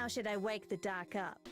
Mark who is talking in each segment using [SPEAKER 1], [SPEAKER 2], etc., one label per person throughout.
[SPEAKER 1] How should I wake the doc up?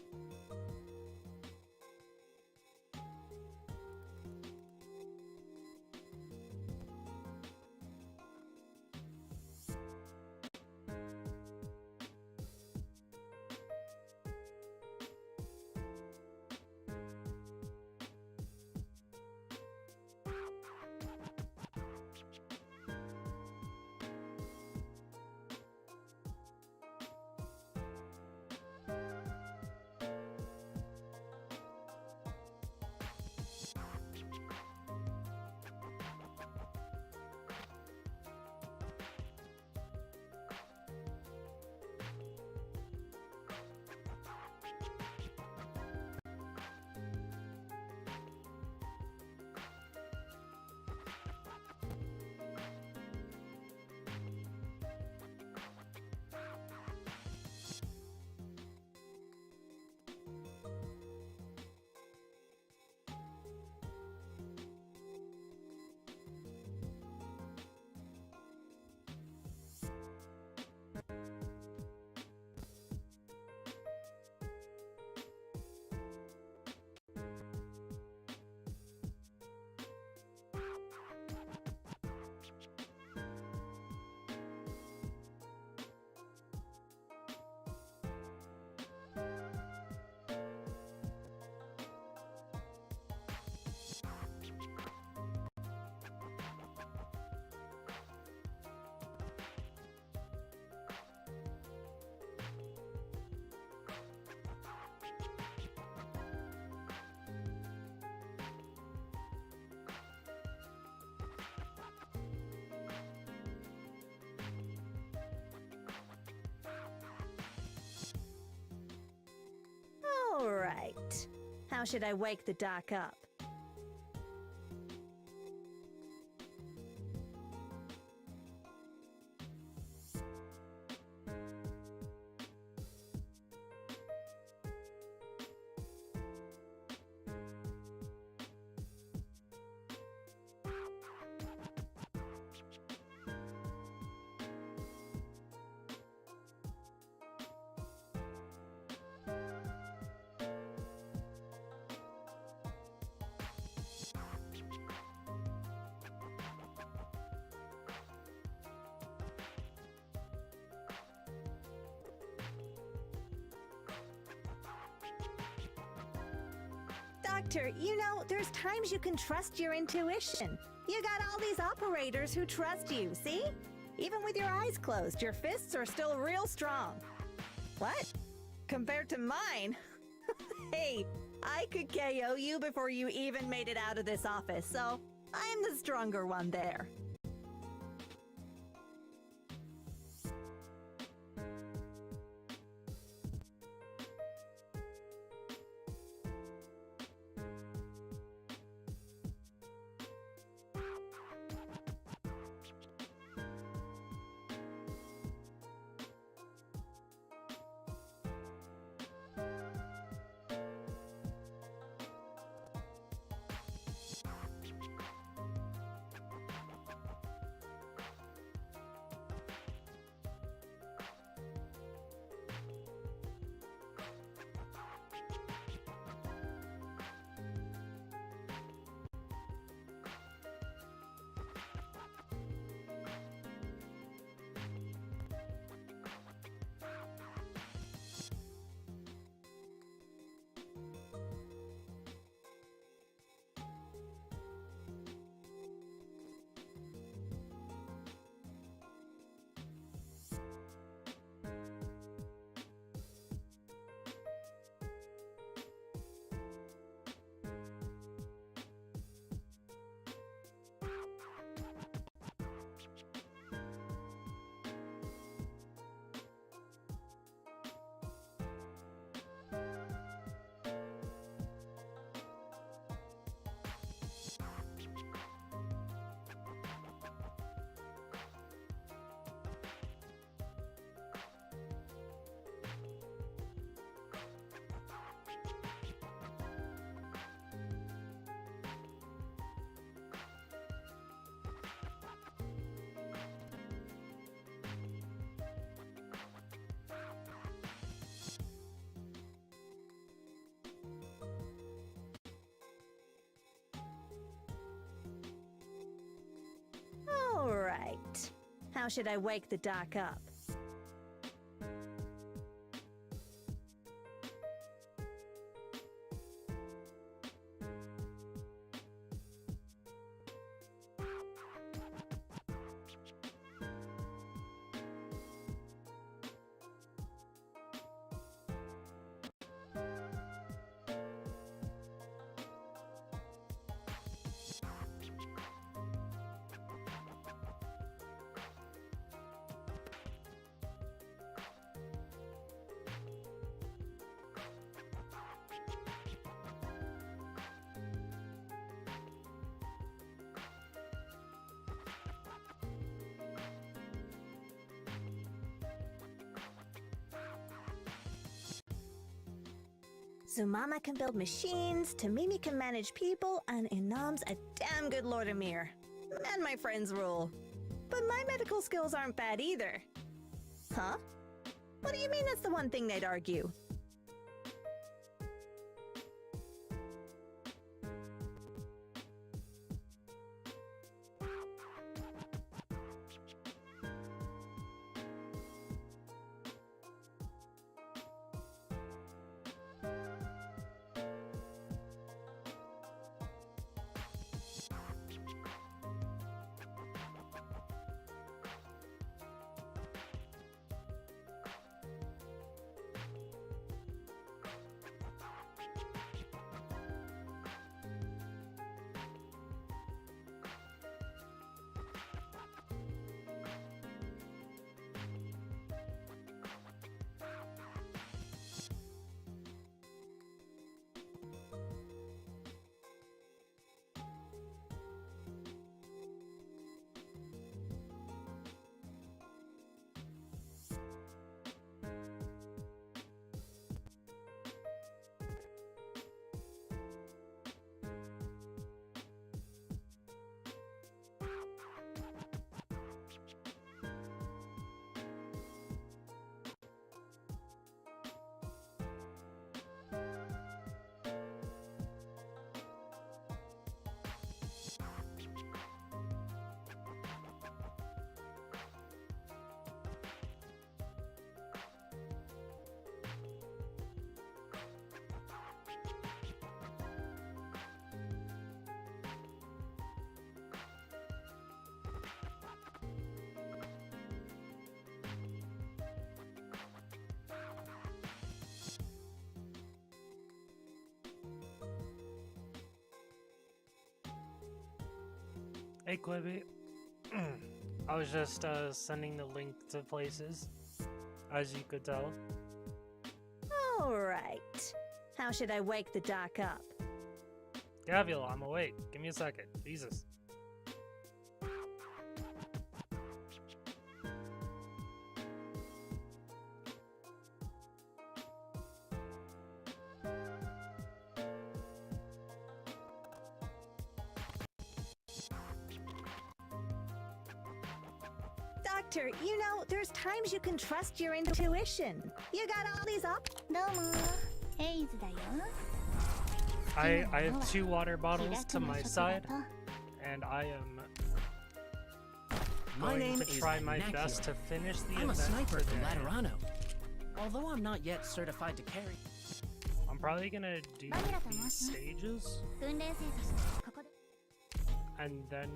[SPEAKER 1] All right. How should I wake the doc up? Doctor, you know, there's times you can trust your intuition. You got all these operators who trust you, see? Even with your eyes closed, your fists are still real strong. What? Compared to mine? Hey, I could KO you before you even made it out of this office, so I'm the stronger one there. How should I wake the doc up? Zumama can build machines, Tamimi can manage people, and Inam's a damn good Lord Emir. And my friends rule. But my medical skills aren't bad either. Huh? What do you mean that's the one thing they'd argue?
[SPEAKER 2] Hey Quibi, I was just sending the link to places, as you could tell.
[SPEAKER 1] Alright. How should I wake the doc up?
[SPEAKER 2] Gavial, I'm awake. Give me a second. Jesus.
[SPEAKER 1] Doctor, you know, there's times you can trust your intuition. You got all these up?
[SPEAKER 2] I have 2 water bottles to my side, and I am going to try my best to finish the event.
[SPEAKER 3] I'm a sniper from
[SPEAKER 2] today.
[SPEAKER 3] Laterano. Although I'm not yet certified to carry.
[SPEAKER 2] I'm probably gonna do these stages, and then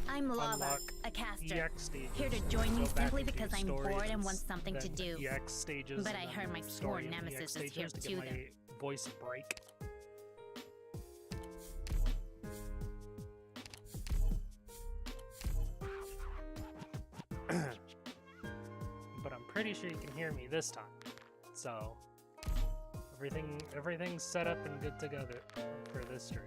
[SPEAKER 4] I'm Lava,
[SPEAKER 2] unlock
[SPEAKER 4] a caster,
[SPEAKER 2] EX stages.
[SPEAKER 4] here to join you
[SPEAKER 2] Go back
[SPEAKER 4] simply
[SPEAKER 2] and do
[SPEAKER 4] because I'm
[SPEAKER 2] stories,
[SPEAKER 4] bored and want something to
[SPEAKER 2] then
[SPEAKER 4] do.
[SPEAKER 2] EX stages,
[SPEAKER 4] But
[SPEAKER 2] and
[SPEAKER 4] I heard
[SPEAKER 2] then
[SPEAKER 4] my
[SPEAKER 2] story
[SPEAKER 4] sworn
[SPEAKER 2] and
[SPEAKER 4] nemesis
[SPEAKER 2] EX
[SPEAKER 4] is here
[SPEAKER 2] stages to
[SPEAKER 4] too,
[SPEAKER 2] get my voice break. But I'm pretty sure you can hear me this time. So everything's set up and good to go for this stream.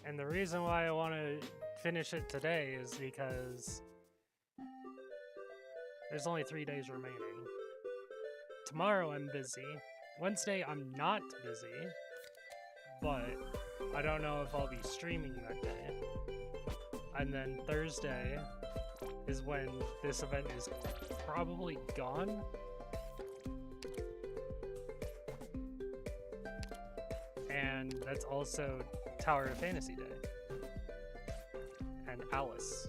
[SPEAKER 2] And the reason why I want to finish it today is because There's only 3 days remaining. Tomorrow I'm busy. Wednesday I'm not busy, but I don't know if I'll be streaming that day. And then Thursday is when this event is probably gone. And that's also Tower of Fantasy Day. And Alice.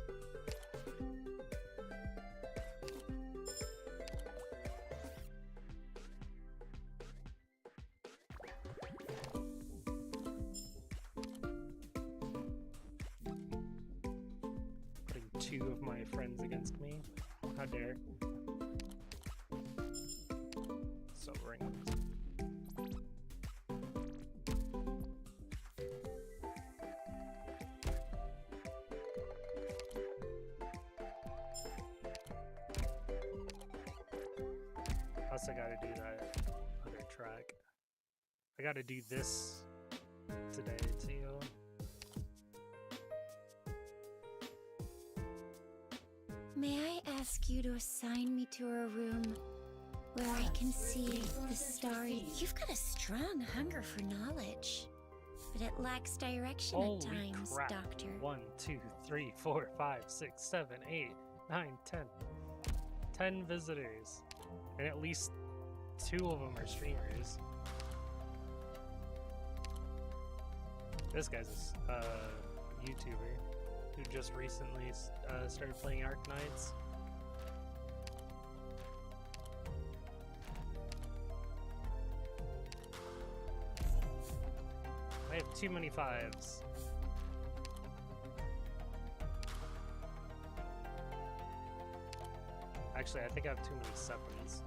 [SPEAKER 2] Putting 2 of my friends against me. How dare. So rings. Also gotta do that other track. I gotta do this today too.
[SPEAKER 5] May I ask you to assign me to a room where I can see the starry... You've got a strong hunger for knowledge, but it lacks direction
[SPEAKER 2] Holy
[SPEAKER 5] at times,
[SPEAKER 2] crap.
[SPEAKER 5] Doctor.
[SPEAKER 2] 1, 2, 3, 4, 5, 6, 7, 8, 9, 10. 10 visitors. And at least 2 of them are streamers. This guy's a YouTuber who just recently started playing Arknights. I have too many 5s. Actually, I think I have too many 7s.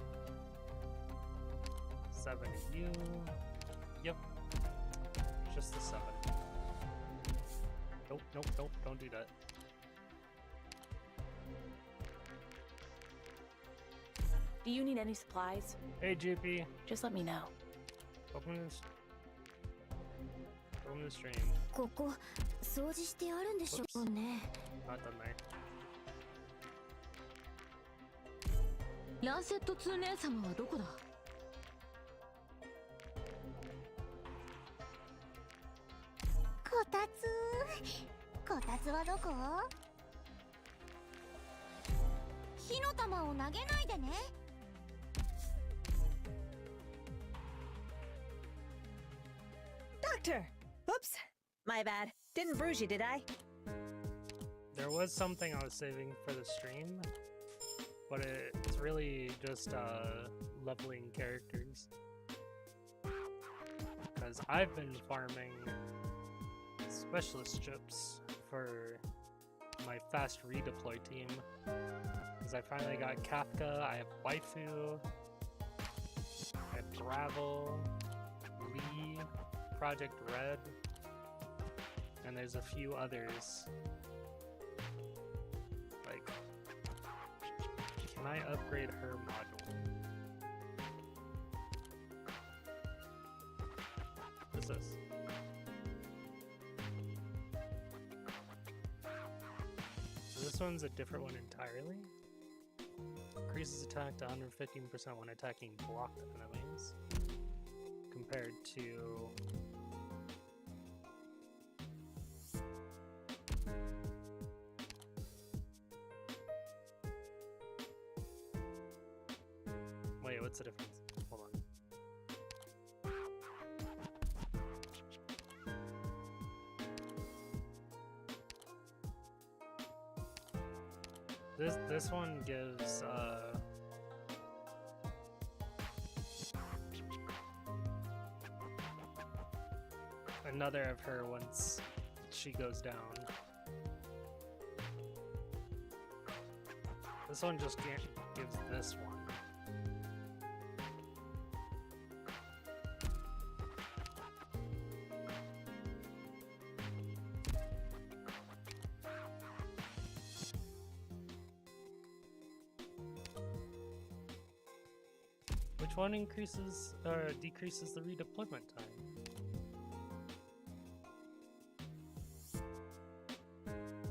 [SPEAKER 2] 7 to you. Yep. Just the 7. Nope, nope, nope, don't do that.
[SPEAKER 6] Do you need any supplies?
[SPEAKER 2] Hey, GP.
[SPEAKER 6] Just let me know.
[SPEAKER 2] Open the stream.
[SPEAKER 5] ここ、掃除してあるんでしょうね。
[SPEAKER 2] Not done there.
[SPEAKER 6] ランセット2姉様はどこだ？
[SPEAKER 5] こたつ。こたつはどこ？火の玉を投げないでね。
[SPEAKER 1] Doctor! Oops. My bad. Didn't bruise you, did I?
[SPEAKER 2] There was something I was saving for the stream, but it's really just leveling characters. Because I've been farming specialist chips for my fast redeploy team. Because I finally got Kafka, I have Waifu, I have Gravel, Lee, Project Red, and there's a few others. Like, can I upgrade her module? What is this? So this one's a different one entirely. Increases attack to 115% when attacking blocked enemies. Compared to... Wait, what's the difference? Hold on. This one gives another of her once she goes down. This one just gives this one. Which one increases or decreases the redeployment time?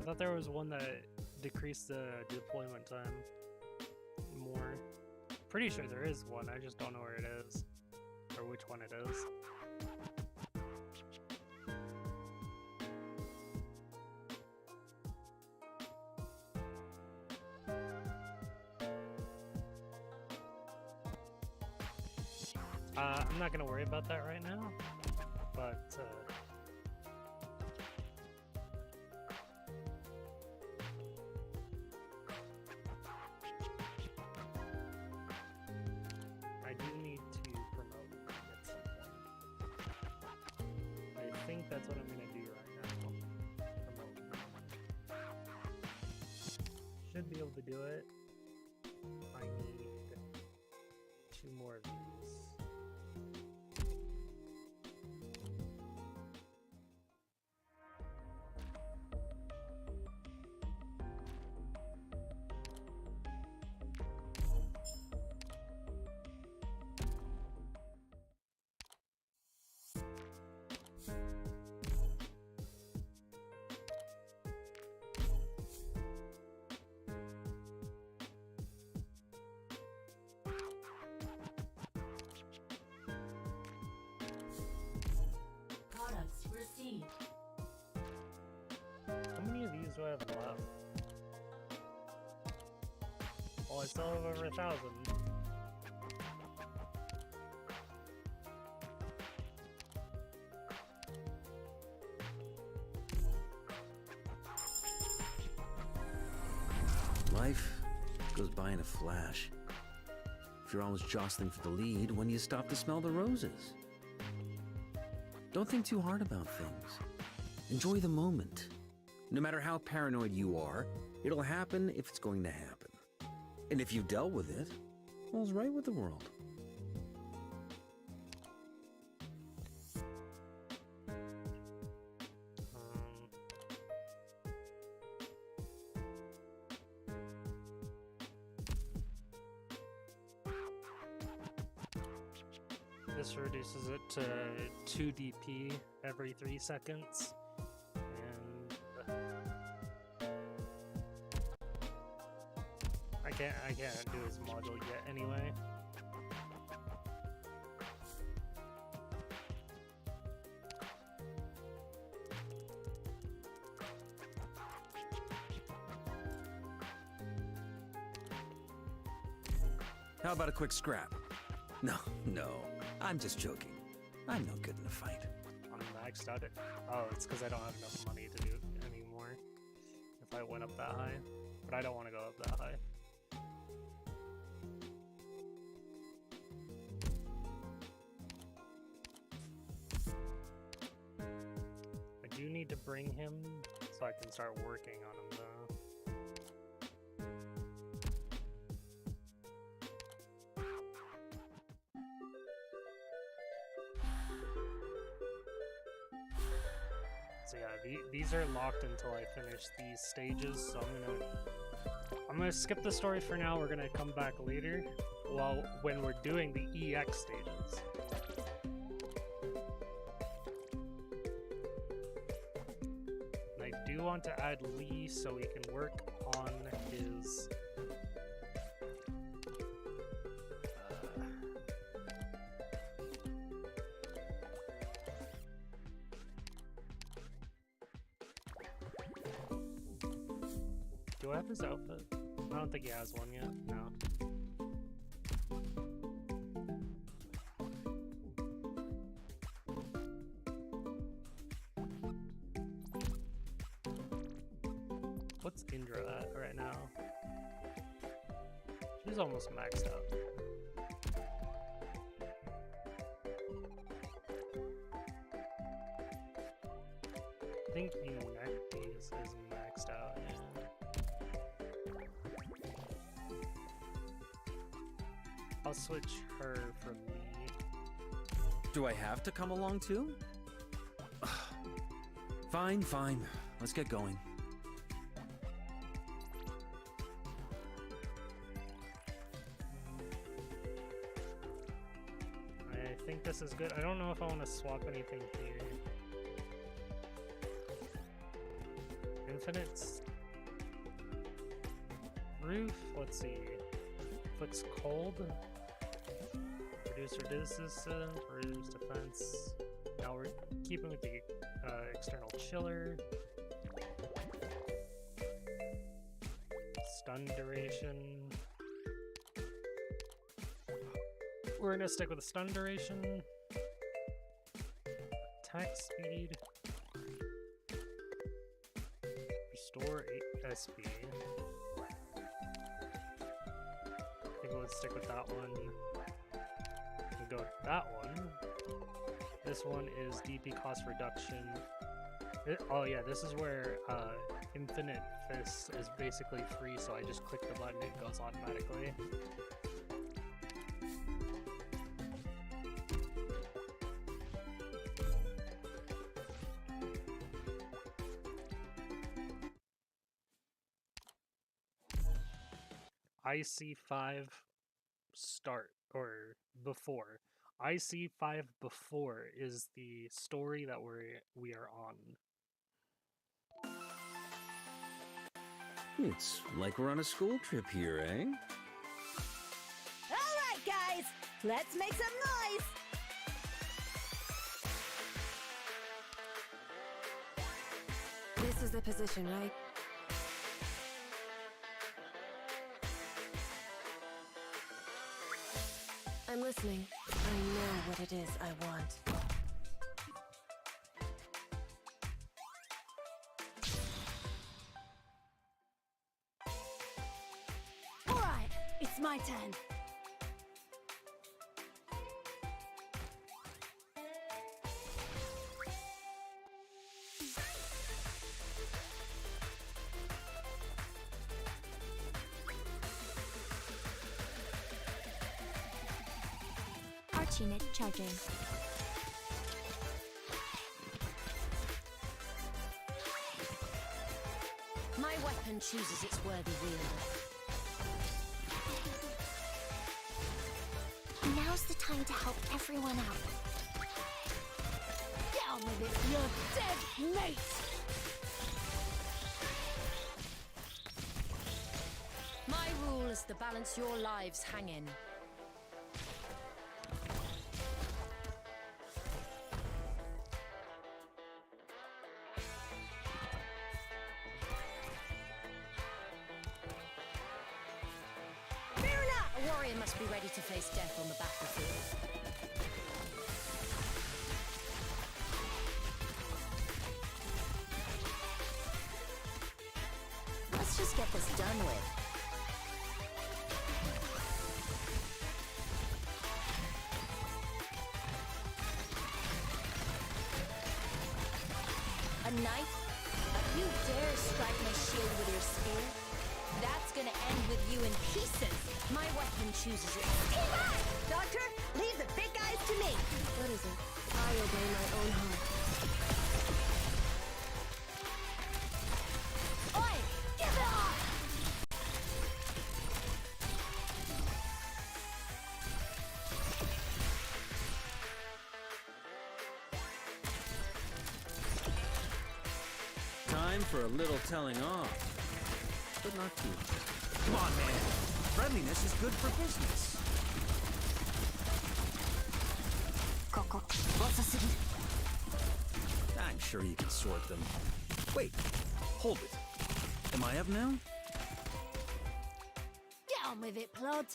[SPEAKER 2] I thought there was one that decreased the deployment time Pretty sure there is one, I just don't know where it is. Or which one it is. I'm not gonna worry about that right now, but I do need to promote at some point. I think that's what I'm gonna do right now. Promote. Should be able to do it. I need 2 more of these.
[SPEAKER 7] Products received.
[SPEAKER 2] How many of these do I have left? Well, I still have over 1,000.
[SPEAKER 8] Life goes by in a flash. If you're always jostling for the lead, when do you stop to smell the roses? Don't think too hard about things. Enjoy the moment. No matter how paranoid you are, it'll happen if it's going to happen. And if you've dealt with it, all's right with the world.
[SPEAKER 2] This reduces it to 2 DP every 3 seconds. And I can't do his module yet anyway.
[SPEAKER 8] How about a quick scrap? No, I'm just joking. I'm no good in a fight.
[SPEAKER 2] I'm maxed out at. Oh, it's because I don't have enough money to do it anymore. If I went up that high. But I don't want to go up that high. I do need to bring him so I can start working on him though. So yeah, these are locked until I finish these stages, so I'm gonna skip the story for now. We're gonna come back later when we're doing the EX stages. And I do want to add Lee so we can work on his do I have his outfit? I don't think he has one yet. No. What's Indra at right now? She's almost maxed out. I think Unecti is maxed out, yeah. I'll switch her for me.
[SPEAKER 8] Do I have to come along too? Fine. Let's get going.
[SPEAKER 2] I think this is good. I don't know if I want to swap anything here. Infinite's roof, let's see. Foot's cold. Reduce resistance, reduce defense. Now we're keeping with the external chiller. Stun duration. We're gonna stick with the stun duration. Attack speed. Restore 8 SP. I think we'll stick with that one. We'll go with that one. This one is DP cost reduction. Oh yeah, this is where Infinite Fist is basically free, so I just click the button and it goes automatically. IC5 start, or before. IC5 before is the story that we are on.
[SPEAKER 8] It's like we're on a school trip here, eh?
[SPEAKER 1] All right, guys, let's make some noise.
[SPEAKER 6] This is the position, right? I'm listening. I know what it is I want. All right, it's my turn.
[SPEAKER 5] Arch unit charging.
[SPEAKER 6] My weapon chooses its worthy wielder.
[SPEAKER 5] Now's the time to help everyone out.
[SPEAKER 6] Get on with it, you're dead, mate! My rule is to balance your lives hang in. A warrior must be ready to face death on the battlefield.
[SPEAKER 5] Let's just get this done with.
[SPEAKER 6] A knife? You dare strike my shield with your spear? That's gonna end with you in pieces. My weapon chooses it.
[SPEAKER 1] Stay back! Doctor, leave the big guys to me.
[SPEAKER 6] What is it? I obey my own heart. Oi! Give it up!
[SPEAKER 8] Time for a little telling off. But not too much.
[SPEAKER 3] Come on, man. Friendliness is good for business.
[SPEAKER 8] I'm sure you can sort them. Wait, hold it. Am I up now?
[SPEAKER 6] Get on with it, plod.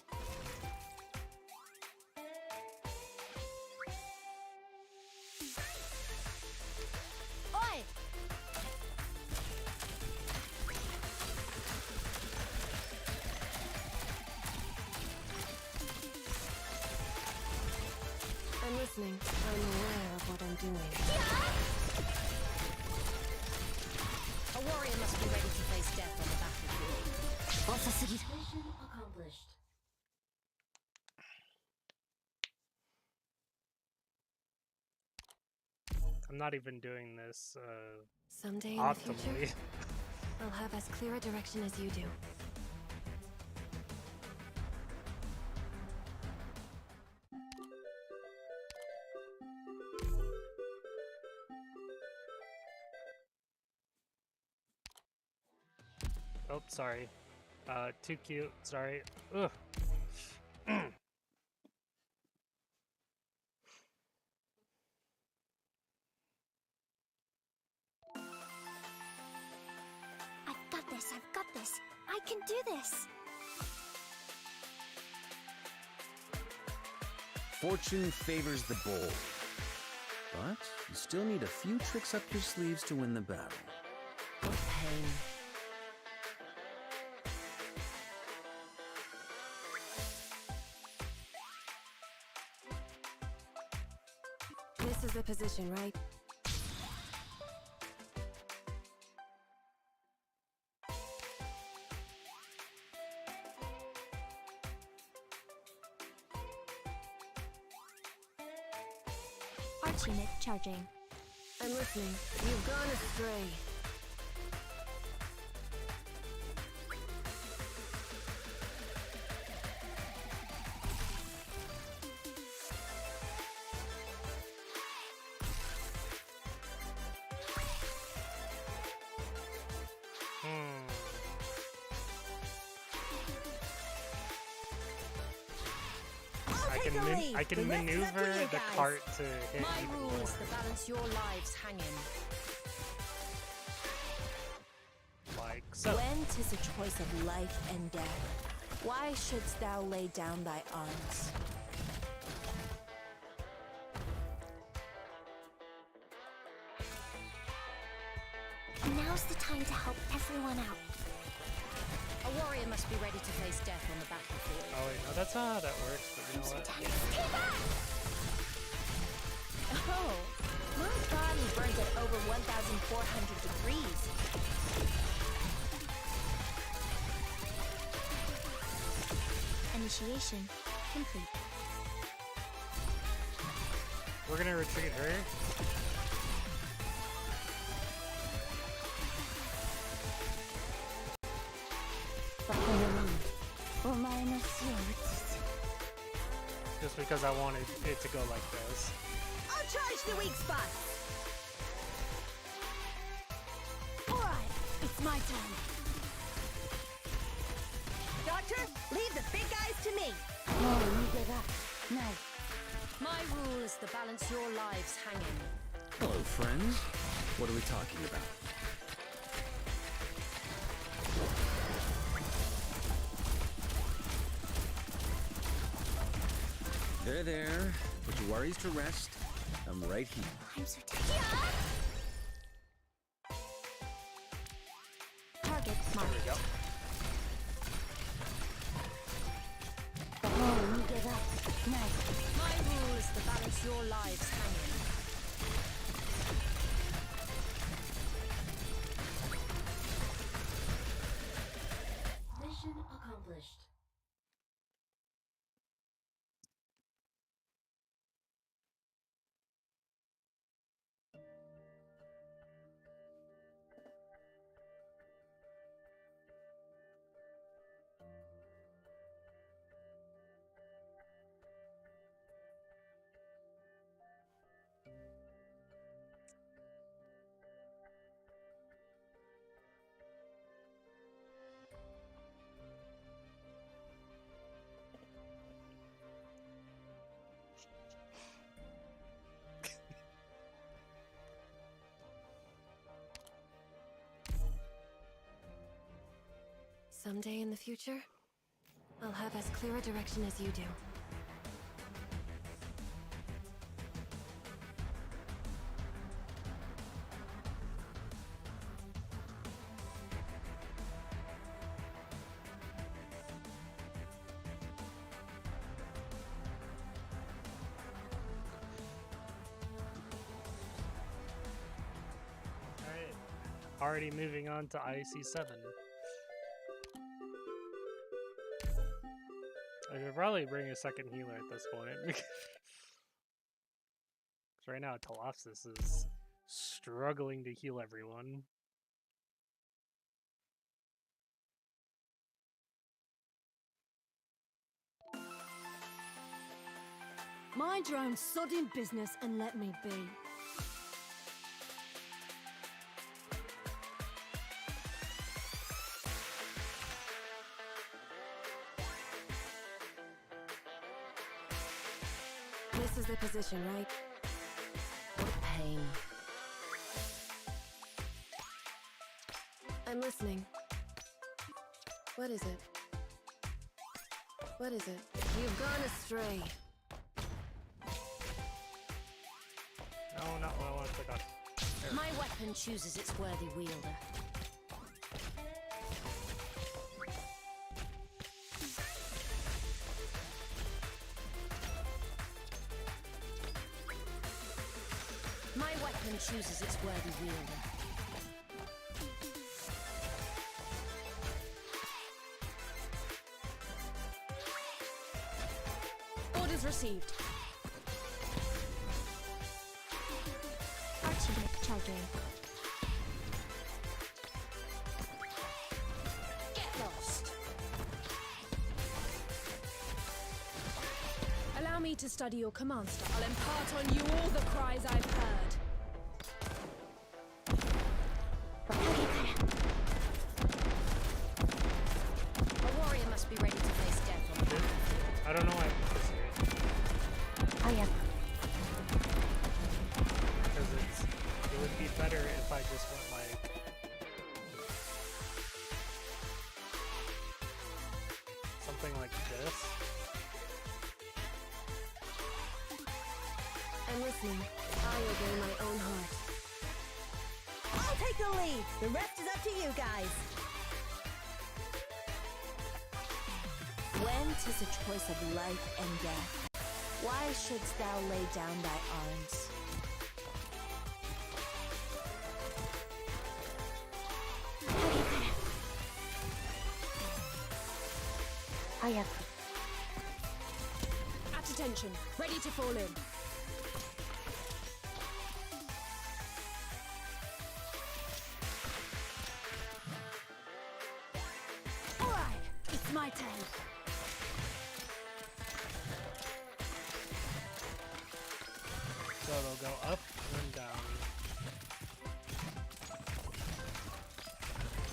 [SPEAKER 6] Oi! I'm listening. I'm aware of what I'm doing. A warrior must be ready to face death on the battlefield. Mission accomplished.
[SPEAKER 2] I'm not even doing this
[SPEAKER 6] Someday in the
[SPEAKER 2] optimally.
[SPEAKER 6] future, I'll have as clear a direction as you do.
[SPEAKER 2] Oh, sorry. Too cute. Sorry. Ugh.
[SPEAKER 5] guys. I can do this.
[SPEAKER 8] Fortune favors the bold. But you still need a few tricks up your sleeves to win the battle.
[SPEAKER 6] What pain.
[SPEAKER 7] This is the position, right?
[SPEAKER 5] Arch unit charging.
[SPEAKER 7] I'm listening. You've gone astray.
[SPEAKER 2] I can maneuver the cart to hit
[SPEAKER 6] My
[SPEAKER 2] even
[SPEAKER 6] rule
[SPEAKER 2] more.
[SPEAKER 6] is to balance your lives hanging.
[SPEAKER 2] Like so.
[SPEAKER 6] When 'tis a choice of life and death, why shouldst thou lay down thy arms?
[SPEAKER 5] Now's the time to help everyone out.
[SPEAKER 6] A warrior must be ready to face death on the battlefield.
[SPEAKER 2] Oh wait, no, that's not how that works, but you know what?
[SPEAKER 6] Oh, my body burns at over 1,400 degrees.
[SPEAKER 5] Initiation complete.
[SPEAKER 2] We're gonna retreat her. Just because I wanted it to go like this.
[SPEAKER 1] I'll charge the weak spots.
[SPEAKER 7] Alright, it's my turn.
[SPEAKER 1] Doctor, leave the big guys to me.
[SPEAKER 6] My rule is to balance your lives hanging.
[SPEAKER 8] Hello, friends. What are we talking about? There. Put your worries to rest. I'm right here.
[SPEAKER 5] I'm so tired. Target marked.
[SPEAKER 2] There we go.
[SPEAKER 6] My rule is to balance your lives hanging.
[SPEAKER 9] Mission accomplished.
[SPEAKER 7] Someday in the future, I'll have as clear a direction as you do.
[SPEAKER 2] Alright. Already moving on to IC7. I could probably bring a second healer at this point. Because right now, Colossus is struggling to heal everyone.
[SPEAKER 7] Mind your own sodding business and let me be. This is the position, right?
[SPEAKER 6] What pain.
[SPEAKER 7] I'm listening. What is it? What is it? You've gone astray.
[SPEAKER 2] No, not what I want to click on. There.
[SPEAKER 6] My weapon chooses its worthy wielder. My weapon chooses its worthy wielder.
[SPEAKER 7] Orders received.
[SPEAKER 6] Get lost.
[SPEAKER 7] Allow me to study your command style. I'll impart on you all the cries I've heard.
[SPEAKER 6] A warrior must be ready to face death on the
[SPEAKER 2] I don't know why I put this here. Because it would be better if I just went like something like this.
[SPEAKER 7] I'm listening. I obey my own heart.
[SPEAKER 1] I'll take the lead. The rest is up to you guys.
[SPEAKER 6] When 'tis a choice of life and death, why shouldst thou lay down thy arms?
[SPEAKER 7] At attention. Ready to fall in.
[SPEAKER 6] Alright, it's my turn.
[SPEAKER 2] So it'll go up and down.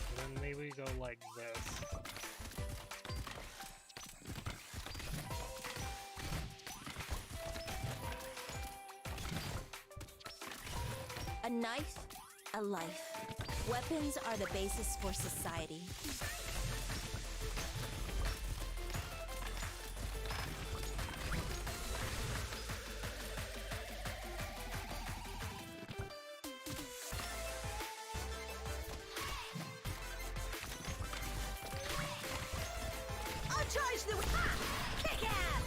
[SPEAKER 2] And then maybe go like this.
[SPEAKER 6] A knife, a life. Weapons are the basis for society.
[SPEAKER 1] I'll charge the... Ha! Kick ass!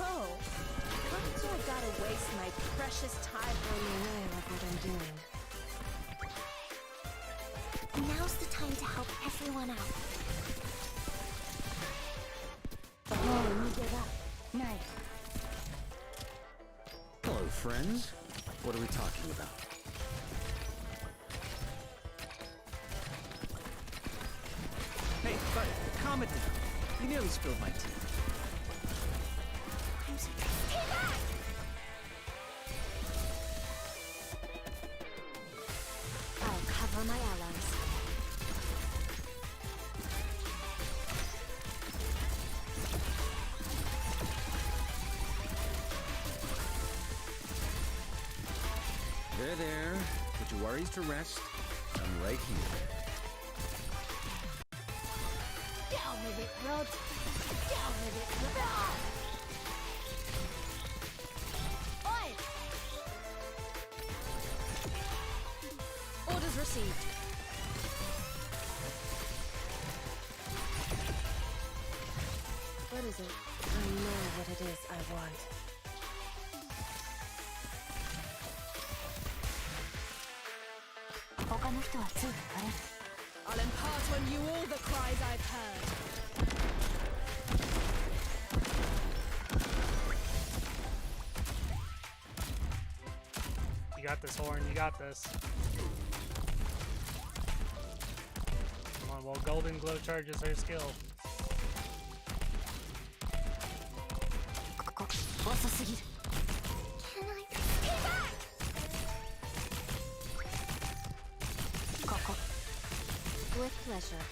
[SPEAKER 6] Oh, comes I gotta waste my precious time.
[SPEAKER 7] I'm aware of what I'm doing.
[SPEAKER 5] Now's the time to help everyone out.
[SPEAKER 8] Hello, friends. What are we talking about?
[SPEAKER 3] Hey, buddy, calm it down. You nearly spilled my tea.
[SPEAKER 5] I'll cover my allies.
[SPEAKER 8] There. Put your worries to rest. I'm right here.
[SPEAKER 6] Down with it, Rod. Down with it, Rod. Oi!
[SPEAKER 7] Orders received. What is it? I know what it is I want. I'll impart on you all the cries I've heard.
[SPEAKER 2] You got this, Horn. You got this. Come on, well, Golden Glow charges her skill.
[SPEAKER 5] With pleasure.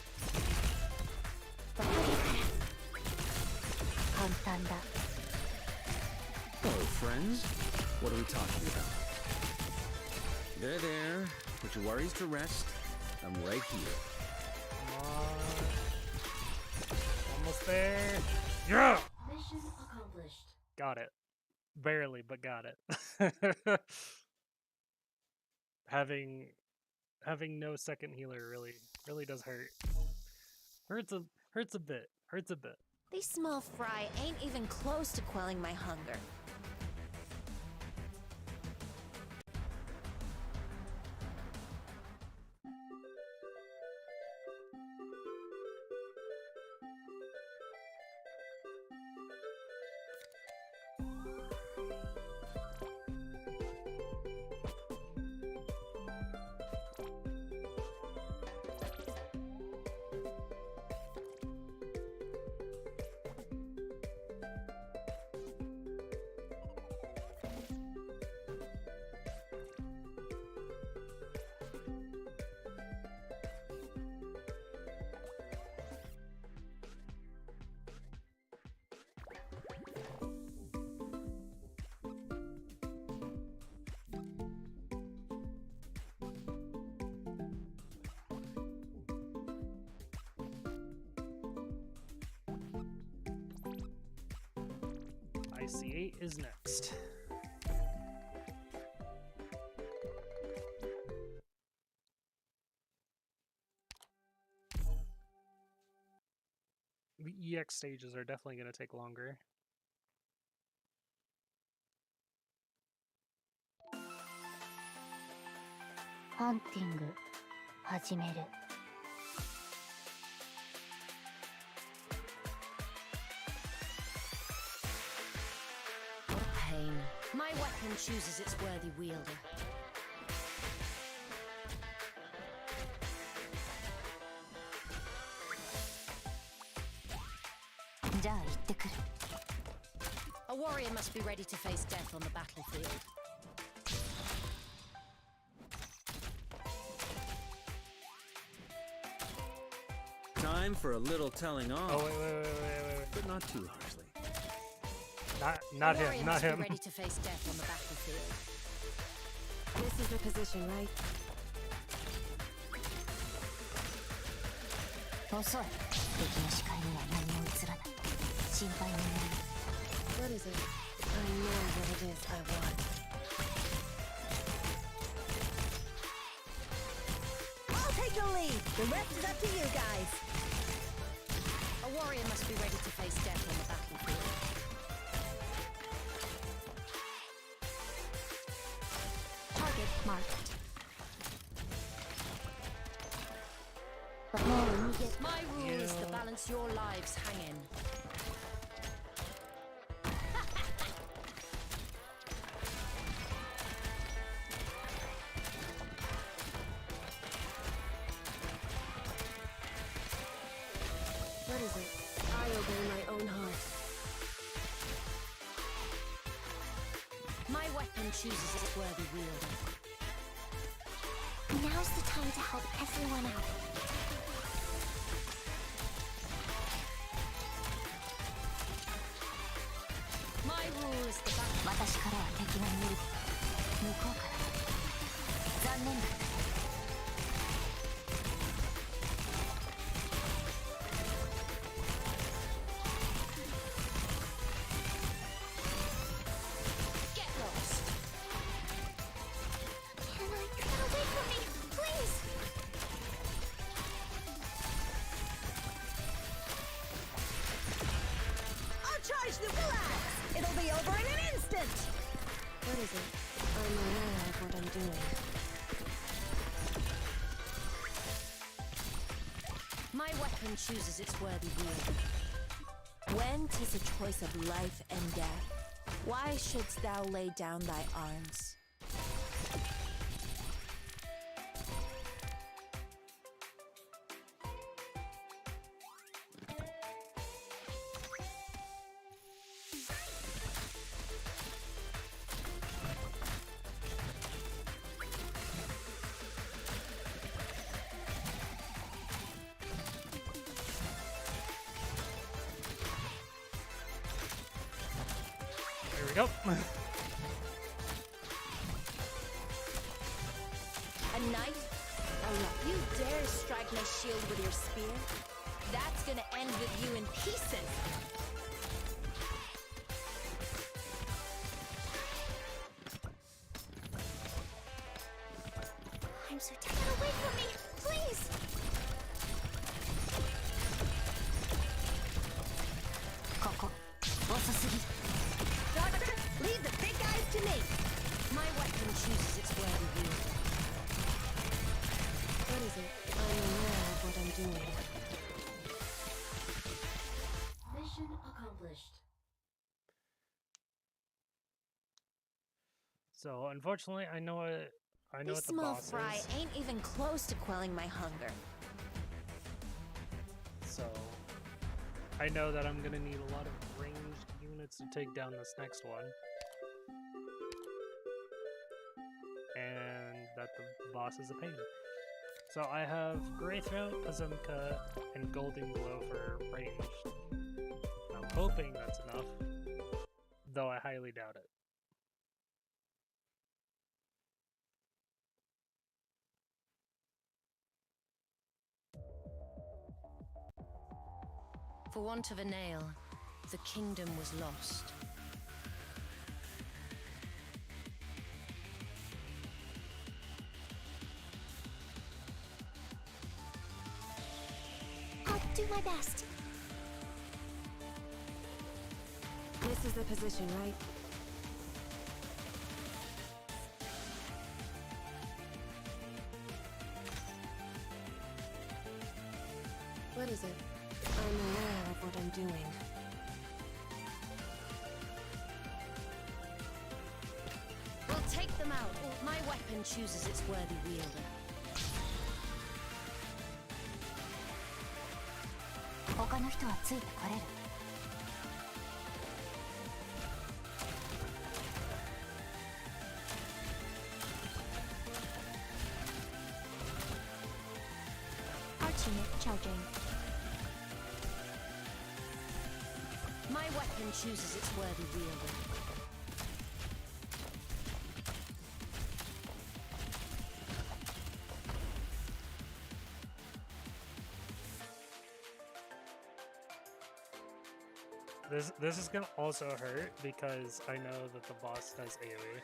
[SPEAKER 8] Hello, friends. What are we talking about? There. Put your worries to rest. I'm right here.
[SPEAKER 2] Come on. there. Yeah!
[SPEAKER 9] Mission accomplished.
[SPEAKER 2] Got it. Barely, but got it. having no second healer really does hurt. Hurts a bit. Hurts a bit.
[SPEAKER 6] These small fry ain't even close to quelling my hunger.
[SPEAKER 2] IC8 is next. The EX stages are definitely going to take longer.
[SPEAKER 10] Hunting 始める.
[SPEAKER 6] Pain. My weapon chooses its worthy wielder.
[SPEAKER 10] じゃあ行ってくる.
[SPEAKER 6] A warrior must be ready to face death on the battlefield.
[SPEAKER 8] Time for a little telling off.
[SPEAKER 2] Oh wait.
[SPEAKER 8] But not too harshly.
[SPEAKER 2] Not
[SPEAKER 6] A warrior
[SPEAKER 2] him, not
[SPEAKER 6] must
[SPEAKER 2] him.
[SPEAKER 6] be ready to face death on the battlefield.
[SPEAKER 7] This is the position, right?
[SPEAKER 10] 遅い。敵の視界には何も映らない。心配になる。
[SPEAKER 7] What is it? I know what it is I want.
[SPEAKER 1] I'll take the lead. The rest is up to you guys.
[SPEAKER 6] A warrior must be ready to face death on the battlefield.
[SPEAKER 10] Target marked.
[SPEAKER 6] My rule is to balance your lives hanging.
[SPEAKER 7] What is it? I obey my own heart.
[SPEAKER 6] My weapon chooses its worthy wielder.
[SPEAKER 10] Now's the time to help everyone out.
[SPEAKER 6] My rule is the battle.
[SPEAKER 10] 私からは敵が見えるけど、向こうから残念だった。
[SPEAKER 6] Get lost.
[SPEAKER 10] Can I get away from me, please?
[SPEAKER 1] I'll charge the relax. It'll be over in an instant.
[SPEAKER 7] What is it? I'm aware of what I'm doing.
[SPEAKER 6] My weapon chooses its worthy wielder.
[SPEAKER 11] When 'tis a choice of life and death, why shouldst thou lay down thy arms?
[SPEAKER 2] There we go.
[SPEAKER 6] A knight? You dare strike my shield with your spear? That's gonna end with you in pieces.
[SPEAKER 5] I'm so tired. Get away from me, please!
[SPEAKER 1] Doctor, leave the big guys to me.
[SPEAKER 6] My weapon chooses its worthy wielder.
[SPEAKER 7] What is it? I'm aware of what I'm doing.
[SPEAKER 9] Mission accomplished.
[SPEAKER 2] So unfortunately, I know what
[SPEAKER 6] This
[SPEAKER 2] the
[SPEAKER 6] small
[SPEAKER 2] boss
[SPEAKER 6] fry
[SPEAKER 2] is.
[SPEAKER 6] ain't even close to quelling my hunger.
[SPEAKER 2] So I know that I'm gonna need a lot of ranged units to take down this next one. And that the boss is a pain. So I have Greythroat, Azumka, and Golden Glow for ranged. I'm hoping that's enough, though I highly doubt it.
[SPEAKER 10] For want of a nail, the kingdom was lost.
[SPEAKER 5] I'll do my best.
[SPEAKER 7] This is the position, right? What is it? I'm aware of what I'm doing.
[SPEAKER 6] We'll take them out. My weapon chooses its worthy wielder.
[SPEAKER 10] 他の人はついてこれる。
[SPEAKER 5] Archunit charging.
[SPEAKER 6] My weapon chooses its worthy wielder.
[SPEAKER 2] This is gonna also hurt because I know that the boss has AoE.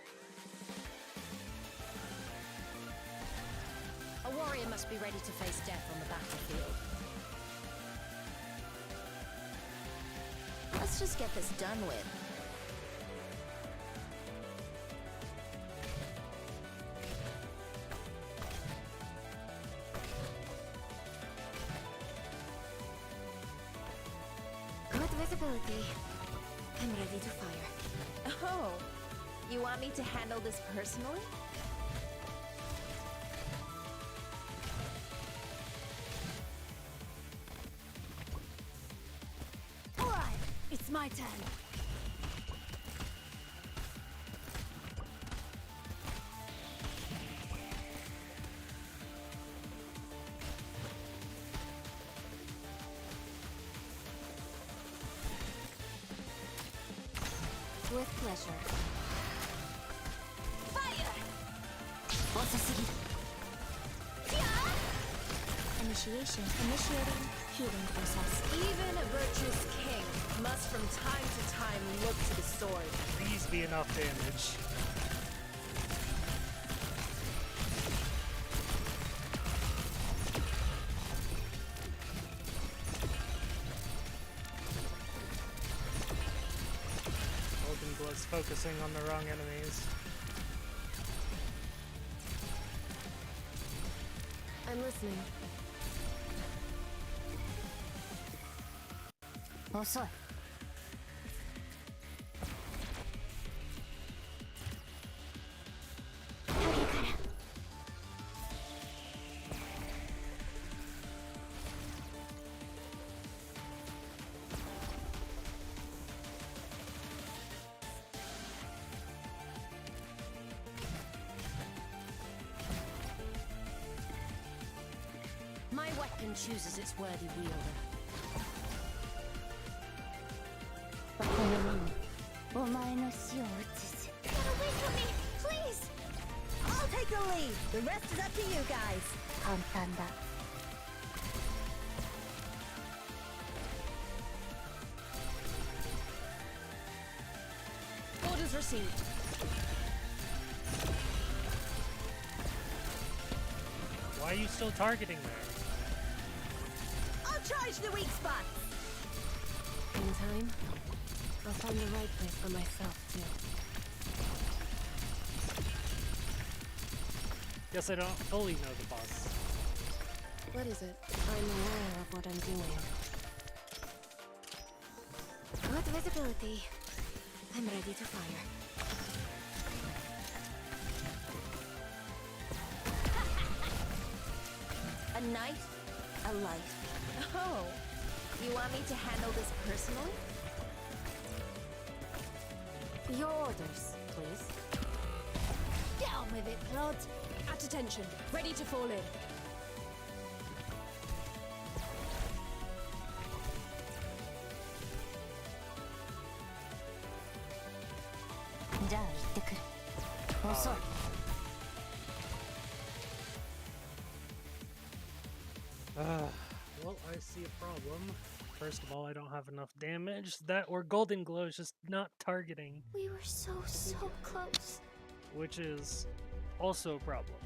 [SPEAKER 6] A warrior must be ready to face death on the battlefield. Let's just get this done with.
[SPEAKER 5] Good visibility. I'm ready to fire.
[SPEAKER 6] Oh, you want me to handle this personally?
[SPEAKER 5] Alright, it's my turn. With pleasure.
[SPEAKER 6] Fire!
[SPEAKER 5] Initiation. Initiating healing process.
[SPEAKER 6] Even a virtuous king must from time to time look to the sword.
[SPEAKER 2] Please be enough damage. Golden Glow's focusing on the wrong enemies.
[SPEAKER 7] I'm listening.
[SPEAKER 10] 遅い。
[SPEAKER 6] My weapon chooses its worthy wielder.
[SPEAKER 10] この目にお前の死を映す。
[SPEAKER 5] Get away from me, please!
[SPEAKER 1] I'll take the lead. The rest is up to you guys.
[SPEAKER 10] 簡単だ。
[SPEAKER 6] Orders received.
[SPEAKER 2] Why are you still targeting there?
[SPEAKER 1] I'll charge the weak spots.
[SPEAKER 7] In time, I'll find the right place for myself, too.
[SPEAKER 2] Guess I don't fully know the boss.
[SPEAKER 7] What is it? I'm aware of what I'm doing. Good visibility. I'm ready to fire.
[SPEAKER 11] A knife, a life. Oh, you want me to handle this personally?
[SPEAKER 7] Your orders, please.
[SPEAKER 6] Get on with it, Claude. At attention. Ready to fall in.
[SPEAKER 2] Well, I see a problem. First of all, I don't have enough damage. That or Golden Glow is just not targeting,
[SPEAKER 5] We were so close.
[SPEAKER 2] which is also a problem.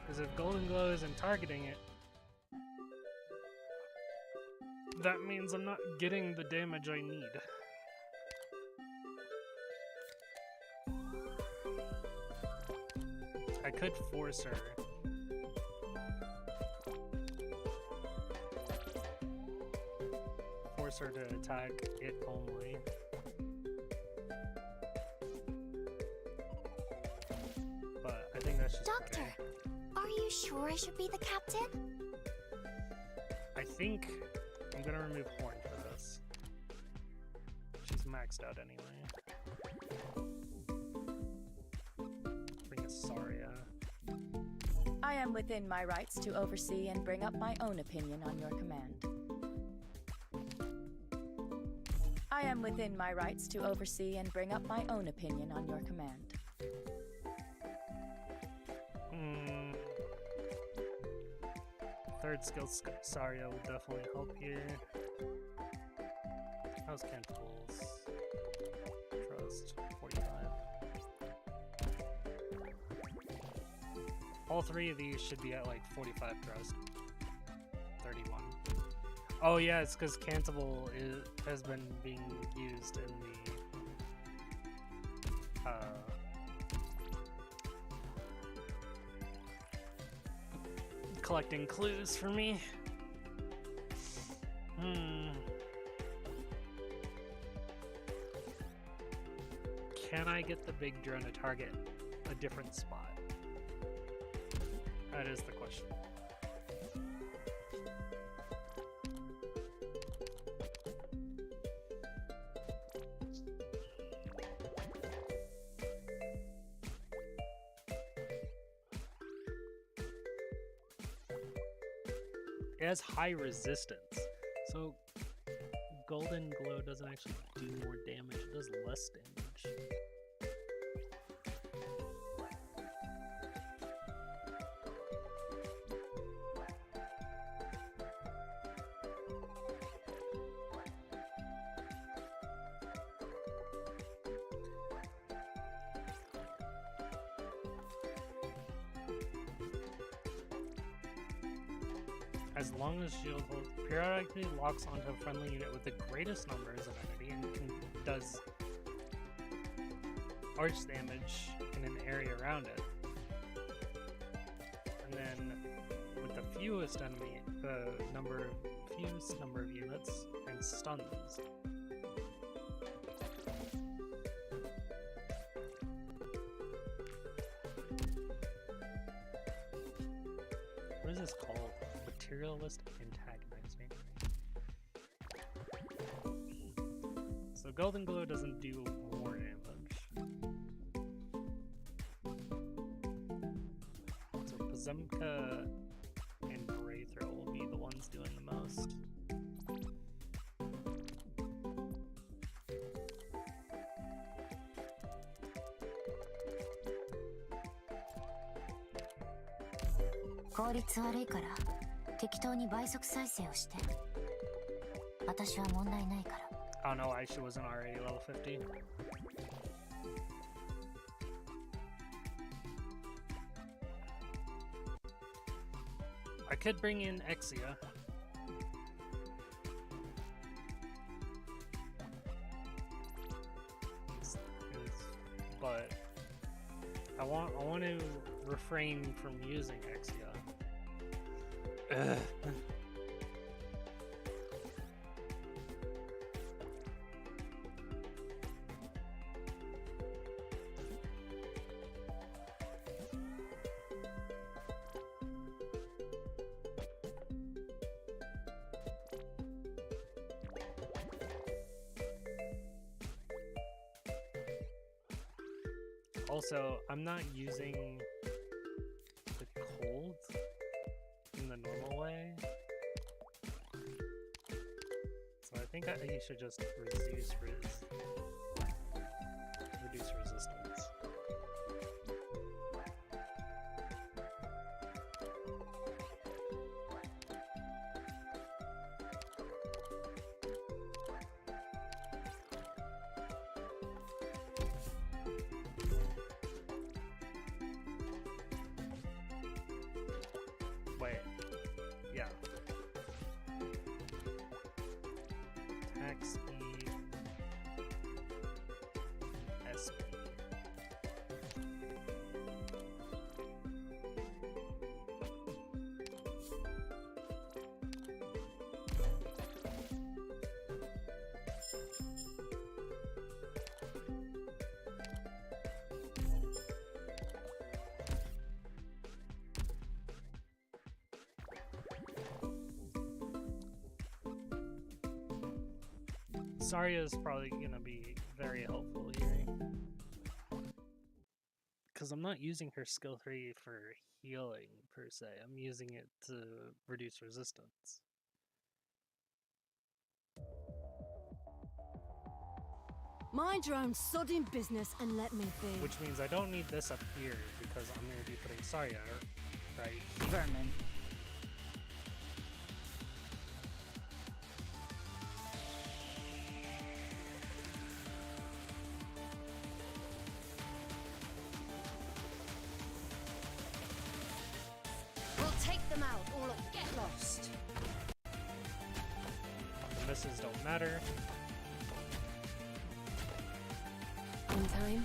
[SPEAKER 2] Because if Golden Glow isn't targeting it, that means I'm not getting the damage I need. I could force her. Force her to attack it only. But I think that's just
[SPEAKER 5] Doctor,
[SPEAKER 2] better.
[SPEAKER 5] are you sure I should be the captain?
[SPEAKER 2] I think I'm gonna remove Horn for this. She's maxed out anyway. Bring a Saria.
[SPEAKER 12] I am within my rights to oversee and bring up my own opinion on your command. I am within my rights to oversee and bring up my own opinion on your command.
[SPEAKER 2] Third skill Saria would definitely help here. How's Cantable's trust? 45. All three of these should be at like 45 trust. 31. Oh yeah, it's because Cantable has been being used in the collecting clues for me. Can I get the big drone to target a different spot? That is the question. It has high resistance, so Golden Glow doesn't actually do more damage, it does less damage. As long as shield holds, periodically locks onto a friendly unit with the greatest numbers of enemy and does arch damage in an area around it. And then with the fewest enemy, the fewest number of units and stuns. What is this called? Materialist antagonizing. So Golden Glow doesn't do more damage. So Pazemka and Braithro will be the ones doing the most.
[SPEAKER 10] 効率悪いから適当に倍速再生をして。私は問題ないから。
[SPEAKER 2] I don't know why she wasn't already level 50. I could bring in Exia. But I want to refrain from using Exia. Ugh. Also, I'm not using the cold in the normal way, so I think I should just reduce resistance. Wait, yeah. Attack speed, SP. Zarya is probably gonna be very helpful here, because I'm not using her skill 3 for healing per se. I'm using it to reduce resistance.
[SPEAKER 7] Mind your own sodding business and let me be.
[SPEAKER 2] Which means I don't need this up here, because I'm gonna be putting Zarya right here.
[SPEAKER 12] Vermin.
[SPEAKER 6] Them out or get lost.
[SPEAKER 2] The misses don't matter.
[SPEAKER 7] In time,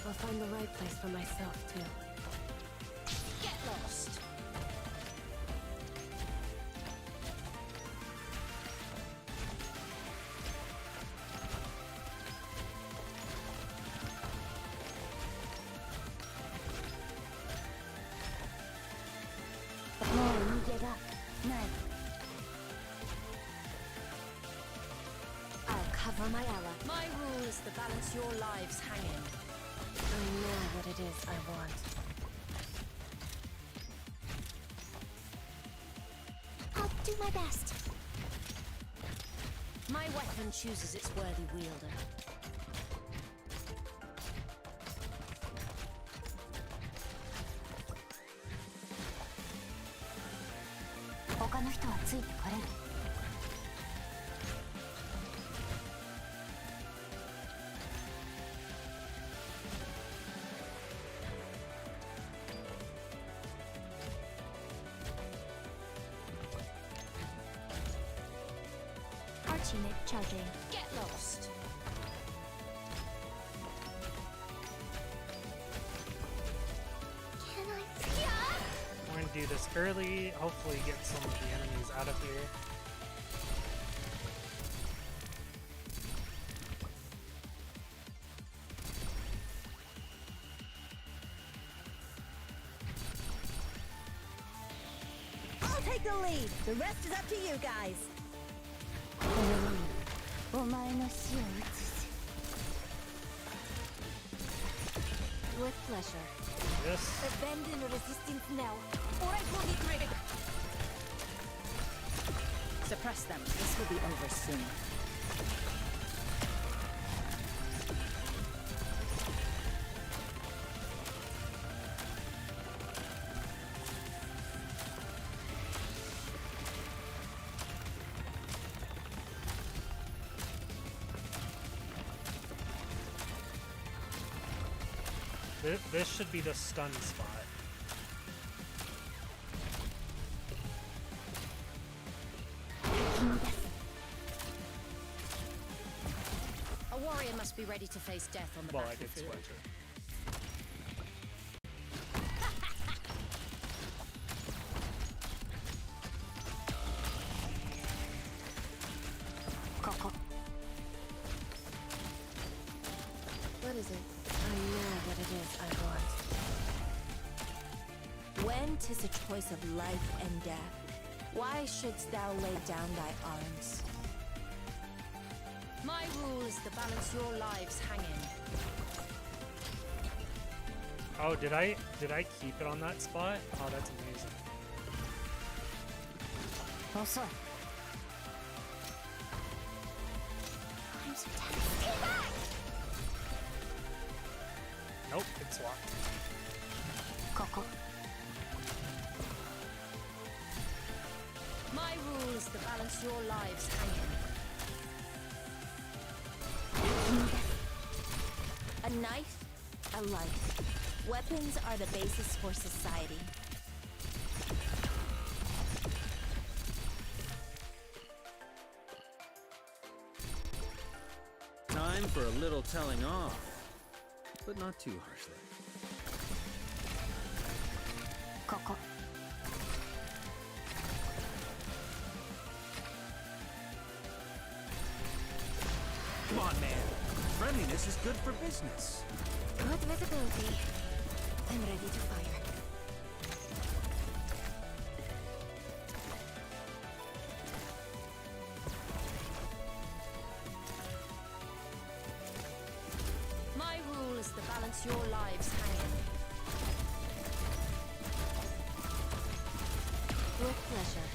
[SPEAKER 7] I'll find the right place for myself too.
[SPEAKER 6] Get lost.
[SPEAKER 10] I'll cover my ally.
[SPEAKER 6] My rule is to balance your lives hanging.
[SPEAKER 7] I know what it is I want.
[SPEAKER 10] I'll do my best.
[SPEAKER 6] My weapon chooses its worthy wielder.
[SPEAKER 10] Archie charging.
[SPEAKER 6] Get lost.
[SPEAKER 10] Can I?
[SPEAKER 2] We're gonna do this early, hopefully get some of the enemies out of here.
[SPEAKER 1] I'll take the lead. The rest is up to you guys.
[SPEAKER 10] With pleasure.
[SPEAKER 2] Yes.
[SPEAKER 6] Abandon resistance now, or I will be ready.
[SPEAKER 12] Suppress them. This will be over soon.
[SPEAKER 2] This should be the stun spot.
[SPEAKER 6] A warrior must be ready to face death on the
[SPEAKER 2] Well, I did
[SPEAKER 6] battlefield.
[SPEAKER 2] switch it.
[SPEAKER 7] What is it? I know what it is I want.
[SPEAKER 11] When 'tis a choice of life and death, why shouldst thou lay down thy arms?
[SPEAKER 6] My rule is to balance your lives hanging.
[SPEAKER 2] Oh, did I keep it on that spot? Oh, that's amazing.
[SPEAKER 10] Also,
[SPEAKER 5] I'm so tense. Stay back!
[SPEAKER 2] Nope, it's locked.
[SPEAKER 10] ここ
[SPEAKER 6] My rule is to balance your lives hanging.
[SPEAKER 11] A knife, a life. Weapons are the basis for society.
[SPEAKER 8] Time for a little telling off, but not too harshly.
[SPEAKER 10] ここ
[SPEAKER 3] Come on, man. Friendliness is good for business.
[SPEAKER 7] Good visibility. I'm ready to fire.
[SPEAKER 6] My rule is to balance your lives hanging.
[SPEAKER 7] With pleasure.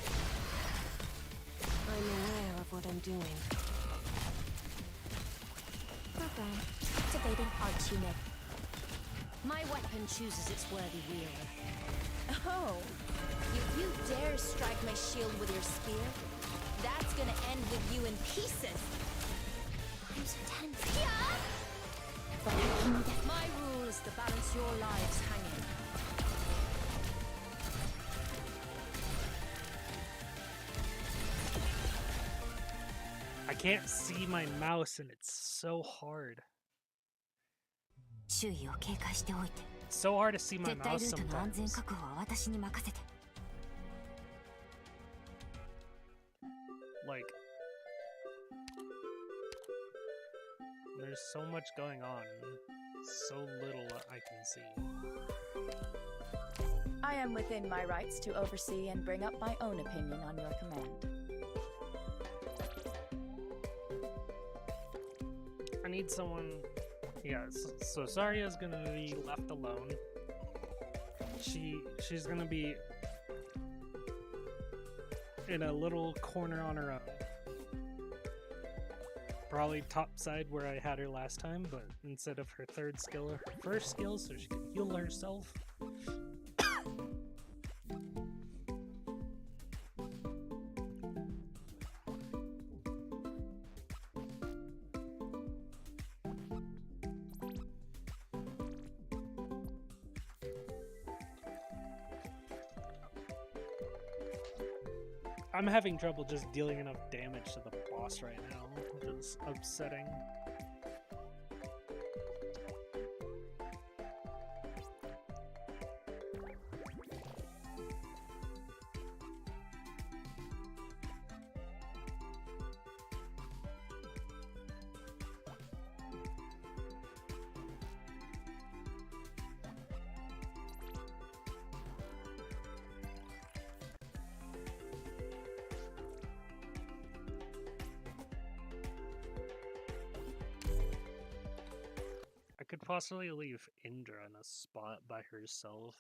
[SPEAKER 7] I'm aware of what I'm doing.
[SPEAKER 5] Program. Activating arch unit.
[SPEAKER 6] My weapon chooses its worthy wielder.
[SPEAKER 11] Oh, you dare strike my shield with your spear? That's gonna end with you in pieces.
[SPEAKER 5] I'm so tense.
[SPEAKER 6] My rule is to balance your lives hanging.
[SPEAKER 2] I can't see my mouse and it's so hard.
[SPEAKER 10] 周囲を警戒しておいて
[SPEAKER 2] It's so hard to see my
[SPEAKER 10] 絶対
[SPEAKER 2] mouse
[SPEAKER 10] ルートの安全
[SPEAKER 2] sometimes.
[SPEAKER 10] 確保は私に任せて
[SPEAKER 2] Like, there's so much going on, so little I can see.
[SPEAKER 12] I am within my rights to oversee and bring up my own opinion on your command.
[SPEAKER 2] I need someone. Yeah, so Zarya's gonna be left alone. She's gonna be in a little corner on her own. Probably top side where I had her last time, but instead of her third skill, her first skill, so she can heal herself. I'm having trouble just dealing enough damage to the boss right now, which is upsetting. I could possibly leave Indra in a spot by herself.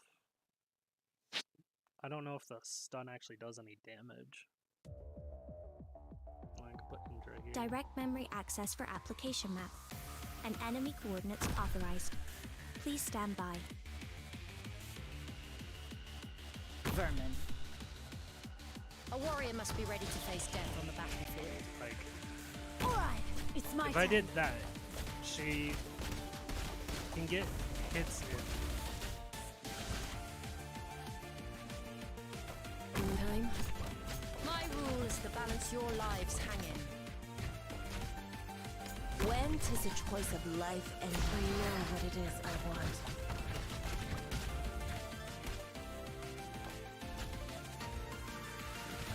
[SPEAKER 2] I don't know if the stun actually does any damage. I could put Indra here.
[SPEAKER 5] Direct memory access for application map. And enemy coordinates authorized. Please stand by.
[SPEAKER 12] Vermin.
[SPEAKER 6] A warrior must be ready to face death on the battlefield.
[SPEAKER 2] Like,
[SPEAKER 12] Alright, it's my
[SPEAKER 2] if
[SPEAKER 12] turn.
[SPEAKER 2] I did that, she can get hits in.
[SPEAKER 7] Time.
[SPEAKER 11] My rule is to balance your lives hang in. When 'tis a choice of life and
[SPEAKER 7] I know what it is I want.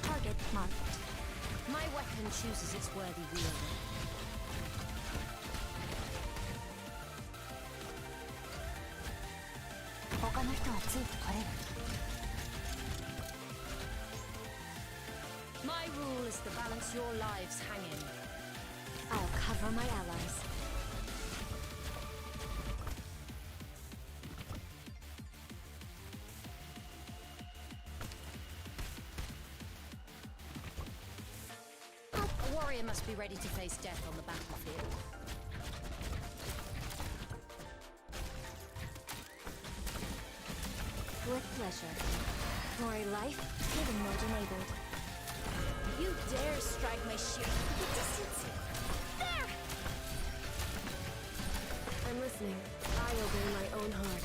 [SPEAKER 10] Target marked.
[SPEAKER 11] my weapon chooses its worthy wielder. My rule is to balance your lives hang in.
[SPEAKER 10] I'll cover my allies.
[SPEAKER 11] A warrior must be ready to face death on the battlefield.
[SPEAKER 10] With pleasure. For a life, hidden mode enabled.
[SPEAKER 11] You dare strike my shield at the distance. There!
[SPEAKER 7] I'm listening. I obey my own heart.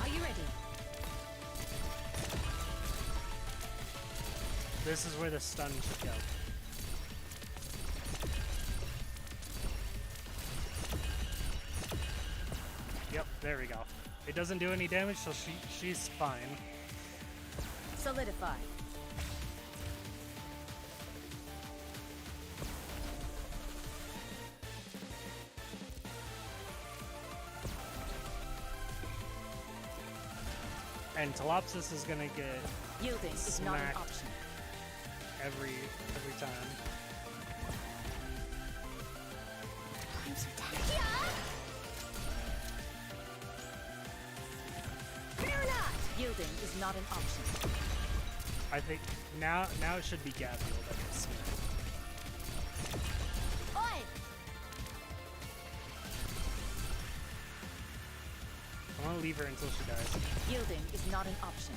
[SPEAKER 11] Are you ready?
[SPEAKER 2] This is where the stun should go. Yep, there we go. It doesn't do any damage, so she's fine.
[SPEAKER 12] Solidify.
[SPEAKER 2] And Telopsis is gonna get
[SPEAKER 12] Yielding is not an
[SPEAKER 2] smacked
[SPEAKER 12] option.
[SPEAKER 2] every time.
[SPEAKER 12] Fear not! Yielding is not an option.
[SPEAKER 2] I think now it should be Gavial that gets smacked.
[SPEAKER 11] Oi!
[SPEAKER 2] I'm gonna leave her until she dies.
[SPEAKER 12] Yielding is not an option.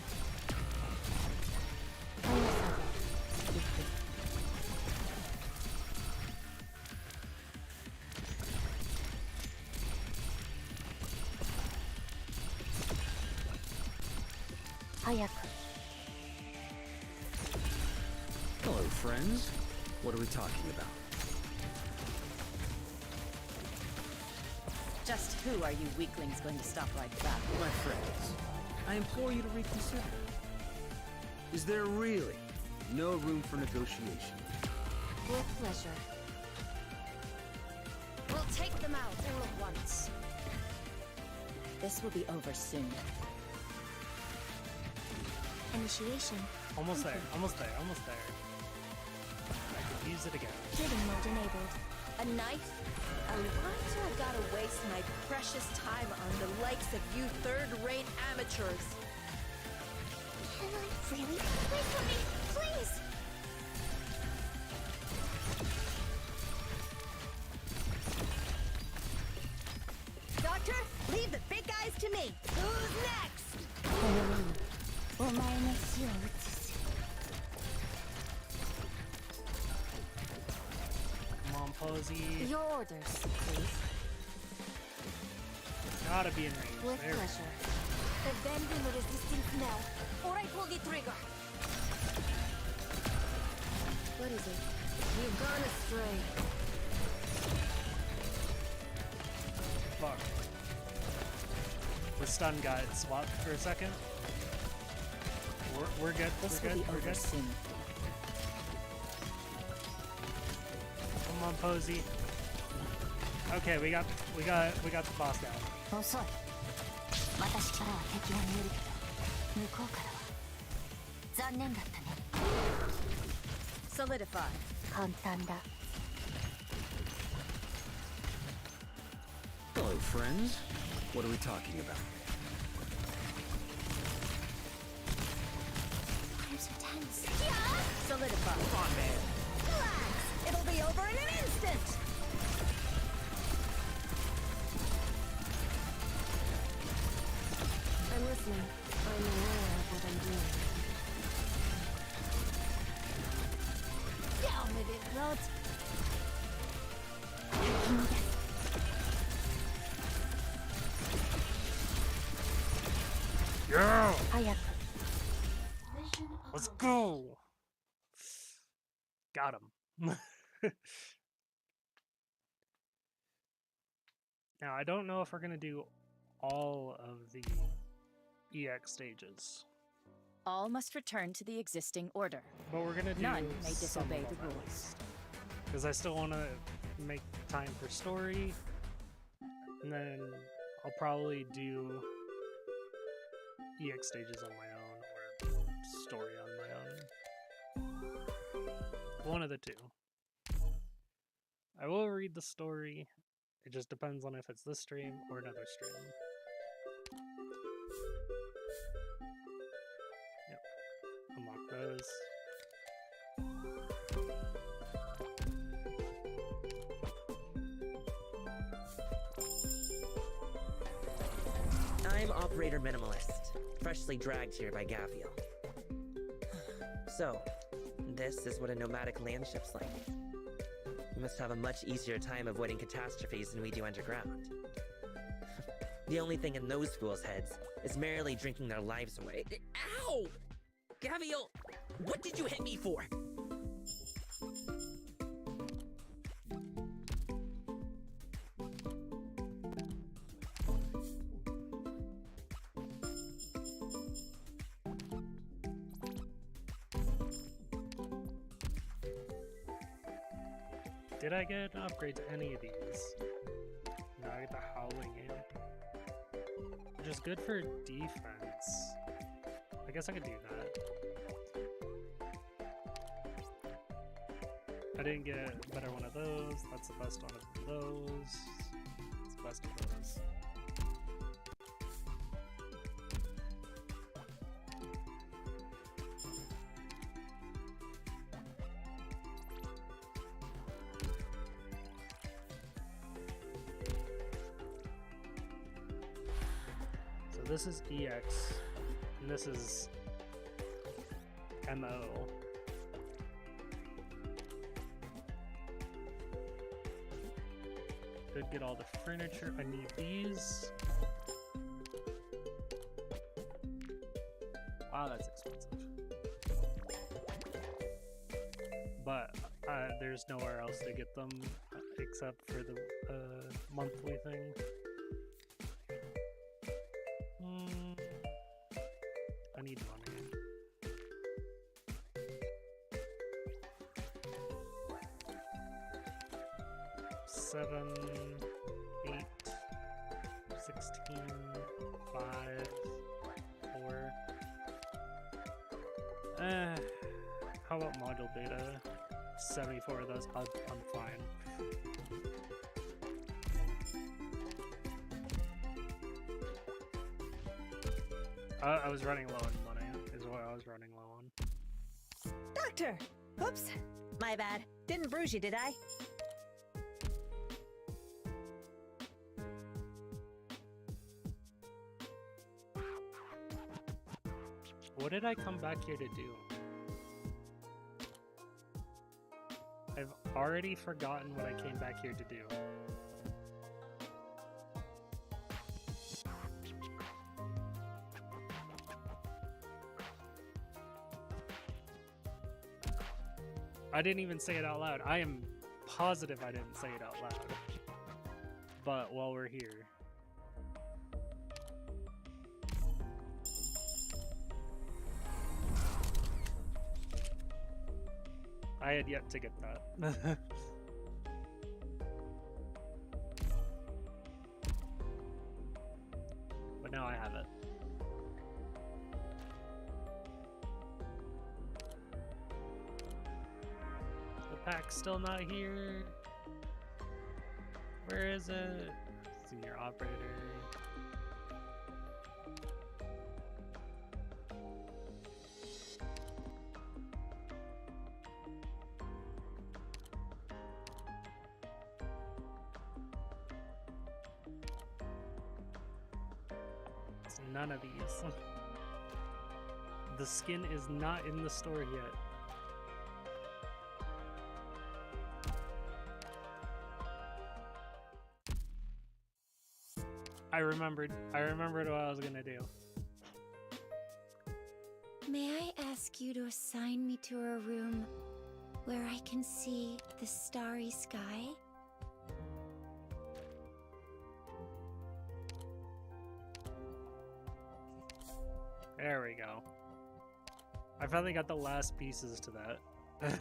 [SPEAKER 8] Hello, friends. What are we talking about?
[SPEAKER 12] Just who are you weaklings going to stop like that?
[SPEAKER 8] My friends, I implore you to reconsider. Is there really no room for negotiation?
[SPEAKER 10] With pleasure.
[SPEAKER 11] We'll take them out all at once.
[SPEAKER 12] This will be over soon.
[SPEAKER 10] Initiation.
[SPEAKER 2] Almost there, almost there, almost there. I could use it again.
[SPEAKER 10] Hidden mode enabled.
[SPEAKER 11] A knife? Why do I gotta waste my precious time on the likes of you third-rate amateurs?
[SPEAKER 10] Can I really? Wait for me, please!
[SPEAKER 1] Doctor, leave the big guys to me. Who's next?
[SPEAKER 10] お前の死を移す。
[SPEAKER 2] Come on, Posey.
[SPEAKER 10] Your orders, please.
[SPEAKER 2] Gotta be in range.
[SPEAKER 10] With
[SPEAKER 2] There.
[SPEAKER 10] pleasure.
[SPEAKER 11] Abandon the resistance now, or I pull the trigger.
[SPEAKER 7] What is it? You've gone astray.
[SPEAKER 2] Fuck. The stun got swapped for a second. We're good.
[SPEAKER 12] This
[SPEAKER 2] We're
[SPEAKER 12] will
[SPEAKER 2] good.
[SPEAKER 12] be
[SPEAKER 2] We're
[SPEAKER 12] over
[SPEAKER 2] good.
[SPEAKER 12] soon.
[SPEAKER 2] Come on, Posey. Okay, we got the boss down.
[SPEAKER 10] 遅い。私からは敵が見えるけど、向こうからは残念だったね。
[SPEAKER 12] Solidify.
[SPEAKER 10] 簡単だ。
[SPEAKER 8] Hello, friends. What are we talking about?
[SPEAKER 10] I'm so tense.
[SPEAKER 12] Solidify.
[SPEAKER 2] Come on, man.
[SPEAKER 1] Relax. It'll be over in an instant.
[SPEAKER 2] Yeah!
[SPEAKER 9] Mission
[SPEAKER 2] Let's
[SPEAKER 9] accomplished.
[SPEAKER 2] go! Got him. Now, I don't know if we're going to do all of the EX stages,
[SPEAKER 12] All must return to the existing order.
[SPEAKER 2] but we're going to do
[SPEAKER 12] None may
[SPEAKER 2] some
[SPEAKER 12] disobey
[SPEAKER 2] of
[SPEAKER 12] the
[SPEAKER 2] them at
[SPEAKER 12] rules.
[SPEAKER 2] least. Because I still want to make time for story, and then I'll probably do EX stages on my own, or story on my own. One of the two. I will read the story. It just depends on if it's this stream or another stream. Yep. Unlock those.
[SPEAKER 13] I'm Operator Minimalist, freshly dragged here by Gavial. So, this is what a nomadic landship's like. You must have a much easier time avoiding catastrophes than we do underground. The only thing in those fools' heads is merrily drinking their lives away. Ow! Gavial, what did you hit me for?
[SPEAKER 2] Did I get an upgrade to any of these? No, I get the Howling In, which is good for defense. I guess I could do that. I didn't get a better one of those. That's the best one of those. It's the best of those. This is EX, and this is MO. Could get all the furniture. I need these. Wow, that's expensive. But there's nowhere else to get them except for the monthly thing. I need money. Seven, 8, 16, 5, 4. How about module beta? 74 of those. I'm fine. I was running low on money, is what I was running low on.
[SPEAKER 1] Doctor! Oops. My bad. Didn't bruise you, did I?
[SPEAKER 2] What did I come back here to do? I've already forgotten what I came back here to do. I didn't even say it out loud. I am positive I didn't say it out loud. But while we're here. I had yet to get that. But now I have it. Pack's still not here. Where is it? Senior operator. It's none of these. The skin is not in the store yet. I remembered what I was gonna do.
[SPEAKER 5] May I ask you to assign me to a room where I can see the starry sky?
[SPEAKER 2] There we go. I finally got the last pieces to that.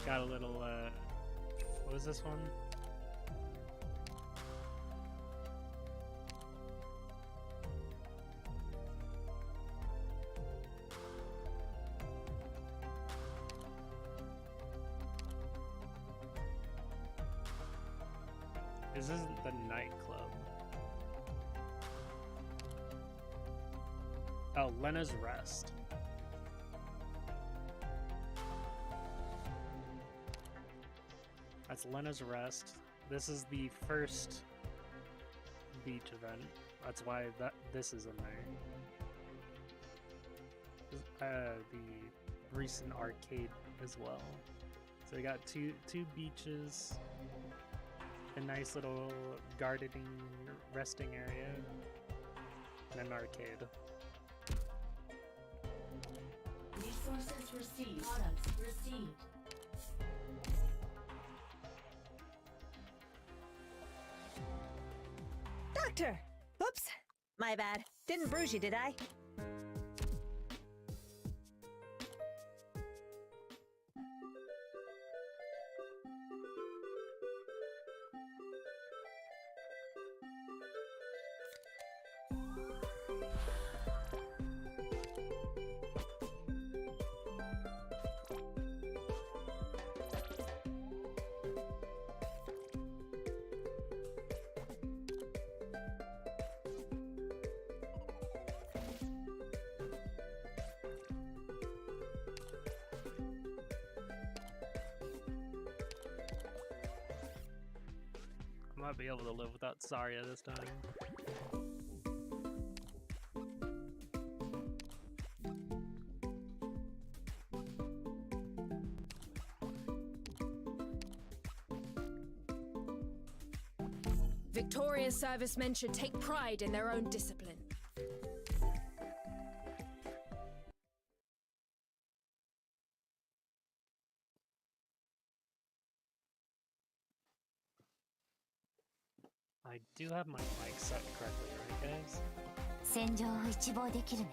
[SPEAKER 2] Got a little, what was this one? This isn't the nightclub. Oh, Lena's Rest. That's Lena's Rest. This is the first beach event. That's why this is in there. The recent arcade as well. So we got two beaches, a nice little gardening resting area, and an arcade.
[SPEAKER 9] Resources received. Products received.
[SPEAKER 1] Doctor! Oops! My bad. Didn't bruise you, did I?
[SPEAKER 2] Might be able to live without Zarya this time.
[SPEAKER 6] Victoria's servicemen should take pride in their own discipline.
[SPEAKER 2] I do have my mic set correctly, right, guys?
[SPEAKER 10] 戦場を一望できるね。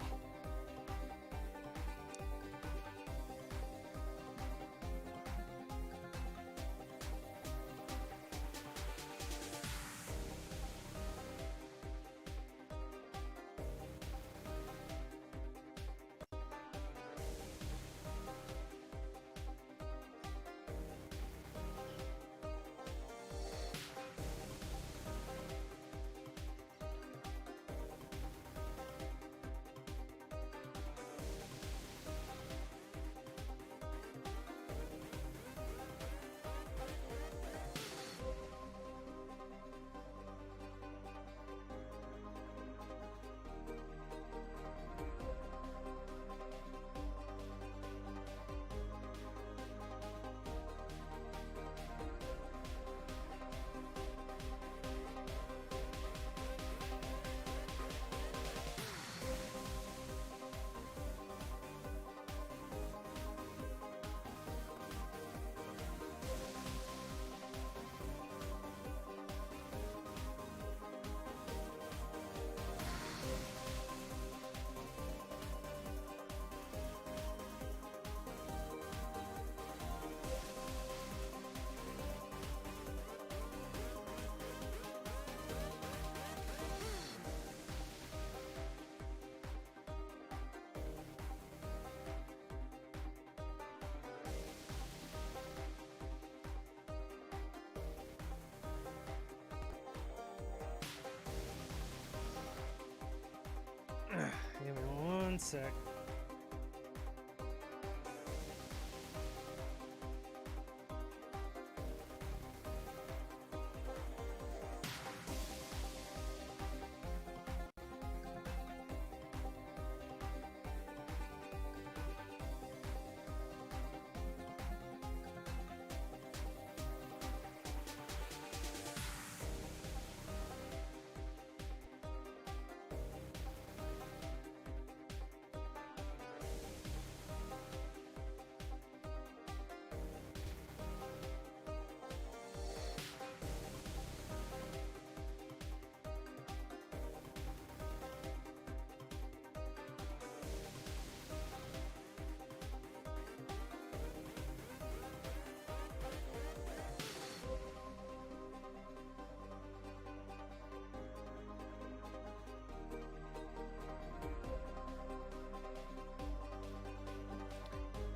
[SPEAKER 2] Give me one sec.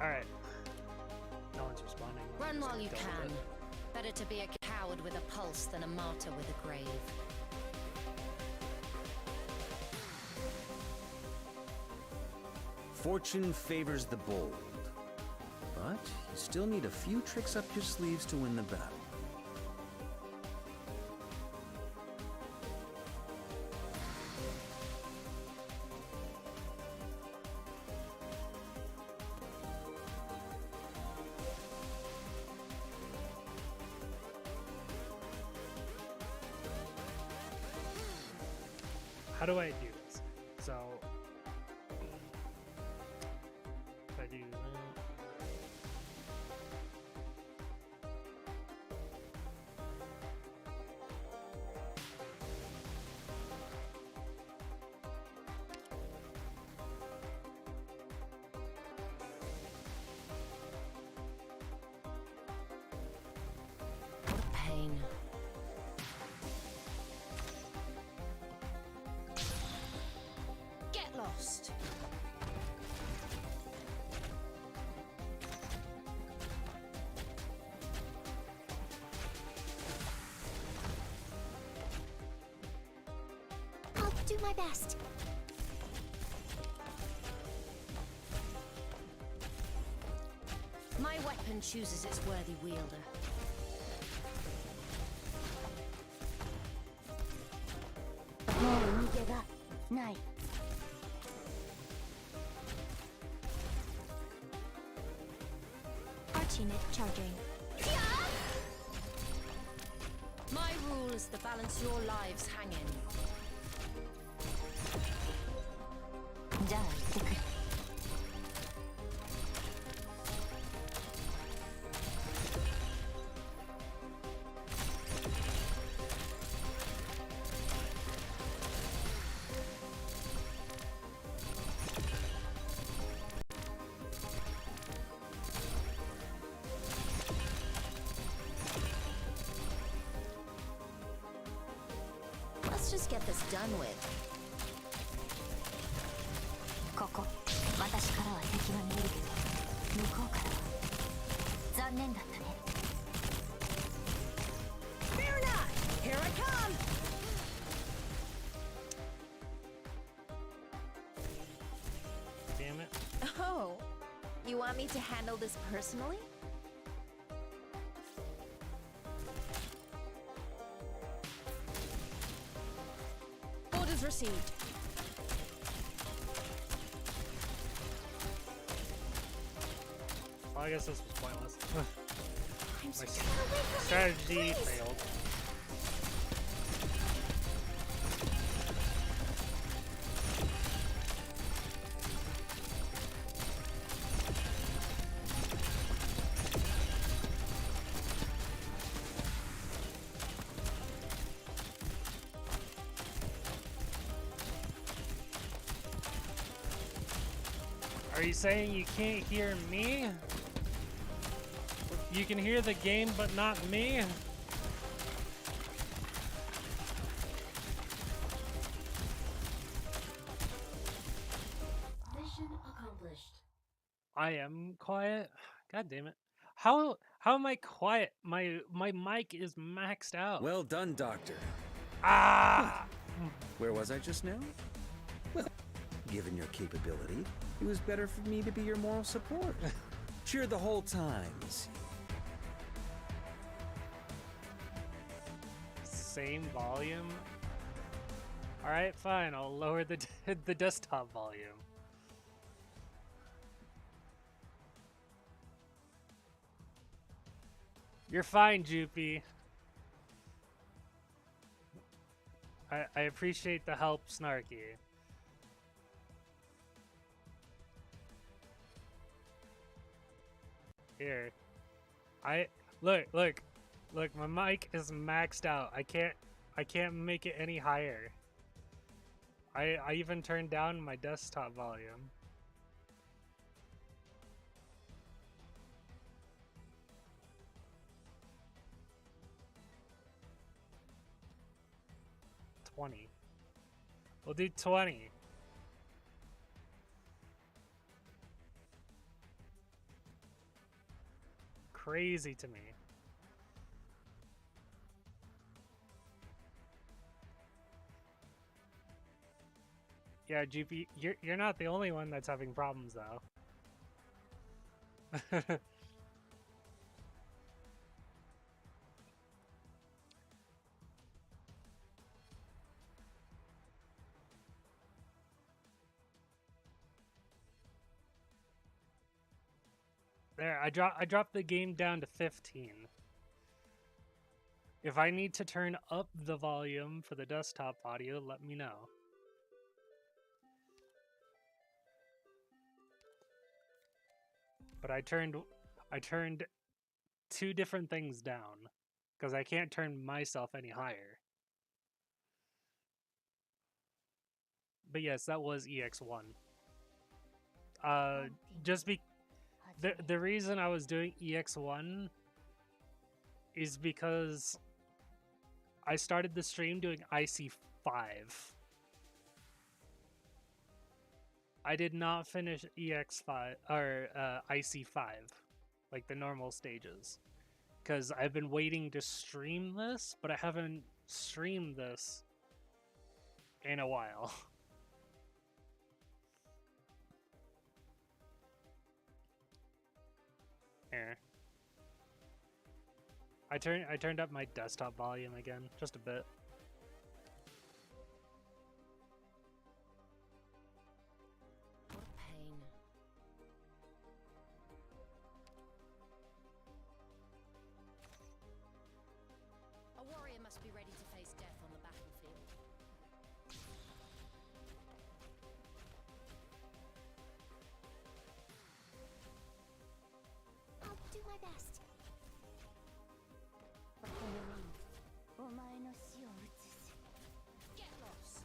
[SPEAKER 2] Alright. No one's responding.
[SPEAKER 11] Run while you
[SPEAKER 2] Deal with
[SPEAKER 11] can.
[SPEAKER 2] it.
[SPEAKER 11] Better to be a coward with a pulse than a martyr with a grave.
[SPEAKER 8] Fortune favors the bold. But you still need a few tricks up your sleeves to win the battle.
[SPEAKER 2] How do I do this? So, if I do
[SPEAKER 11] What a pain. Get lost.
[SPEAKER 5] I'll do my best.
[SPEAKER 11] My weapon chooses its worthy wielder.
[SPEAKER 5] Arch unit charging.
[SPEAKER 11] My rule is to balance your lives hang in.
[SPEAKER 10] じゃあ行ってくる
[SPEAKER 11] Let's just get this done with.
[SPEAKER 10] ここ私からは敵が見えるけど向こうからは残念だったね
[SPEAKER 1] Fear not! Here I come!
[SPEAKER 2] damn it.
[SPEAKER 12] Oh, you want me to handle this personally? Orders received.
[SPEAKER 2] Well, I guess this was pointless.
[SPEAKER 12] I'm
[SPEAKER 2] My
[SPEAKER 12] so get away from me,
[SPEAKER 2] strategy
[SPEAKER 12] please.
[SPEAKER 2] failed. Are you saying you can't hear me? You can hear the game, but not me?
[SPEAKER 9] Mission accomplished.
[SPEAKER 2] I am quiet? God damn it. How am I quiet? My mic is maxed out.
[SPEAKER 8] Well done, Doctor.
[SPEAKER 2] Ah!
[SPEAKER 8] Where was I just now? Well, given your capability, it was better for me to be your moral support. Cheer the whole time, you see.
[SPEAKER 2] Same volume? Alright, fine. I'll lower the the desktop volume. You're fine, Joopy. I appreciate the help, Snarky. Here. Look, my mic is maxed out. I can't make it any higher. I even turned down my desktop volume. We'll do 20. crazy to me. Yeah, GP, you're not the only one that's having problems though. There, I dropped the game down to 15. If I need to turn up the volume for the desktop audio, let me know. But I turned 2 different things down because I can't turn myself any higher. But yes, that was EX1. Just the reason I was doing EX1 is because I started the stream doing IC5. I did not finish EX5 or IC5, like the normal stages, because I've been waiting to stream this, but I haven't streamed this in a while. Here. I turned up my desktop volume again, just a bit.
[SPEAKER 6] What pain. A warrior must be ready to face death on the battlefield.
[SPEAKER 5] I'll do my best.
[SPEAKER 6] Get lost.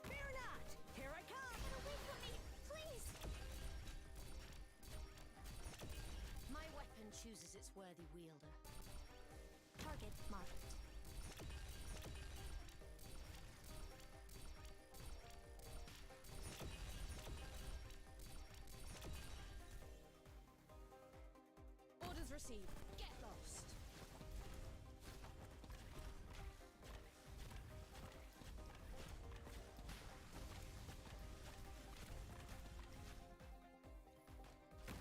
[SPEAKER 1] Fear not! Here I come!
[SPEAKER 5] Get away from me, please!
[SPEAKER 6] My weapon chooses its worthy wielder.
[SPEAKER 5] Target marked.
[SPEAKER 6] Orders received. Get lost.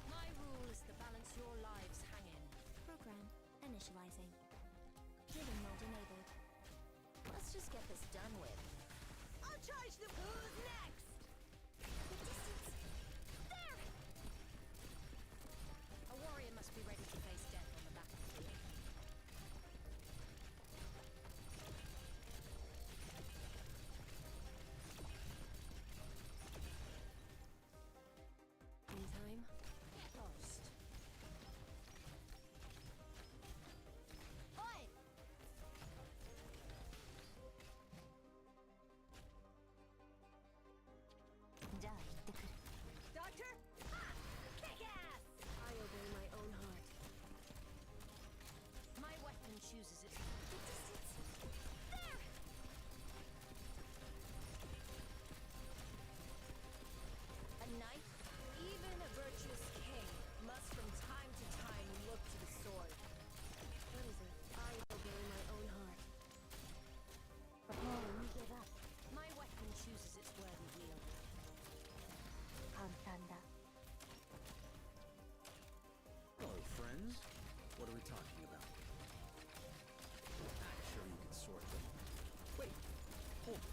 [SPEAKER 6] My rule is to balance your lives hang in.
[SPEAKER 5] Program initializing. Healing mode enabled.
[SPEAKER 6] Let's just get this done with.
[SPEAKER 1] I'll charge them! Who's next?
[SPEAKER 5] The distance. There!
[SPEAKER 6] A warrior must be ready to face death on the battlefield.
[SPEAKER 7] Anytime.
[SPEAKER 6] Get lost.
[SPEAKER 5] Oi!
[SPEAKER 1] Doctor? Ha! Kick ass!
[SPEAKER 7] I obey my own heart.
[SPEAKER 6] My weapon chooses its
[SPEAKER 5] The distance. There!
[SPEAKER 6] A knight, even a virtuous king, must from time to time look to the sword.
[SPEAKER 7] What is it? I obey my own heart.
[SPEAKER 6] My weapon chooses its worthy wielder.
[SPEAKER 3] Hello, friends. What are we talking about? I'm sure you can sort them. Wait, hold it.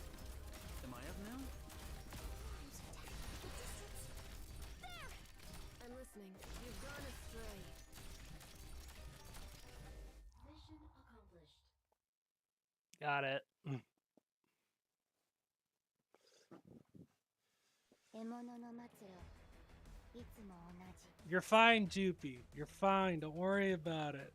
[SPEAKER 3] Am I up now?
[SPEAKER 5] The distance. There!
[SPEAKER 7] I'm listening. You've gone astray.
[SPEAKER 9] Mission accomplished.
[SPEAKER 2] Got it. You're fine, Joopy. You're fine. Don't worry about it.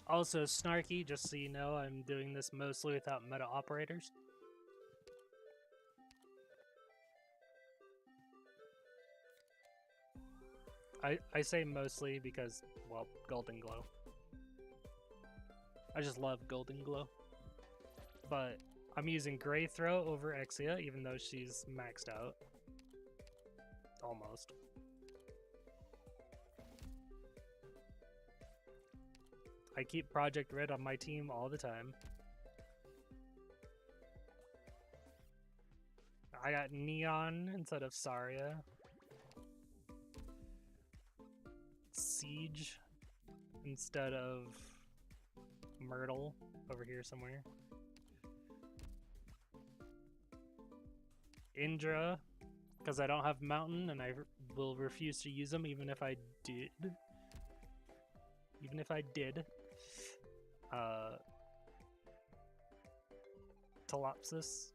[SPEAKER 2] Also, Snarky, just so you know, I'm doing this mostly without meta operators. I say mostly because, well, Golden Glow. I just love Golden Glow. But I'm using Grey Throat over Exia, even though she's maxed out. Almost. I keep Project Red on my team all the time. I got Neon instead of Saria. Siege instead of Myrtle over here somewhere. Indra, because I don't have Mountain and I will refuse to use them even if I did. Even if I did. Telopsis.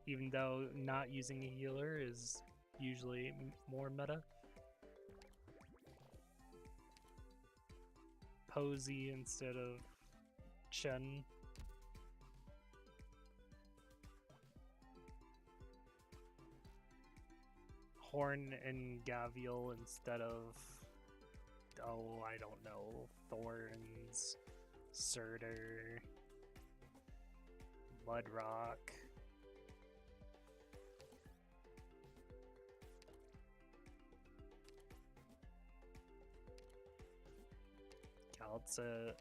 [SPEAKER 2] Even though not using a healer is usually more meta. Posey instead of Chen. Horn and Gavial instead of, oh, I don't know, Thorns, Surtur, Mudrock. Calcit.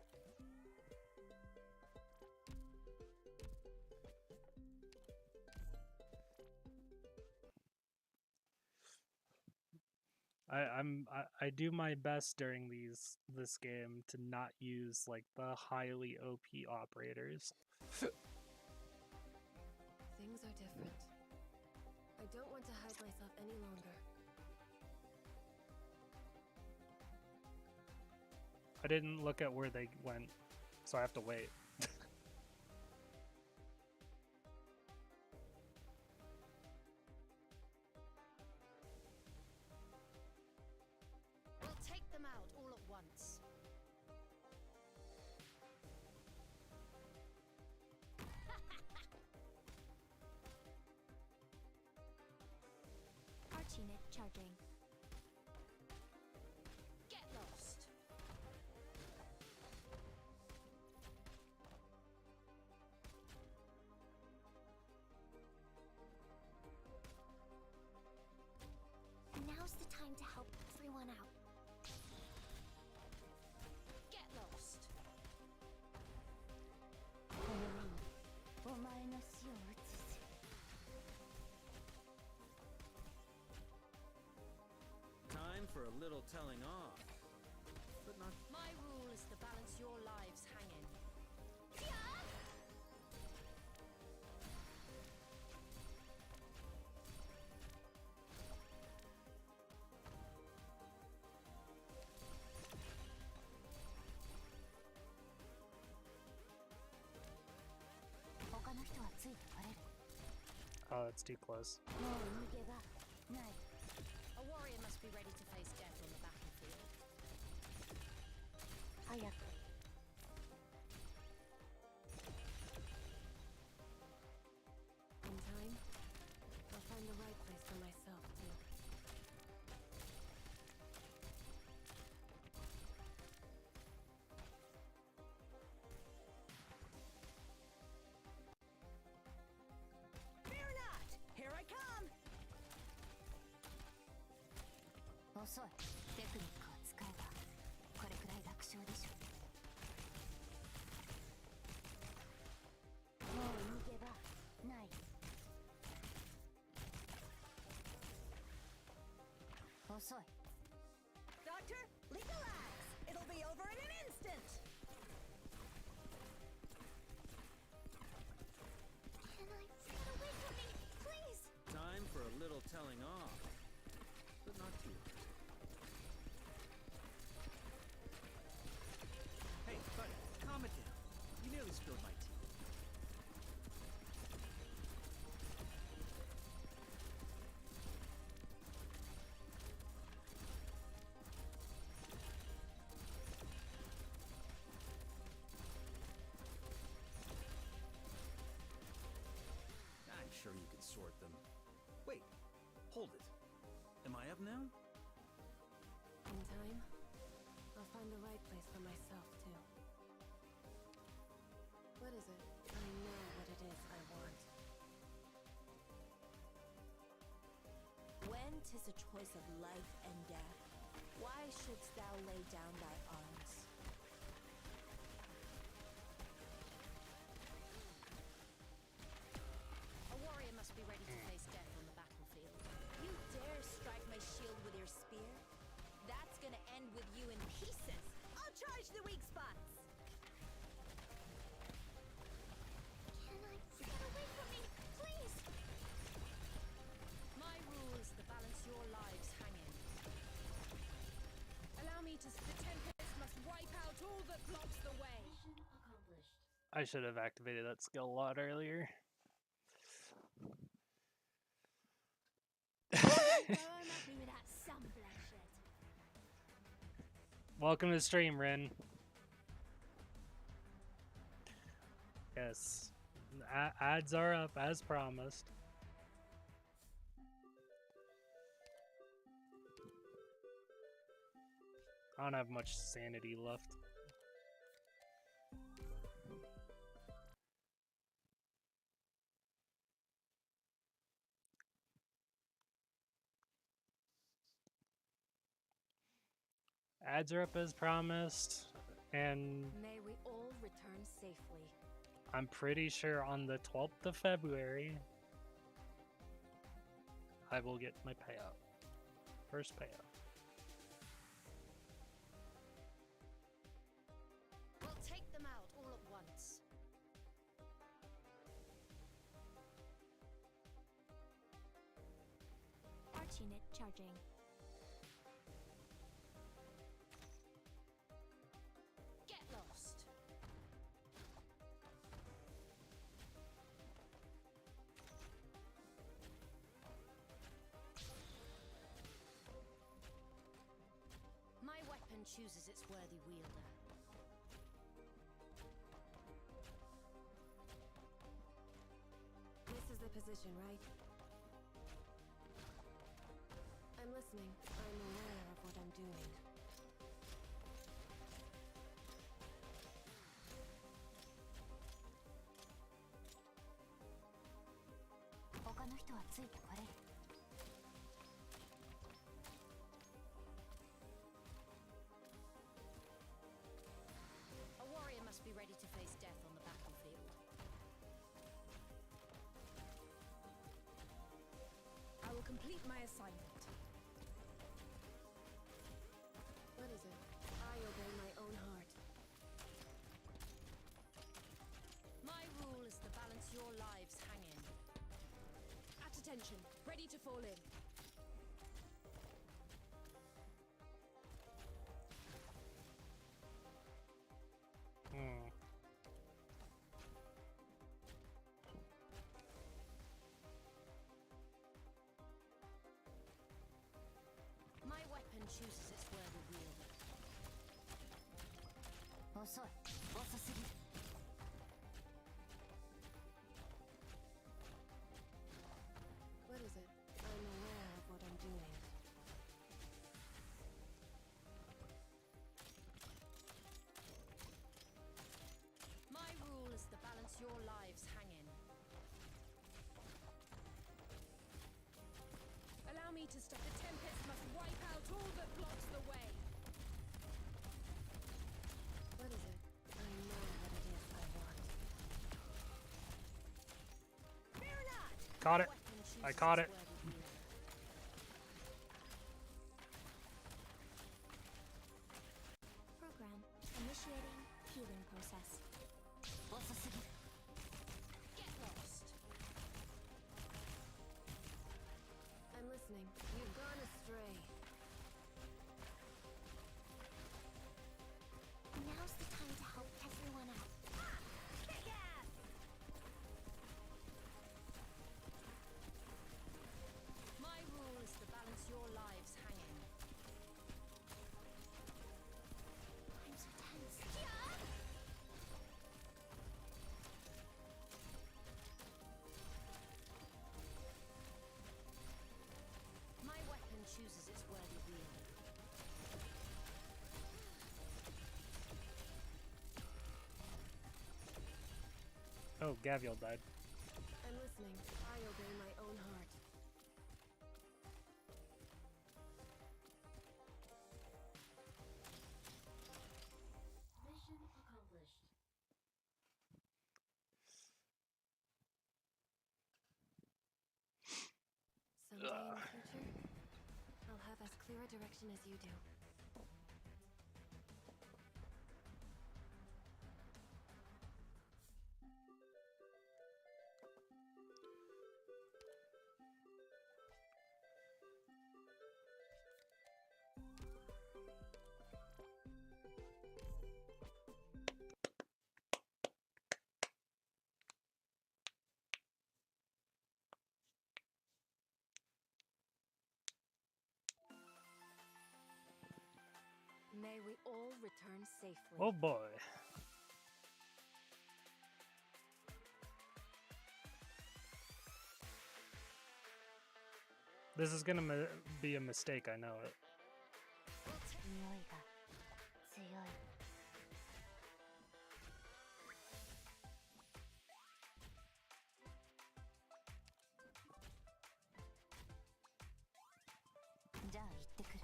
[SPEAKER 2] I do my best during this game to not use like the highly OP operators.
[SPEAKER 7] Things are different. I don't want to hide myself any longer.
[SPEAKER 2] I didn't look at where they went, so I have to wait.
[SPEAKER 6] We'll take them out all at once.
[SPEAKER 10] Arch unit charging.
[SPEAKER 6] Get lost.
[SPEAKER 10] Now's the time to help everyone out.
[SPEAKER 6] Get lost.
[SPEAKER 3] Time for a little telling off. But not.
[SPEAKER 6] My rule is to balance your lives hanging.
[SPEAKER 2] Oh, it's too close.
[SPEAKER 6] A warrior must be ready to face death on the battlefield.
[SPEAKER 7] In time, I'll find the right place for myself, too.
[SPEAKER 1] Fear not! Here I come!
[SPEAKER 10] 遅い。テクニックを使えばこれくらい楽勝でしょ。もう逃げ場ない。遅い。
[SPEAKER 1] Doctor, legalize! It'll be over in an instant!
[SPEAKER 10] Can I get away from me, please?
[SPEAKER 3] Time for a little telling off. But not too much. Hey, buddy, calm it down. You nearly spilled my tea. sort them. Wait, hold it. Am I up now?
[SPEAKER 7] In time, I'll find the right place for myself, too. What is it? I know what it is I want.
[SPEAKER 11] When 'tis a choice of life and death, why shouldst thou lay down thy arms?
[SPEAKER 6] A warrior must be ready to face death on the battlefield.
[SPEAKER 11] You dare strike my shield with your spear? That's gonna end with you in pieces. I'll charge the weak spots.
[SPEAKER 5] Can I get away from me, please?
[SPEAKER 6] My rule is to balance your lives hanging. Allow me to... The Tempest must wipe out all that blocks the way.
[SPEAKER 9] Mission accomplished.
[SPEAKER 2] I should have activated that skill a lot earlier.
[SPEAKER 6] Burn at me with that sun bloodshed.
[SPEAKER 2] Welcome to the stream, Rin. Yes, ads are up as promised. I don't have much sanity left. Ads are up as promised, and
[SPEAKER 7] May we all return safely.
[SPEAKER 2] I'm pretty sure on the 12th of February, I will get my payout. First payout.
[SPEAKER 6] We'll take them out all at once.
[SPEAKER 5] Arch unit charging.
[SPEAKER 6] Get lost. My weapon chooses its worthy wielder.
[SPEAKER 7] This is the position, right? I'm listening. I'm aware of what I'm doing.
[SPEAKER 6] A warrior must be ready to face death on the battlefield.
[SPEAKER 12] I will complete my assignment.
[SPEAKER 7] What is it? I obey my own heart.
[SPEAKER 6] My rule is to balance your lives hanging.
[SPEAKER 12] At attention, ready to fall in.
[SPEAKER 6] My weapon chooses its worthy wielder.
[SPEAKER 10] 遅い。遅すぎる。
[SPEAKER 7] What is it? I'm aware of what I'm doing.
[SPEAKER 6] My rule is to balance your lives hanging.
[SPEAKER 12] Allow me to stop. The Tempest must wipe out all that blocks the way.
[SPEAKER 7] What is it? I know what it is I want.
[SPEAKER 11] Fear not.
[SPEAKER 2] Caught it. I caught it.
[SPEAKER 5] Program initiating healing process.
[SPEAKER 10] 遅すぎる。
[SPEAKER 6] Get lost.
[SPEAKER 7] I'm listening. You've gone astray.
[SPEAKER 5] Now's the time to help everyone out.
[SPEAKER 11] Kick ass.
[SPEAKER 6] My rule is to balance your lives hanging.
[SPEAKER 5] I'm so tense.
[SPEAKER 2] Oh, Gavial died.
[SPEAKER 7] I'm listening. I obey my own heart.
[SPEAKER 9] Mission accomplished.
[SPEAKER 7] Someday in the future, I'll have as clear a direction as you do.
[SPEAKER 12] May we all return safely.
[SPEAKER 2] Oh boy. This is gonna be a mistake, I know it.
[SPEAKER 10] 匂いが強い。じゃあ行ってくる。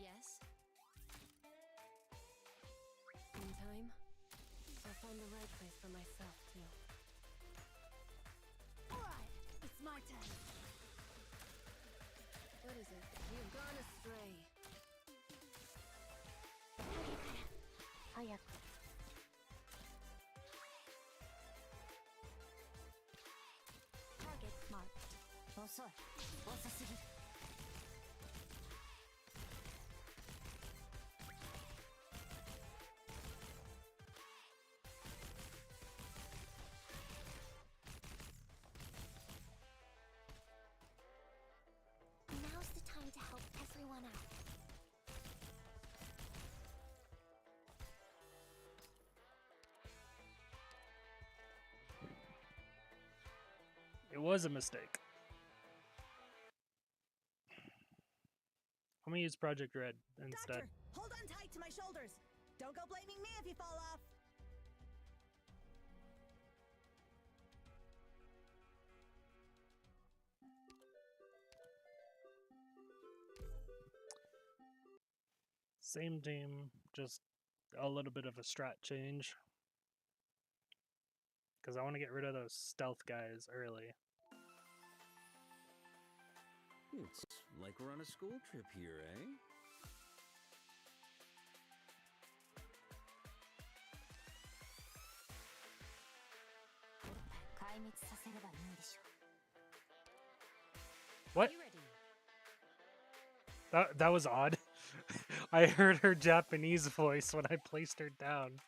[SPEAKER 7] Yes? In time, I'll find the right place for myself, too.
[SPEAKER 12] Alright, it's my turn.
[SPEAKER 7] What is it? You've gone astray.
[SPEAKER 10] 影から早く。
[SPEAKER 12] Target marked.
[SPEAKER 10] 遅い。遅すぎる。
[SPEAKER 5] Now's the time to help everyone out.
[SPEAKER 2] It was a mistake. I'm gonna use Project Red instead.
[SPEAKER 1] Doctor, hold on tight to my shoulders. Don't go blaming me if you fall off.
[SPEAKER 2] Same team, just a little bit of a strat change. Because I want to get rid of those stealth guys early.
[SPEAKER 8] It's like we're on a school trip here, eh?
[SPEAKER 10] 壊滅させればいいんでしょ。
[SPEAKER 2] What?
[SPEAKER 12] You ready?
[SPEAKER 2] That was odd. I heard her Japanese voice when I placed her down.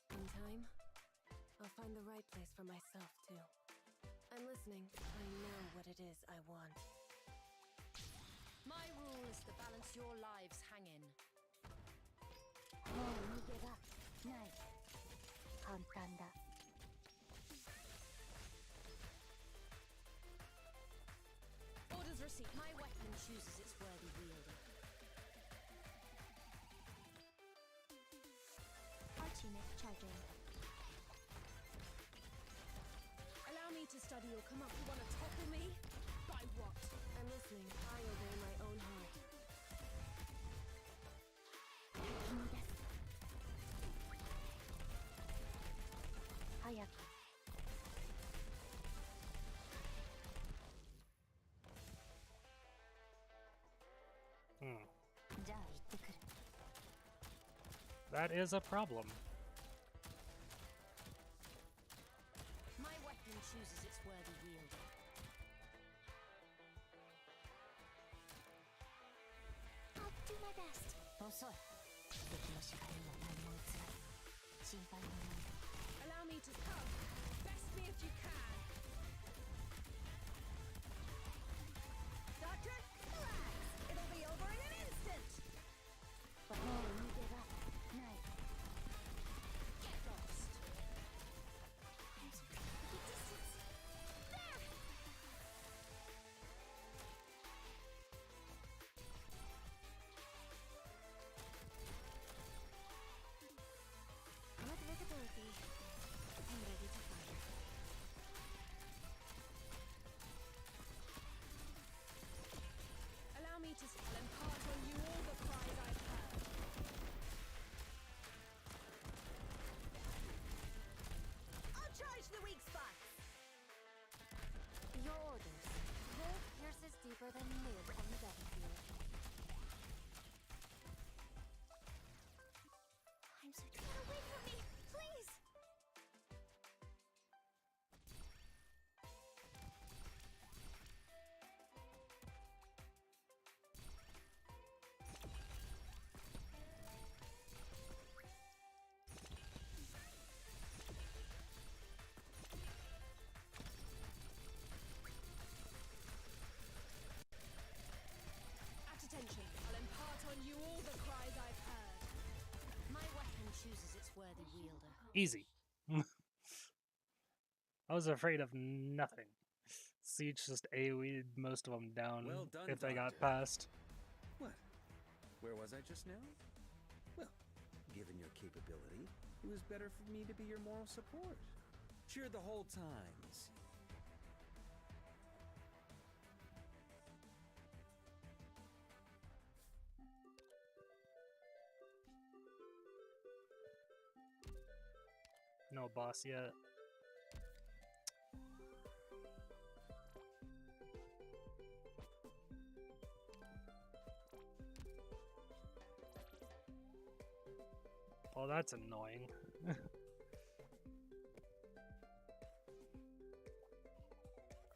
[SPEAKER 7] In time, I'll find the right place for myself, too. I'm listening. I know what it is I want.
[SPEAKER 6] My rule is to balance your lives hang in.
[SPEAKER 10] もう逃げ場ない。簡単だ。
[SPEAKER 6] Orders received. My weapon chooses its worthy wielder.
[SPEAKER 5] Arch unit charging.
[SPEAKER 6] Allow me to study your come up. You want to topple me? By what?
[SPEAKER 7] I'm listening. I obey my own heart.
[SPEAKER 10] 早く。 じゃあ行ってくる。
[SPEAKER 2] That is a problem.
[SPEAKER 6] My weapon chooses its worthy wielder.
[SPEAKER 5] I'll do my best.
[SPEAKER 10] 遅い。敵の支配には何も映らない。心配のない。
[SPEAKER 6] Allow me to come. Best me if you can.
[SPEAKER 1] Doctor, relax. It'll be over in an instant.
[SPEAKER 10] もう逃げ場ない。
[SPEAKER 6] Get lost.
[SPEAKER 5] There's a distance. There!
[SPEAKER 7] deeper than live on the battlefield.
[SPEAKER 5] I'm so get away from me, please!
[SPEAKER 7] At attention, I'll impart on you all the cries I've heard.
[SPEAKER 6] My weapon chooses its worthy wielder.
[SPEAKER 2] Easy. I was afraid of nothing. Siege just AoE'd most of them down
[SPEAKER 3] Well done,
[SPEAKER 2] if they got
[SPEAKER 3] Doctor.
[SPEAKER 2] past.
[SPEAKER 3] What? Where was I just now? Well, given your capability, it was better for me to be your moral support. Cheer the whole time, you see.
[SPEAKER 2] No boss yet. Oh, that's annoying.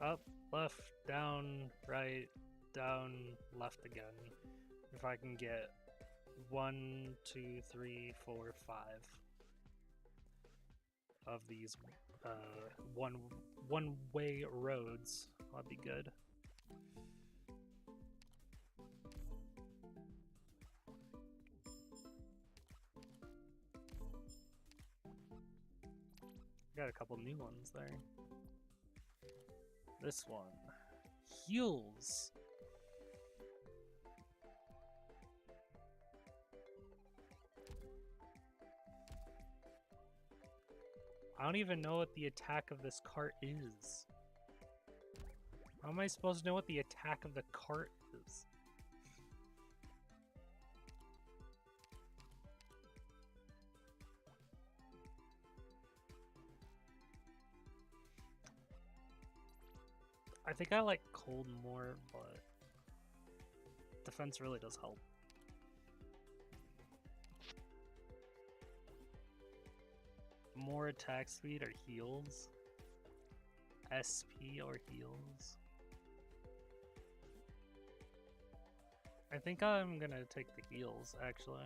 [SPEAKER 2] Up, left, down, right, down, left again. If I can get 1, 2, 3, 4, 5 of these one-way roads, that'd be good. Got a couple new ones there. This one. Heals. I don't even know what the attack of this cart is. How am I supposed to know what the attack of the cart is? I think I like cold more, but defense really does help. More attack speed or heals? SP or heals? I think I'm gonna take the heals, actually.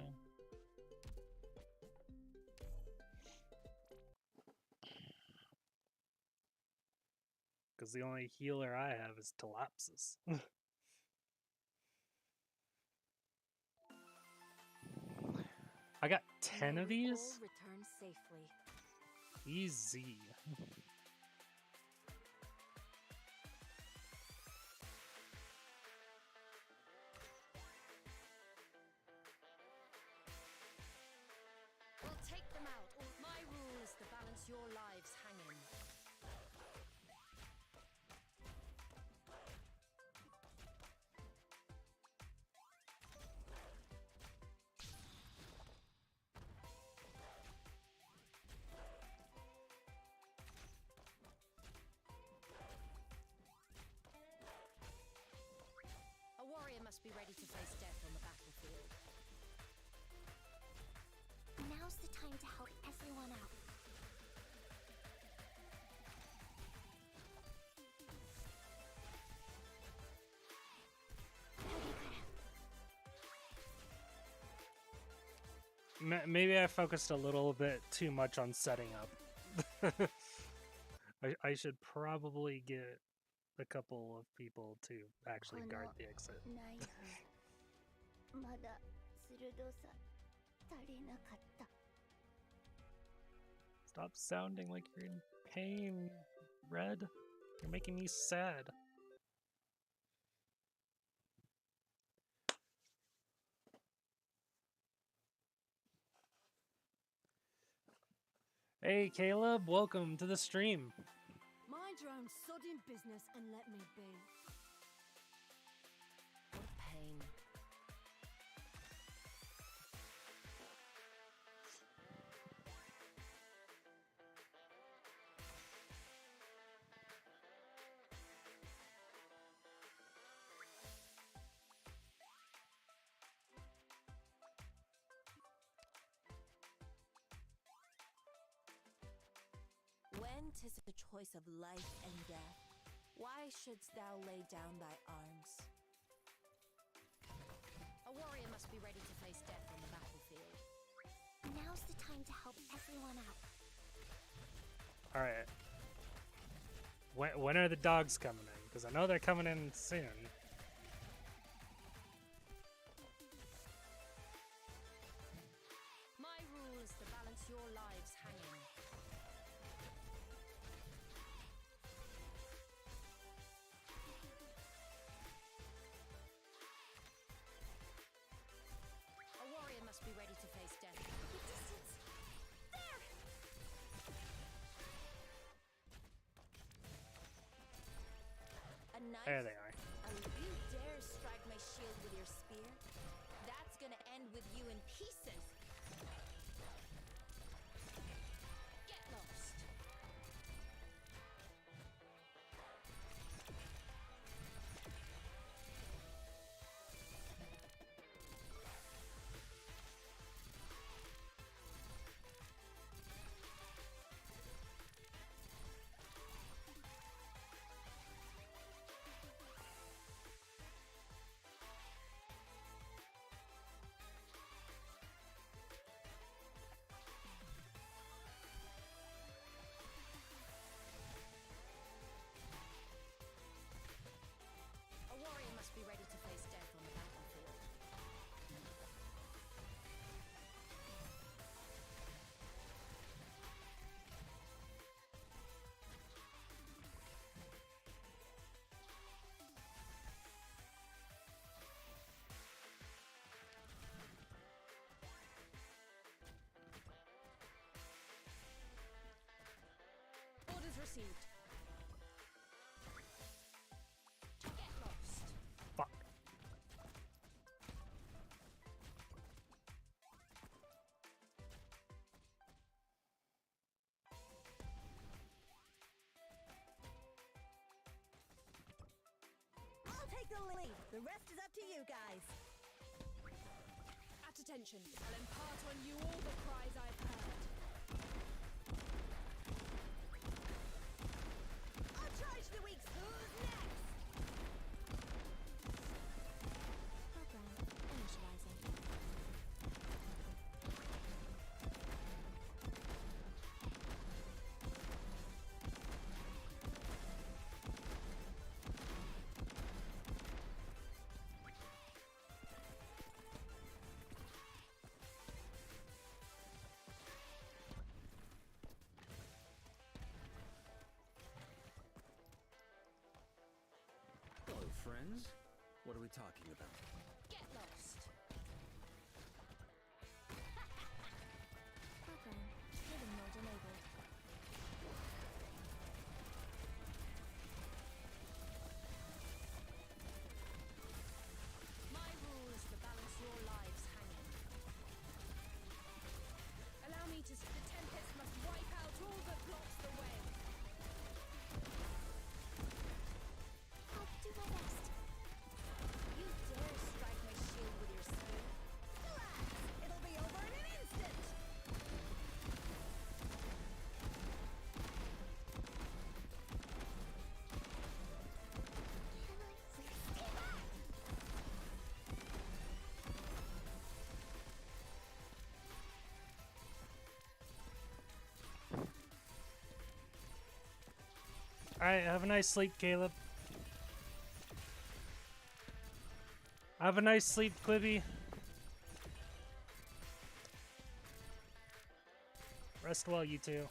[SPEAKER 2] Because the only healer I have is Telapsis. I got 10 of these?
[SPEAKER 7] All return safely.
[SPEAKER 2] Easy.
[SPEAKER 6] We'll take them out. My rule is to balance your lives hanging. A warrior must be ready to face death on the battlefield.
[SPEAKER 5] Now's the time to help everyone out.
[SPEAKER 2] Maybe I focused a little bit too much on setting up. I should probably get a couple of people to actually guard the exit. Stop sounding like you're in pain, Red. You're making me sad. Hey Caleb, welcome to the stream.
[SPEAKER 7] Mind your own sodding business and let me be.
[SPEAKER 6] What pain.
[SPEAKER 11] when 'tis a choice of life and death, why shouldst thou lay down thy arms?
[SPEAKER 6] A warrior must be ready to face death on the battlefield.
[SPEAKER 10] Now's the time to help everyone out.
[SPEAKER 2] Alright. When are the dogs coming in? Because I know they're coming in soon.
[SPEAKER 6] My rule is to balance your lives hanging. A warrior must be ready to face death.
[SPEAKER 10] The distance. There!
[SPEAKER 11] A knife?
[SPEAKER 2] There they are.
[SPEAKER 11] You dare strike my shield with your spear? That's gonna end with you in pieces.
[SPEAKER 6] Get lost. A warrior must be ready to face death on the battlefield. Orders received. Get lost.
[SPEAKER 2] Fuck.
[SPEAKER 1] I'll take the lead. The rest is up to you guys.
[SPEAKER 7] At attention, I'll impart on you all the cries I've heard.
[SPEAKER 1] I'll charge the weak. Who's next?
[SPEAKER 10] Program initializing.
[SPEAKER 3] Hello, friends. What are we talking about?
[SPEAKER 6] Get lost.
[SPEAKER 10] Program hidden mode enabled.
[SPEAKER 6] My rule is to balance your lives hanging.
[SPEAKER 7] Allow me to... The Tempest must wipe out all that blocks the way.
[SPEAKER 10] I'll do my best.
[SPEAKER 11] You dare strike my shield with your spear?
[SPEAKER 1] Relax. It'll be over in an instant.
[SPEAKER 10] Can I please stay back?
[SPEAKER 2] Alright, have a nice sleep, Caleb. Have a nice sleep, Quibby. Rest well, you two.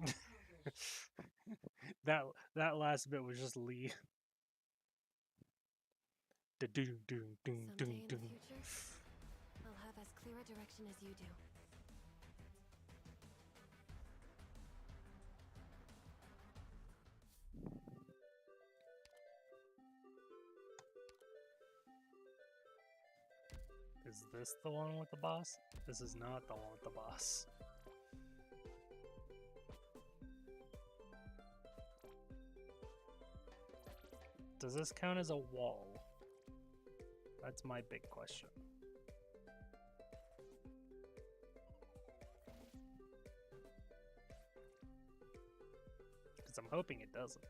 [SPEAKER 9] Mission accomplished.
[SPEAKER 2] That last bit was just Lee.
[SPEAKER 7] Someday in the future, I'll have as clear a direction as you do.
[SPEAKER 2] Is this the one with the boss? This is not the one with the boss. Does this count as a wall? That's my big question. Because I'm hoping it doesn't.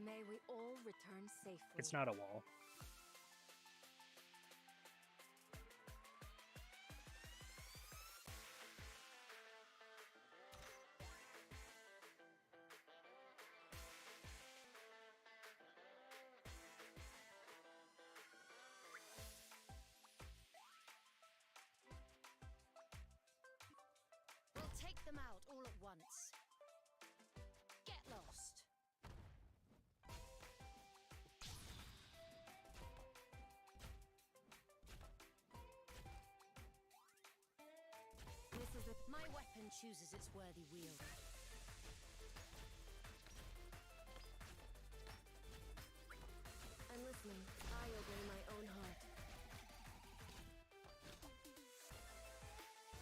[SPEAKER 6] May we all return safely.
[SPEAKER 2] It's not a wall.
[SPEAKER 6] We'll take them out all at once. Get lost. This is my weapon chooses its worthy wielder.
[SPEAKER 7] I'm listening. I obey my own heart.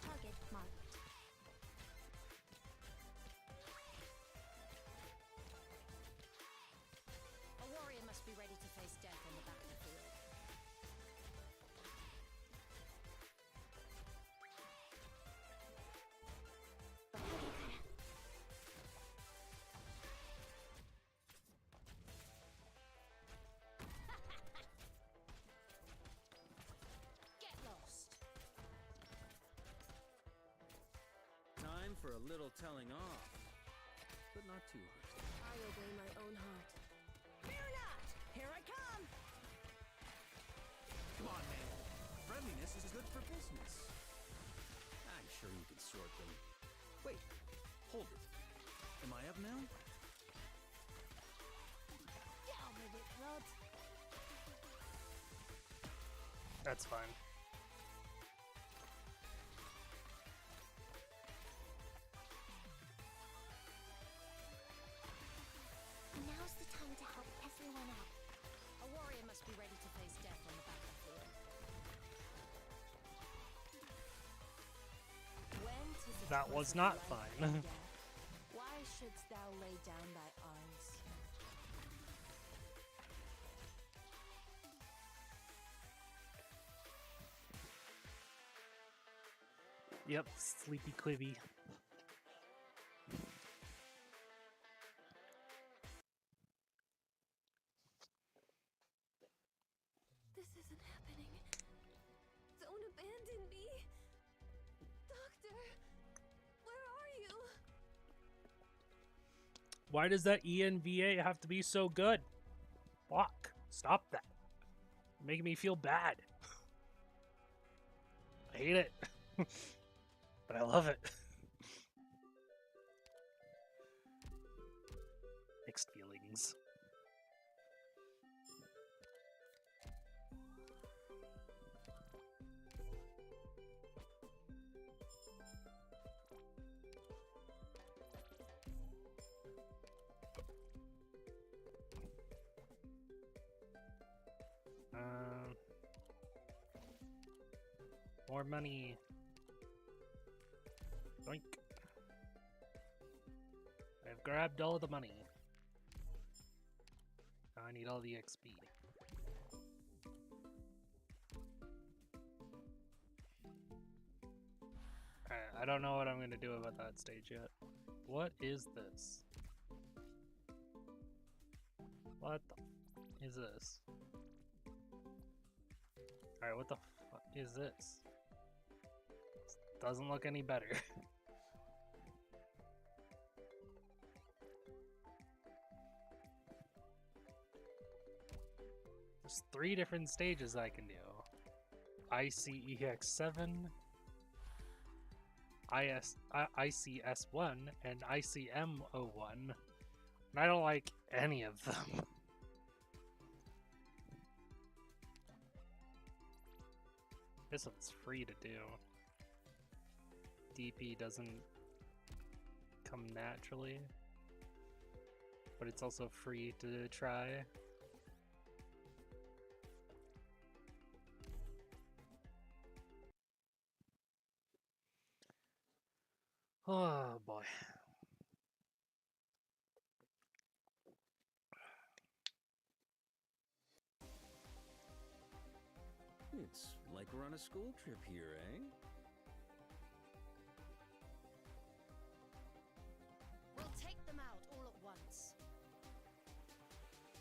[SPEAKER 10] Target marked.
[SPEAKER 6] A warrior must be ready to face death on the battlefield. Get lost.
[SPEAKER 3] Time for a little telling off, but not too harsh.
[SPEAKER 7] I obey my own heart.
[SPEAKER 1] Fear not! Here I come!
[SPEAKER 3] Come on, man. Friendliness is good for business. I'm sure you can sort them. Wait, hold it. Am I up now?
[SPEAKER 6] Down with it, Rod.
[SPEAKER 2] That's fine.
[SPEAKER 10] Now's the time to help everyone out.
[SPEAKER 6] A warrior must be ready to face death on the battlefield. When 'tis a
[SPEAKER 2] That
[SPEAKER 6] choice
[SPEAKER 2] was
[SPEAKER 6] of
[SPEAKER 2] not
[SPEAKER 6] life
[SPEAKER 2] fine.
[SPEAKER 6] and death, why shouldst thou lay down thy arms?
[SPEAKER 2] Yep, sleepy Quibby.
[SPEAKER 7] This isn't happening. Don't abandon me. Doctor, where are you?
[SPEAKER 2] Why does that ENVA have to be so good? Fuck. Stop that. You're making me feel bad. I hate it. But I love it. Mixed feelings. More money. Doink. I've grabbed all the money. Now I need all the XP. Alright, I don't know what I'm gonna do about that stage yet. What is this? What the f is this? Alright, what the fuck is this? Doesn't look any better. There's 3 different stages I can do. ICEX7, ICS1, and ICM01. And I don't like any of them. This one's free to do. DP doesn't come naturally, but it's also free to try. Oh boy.
[SPEAKER 3] It's like we're on a school trip here, eh?
[SPEAKER 6] We'll take them out all at once.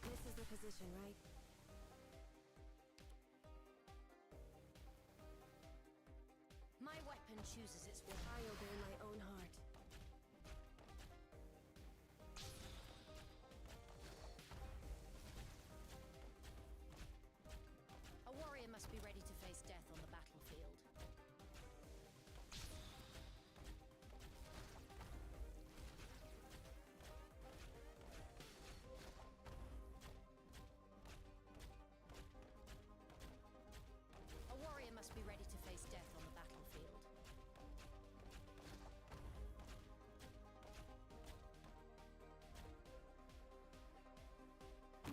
[SPEAKER 7] This is the position, right?
[SPEAKER 6] My weapon chooses its way.
[SPEAKER 7] I obey my own heart.
[SPEAKER 6] A warrior must be ready to face death on the battlefield. A warrior must be ready to face death on the battlefield.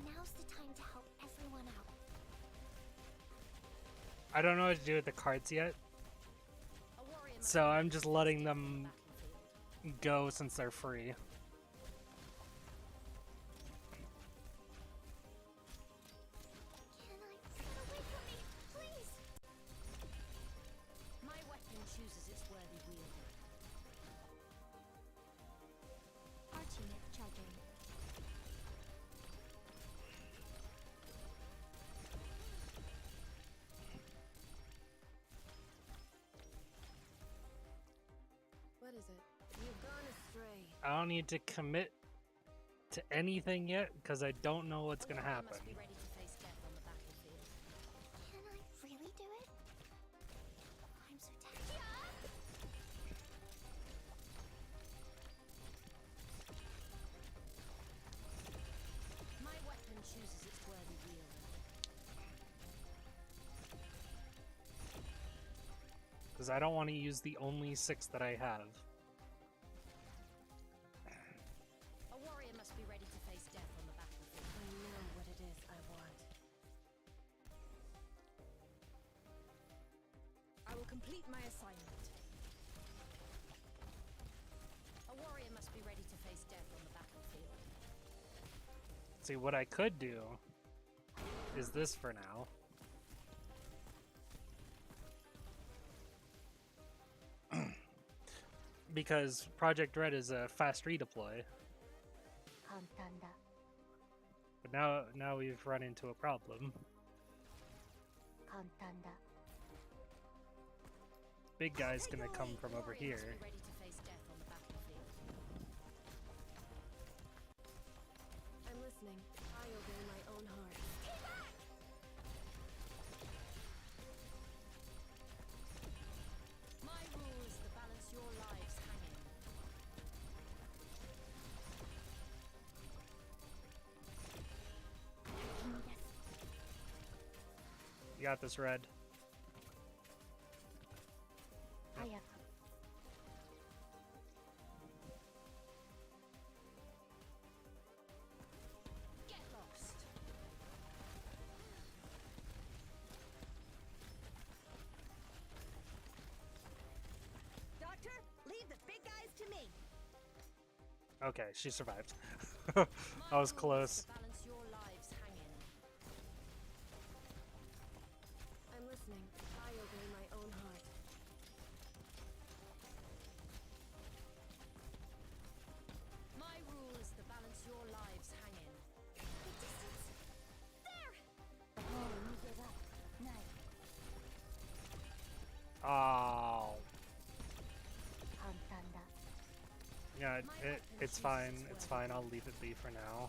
[SPEAKER 10] Now's the time to help everyone out.
[SPEAKER 2] I don't know what to do with the cards yet, so I'm just letting them go since they're free.
[SPEAKER 10] Can I get away from me, please?
[SPEAKER 6] My weapon chooses its worthy wielder.
[SPEAKER 10] Arch unit charging.
[SPEAKER 7] What is it? You've gone astray.
[SPEAKER 2] I don't need to commit to anything yet because I don't know what's gonna happen.
[SPEAKER 6] Must be ready to face death on the battlefield.
[SPEAKER 10] Can I really do it? I'm so tired.
[SPEAKER 6] My weapon chooses its worthy wielder.
[SPEAKER 2] Because I don't want to use the only 6 that I have.
[SPEAKER 6] A warrior must be ready to face death on the battlefield.
[SPEAKER 7] I know what it is I want.
[SPEAKER 6] I will complete my assignment. A warrior must be ready to face death on the battlefield.
[SPEAKER 2] See, what I could do is this for now. Because Project Red is a fast redeploy. But now we've run into a problem. Big guy's gonna come from over here.
[SPEAKER 6] Warrior must be ready to face death on the battlefield.
[SPEAKER 7] I'm listening. I obey my own heart.
[SPEAKER 6] My rule is to balance your lives hanging.
[SPEAKER 2] You got this, Red.
[SPEAKER 6] Get lost.
[SPEAKER 1] Doctor, leave the big guys to me.
[SPEAKER 2] Okay, she survived. That was close.
[SPEAKER 6] To balance your lives hanging.
[SPEAKER 7] I'm listening. I obey my own heart.
[SPEAKER 6] My rule is to balance your lives hanging.
[SPEAKER 10] The distance. There!
[SPEAKER 2] Oh. Yeah, it's fine. It's fine. I'll leave it be for now.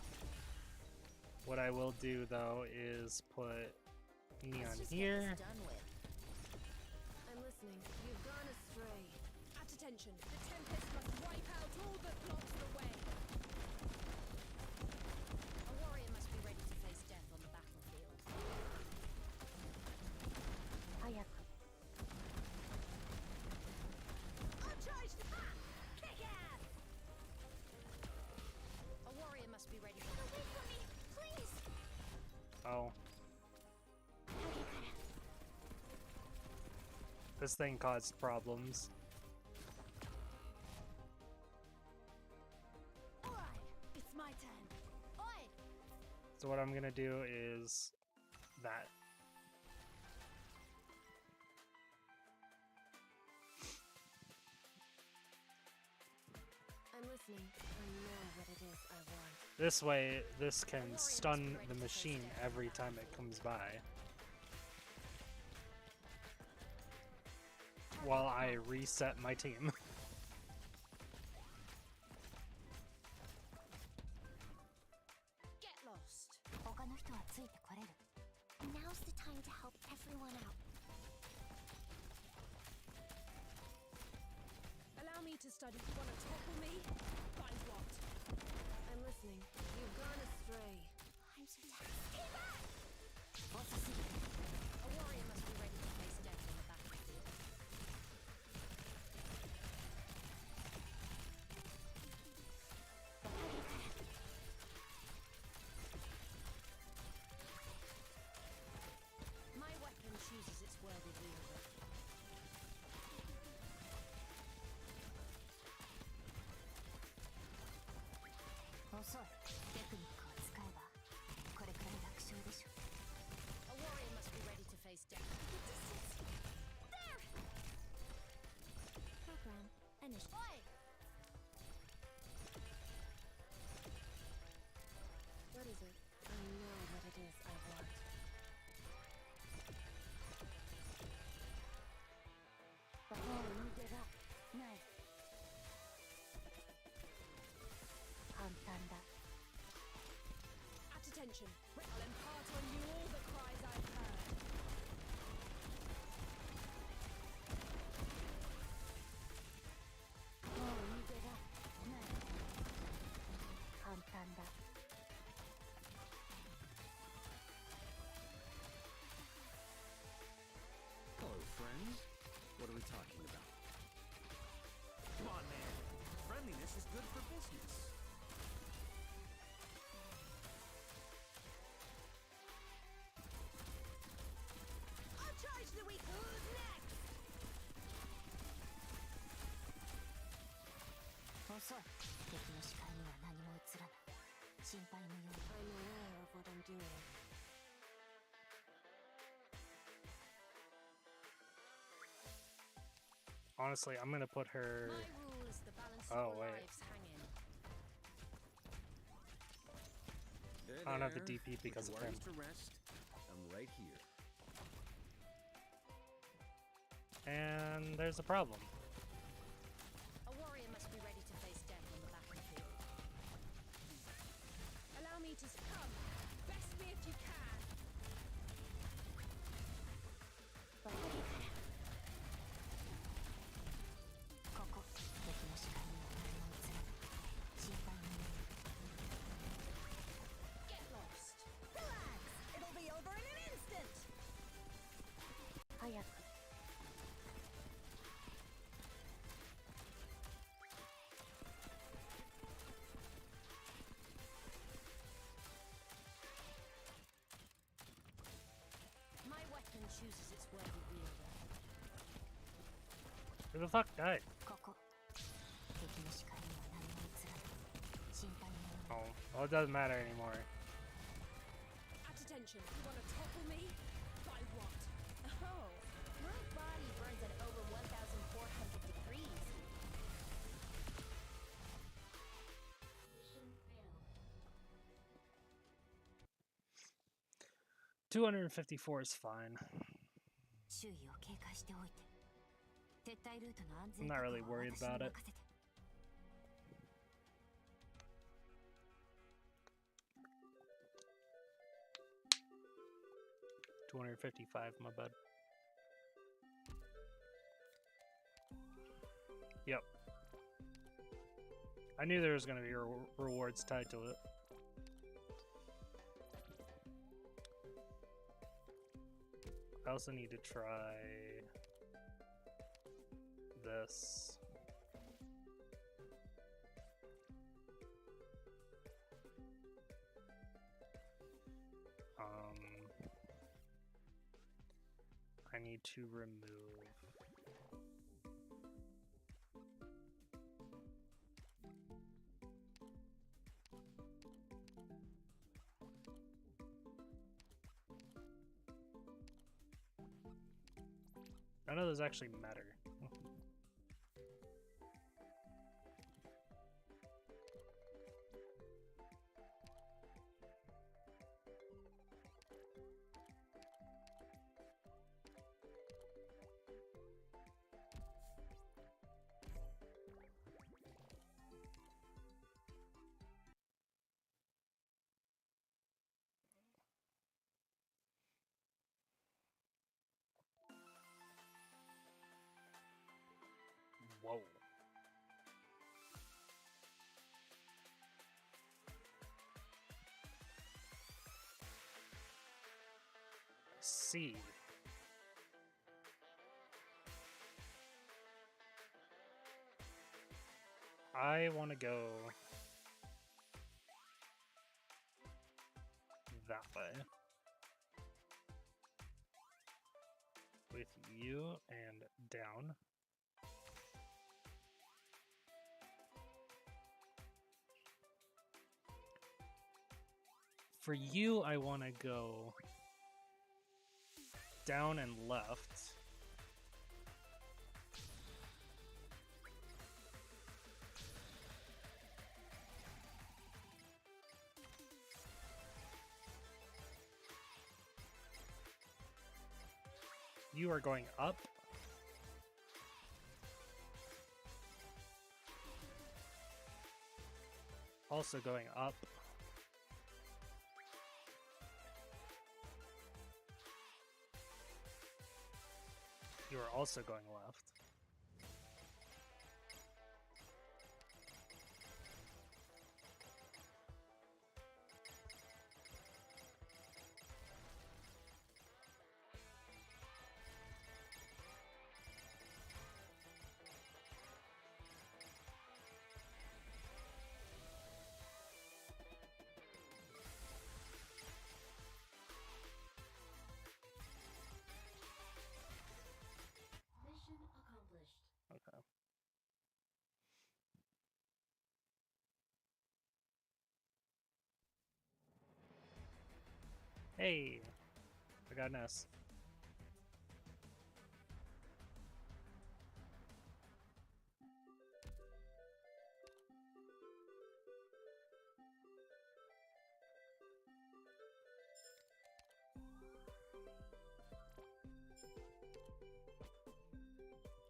[SPEAKER 2] What I will do though is put neon
[SPEAKER 6] Let's just get
[SPEAKER 2] here.
[SPEAKER 6] this done with.
[SPEAKER 7] I'm listening. You've gone astray. At attention. The Tempest must wipe out all that blocks the way.
[SPEAKER 6] A warrior must be ready to face death on the battlefield.
[SPEAKER 11] Kick ass!
[SPEAKER 6] A warrior must be ready.
[SPEAKER 11] Get away from me, please!
[SPEAKER 2] Oh. This thing caused problems.
[SPEAKER 11] Alright, it's my turn.
[SPEAKER 6] Oi!
[SPEAKER 2] So what I'm gonna do is that.
[SPEAKER 7] I'm listening. I know what it is I want.
[SPEAKER 2] This way, this can stun the machine every time it comes by. While I reset my team.
[SPEAKER 6] Get lost.
[SPEAKER 10] 他の人はついてこれる。
[SPEAKER 5] Now's the time to help everyone out.
[SPEAKER 7] Allow me to study. You want to topple me? By what? I'm listening. You've gone astray.
[SPEAKER 5] I'm so tired.
[SPEAKER 10] 遅すぎる。
[SPEAKER 6] A warrior must be ready to face death on the battlefield. My weapon chooses its worthy wielder.
[SPEAKER 10] 遅い。テクニックを使えばこれくらい楽勝でしょ。
[SPEAKER 6] A warrior must be ready to face death.
[SPEAKER 5] Program initiative.
[SPEAKER 6] Oi!
[SPEAKER 7] What is it? I know what it is I want. At attention. I'll impart on you all the cries I've heard.
[SPEAKER 3] Hello, friends. What are we talking about? Come on, man. Friendliness is good for business.
[SPEAKER 11] I'll charge the weak. Who's next?
[SPEAKER 10] 遅い。敵の視界には何も映らない。心配無用。
[SPEAKER 7] I'm aware of what I'm doing.
[SPEAKER 2] Honestly, I'm gonna put her.
[SPEAKER 6] My rule is the balance
[SPEAKER 2] Oh,
[SPEAKER 6] of all
[SPEAKER 2] wait.
[SPEAKER 6] lives hang in.
[SPEAKER 3] There,
[SPEAKER 2] I don't have the
[SPEAKER 3] there.
[SPEAKER 2] DP because
[SPEAKER 3] Put
[SPEAKER 2] of
[SPEAKER 3] your
[SPEAKER 2] him.
[SPEAKER 3] worries to rest. I'm right here.
[SPEAKER 2] And there's a problem.
[SPEAKER 6] A warrior must be ready to face death on the battlefield.
[SPEAKER 7] Allow me to come. Best me if you can.
[SPEAKER 10] ここ。敵の視界には何も映らない。心配無用。
[SPEAKER 6] Get lost.
[SPEAKER 11] Relax. It'll be over in an instant.
[SPEAKER 10] 早く。
[SPEAKER 6] My weapon chooses its worthy wielder.
[SPEAKER 2] Who the fuck died?
[SPEAKER 10] ここ。敵の視界には何も映らない。心配無用。
[SPEAKER 2] Oh, well, it doesn't matter anymore.
[SPEAKER 7] At attention. You want to topple me? By what?
[SPEAKER 6] Oh, my body burns at over 1,400 degrees.
[SPEAKER 9] Mission failed.
[SPEAKER 2] 254 is fine.
[SPEAKER 10] 周囲を警戒しておいて。撤退ルートの安
[SPEAKER 2] I'm
[SPEAKER 10] 全
[SPEAKER 2] not
[SPEAKER 10] 確
[SPEAKER 2] really
[SPEAKER 10] 保は
[SPEAKER 2] worried
[SPEAKER 10] 私に
[SPEAKER 2] about it.
[SPEAKER 10] 任せて。
[SPEAKER 2] 255, my bad. Yep. I knew there was going to be rewards tied to it. I also need to try this. I need to remove none of those actually matter. Whoa. C. I want to go that way with you and down. For you, I want to go down and left. You are going up. Also going up. You are also going left.
[SPEAKER 9] Mission accomplished.
[SPEAKER 2] Okay. Hey, I got an S.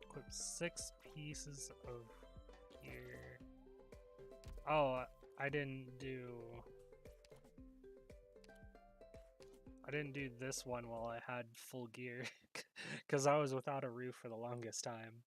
[SPEAKER 2] Equip 6 pieces of gear. Oh, I didn't do this one while I had full gear because I was without a roof for the longest time.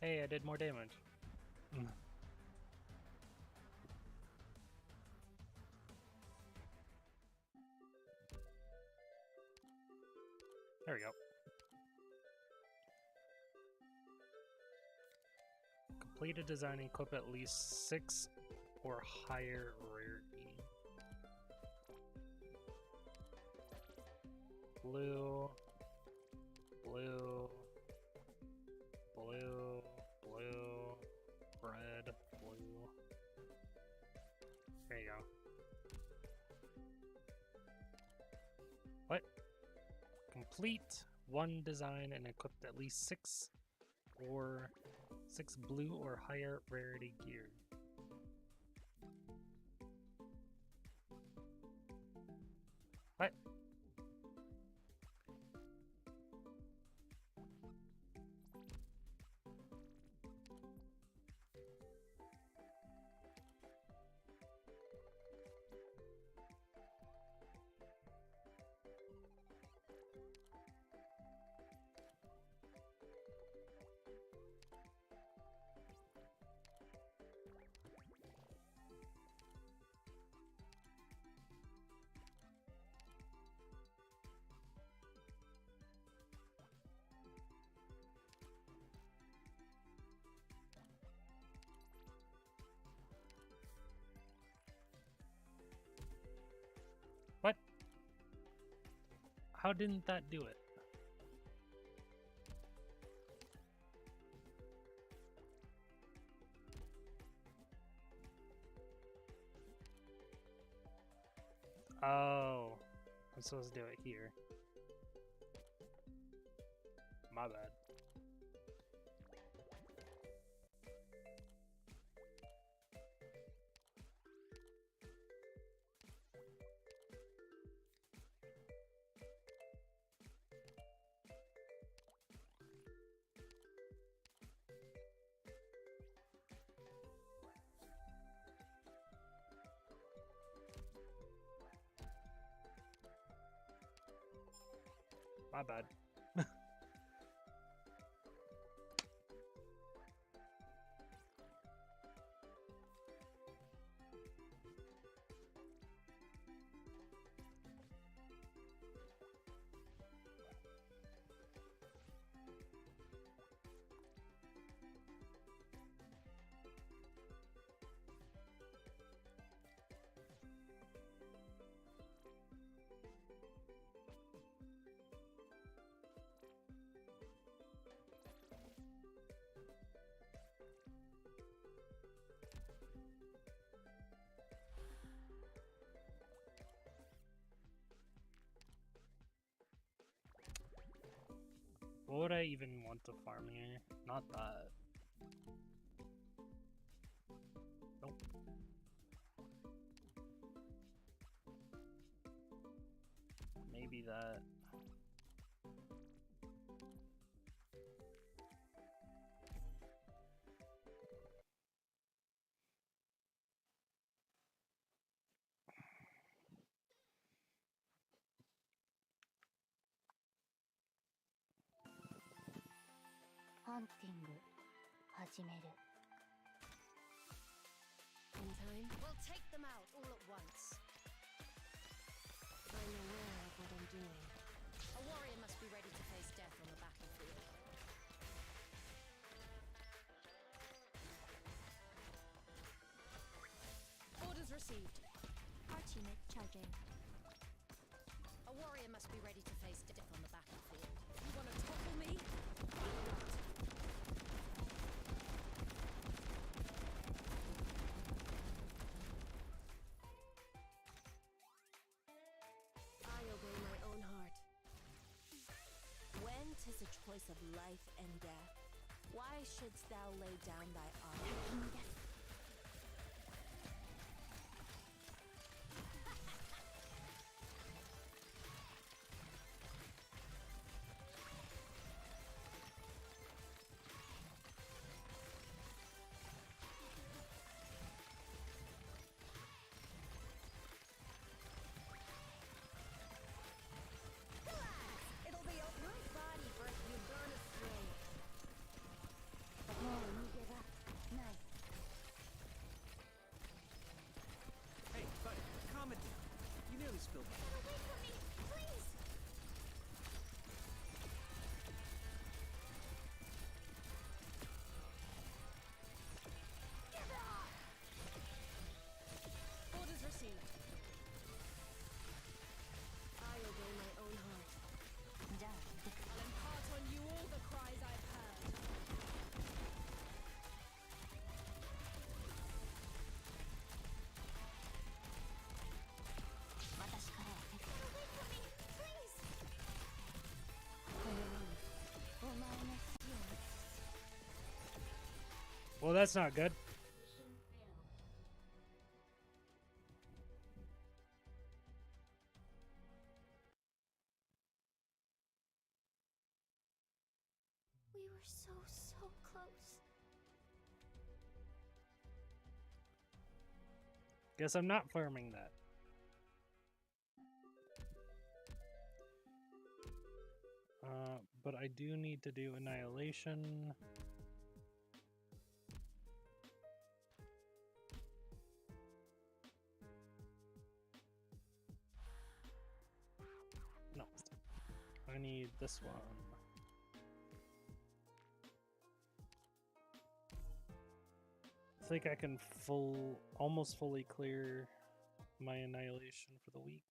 [SPEAKER 2] Hey, I did more damage. There we go. Complete a design and equip at least 6 or higher rarity. Blue, blue, blue, blue, red, blue. There you go. What? Complete one design and equipped at least 6 blue or higher rarity gear. What? What? How didn't that do it? Oh, I'm supposed to do it here. My bad. My bad. What would I even want to farm here? Not that. Nope. Maybe that.
[SPEAKER 10] Hunting 始める
[SPEAKER 7] In time,
[SPEAKER 11] We'll take them out all at once.
[SPEAKER 7] I'm aware of what I'm doing.
[SPEAKER 11] A warrior must be ready to face death on the battlefield. Orders received.
[SPEAKER 10] Ultimate charging
[SPEAKER 11] A warrior must be ready to face death on the battlefield. You want to topple me?
[SPEAKER 7] I obey my own heart.
[SPEAKER 6] When 'tis a choice of life and death, why shouldst thou lay down thy arm?
[SPEAKER 11] It'll be a
[SPEAKER 6] My body birth you gone astray.
[SPEAKER 2] Well, that's not good.
[SPEAKER 5] We were so close.
[SPEAKER 2] Guess I'm not farming that. But I do need to do Annihilation. No. I need this one. I think I can almost fully clear my Annihilation for the week.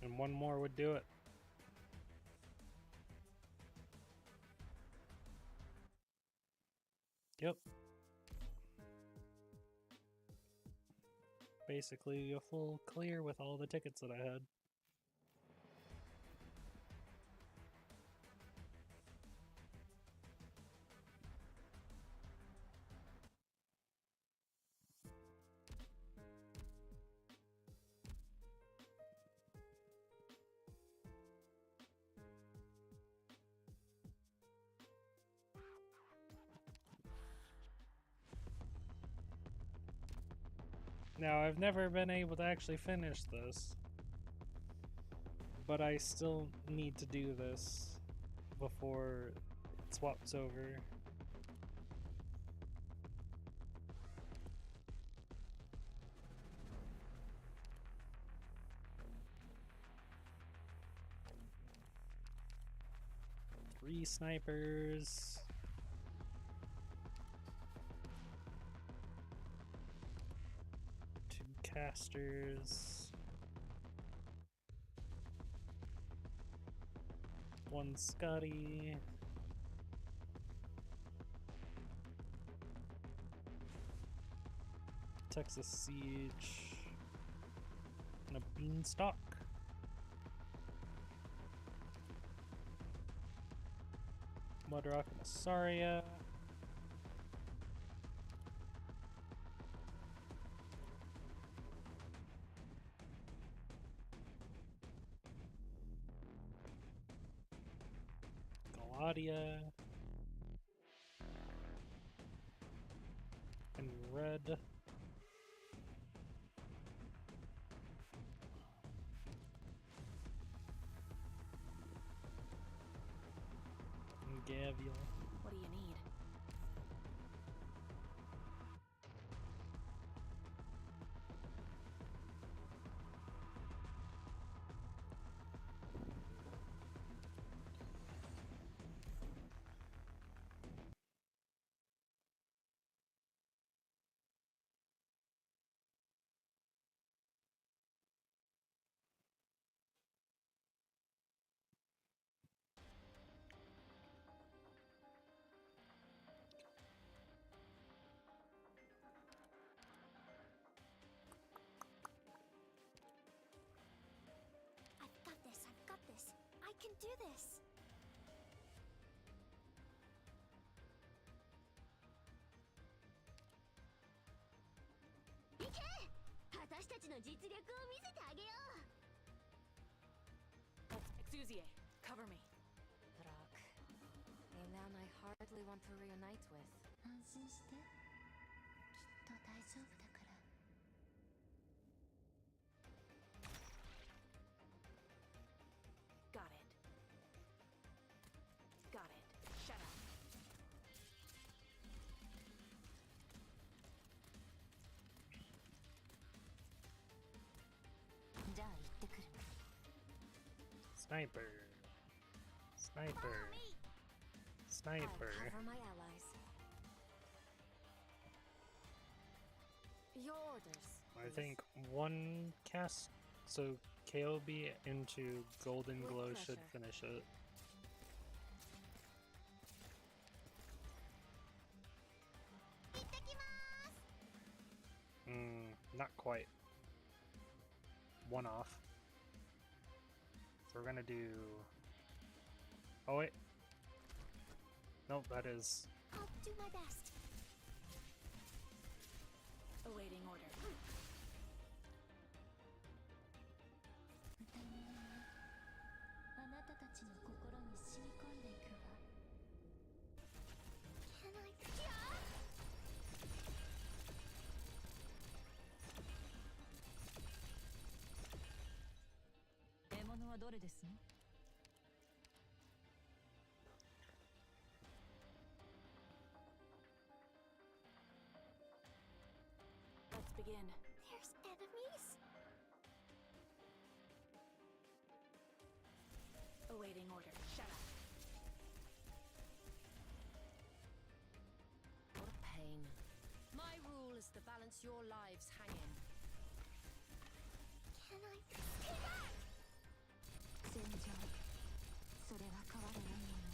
[SPEAKER 2] And one more would do it. Yep. Basically a full clear with all the tickets that I had. Now, I've never been able to actually finish this, but I still need to do this before it swaps over. Three snipers. Casters, one Scotty, Texas Siege, and a Beanstalk. Mudrock and a Saria. Claudia and red. And Gavial.
[SPEAKER 7] What do you need?
[SPEAKER 5] I've got this. I can do this.
[SPEAKER 7] Exusie, cover me. Brock, a man I hardly want to reunite with.
[SPEAKER 10] 安心して。きっと大丈夫だから。
[SPEAKER 7] Got it.
[SPEAKER 2] Sniper. Sniper. Sniper.
[SPEAKER 11] I'll cover my allies. Your orders.
[SPEAKER 2] I think one cast, so KOB into Golden Glow should finish it. Not quite. One off. So we're gonna do... Oh wait. Nope, that is...
[SPEAKER 11] I'll do my best.
[SPEAKER 12] Awaiting order.
[SPEAKER 10] あなたたちの心に染み込んでいくわ。
[SPEAKER 11] Can I...
[SPEAKER 10] 獲物はどれですの？
[SPEAKER 12] Let's begin.
[SPEAKER 11] There's enemies?
[SPEAKER 12] Awaiting order. Shut up.
[SPEAKER 11] What a pain. My rule is to balance your lives hanging. Can I... Stay back!
[SPEAKER 10] 戦場。それは変わらないもの。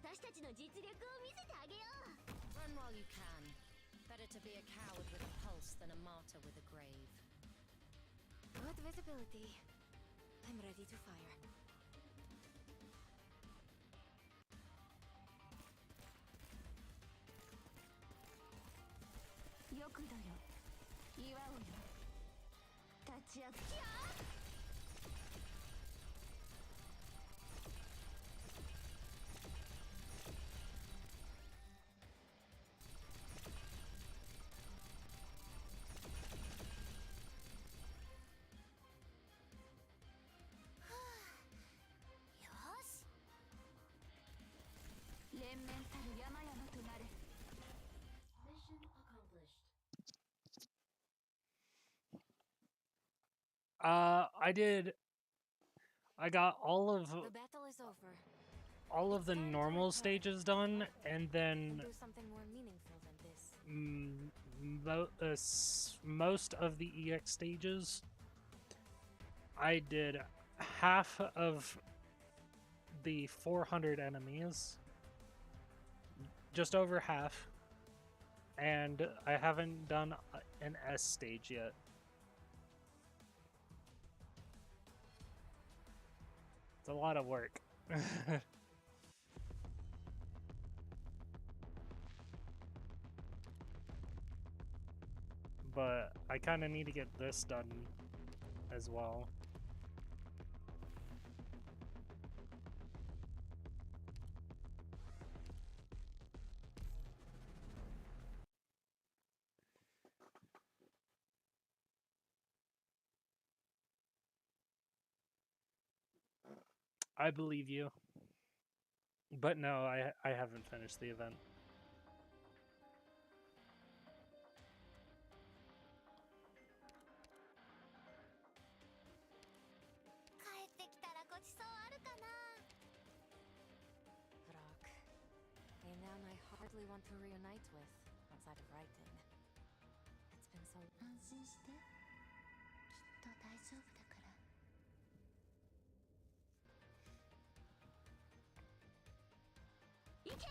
[SPEAKER 6] 私たちの実力を見せてあげよう。
[SPEAKER 11] Run while you can. Better to be a coward with a pulse than a martyr with a grave.
[SPEAKER 7] Good visibility. I'm ready to fire.
[SPEAKER 10] よくだよ。祝うよ。立ち上がっ連綿たる山々となれ。
[SPEAKER 9] Mission accomplished.
[SPEAKER 2] I got all of
[SPEAKER 7] The battle is over.
[SPEAKER 2] the normal stages done, and then
[SPEAKER 7] Do something more meaningful than this.
[SPEAKER 2] most of the EX stages. I did half of the 400 enemies, just over half, and I haven't done an S stage yet. It's a lot of work. But I kind of need to get this done as well. I believe you. But no, I haven't finished the event.
[SPEAKER 7] Rock. A man I hardly want to reunite with, outside of writing. It's been so...
[SPEAKER 10] 安心して。きっと大丈夫だから。
[SPEAKER 6] 行け！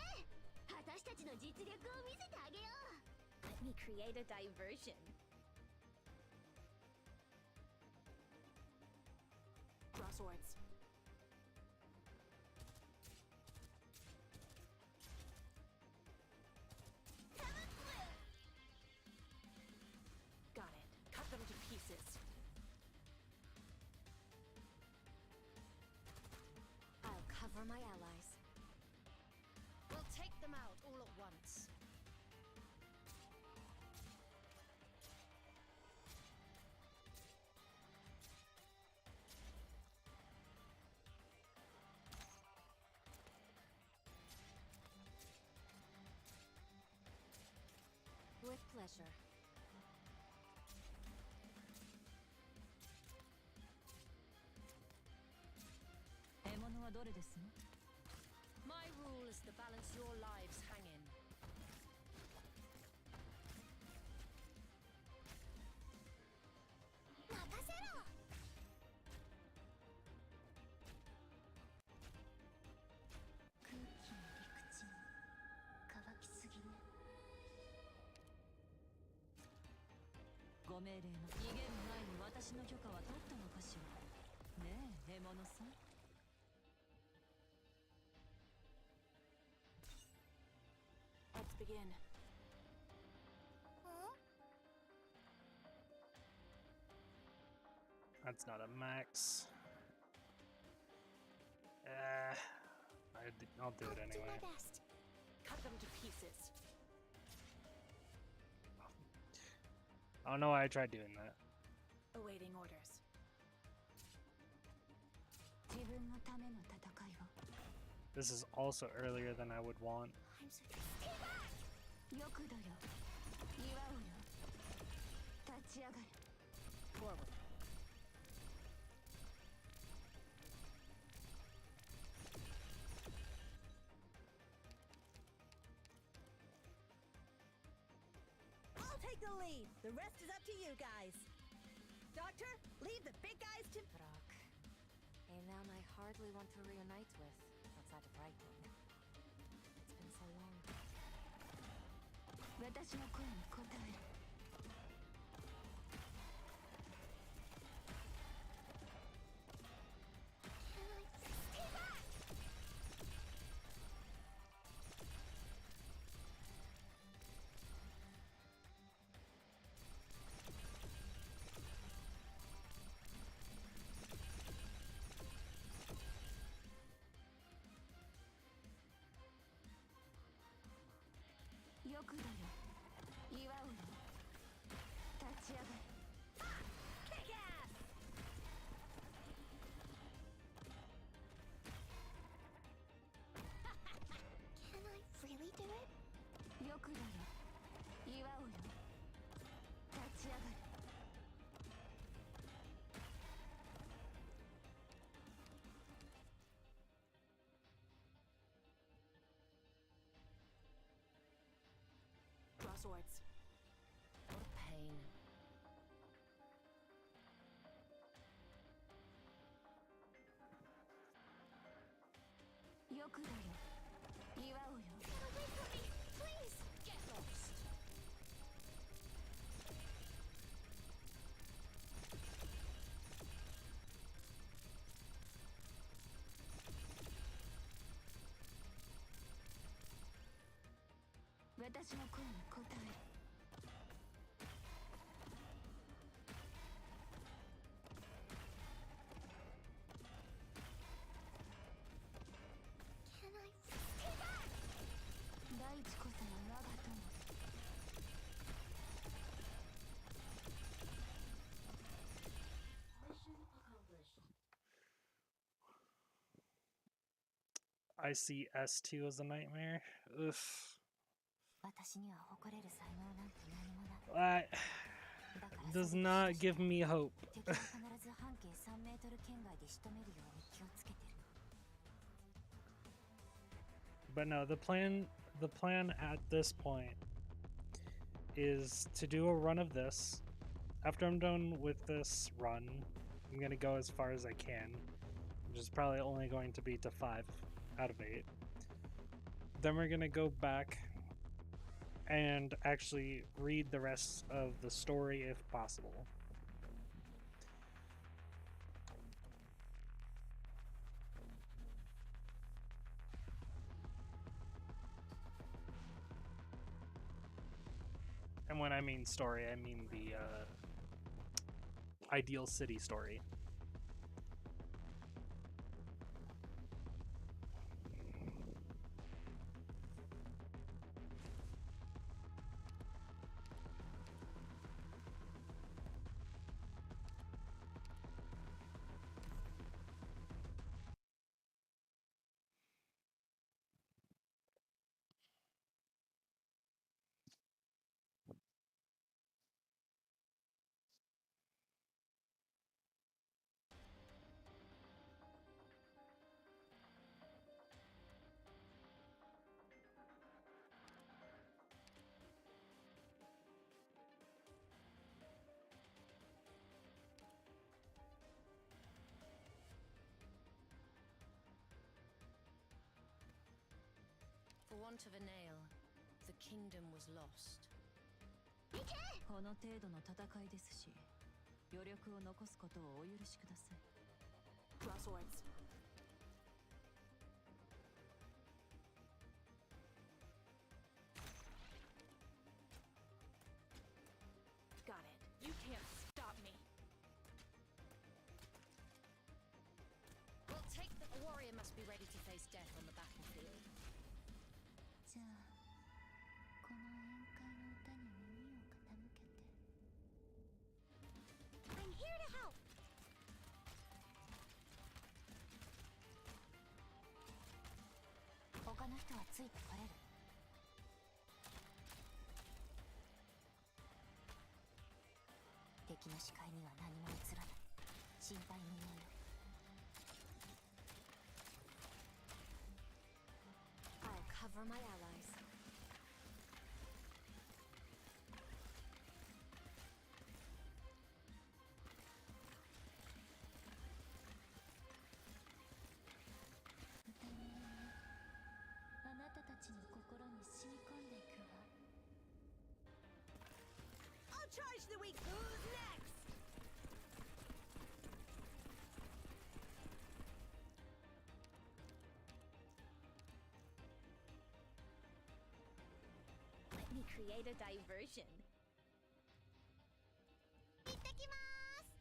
[SPEAKER 6] 私たちの実力を見せてあげよう。
[SPEAKER 11] Let me create a diversion.
[SPEAKER 7] Draw swords. Got it. Cut them to pieces.
[SPEAKER 11] I'll cover my allies. We'll take them out all at once.
[SPEAKER 6] pleasure. My rule is to balance your lives hanging.
[SPEAKER 7] Let's begin.
[SPEAKER 2] That's not a max. I'll do it anyway.
[SPEAKER 7] Do my best. Cut them to pieces.
[SPEAKER 2] I don't know why I tried doing that.
[SPEAKER 7] Awaiting orders.
[SPEAKER 2] This is also earlier than I would want.
[SPEAKER 7] I'm so stay back! Forward.
[SPEAKER 1] I'll take the lead. The rest is up to you guys. Doctor, leave the big guys to...
[SPEAKER 6] Brock. A man I hardly want to reunite with outside of writing. It's been so long.
[SPEAKER 1] Kick ass!
[SPEAKER 5] Can I really do it?
[SPEAKER 7] Draw swords.
[SPEAKER 6] What pain.
[SPEAKER 5] Please!
[SPEAKER 6] Get lost.
[SPEAKER 5] Can I stay back?
[SPEAKER 9] Mission accomplished.
[SPEAKER 2] I see S2 as a nightmare. Oof. That does not give me hope. But no, the plan at this point is to do a run of this. After I'm done with this run, I'm gonna go as far as I can, which is probably only going to be to 5 out of 8. Then we're gonna go back and actually read the rest of the story if possible. And when I mean story, I mean the Ideal City story.
[SPEAKER 6] want of a nail, the kingdom was lost.
[SPEAKER 9] この程度の戦いですし、余力を残すことをお許しください。
[SPEAKER 7] Draw swords. Got it. You can't stop me.
[SPEAKER 6] We'll take the warrior must be ready to face death on the battlefield.
[SPEAKER 10] じゃあこの宴会の歌に耳を傾けて。
[SPEAKER 11] I'm here to help.
[SPEAKER 10] 他の人はついてこれる。敵の視界には何も映らない。心配無用よ。
[SPEAKER 11] I'll cover my allies.
[SPEAKER 10] 歌の音があなたたちの心に染み込んでいくわ。
[SPEAKER 1] I'll charge the weak. Who's next?
[SPEAKER 11] Let me create a diversion.
[SPEAKER 5] 行ってきます。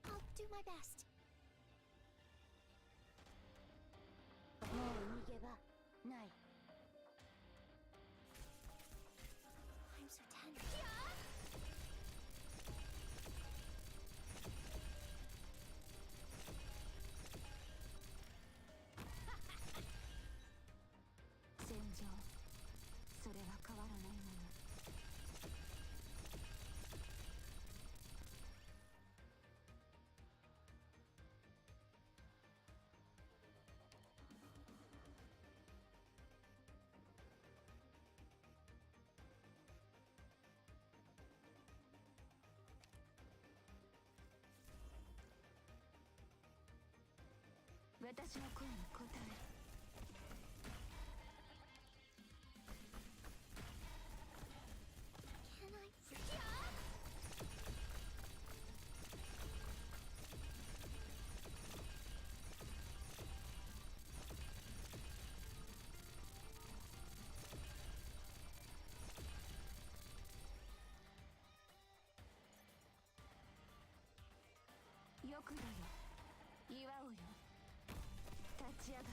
[SPEAKER 5] I'll do my best. もう逃げ場ない。I'm so tense.
[SPEAKER 10] 戦場、それは変わらないもの。 私の声に応える。
[SPEAKER 5] Can I?
[SPEAKER 10] よくだよ。祝おうよ。立ち上がれ。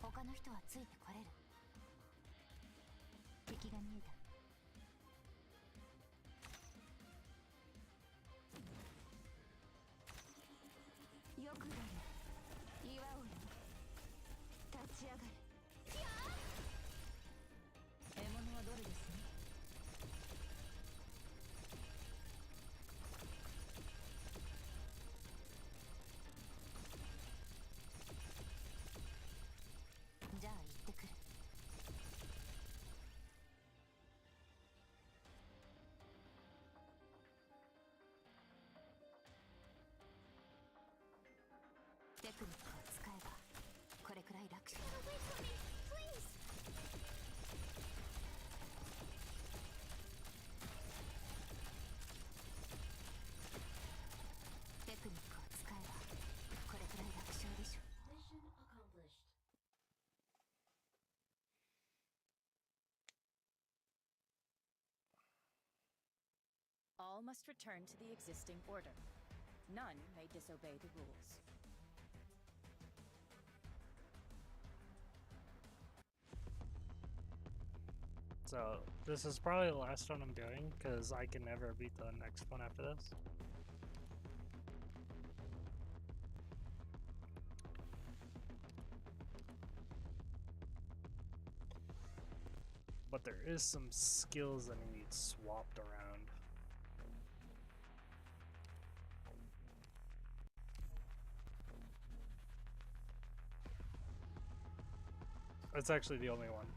[SPEAKER 10] 他の人はついてこれる。敵が見えた。よくだよ。祝おうよ。立ち上がれ。獲物はどれですね。じゃあ行ってくる。テクニックを使えばこれくらい楽勝。
[SPEAKER 5] Get away from me, please.
[SPEAKER 10] テクニックを使えばこれくらい楽勝でしょ。
[SPEAKER 9] Mission accomplished.
[SPEAKER 12] All must return to the existing order. None may disobey the rules.
[SPEAKER 2] So this is probably the last one I'm doing because I can never beat the next one after this. But there is some skills that need swapped around. That's actually the only one.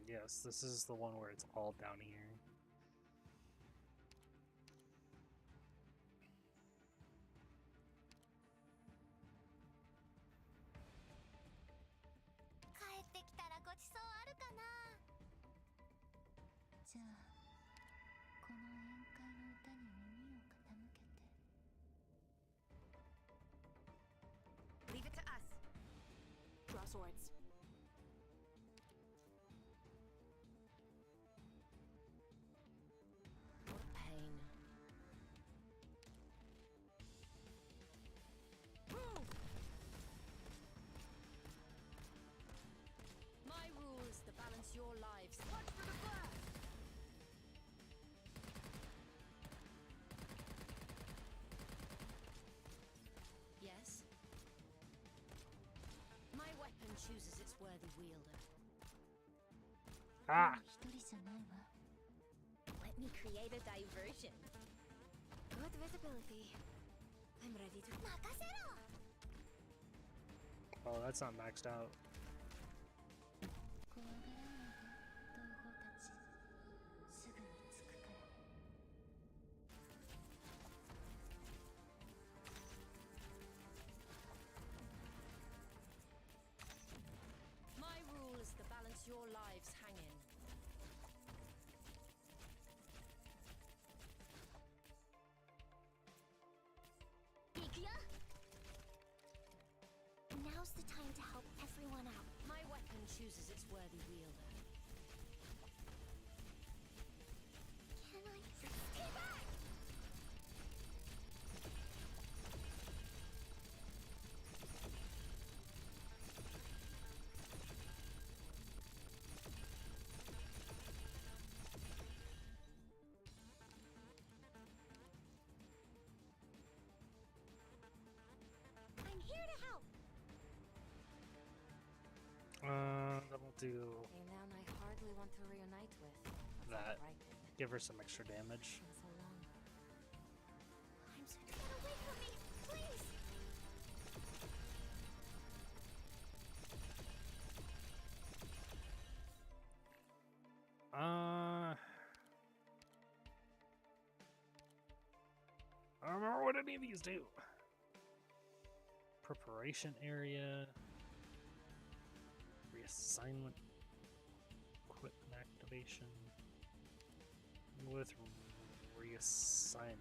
[SPEAKER 2] Yes, this is the one where it's all down here.
[SPEAKER 11] Leave it to us. Draw swords. What pain. Move! My rule is to balance your lives. Watch for the blast! Yes? My weapon chooses its worthy wielder.
[SPEAKER 2] Ah!
[SPEAKER 11] Let me create a diversion. Good visibility. I'm ready to...
[SPEAKER 2] Oh, that's not maxed out.
[SPEAKER 11] My rule is to balance your lives hanging.
[SPEAKER 5] Now's the time to help everyone out.
[SPEAKER 11] My weapon chooses its worthy wielder.
[SPEAKER 5] Can I stay back? I'm here to help.
[SPEAKER 2] Then we'll do
[SPEAKER 11] A man I hardly want to reunite with.
[SPEAKER 2] that. Give her some extra damage.
[SPEAKER 11] Been so long.
[SPEAKER 5] I'm so get away from me, please.
[SPEAKER 2] I don't remember what any of these do. Preparation area. Reassignment. Equipment activation. With reassignment.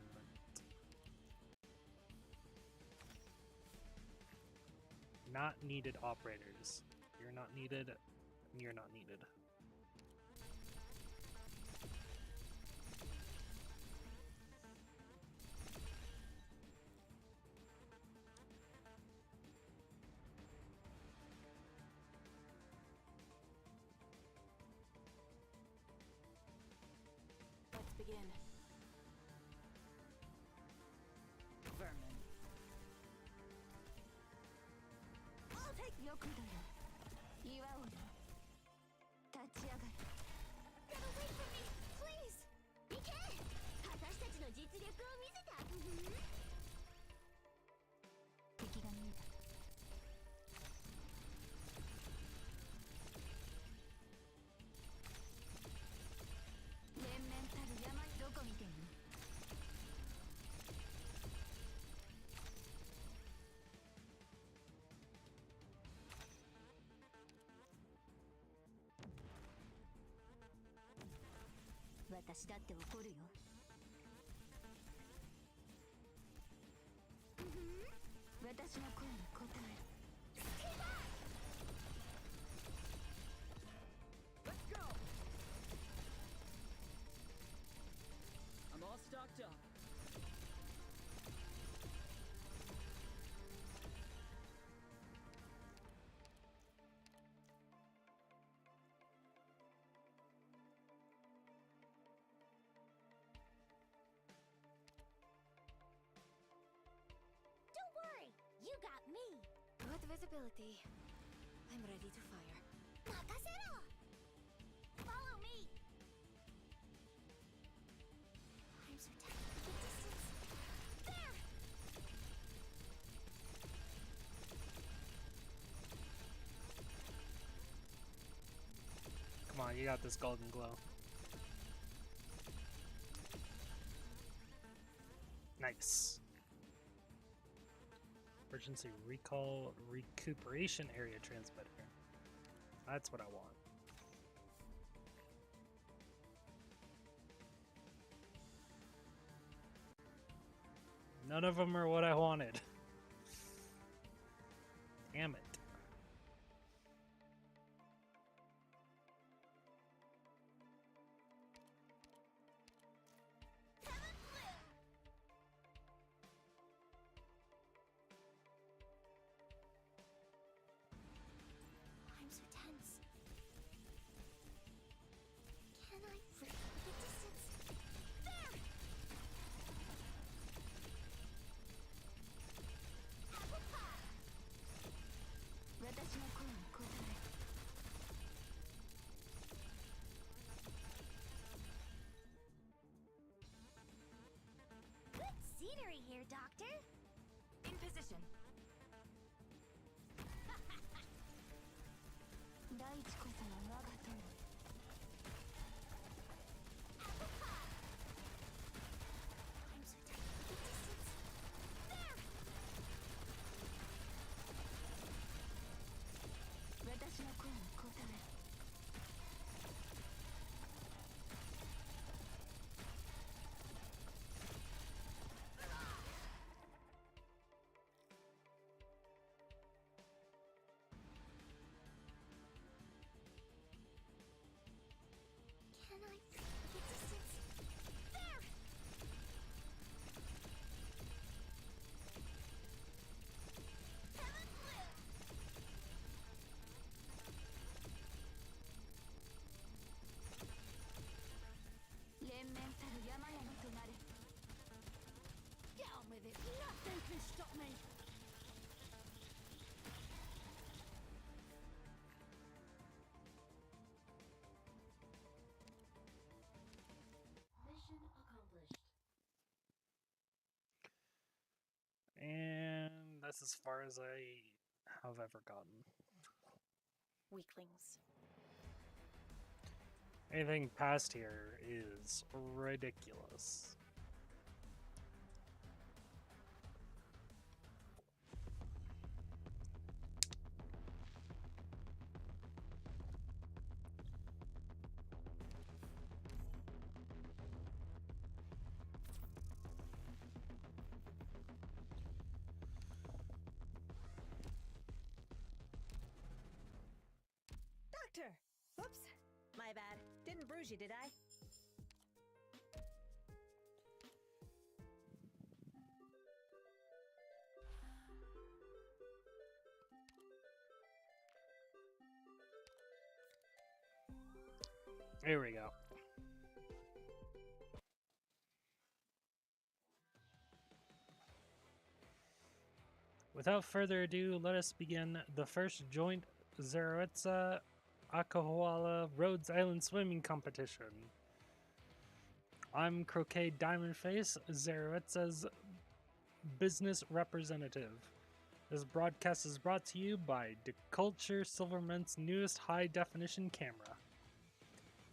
[SPEAKER 2] Not needed operators. You're not needed. You're not needed.
[SPEAKER 11] Let's begin.
[SPEAKER 12] Vermin.
[SPEAKER 5] I'll take
[SPEAKER 10] よくだよ岩を立ち上がる
[SPEAKER 5] Get away from me, please. 行け。私たちの実力を見せてあげる。
[SPEAKER 10] 敵が見えた連綿たる山どこ見てんの私だって怒るよ私の声に応える
[SPEAKER 12] Let's go! I'm all stocked up.
[SPEAKER 5] Don't worry, you got me.
[SPEAKER 11] Good visibility. I'm ready to fire.
[SPEAKER 5] 任せろ。Follow me. I'm so tired of the distance. There.
[SPEAKER 2] Come on, you got this golden glow. Nice. Emergency recall recuperation area transmitter. That's what I want. None of them are what I wanted. Damn it.
[SPEAKER 5] I'm so tense. Can I rip the distance? There! Apple pie!
[SPEAKER 10] 私の声に答え
[SPEAKER 5] Good scenery here, Doctor.
[SPEAKER 12] In position.
[SPEAKER 10] 大地こそが我が友
[SPEAKER 5] Apple pie! I'm so tired of the distance. There!
[SPEAKER 10] 私の声に答え
[SPEAKER 5] Can I rip the distance? There! Heaven blue!
[SPEAKER 10] 連綿たる山々となれ
[SPEAKER 5] Get on with it. Nothing can stop me.
[SPEAKER 7] Mission accomplished.
[SPEAKER 2] And that's as far as I have ever gotten.
[SPEAKER 12] Weaklings.
[SPEAKER 2] Anything past here is ridiculous.
[SPEAKER 1] Doctor! Whoops. My bad. Didn't bruise you, did I?
[SPEAKER 2] Here we go. Without further ado, let us begin the first joint Zaretza Akahuala Rhodes Island swimming competition. I'm Croquet Diamondface, Zaretza's business representative. This broadcast is brought to you by DeCulture Silvermint's newest high-definition camera.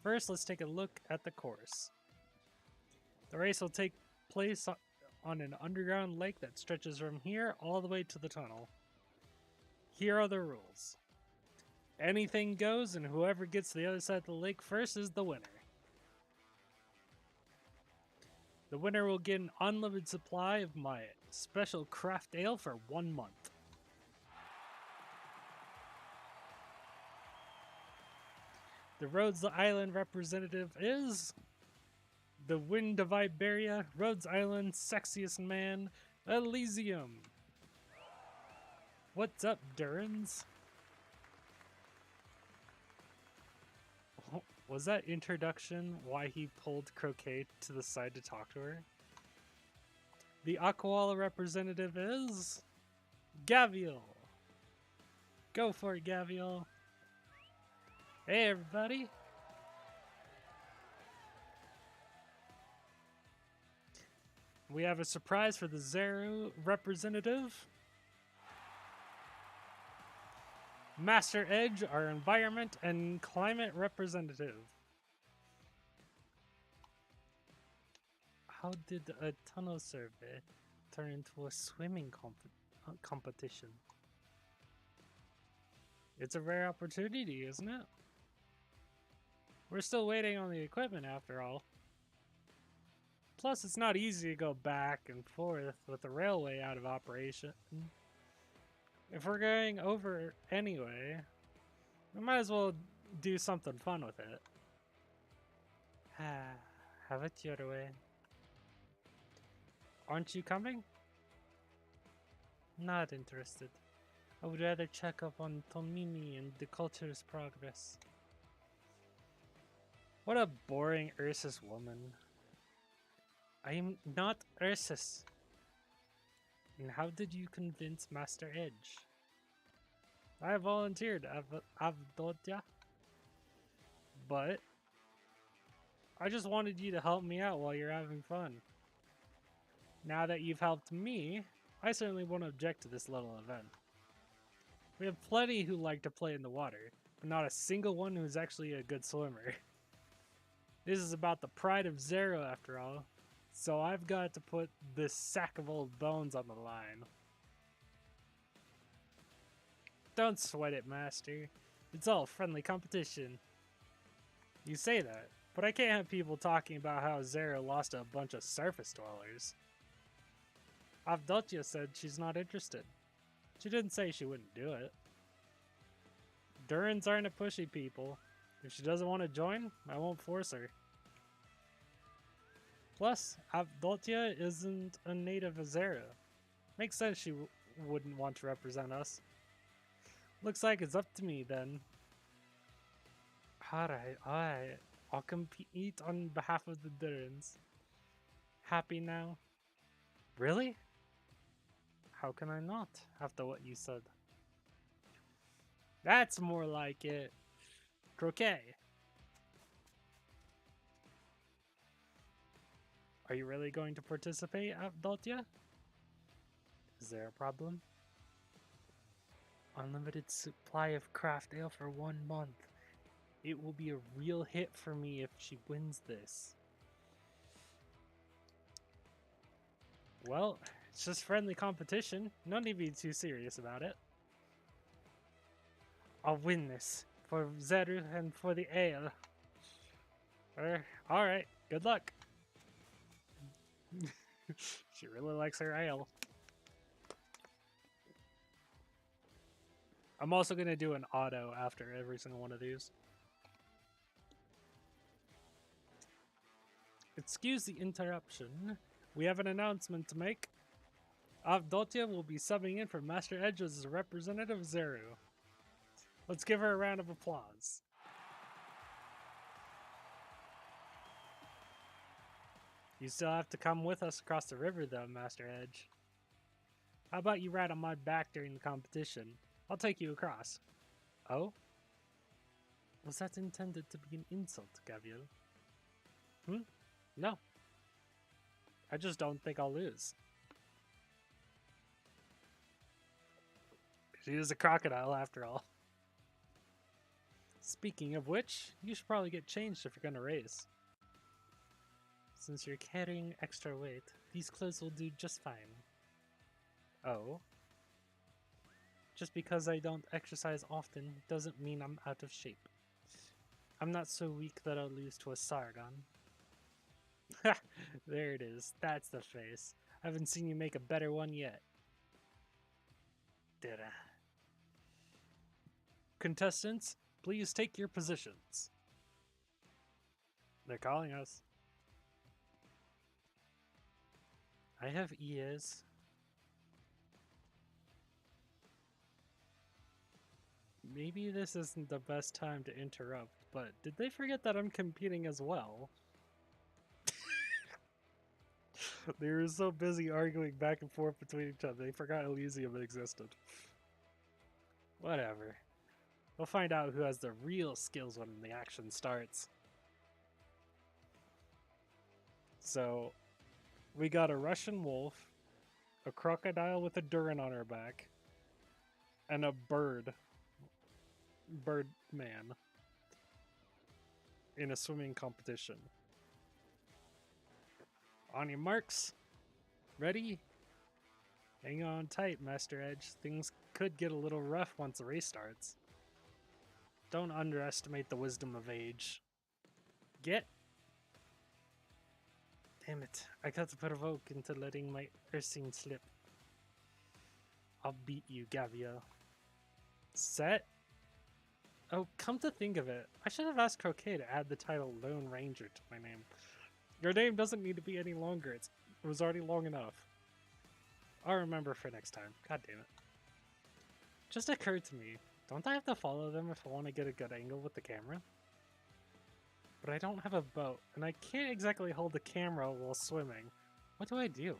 [SPEAKER 2] First, let's take a look at the course. The race will take place on an underground lake that stretches from here all the way to the tunnel. Here are the rules. Anything goes, and whoever gets to the other side of the lake first is the winner. The winner will get an unlimited supply of my special craft ale for 1 month. The Rhodes Island representative is the Wind of Iberia, Rhodes Island's sexiest man, Elysium. What's up, Durans? Was that introduction why he pulled Croquet to the side to talk to her? The Aquala representative is Gavial. Go for it, Gavial. Hey, everybody. We have a surprise for the Zero representative. Master Edge, our environment and climate representative. How did a tunnel survey turn into a swimming competition? It's a rare opportunity, isn't it? We're still waiting on the equipment after all. Plus, it's not easy to go back and forth with the railway out of operation. If we're going over anyway, we might as well do something fun with it. Have it your way. Aren't you coming? Not interested. I would rather check up on Tomimi and the culture's progress. What a boring Ursus woman. I am not Ursus. And how did you convince Master Edge? I volunteered, Avdotya. But I just wanted you to help me out while you're having fun. Now that you've helped me, I certainly won't object to this little event. We have plenty who like to play in the water, but not a single one who's actually a good swimmer. This is about the pride of Zero after all, so I've got to put this sack of old bones on the line. Don't sweat it, Master. It's all friendly competition. You say that, but I can't have people talking about how Zero lost a bunch of surface dwellers. Avdotya said she's not interested. She didn't say she wouldn't do it. Durans aren't a pushy people. If she doesn't want to join, I won't force her. Plus, Avdotya isn't a native of Zero. Makes sense she wouldn't want to represent us. Looks like it's up to me then. Alright. I'll compete on behalf of the Durans. Happy now? Really? How can I not, after what you said? That's more like it. Croquet. Are you really going to participate, Avdotya? Is there a problem? Unlimited supply of craft ale for 1 month. It will be a real hit for me if she wins this. Well, it's just friendly competition. No need to be too serious about it. I'll win this. For Zeru and for the ale. Alright, good luck. She really likes her ale. I'm also going to do an auto after every single one of these. Excuse the interruption. We have an announcement to make. Avdotya will be subbing in for Master Edge as a representative of Zeru. Let's give her a round of applause. You still have to come with us across the river though, Master Edge. How about you ride on my back during the competition? I'll take you across. Oh? Was that intended to be an insult, Gavial? No. I just don't think I'll lose. She is a crocodile after all. Speaking of which, you should probably get changed if you're gonna race. Since you're carrying extra weight, these clothes will do just fine. Oh? Just because I don't exercise often doesn't mean I'm out of shape. I'm not so weak that I'll lose to a Sargon. Ha! There it is. That's the face. I haven't seen you make a better one yet. Did-a. Contestants, please take your positions. They're calling us. I have ears. Maybe this isn't the best time to interrupt, but did they forget that I'm competing as well? They were so busy arguing back and forth between each other, they forgot Elysium existed. Whatever. We'll find out who has the real skills when the action starts. So, we got a Russian wolf, a crocodile with a Duran on her back, and a bird Birdman in a swimming competition. On your marks, ready? Hang on tight, Master Edge. Things could get a little rough once the race starts. Don't underestimate the wisdom of age. Get? Damn it, I got to provoke into letting my Ursine slip. I'll beat you, Gavial. Set? Oh, come to think of it, I should have asked Croquet to add the title Lone Ranger to my name. Your name doesn't need to be any longer, it was already long enough. I'll remember for next time. God damn it. Just occurred to me, don't I have to follow them if I want to get a good angle with the camera? But I don't have a boat, and I can't exactly hold the camera while swimming. What do I do?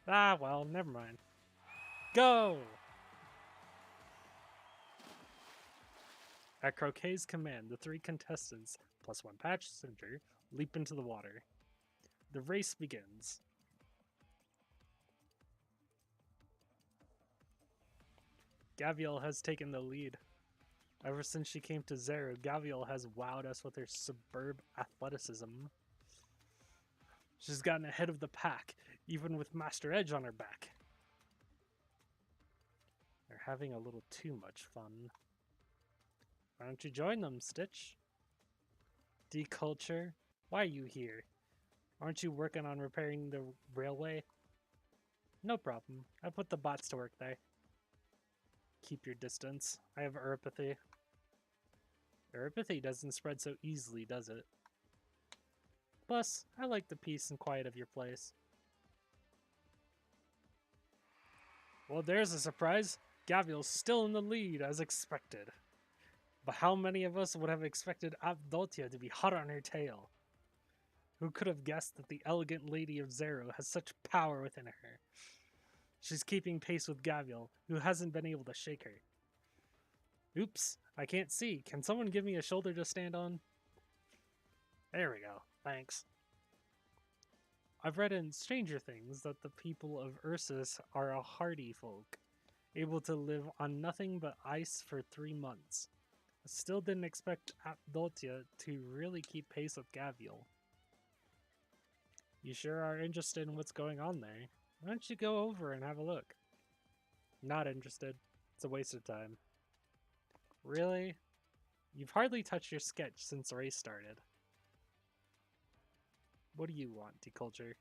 [SPEAKER 2] Ah, well, never mind. Go! At Croquet's command, the 3 contestants, plus 1 passenger, leap into the water. The race begins. Gavial has taken the lead. Ever since she came to Zero, Gavial has wowed us with her superb athleticism. She's gotten ahead of the pack, even with Master Edge on her back. They're having a little too much fun. Why don't you join them, Stitch? Deculture? Why are you here? Aren't you working on repairing the railway? No problem. I put the bots to work there. Keep your distance. I have Uropathy. Uropathy doesn't spread so easily, does it? Plus, I like the peace and quiet of your place. Well, there's a surprise. Gavial's still in the lead, as expected. But how many of us would have expected Avdotia to be hot on her tail? Who could have guessed that the elegant Lady of Zero has such power within her? She's keeping pace with Gavial, who hasn't been able to shake her. Oops, I can't see. Can someone give me a shoulder to stand on? There we go. Thanks. I've read in Stranger Things that the people of Ursus are a hardy folk, able to live on nothing but ice for 3 months. I still didn't expect Avdotia to really keep pace with Gavial. You sure are interested in what's going on there. Why don't you go over and have a look? Not interested. It's a waste of time. Really? You've hardly touched your sketch since the race started. What do you want, Deculture?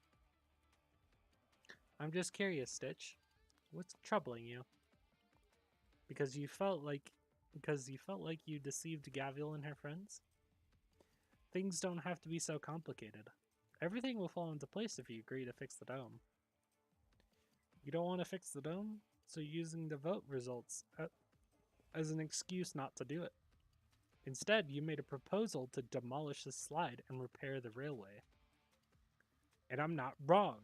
[SPEAKER 2] I'm just curious, Stitch. What's troubling you? Because you felt like you deceived Gavial and her friends? Things don't have to be so complicated. Everything will fall into place if you agree to fix the dome. You don't want to fix the dome, so you're using the vote results as an excuse not to do it. Instead, you made a proposal to demolish the slide and repair the railway. And I'm not wrong.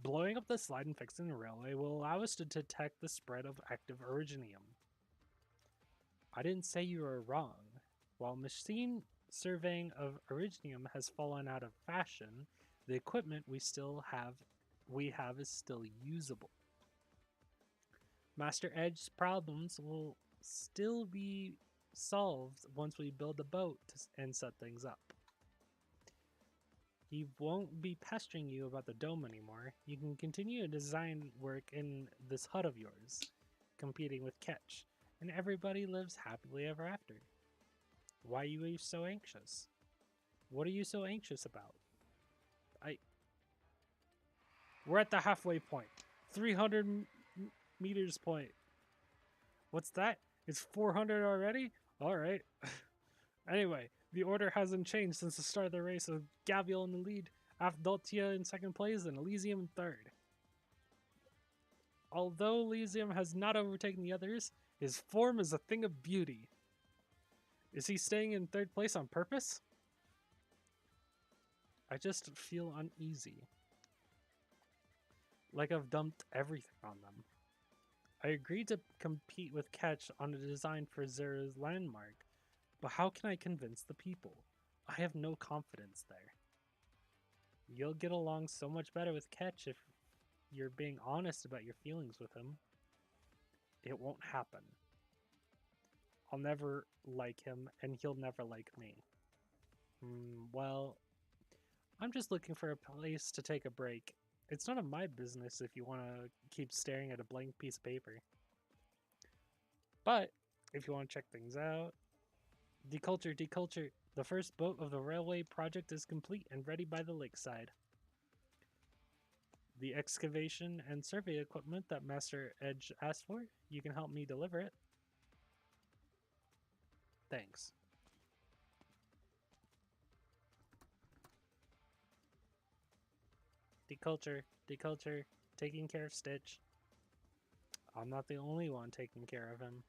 [SPEAKER 2] Blowing up the slide and fixing the railway will allow us to detect the spread of active originium. I didn't say you were wrong. While machine surveying of originium has fallen out of fashion, the equipment we have is still usable. Master Edge's problems will still be solved once we build a boat and set things up. He won't be pestering you about the dome anymore. You can continue design work in this hut of yours, competing with Ketch, and everybody lives happily ever after. Why are you so anxious? What are you so anxious about? We're at the halfway point. 300 meters point. What's that? It's 400 already? Alright. Anyway, the order hasn't changed since the start of the race, with Gavial in the lead, Avdotia in second place, and Elysium in third. Although Elysium has not overtaken the others, his form is a thing of beauty. Is he staying in third place on purpose? I just feel uneasy. Like I've dumped everything on them. I agreed to compete with Ketch on a design for Zero's landmark, but how can I convince the people? I have no confidence there. You'll get along so much better with Ketch if you're being honest about your feelings with him. It won't happen. I'll never like him, and he'll never like me. Well, I'm just looking for a place to take a break. It's none of my business if you want to keep staring at a blank piece of paper. But, if you want to check things out... Deculture, deculture. The first boat of the railway project is complete and ready by the lakeside. The excavation and survey equipment that Master Edge asked for, you can help me deliver it. Thanks. Deculture, deculture, taking care of Stitch. I'm not the only one taking care of him.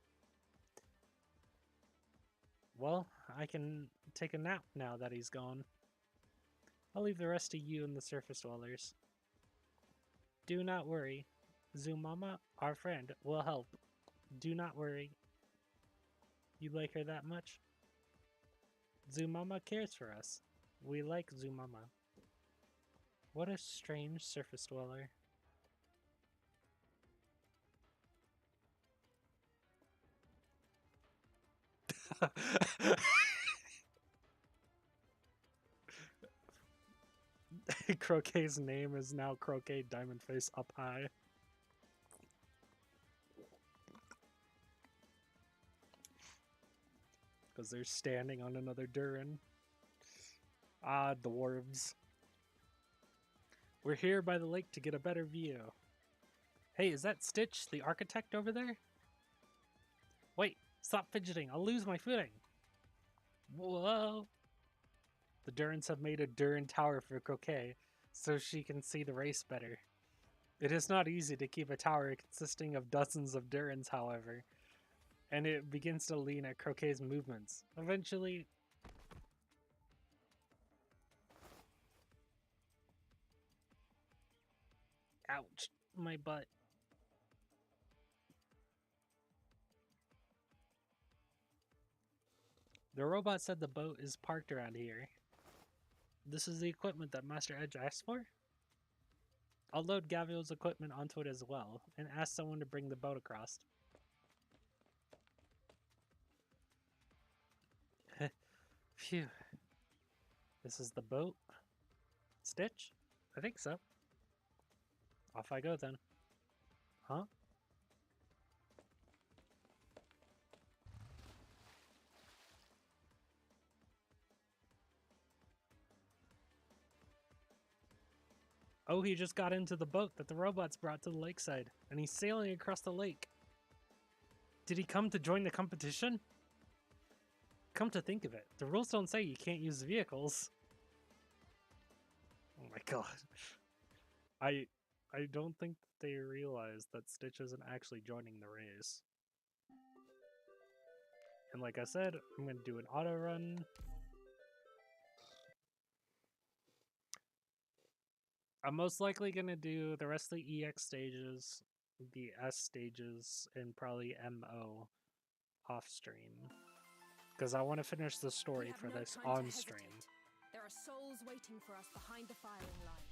[SPEAKER 2] Well, I can take a nap now that he's gone. I'll leave the rest to you and the surface dwellers. Do not worry. Zumama, our friend, will help. Do not worry. You like her that much? Zumama cares for us. We like Zumama. What a strange surface dweller. Croquet's name is now Croquet Diamond Face Up High. Because they're standing on another Durin. Ah, dwarves. We're here by the lake to get a better view. Hey, is that Stitch, the architect over there? Wait, stop fidgeting, I'll lose my footing. Whoa. The Durins have made a Durin tower for Croquet, so she can see the race better. It is not easy to keep a tower consisting of dozens of Durins, however, and it begins to lean at Croquet's movements. Eventually... Ouch, my butt. The robot said the boat is parked around here. This is the equipment that Master Edge asked for? I'll load Gavials' equipment onto it as well, and ask someone to bring the boat across. Phew. This is the boat? Stitch? I think so. Off I go then. Huh? Oh, he just got into the boat that the robots brought to the lakeside, and he's sailing across the lake. Did he come to join the competition? Come to think of it, the rules don't say you can't use vehicles. Oh my god. I don't think they realize that Stitch isn't actually joining the race. And like I said, I'm going to do an auto run. I'm most likely going to do the rest of the EX stages, the S stages, and probably MO off stream. Because I want to finish the story for this on stream.
[SPEAKER 7] There are souls waiting for us behind the firing line.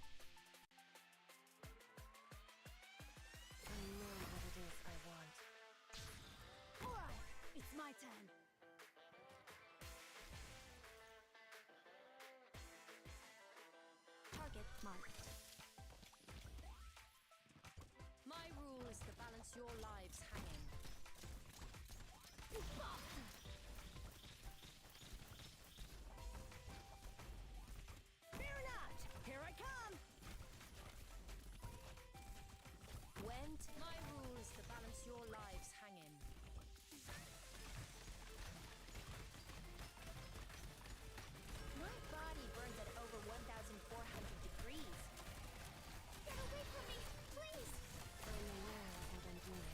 [SPEAKER 7] I know what it is I want. Alright, it's my turn.
[SPEAKER 10] Target marked.
[SPEAKER 6] My rule is to balance your lives hanging.
[SPEAKER 7] Fear not! Here I come!
[SPEAKER 6] Went. My rule is to balance your lives hanging.
[SPEAKER 10] My body burns at over 1,400 degrees. Get away from me, please!
[SPEAKER 7] I'm aware of what I'm doing.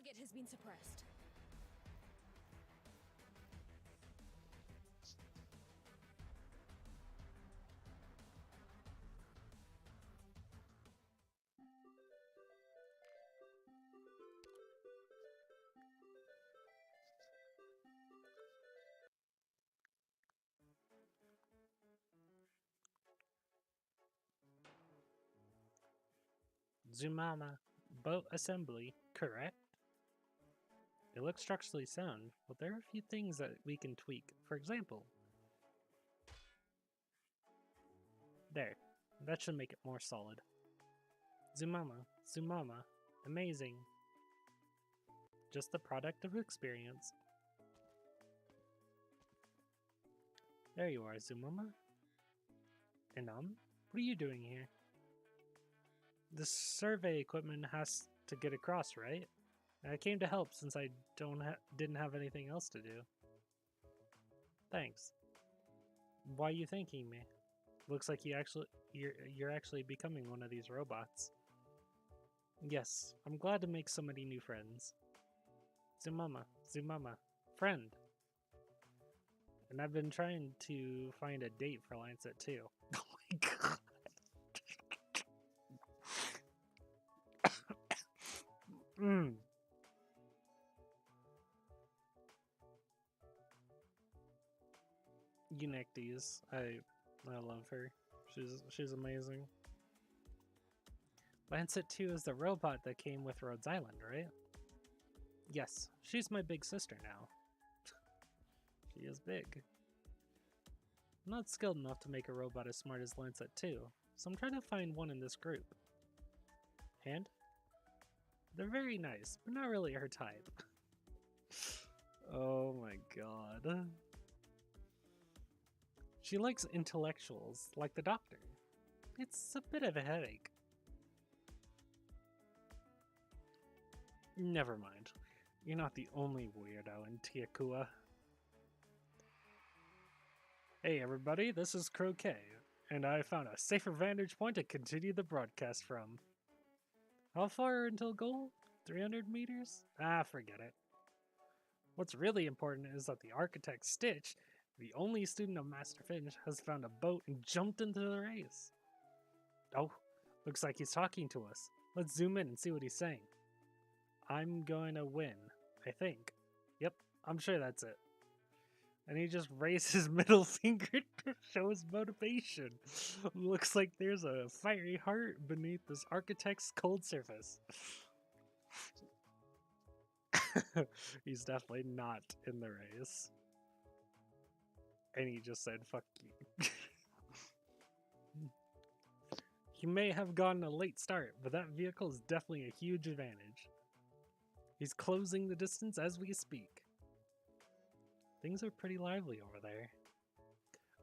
[SPEAKER 7] target has been suppressed.
[SPEAKER 2] Zumama. Boat assembly, correct? It looks structurally sound, but there are a few things that we can tweak. For example, there. That should make it more solid. Zumama. Zumama. Amazing. Just the product of experience. There you are, Zumama. And what are you doing here? The survey equipment has to get across, right? I came to help since I didn't have anything else to do. Thanks. Why are you thanking me? Looks like you're actually becoming one of these robots. Yes, I'm glad to make so many new friends. Zumama, Zumama, friend. And I've been trying to find a date for Lancet too. Oh my god. Unectes. I love her. She's amazing. Lancet 2 is the robot that came with Rhodes Island, right? Yes, she's my big sister now. She is big. I'm not skilled enough to make a robot as smart as Lancet 2, so I'm trying to find one in this group. And? They're very nice, but not really her type. Oh my god. She likes intellectuals, like the doctor. It's a bit of a headache. Never mind. You're not the only weirdo in Tiakua. Hey everybody, this is Croquet, and I found a safer vantage point to continue the broadcast from. How far until goal? 300 meters? Ah, forget it. What's really important is that the architect Stitch, the only student of Master Finch, has found a boat and jumped into the race. Oh, looks like he's talking to us. Let's zoom in and see what he's saying. I'm going to win, I think. Yep, I'm sure that's it. And he just raised his middle finger to show his motivation. Looks like there's a fiery heart beneath this architect's cold surface. He's definitely not in the race. And he just said, fuck you. He may have gotten a late start, but that vehicle is definitely a huge advantage. He's closing the distance as we speak. Things are pretty lively over there.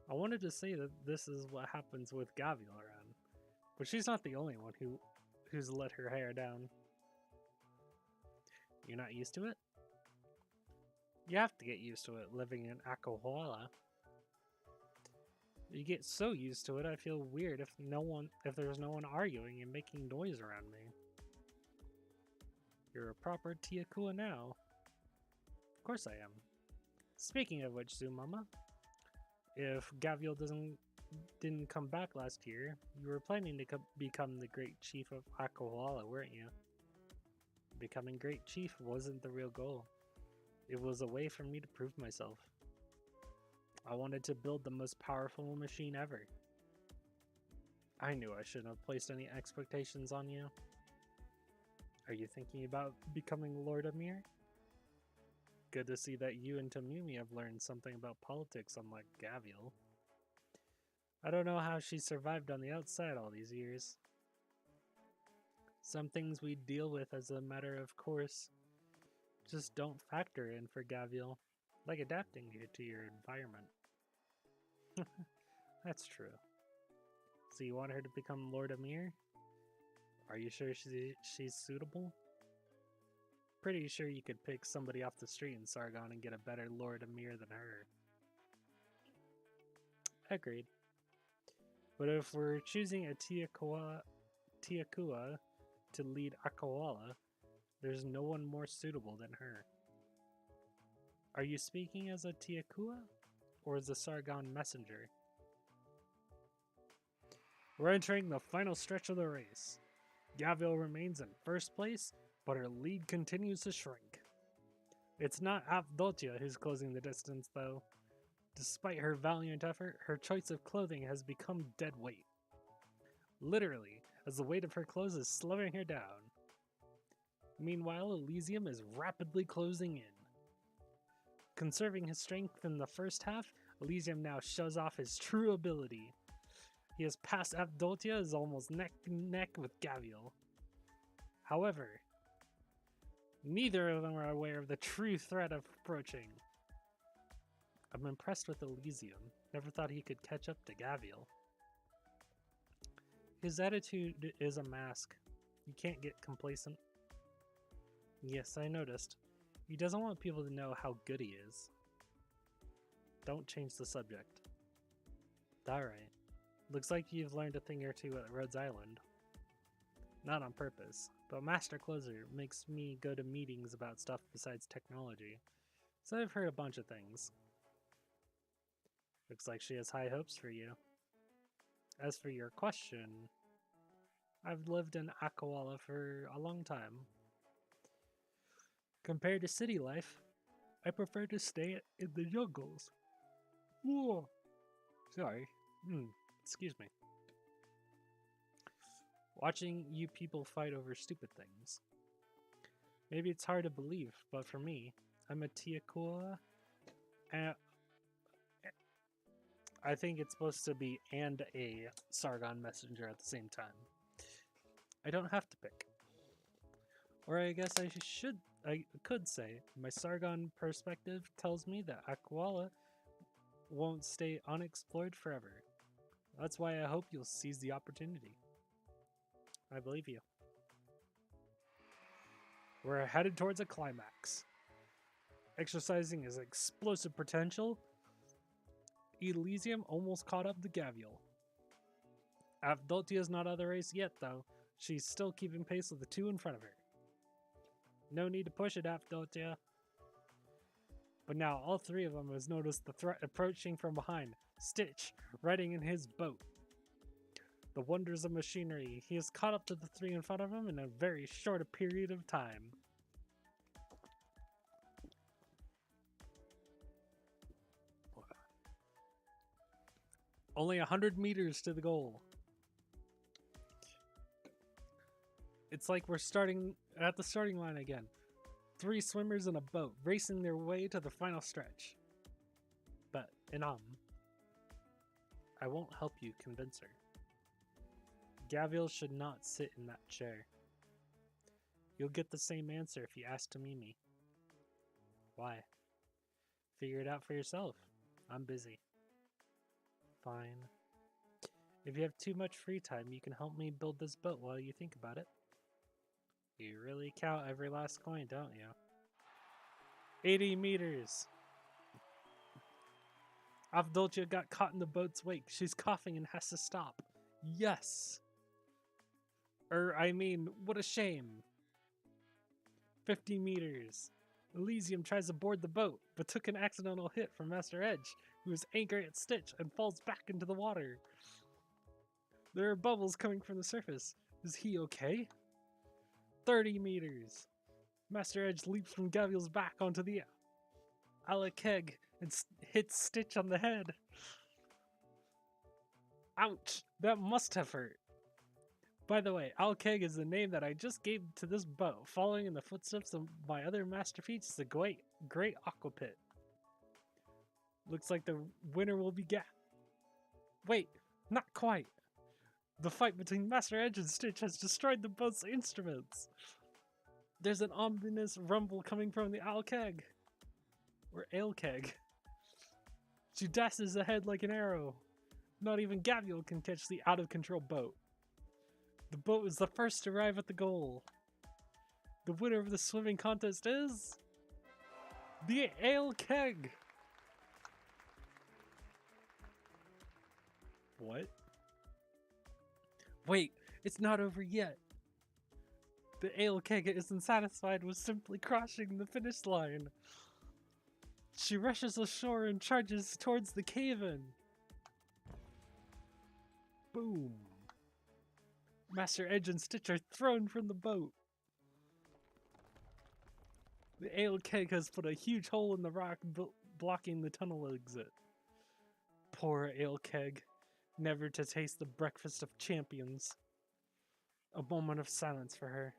[SPEAKER 2] I wanted to say that this is what happens with Gavial around, but she's not the only one who's let her hair down. You're not used to it? You have to get used to it living in Akahuala. You get so used to it, I feel weird if there's no one arguing and making noise around me. You're a proper Tiakua now. Of course I am. Speaking of which, Zumama, if Gavial didn't come back last year, you were planning to become the Great Chief of Akahuala, weren't you? Becoming Great Chief wasn't the real goal. It was a way for me to prove myself. I wanted to build the most powerful machine ever. I knew I shouldn't have placed any expectations on you. Are you thinking about becoming Lord Amir? Good to see that you and Tamumi have learned something about politics, unlike Gavial. I don't know how she survived on the outside all these years. Some things we deal with as a matter of course just don't factor in for Gavial, like adapting to your environment. That's true. So you want her to become Lord Amir? Are you sure she's suitable? Pretty sure you could pick somebody off the street in Sargon and get a better Lord Amir than her. Agreed. But if we're choosing a Tiakua to lead Akahuala, There's no one more suitable than her. Are you speaking as a Tiakua or as a Sargon messenger? We're entering the final stretch of the race. Gavial remains in first place, but her lead continues to shrink. It's not Avdotia who's closing the distance, though. Despite her valiant effort, her choice of clothing has become dead weight. Literally, as the weight of her clothes is slowing her down. Meanwhile, Elysium is rapidly closing in. Conserving his strength in the first half, Elysium now shows off his true ability. He has passed Avdotia, is almost neck and neck with Gavial. However, neither of them are aware of the true threat approaching. I'm impressed with Elysium. Never thought he could catch up to Gavial. His attitude is a mask. You can't get complacent. Yes, I noticed. He doesn't want people to know how good he is. Don't change the subject. Alright. Looks like you've learned a thing or two at Rhodes Island. Not on purpose, but Master Closer makes me go to meetings about stuff besides technology, so I've heard a bunch of things. Looks like she has high hopes for you. As for your question, I've lived in Akawala for a long time. Compared to city life, I prefer to stay in the jungles. Whoa. Sorry. Excuse me. Watching you people fight over stupid things. Maybe it's hard to believe, but for me, I'm a Tiakua, and I think it's supposed to be and a Sargon messenger at the same time. I don't have to pick. Or I guess I could say, my Sargon perspective tells me that Akawala won't stay unexplored forever. That's why I hope you'll seize the opportunity. I believe you. We're headed towards a climax. Exercising his explosive potential, Elysium almost caught up to Gavial. Avdotia's not out of the race yet, though. She's still keeping pace with the two in front of her. No need to push it, Avdotia. But now all three of them has noticed the threat approaching from behind. Stitch, riding in his boat. The wonders of machinery. He has caught up to the three in front of him in a very short period of time. Only 100 meters to the goal. It's like we're starting at the starting line again. 3 swimmers in a boat, racing their way to the final stretch. But, Inam, I won't help you convince her. Gavial should not sit in that chair. You'll get the same answer if you ask Tamimi. Why? Figure it out for yourself. I'm busy. Fine. If you have too much free time, you can help me build this boat while you think about it. You really count every last coin, don't you? 80 meters! Avdotia got caught in the boat's wake. She's coughing and has to stop. Yes! What a shame. 50 meters. Elysium tries to board the boat, but took an accidental hit from Master Edge, who is angry at Stitch and falls back into the water. There are bubbles coming from the surface. Is he okay? 30 meters. Master Edge leaps from Gavial's back onto the Alakeg and hits Stitch on the head. Ouch! That must have hurt. By the way, Alakeg is the name that I just gave to this boat, following in the footsteps of my other masterpiece, the Great Aqua Pit. Looks like the winner will be Wait, not quite. The fight between Master Edge and Stitch has destroyed the boat's instruments. There's an ominous rumble coming from the Alakeg. Or Alekeg. She dashes ahead like an arrow. Not even Gavial can catch the out-of-control boat. The boat is the first to arrive at the goal. The winner of the swimming contest is... the Alekeg! What? Wait, it's not over yet. The ale keg isn't satisfied with simply crossing the finish line. She rushes ashore and charges towards the cave-in. Boom. Master Edge and Stitch are thrown from the boat. The ale keg has put a huge hole in the rock, blocking the tunnel exit. Poor ale keg, never to taste the breakfast of champions. A moment of silence for her.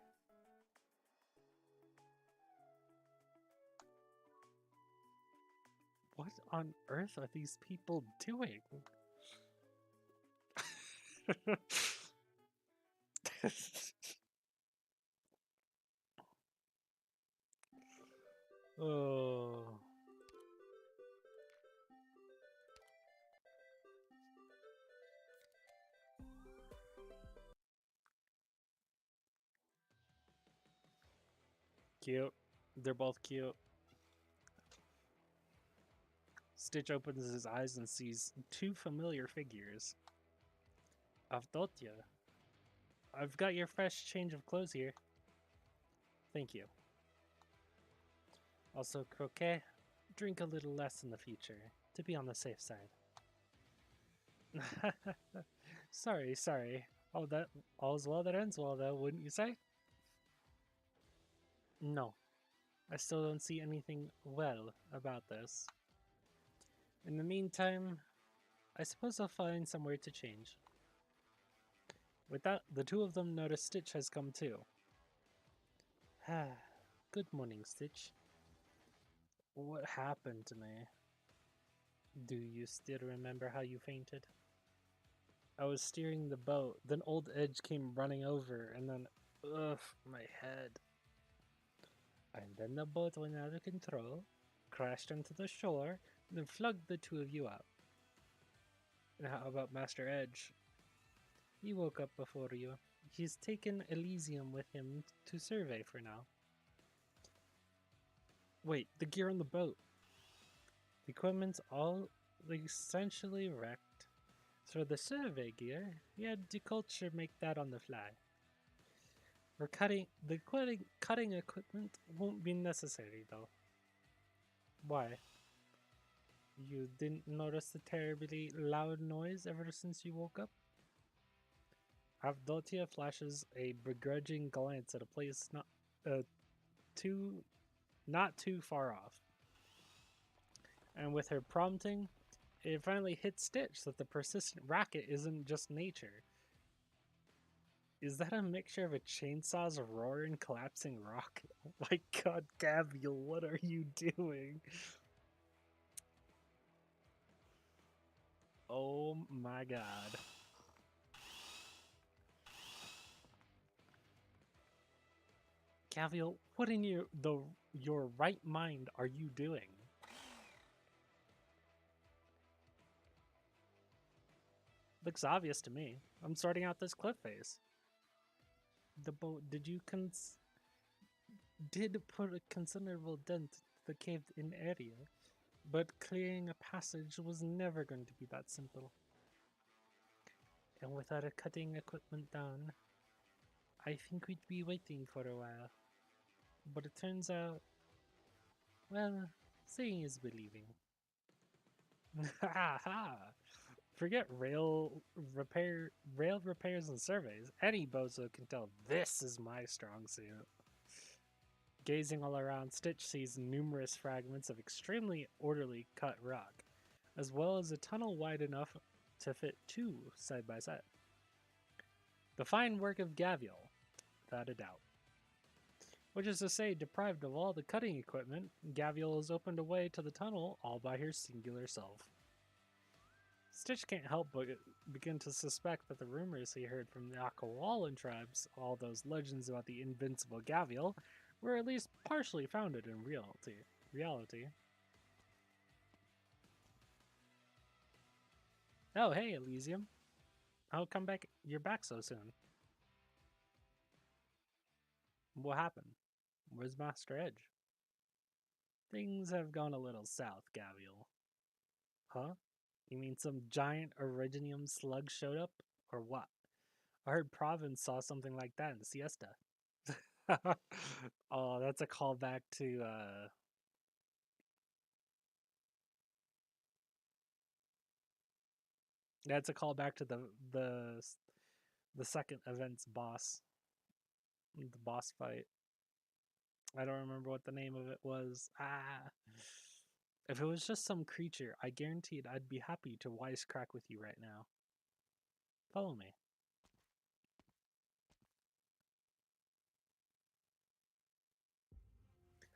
[SPEAKER 2] What on earth are these people doing? Oh. Cute. They're both cute. Stitch opens his eyes and sees two familiar figures. Avdotia, I've got your fresh change of clothes here. Thank you. Also, Croquet, drink a little less in the future, to be on the safe side. Sorry. All's well that ends well, though, wouldn't you say? No, I still don't see anything well about this. In the meantime, I suppose I'll find somewhere to change. With that, the two of them notice Stitch has come too. Good morning, Stitch. What happened to me? Do you still remember how you fainted? I was steering the boat, then Old Edge came running over, and then, ugh, my head. And then the boat went out of control, crashed onto the shore, and then flogged the two of you out. And how about Master Edge? He woke up before you. He's taken Elysium with him to survey for now. Wait, the gear on the boat. The equipment's all essentially wrecked. So the survey gear, he had Deculture make that on the fly. For cutting equipment won't be necessary though. Why? You didn't notice the terribly loud noise ever since you woke up? Avdotia flashes a begrudging glance at a place not too far off. And with her prompting, it finally hits Stitch that the persistent racket isn't just nature. Is that a mixture of a chainsaw's roar and collapsing rock? Oh my god, Gavial, what are you doing? Oh my god. Gavial, what in your right mind are you doing? Looks obvious to me. I'm sorting out this cliff face. The boat, did put a considerable dent to the caved-in area, but clearing a passage was never going to be that simple. And without a cutting equipment down, I think we'd be waiting for a while. But it turns out, well, seeing is believing. Ha ha! Forget rail repairs and surveys. Any bozo can tell this is my strong suit. Gazing all around, Stitch sees numerous fragments of extremely orderly cut rock, as well as a tunnel wide enough to fit two side by side. The fine work of Gavial, without a doubt. Which is to say, deprived of all the cutting equipment, Gavial has opened a way to the tunnel all by her singular self. Stitch can't help but begin to suspect that the rumors he heard from the Akawalan tribes, all those legends about the invincible Gavial, were at least partially founded in reality. Oh, hey, Elysium. How come you're back so soon? What happened? Where's Master Edge? Things have gone a little south, Gavial. Huh? You mean some giant Originium slug showed up? Or what? I heard Province saw something like that in Siesta. Oh, that's a callback to that's a callback to the second event's boss, the boss fight. I don't remember what the name of it was. Ah. If it was just some creature, I guaranteed I'd be happy to wisecrack with you right now. Follow me.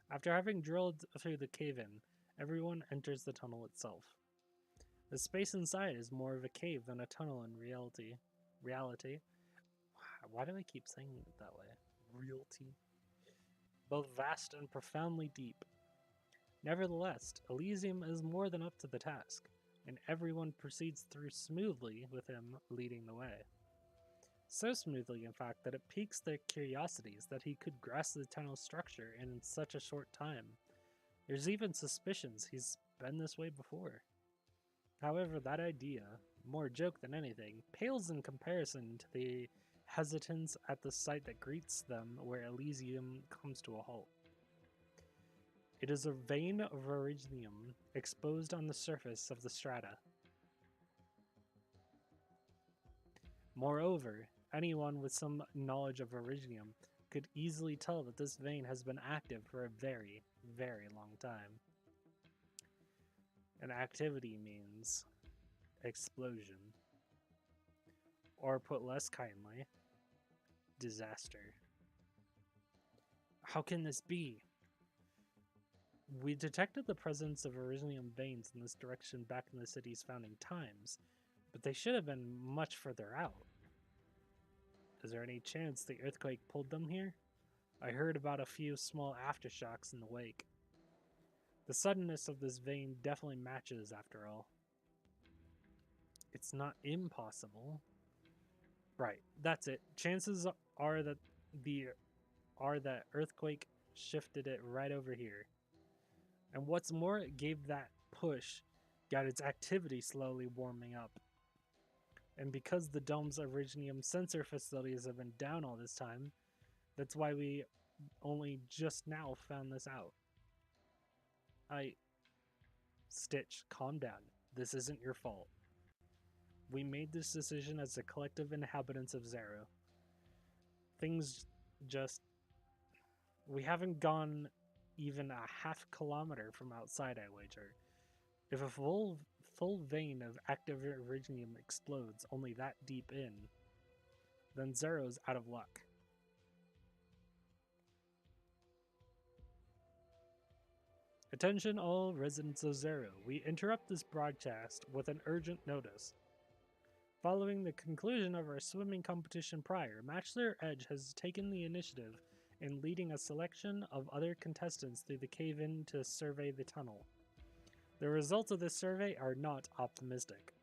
[SPEAKER 2] After having drilled through the cave-in, everyone enters the tunnel itself. The space inside is more of a cave than a tunnel in reality. Why do I keep saying it that way? Realty. Both vast and profoundly deep. Nevertheless, Elysium is more than up to the task, and everyone proceeds through smoothly with him leading the way. So smoothly, in fact, that it piques their curiosities that he could grasp the tunnel's structure in such a short time. There's even suspicions he's been this way before. However, that idea, more joke than anything, pales in comparison to the hesitance at the sight that greets them where Elysium comes to a halt. It is a vein of Originium exposed on the surface of the strata. Moreover, anyone with some knowledge of Originium could easily tell that this vein has been active for a very, very long time. And activity means explosion. Or put less kindly, disaster. How can this be? We detected the presence of Originium veins in this direction back in the city's founding times, but they should have been much further out. Is there any chance the earthquake pulled them here? I heard about a few small aftershocks in the wake. The suddenness of this vein definitely matches, after all. It's not impossible. Right, that's it. Chances are that that earthquake shifted it right over here. And what's more, it gave that push, got its activity slowly warming up. And because the dome's Originium sensor facilities have been down all this time, that's why we only just now found this out. Stitch, calm down. This isn't your fault. We made this decision as the collective inhabitants of Zero. We haven't gone even a half kilometer from outside, I wager. If a full vein of active Originium explodes only that deep in, then Zero's out of luck. Attention all residents of Zero, we interrupt this broadcast with an urgent notice. Following the conclusion of our swimming competition prior, Master Edge has taken the initiative in leading a selection of other contestants through the cave-in to survey the tunnel. The results of this survey are not optimistic.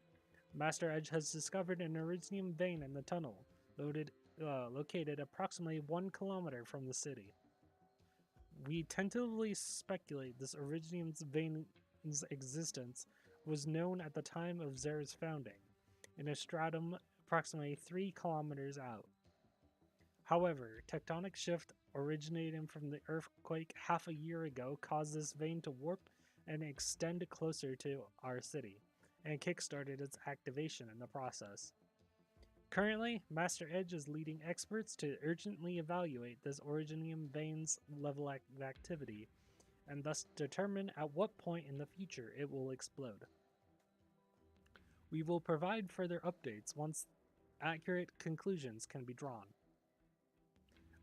[SPEAKER 2] Master Edge has discovered an Originium vein in the tunnel, located approximately 1 kilometer from the city. We tentatively speculate this Originium vein's existence was known at the time of Zera's founding, in a stratum approximately 3 kilometers out. However, tectonic shift originating from the earthquake half a year ago caused this vein to warp and extend closer to our city, and kickstarted its activation in the process. Currently, Master Edge is leading experts to urgently evaluate this Originium vein's level of activity, and thus determine at what point in the future it will explode. We will provide further updates once accurate conclusions can be drawn.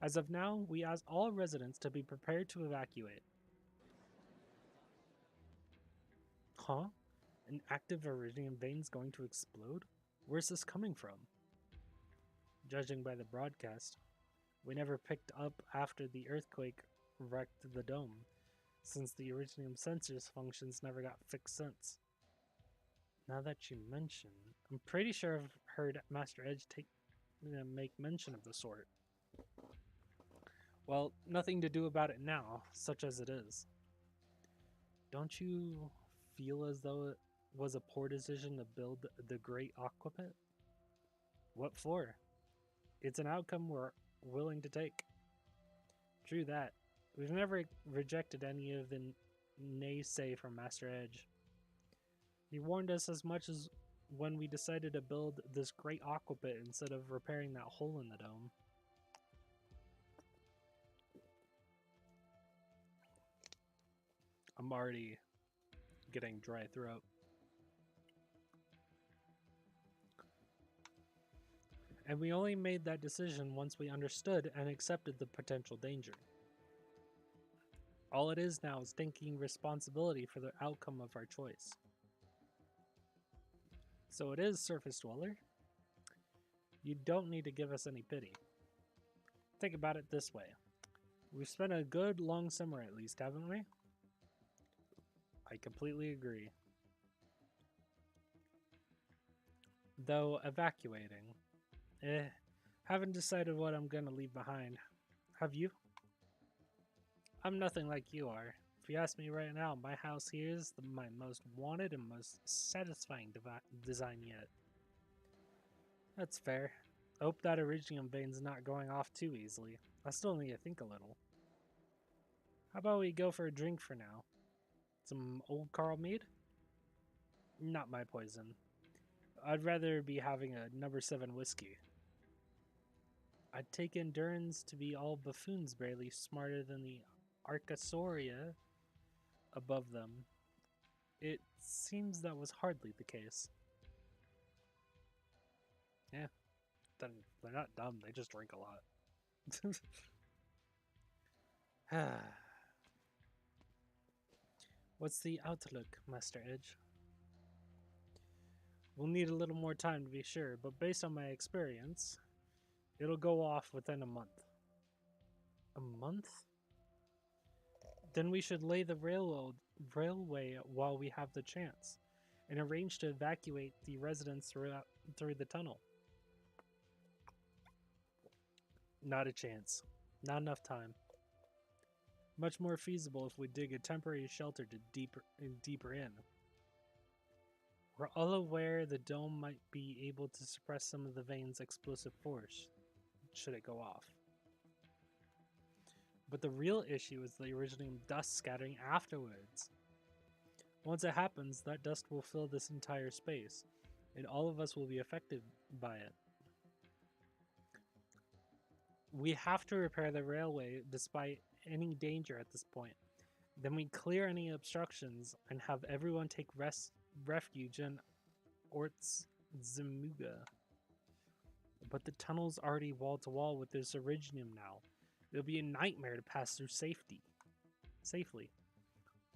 [SPEAKER 2] As of now, we ask all residents to be prepared to evacuate. Huh? An active Originium vein's going to explode? Where's this coming from? Judging by the broadcast, we never picked up after the earthquake wrecked the dome, since the Originium sensors functions never got fixed since. Now that you mention, I'm pretty sure I've heard Master Edge make mention of the sort. Well, nothing to do about it now, such as it is. Don't you feel as though it was a poor decision to build the Great Aqua Pit? What for? It's an outcome we're willing to take. True that. We've never rejected any of the naysay from Master Edge. He warned us as much as when we decided to build this great aqua pit instead of repairing that hole in the dome. I'm already getting dry throat. And we only made that decision once we understood and accepted the potential danger. All it is now is taking responsibility for the outcome of our choice. So it is, Surface Dweller. You don't need to give us any pity. Think about it this way. We've spent a good long summer at least, haven't we? I completely agree. Though evacuating. Haven't decided what I'm gonna leave behind. Have you? I'm nothing like you are. If you ask me right now, my house here is my most wanted and most satisfying design yet. That's fair. I hope that Iridium vein's not going off too easily. I still need to think a little. How about we go for a drink for now? Some old Carl mead? Not my poison. I'd rather be having a number 7 whiskey. I'd take Endurance to be all buffoons barely smarter than the Arcasauria above them. It seems that was hardly the case. Yeah, they're not dumb, they just drink a lot. What's the outlook, Master Edge? We'll need a little more time to be sure, but based on my experience, it'll go off within a month. A month? Then we should lay the railway while we have the chance, and arrange to evacuate the residents through the tunnel. Not a chance. Not enough time. Much more feasible if we dig a temporary shelter to deeper in. We're all aware the dome might be able to suppress some of the vein's explosive force, should it go off. But the real issue is the original dust scattering afterwards. Once it happens, that dust will fill this entire space, and all of us will be affected by it. We have to repair the railway despite any danger at this point. Then we clear any obstructions and have everyone take refuge in Ortzimuga. But the tunnel's already wall to wall with this Iridium now. It'll be a nightmare to pass through safely.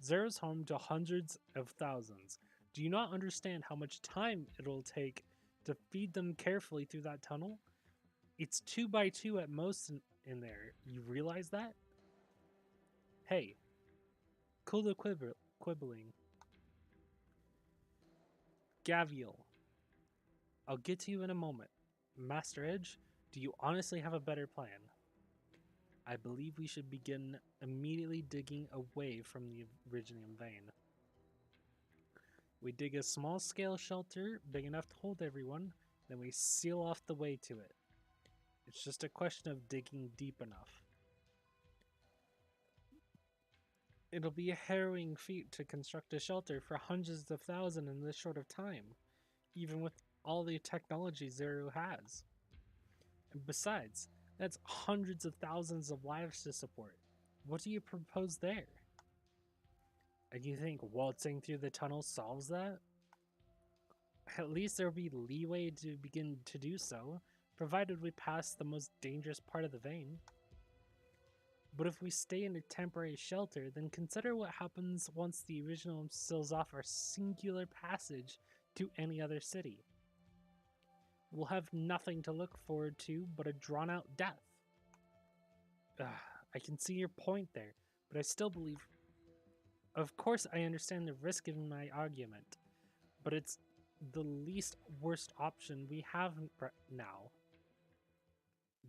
[SPEAKER 2] Zero's home to hundreds of thousands. Do you not understand how much time it'll take to feed them carefully through that tunnel? It's 2 by 2 at most in there. You realize that? Hey, cool the quibbling. Gavial. I'll get to you in a moment. Master Edge, do you honestly have a better plan? I believe we should begin immediately digging away from the Iridium vein. We dig a small-scale shelter big enough to hold everyone, then we seal off the way to it. It's just a question of digging deep enough. It'll be a harrowing feat to construct a shelter for hundreds of thousands in this short of time, even with all the technology Zero has. And besides, that's hundreds of thousands of lives to support. What do you propose there? And you think waltzing through the tunnel solves that? At least there'll be leeway to begin to do so, provided we pass the most dangerous part of the vein. But if we stay in a temporary shelter, then consider what happens once the Iridium seals off our singular passage to any other city. We'll have nothing to look forward to but a drawn-out death. I can see your point there, but I still believe... Of course I understand the risk in my argument, but it's the least worst option we have now.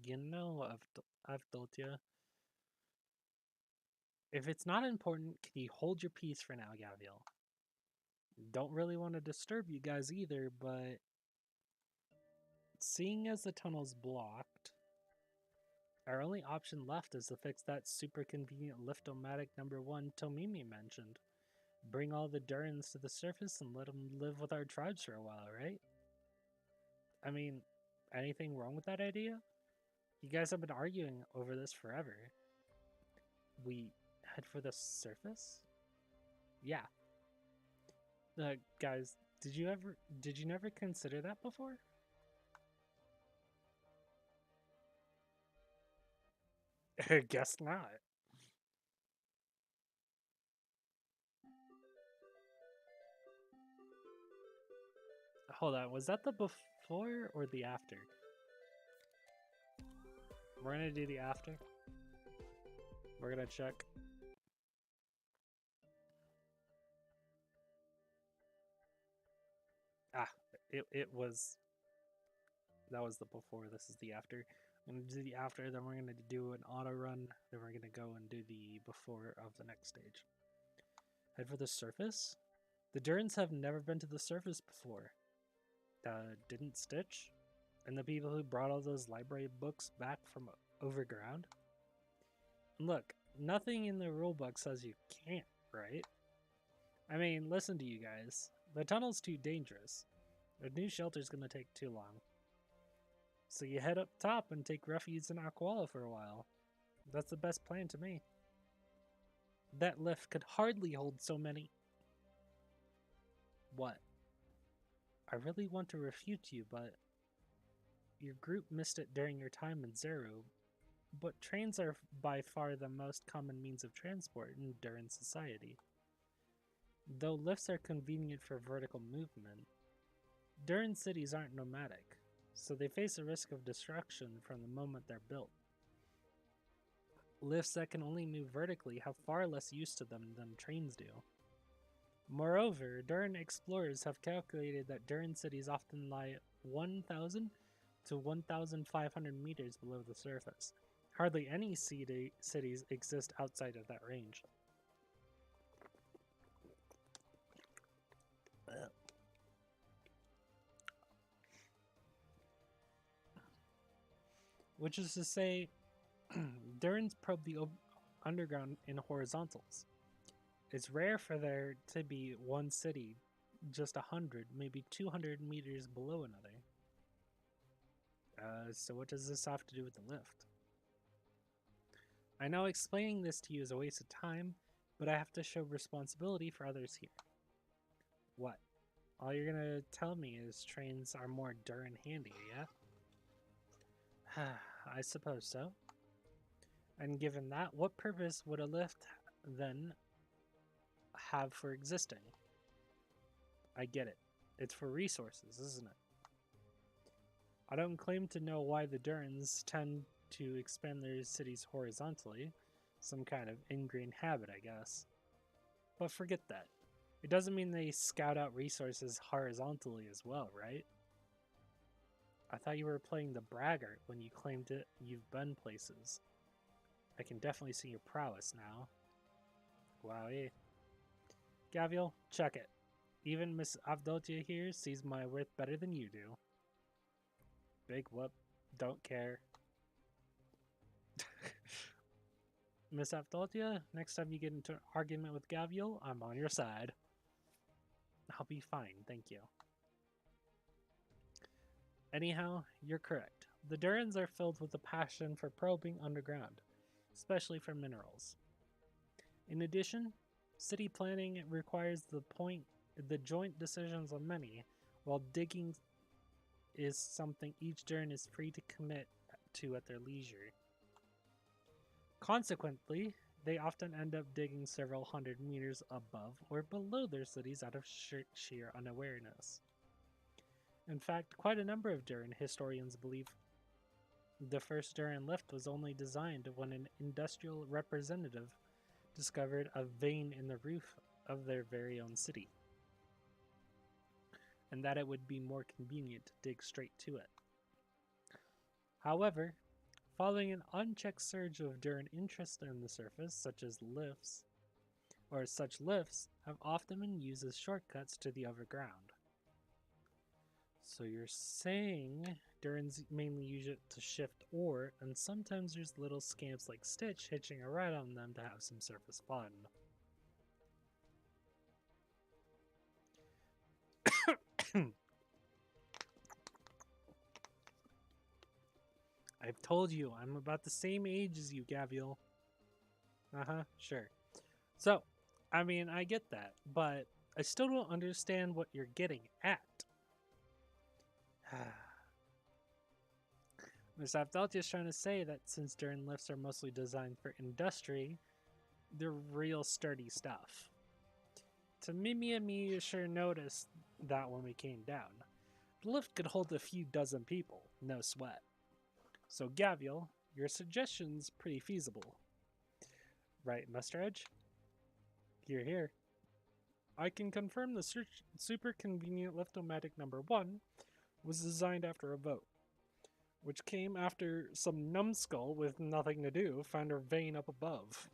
[SPEAKER 2] You know, I've told you. If it's not important, can you hold your peace for now, Gavial? Don't really want to disturb you guys either, but seeing as the tunnel's blocked, Our only option left is to fix that super convenient lift-o-matic number 1 Tomimi mentioned. Bring all the Durans to the surface and let them live with our tribes for a while, right? I mean, anything wrong with that idea? You guys have been arguing over this forever. We head for the surface? Yeah. Guys, did you never consider that before? Guess not. Hold on, was that the before or the after? We're gonna do the after. We're gonna check. Ah, it was... That was the before, this is the after. I'm gonna do the after, then we're gonna do an auto run, then we're gonna go and do the before of the next stage. Head for the surface? The Durans have never been to the surface before. Didn't Stitch? And the people who brought all those library books back from overground? Look, nothing in the rulebook says you can't, right? I mean, listen to you guys. The tunnel's too dangerous. A new shelter's gonna take too long. So you head up top and take refuge in Aquala for a while. That's the best plan to me. That lift could hardly hold so many. What? I really want to refute you, but your group missed it during your time in Zero. But trains are by far the most common means of transport in Duran society. Though lifts are convenient for vertical movement, Duran cities aren't nomadic, so they face a risk of destruction from the moment they're built. Lifts that can only move vertically have far less use to them than trains do. Moreover, Duran explorers have calculated that Duran cities often lie 1,000 to 1,500 meters below the surface. Hardly any cities exist outside of that range. Which is to say, Durans probe the underground in horizontals. It's rare for there to be one city just 100, maybe 200 meters below another. So what does this have to do with the lift? I know explaining this to you is a waste of time, but I have to show responsibility for others here. What? All you're gonna tell me is trains are more Duran handy, yeah? I suppose so. And given that, what purpose would a lift then have for existing? I get it. It's for resources, isn't it? I don't claim to know why the Durans tend to expand their cities horizontally. Some kind of ingrained habit, I guess. But forget that. It doesn't mean they scout out resources horizontally as well, right? I thought you were playing the braggart when you claimed it you've been places. I can definitely see your prowess now. Wowie. Gavial, check it. Even Miss Avdotia here sees my worth better than you do. Big whoop. Don't care. Miss Avdotia, next time you get into an argument with Gavial, I'm on your side. I'll be fine, thank you. Anyhow, you're correct. The Durans are filled with a passion for probing underground, especially for minerals. In addition, city planning requires the joint decisions of many, while digging is something each Duran is free to commit to at their leisure. Consequently, they often end up digging several hundred meters above or below their cities out of sheer unawareness. In fact, quite a number of Duran historians believe the first Duran lift was only designed when an industrial representative discovered a vein in the roof of their very own city, and that it would be more convenient to dig straight to it. However, following an unchecked surge of Duran interest in the surface, such lifts have often been used as shortcuts to the overground. So you're saying Durans mainly use it to shift ore, and sometimes there's little scamps like Stitch hitching a ride on them to have some surface fun. I've told you, I'm about the same age as you, Gavial. Uh-huh, sure. So, I mean, I get that, but I still don't understand what you're getting at. Miss Avdaltia's trying to say that since Duran lifts are mostly designed for industry, they're real sturdy stuff. To Mimi and me, you sure noticed that when we came down. The lift could hold a few dozen people, no sweat. So Gavial, your suggestion's pretty feasible. Right, Mr. Edge? You're here. I can confirm the super convenient Liftomatic number 1 was designed after a vote, which came after some numbskull with nothing to do found a vein up above.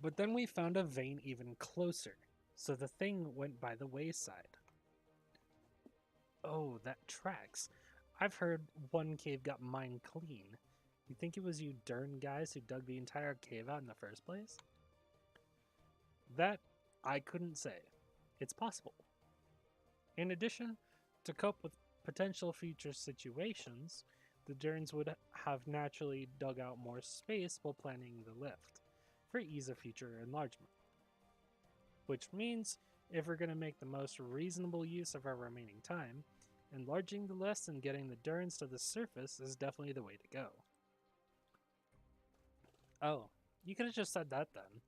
[SPEAKER 2] But then we found a vein even closer, so the thing went by the wayside. Oh, that tracks. I've heard one cave got mined clean. You think it was you Dern guys who dug the entire cave out in the first place? That, I couldn't say. It's possible. In addition, to cope with potential future situations, the Durns would have naturally dug out more space while planning the lift, for ease of future enlargement. Which means, if we're going to make the most reasonable use of our remaining time, enlarging the list and getting the Durns to the surface is definitely the way to go. Oh, you could have just said that then.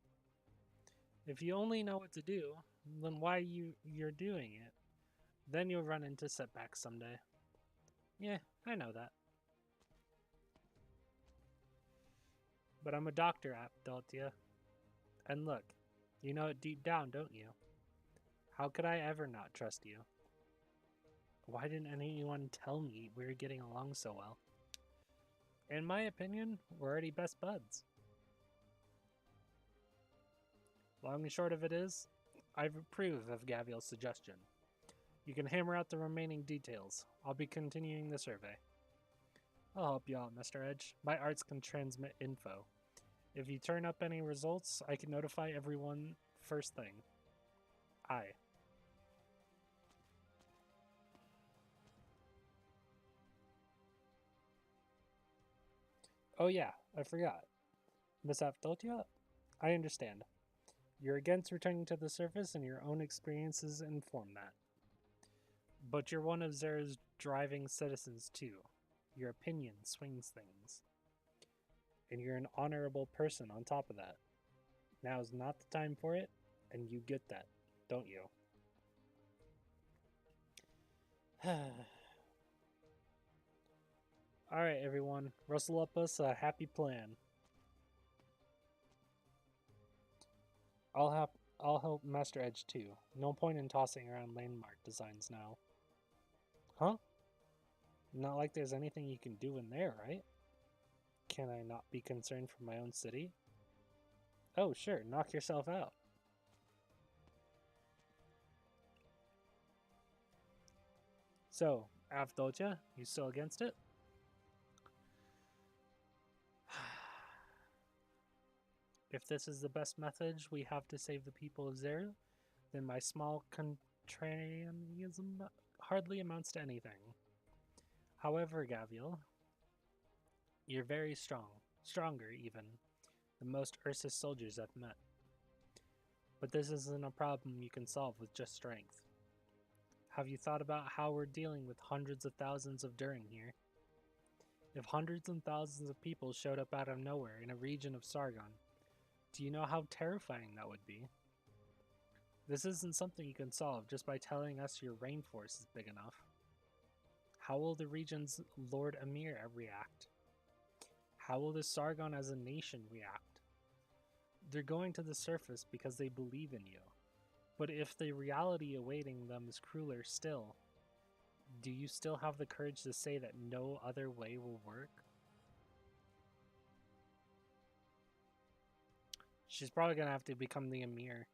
[SPEAKER 2] If you only know what to do, then why you're doing it, then you'll run into setbacks someday. Yeah, I know that. But I'm a doctor, Abdaltia. And look, you know it deep down, don't you? How could I ever not trust you? Why didn't anyone tell me we were getting along so well? In my opinion, we're already best buds. Long and short of it is, I approve of Gavial's suggestion. You can hammer out the remaining details. I'll be continuing the survey. I'll help you out, Mr. Edge. My arts can transmit info. If you turn up any results, I can notify everyone first thing. Aye. Oh yeah, I forgot. Miss Avdaltia, I understand. You're against returning to the surface and your own experiences inform that. But you're one of Zera's driving citizens too. Your opinion swings things. And you're an honorable person on top of that. Now's not the time for it, and you get that, don't you? Alright everyone, rustle up us a happy plan. I'll help Master Edge too. No point in tossing around landmark designs now. Huh? Not like there's anything you can do in there, right? Can I not be concerned for my own city? Oh, sure, knock yourself out. So, Avdolja, you still against it? If this is the best method we have to save the people of Zera, then my small contrarianism hardly amounts to anything. However, Gavial, you're very strong, stronger even, than most Ursus soldiers I've met. But this isn't a problem you can solve with just strength. Have you thought about how we're dealing with hundreds of thousands of Durin here? If hundreds and thousands of people showed up out of nowhere in a region of Sargon, do you know how terrifying that would be? This isn't something you can solve just by telling us your rainforest is big enough. How will the region's Lord Emir react? How will the Sargon as a nation react? They're going to the surface because they believe in you. But if the reality awaiting them is crueler still, do you still have the courage to say that no other way will work? She's probably gonna have to become the Emir.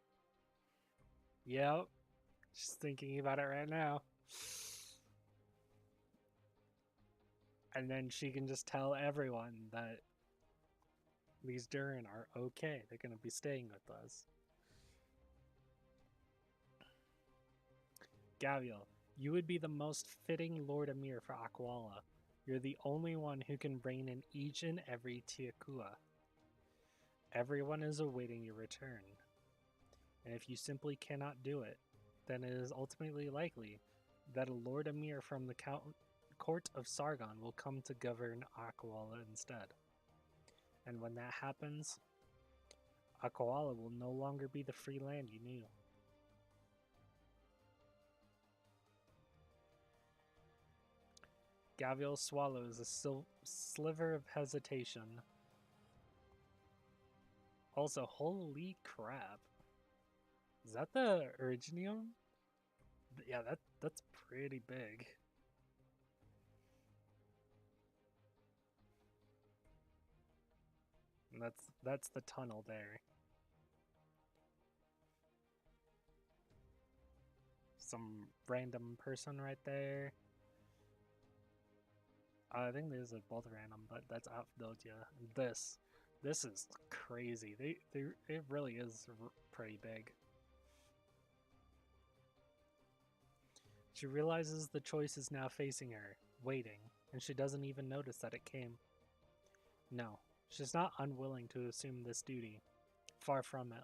[SPEAKER 2] Yep. Just thinking about it right now. And then she can just tell everyone that these Durin are okay. They're going to be staying with us. Gavial, you would be the most fitting Lord Emir for Aquala. You're the only one who can reign in each and every Tiakua. Everyone is awaiting your return. And if you simply cannot do it, then it is ultimately likely that a Lord Emir from the court of Sargon will come to govern Aquala instead. And when that happens, Aquala will no longer be the free land you knew. Gavial swallows a sliver of hesitation. Also, holy crap. Is that the Originium? Yeah, that's pretty big. And that's the tunnel there. Some random person right there. I think these are both random, but that's Aphodotia. This is crazy. It really is pretty big. She realizes the choice is now facing her, waiting, and she doesn't even notice that it came. No, she's not unwilling to assume this duty. Far from it.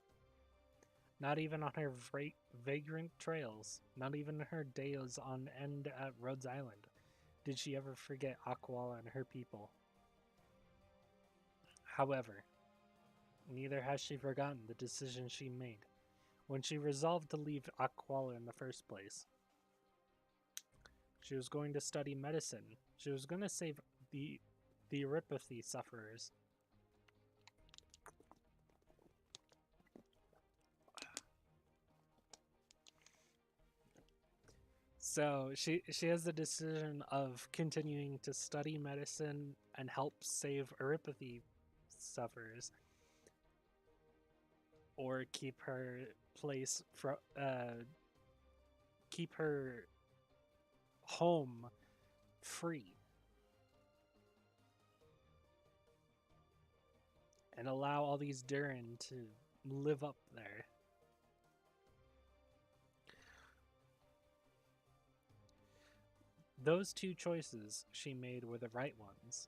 [SPEAKER 2] Not even on her vagrant trails, not even her days on end at Rhodes Island, did she ever forget Aquala and her people. However, neither has she forgotten the decision she made when she resolved to leave Aquala in the first place. She was going to study medicine. She was going to save the neuropathy sufferers. So she has the decision of continuing to study medicine and help save neuropathy sufferers, or keep her place keep her home free and allow all these Durin to live up there. Those two choices she made were the right ones,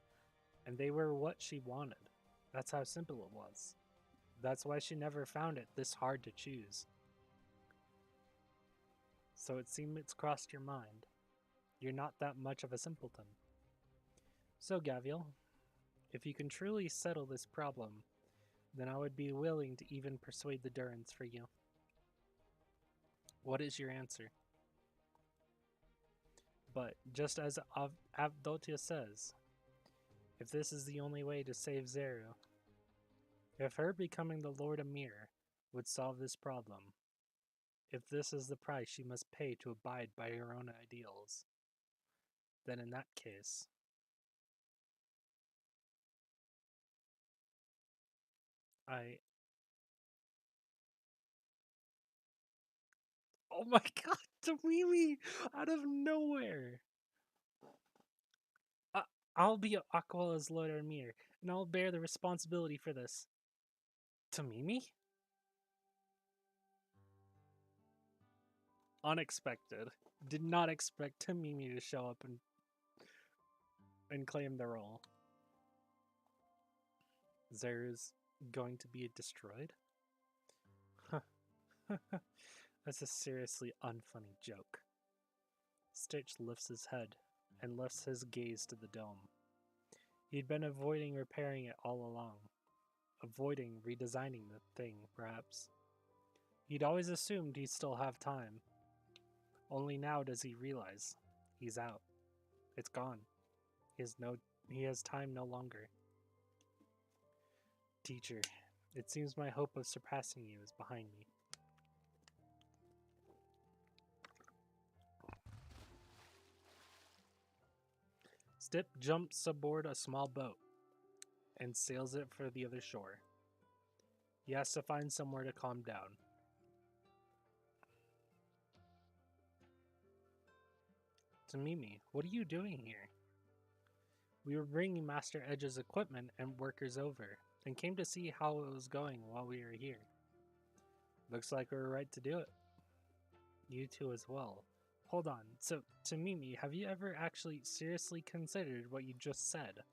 [SPEAKER 2] and they were what she wanted. That's how simple it was. That's why she never found it this hard to choose. So it seems it's crossed your mind. You're not that much of a simpleton. So, Gavial, if you can truly settle this problem, then I would be willing to even persuade the Durins for you. What is your answer? But just as Avdotia says, if this is the only way to save Zeru, if her becoming the Lord Emir would solve this problem, if this is the price she must pay to abide by her own ideals, then in that case, oh my god, Tamimi! Out of nowhere! I'll be Aquala's Lord Emir, and I'll bear the responsibility for this. Tamimi? Unexpected. Did not expect Tamimi to show up and claim the role. Zeru's going to be destroyed? That's a seriously unfunny joke. Stitch lifts his head and lifts his gaze to the dome. He'd been avoiding repairing it all along. Avoiding redesigning the thing, perhaps. He'd always assumed he'd still have time. Only now does he realize he's out. It's gone. He has time no longer. Teacher, it seems my hope of surpassing you is behind me. Stip jumps aboard a small boat and sails it for the other shore. He has to find somewhere to calm down. Tamimi, what are you doing here? We were bringing Master Edge's equipment and workers over, and came to see how it was going while we were here. Looks like we were right to do it. You two as well. Hold on, so, to Mimi, have you ever actually seriously considered what you just said?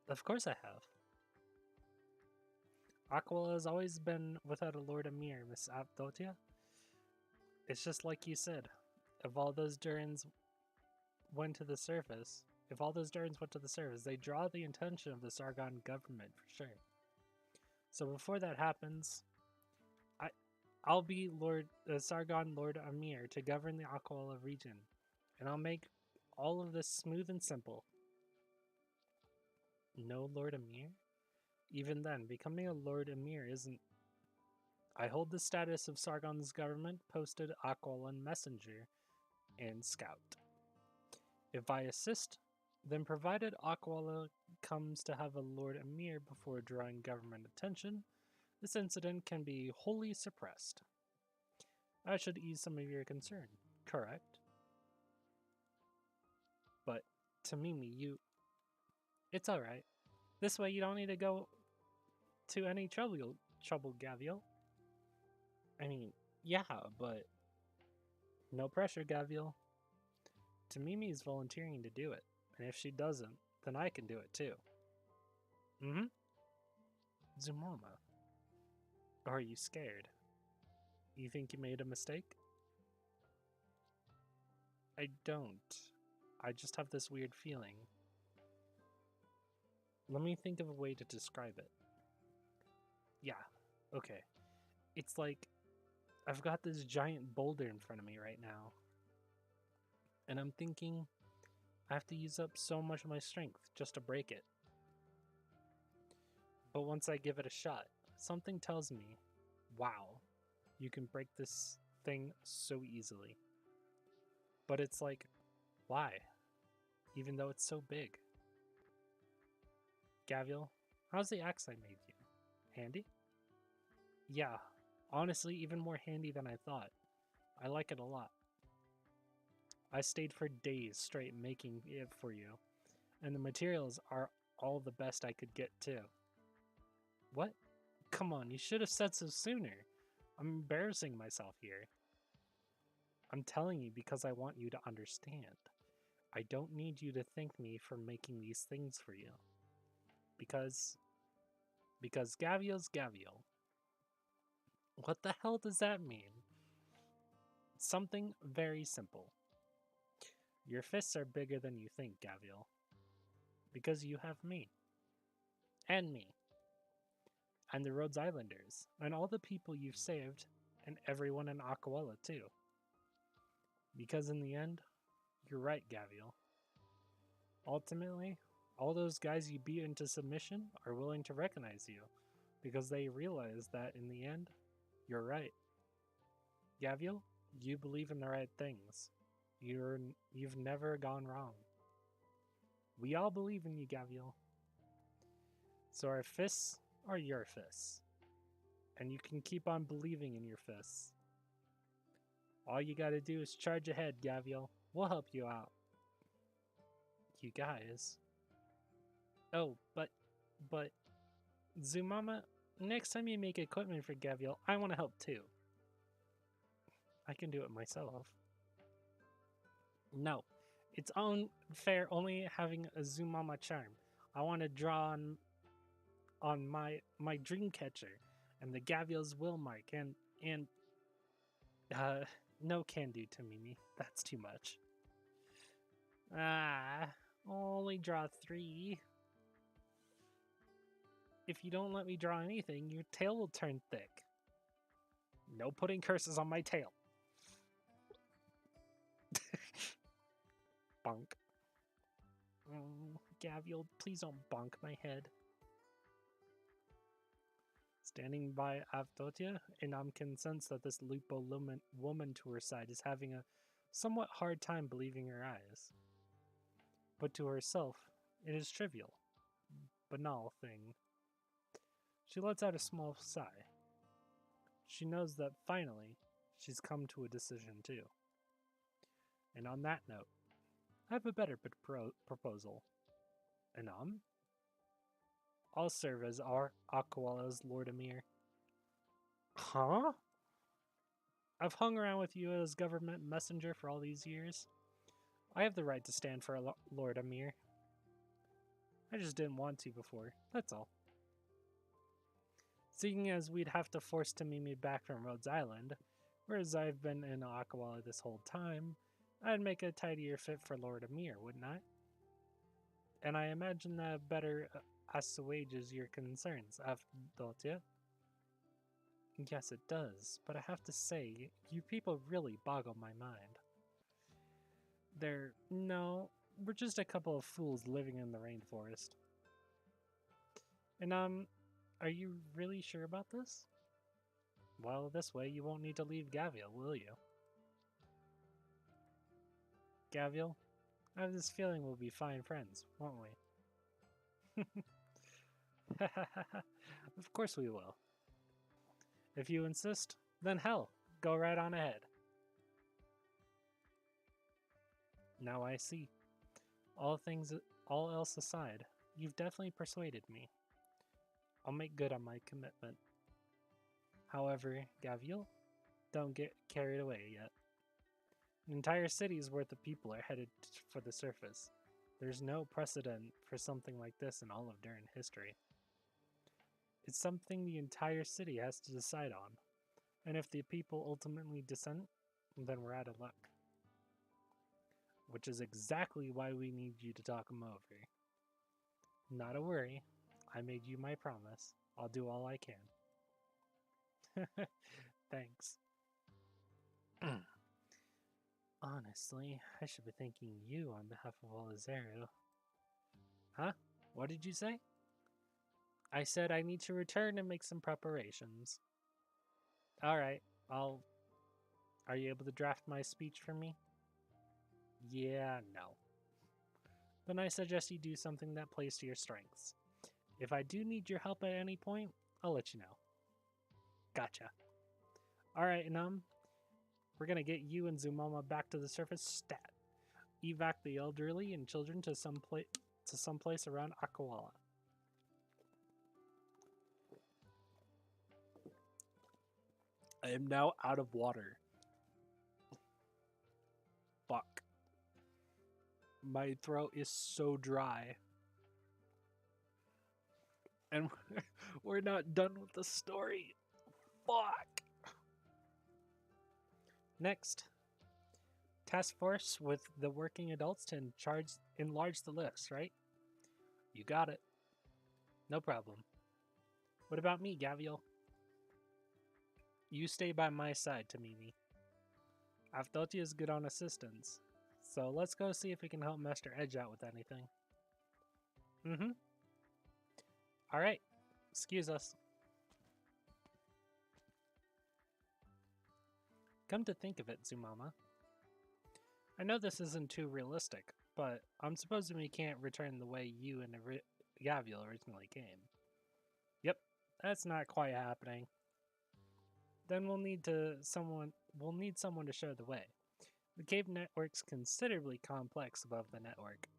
[SPEAKER 2] Of course I have. Aquila has always been without a Lord Emir, Miss Avdotia. It's just like you said. If all those Durans went to the surface, they draw the attention of the Sargon government for sure. So before that happens, I'll be Sargon Lord Emir to govern the Aquila region, and I'll make all of this smooth and simple. No Lord Emir? Even then, becoming a Lord Emir isn't... I hold the status of Sargon's government, posted Aquilan messenger and scout. If I assist, then provided Aquila comes to have a Lord Emir before drawing government attention, this incident can be wholly suppressed. I should ease some of your concern, correct? But to Mimi, it's alright. This way you don't need to go to any trouble, Gavial. I mean, yeah, but no pressure, Gavial. To Mimi's volunteering to do it, and if she doesn't, then I can do it too. Zumama. Are you scared? You think you made a mistake? I don't. I just have this weird feeling. Let me think of a way to describe it. Yeah, okay. It's like I've got this giant boulder in front of me right now. And I'm thinking I have to use up so much of my strength just to break it. But once I give it a shot, something tells me, wow, you can break this thing so easily. But it's like, why? Even though it's so big. Gavial, how's the axe I made you? Handy? Yeah, honestly, even more handy than I thought. I like it a lot. I stayed for days straight making it for you, and the materials are all the best I could get too. What? Come on, you should have said so sooner. I'm embarrassing myself here. I'm telling you because I want you to understand. I don't need you to thank me for making these things for you. Because Gavial's Gavial. What the hell does that mean? Something very simple. Your fists are bigger than you think, Gavial. Because you have me. And me. And the Rhodes Islanders. And all the people you've saved. And everyone in Aquila, too. Because in the end, you're right, Gavial. Ultimately, all those guys you beat into submission are willing to recognize you. Because they realize that in the end, you're right. Gavial, you believe in the right things. You've never gone wrong. We all believe in you, Gavial. So our fists are your fists. And you can keep on believing in your fists. All you gotta do is charge ahead, Gavial. We'll help you out. You guys. Oh, but... Zumama, next time you make equipment for Gavial, I want to help too. I can do it myself. No, it's unfair only having a Zumama charm. I want to draw on my dream catcher and the Gavial's will mark and no can do to Mimi. That's too much. Only draw 3. If you don't let me draw anything, your tail will turn thick. No putting curses on my tail. Bonk. Gavial, please don't bonk my head. Standing by Avdotia, Inam can sense that this Lupo woman to her side is having a somewhat hard time believing her eyes. But to herself, it is trivial, banal thing. She lets out a small sigh. She knows that finally, she's come to a decision too. And on that note, I have a better proposal. Anam? I'll serve as our Aquala's Lord Emir. Huh? I've hung around with you as government messenger for all these years. I have the right to stand for Lord Emir. I just didn't want to before, that's all. Seeing as we'd have to force Tamimi back from Rhodes Island, whereas I've been in Aquala this whole time, I'd make a tidier fit for Lord Emir, wouldn't I? And I imagine that better assuages your concerns, Avdotia. Yes, it does, but I have to say, you people really boggle my mind. No, we're just a couple of fools living in the rainforest. And, are you really sure about this? Well, this way you won't need to leave Gavial, will you? Gavial, I have this feeling we'll be fine friends, won't we? Of course we will. If you insist, then hell, go right on ahead. Now I see. All else aside, you've definitely persuaded me. I'll make good on my commitment. However, Gavial, don't get carried away yet. An entire city's worth of people are headed for the surface. There's no precedent for something like this in all of Durin history. It's something the entire city has to decide on, and if the people ultimately dissent, then we're out of luck. Which is exactly why we need you to talk them over. Not a worry, I made you my promise. I'll do all I can. Thanks. Honestly, I should be thanking you on behalf of all Azeru. Huh? What did you say? I said I need to return and make some preparations. Alright, Are you able to draft my speech for me? Yeah, no. Then I suggest you do something that plays to your strengths. If I do need your help at any point, I'll let you know. Gotcha. Alright, we're gonna get you and Zumoma back to the surface stat. Evac the elderly and children to someplace around Aquala. I am now out of water. Fuck. My throat is so dry. And we're not done with the story. Fuck. Next. Task force with the working adults to enlarge the list, right? You got it. No problem. What about me, Gavial? You stay by my side, Tamimi. Avdotia is good on assistance, so let's go see if we can help Master Edge out with anything. Mm-hmm. Alright, excuse us. Come to think of it, Zumama. I know this isn't too realistic, but I'm supposing we can't return the way you and Gavial originally came. Yep, that's not quite happening. Then we'll need someone to show the way. The cave network's considerably complex above the network.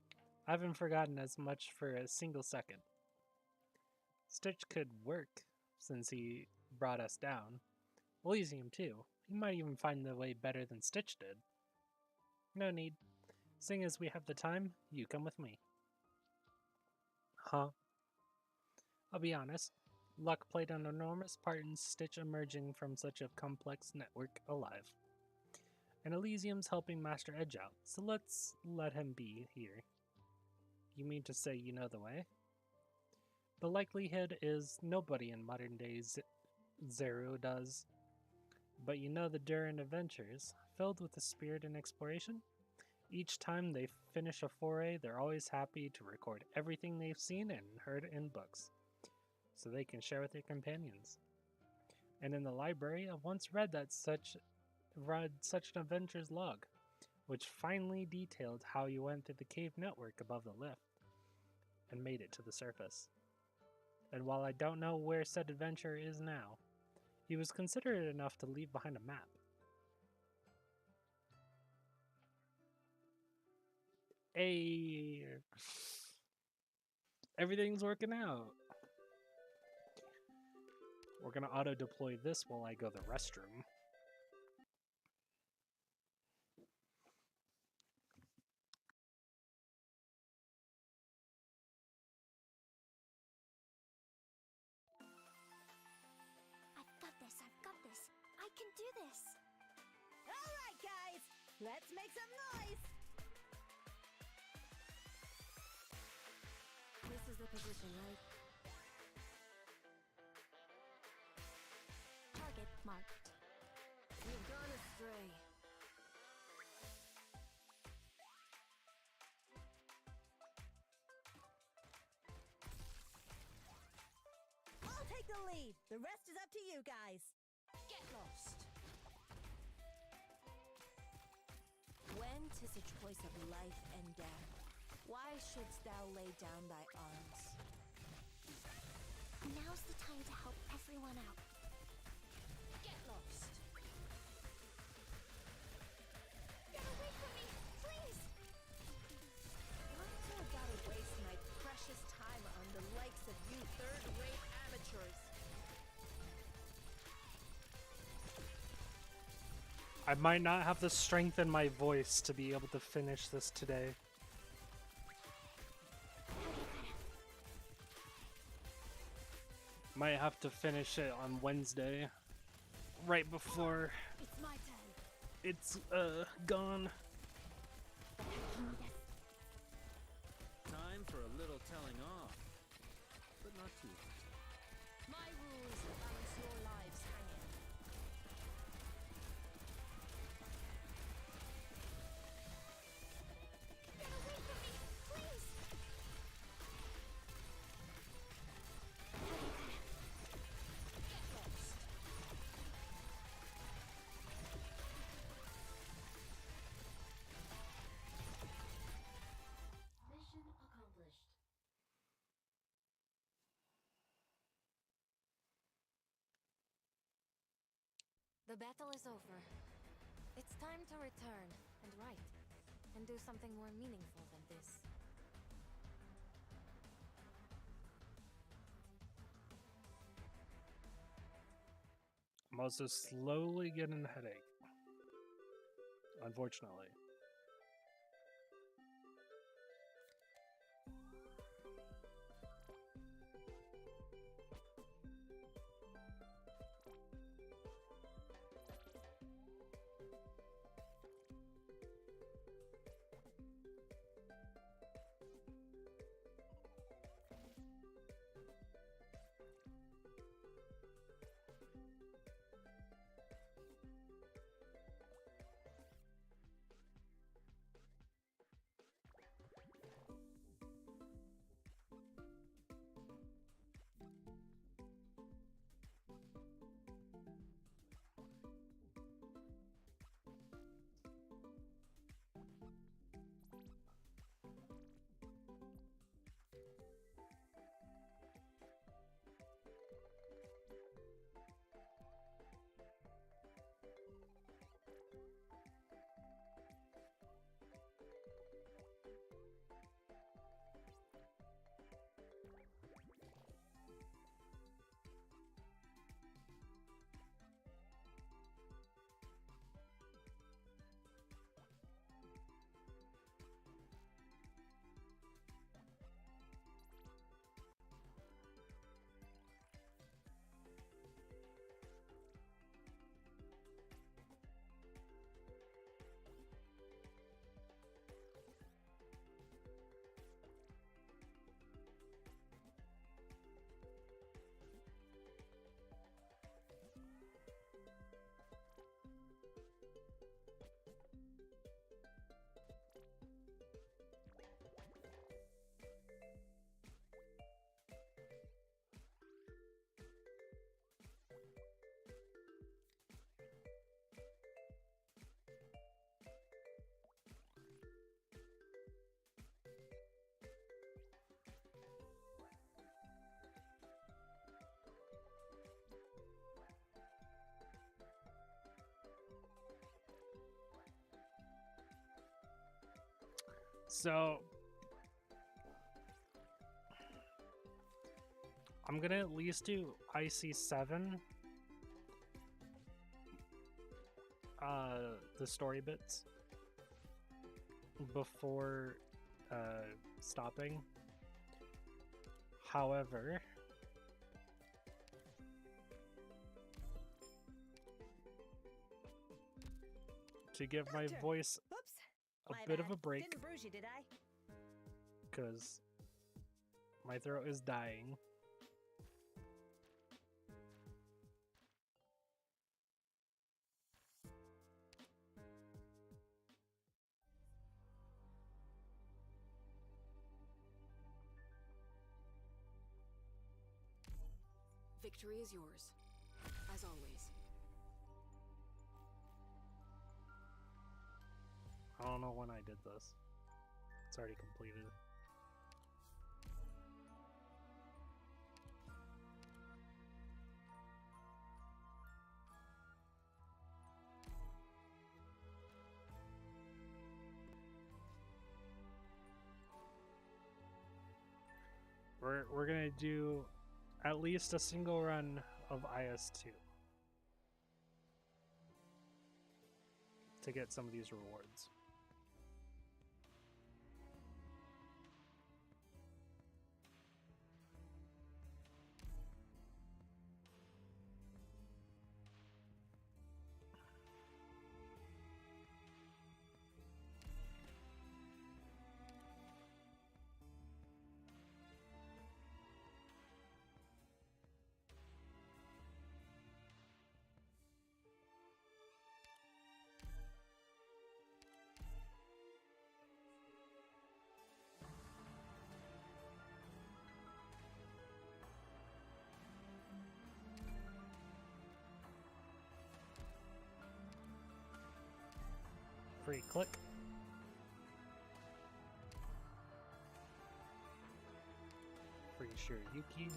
[SPEAKER 2] I haven't forgotten as much for a single second. Stitch could work, since he brought us down. We'll use him too. He might even find the way better than Stitch did. No need. Seeing as we have the time, you come with me. Huh? I'll be honest. Luck played an enormous part in Stitch emerging from such a complex network alive. And Elysium's helping Master Edge out, so let's let him be here. You mean to say you know the way? The likelihood is nobody in modern day Zero does. But you know the Durin adventures, filled with the spirit and exploration? Each time they finish a foray, they're always happy to record everything they've seen and heard in books, so they can share with their companions. And in the library, I once read such an adventure's log, which finely detailed how you went through the cave network above the lift and made it to the surface. And while I don't know where said adventurer is now, he was considerate enough to leave behind a map. Everything's working out. We're gonna auto-deploy this while I go to the restroom.
[SPEAKER 5] I've got this, I've got this. I can do this.
[SPEAKER 1] All right, guys, let's make some noise.
[SPEAKER 7] This is the position, right?
[SPEAKER 5] Target marked.
[SPEAKER 7] You've gone astray.
[SPEAKER 1] I'll take the lead. The rest is up to you guys.
[SPEAKER 6] Get lost. When 'tis a choice of life and death, why shouldst thou lay down thy arms?
[SPEAKER 5] Now's the time to help everyone out.
[SPEAKER 6] Get lost.
[SPEAKER 5] Get away from me, please!
[SPEAKER 6] Why do I gotta waste my precious time on the likes of you third-rate amateurs?
[SPEAKER 2] I might not have the strength in my voice to be able to finish this today. Might have to finish it on Wednesday, right before
[SPEAKER 6] It's my turn.
[SPEAKER 2] it's gone.
[SPEAKER 3] Time for a little telling off, but not too much.
[SPEAKER 6] My rules balance your lives hanging.
[SPEAKER 5] Get away from me, please!
[SPEAKER 6] Get lost.
[SPEAKER 9] Mission accomplished.
[SPEAKER 7] The battle is over. It's time to return and write, and do something more meaningful than this.
[SPEAKER 2] I'm also slowly getting a headache, unfortunately. So I'm gonna at least do IC7. The story bits before stopping. However, to give my voice a bit of a break,
[SPEAKER 1] Didn't bruise you, did I?
[SPEAKER 2] because my throat is dying.
[SPEAKER 7] Victory is yours, as always.
[SPEAKER 2] I don't know when I did this. It's already completed. We're gonna do at least a single run of IS2 to get some of these rewards. Free click. Free Shiryuki.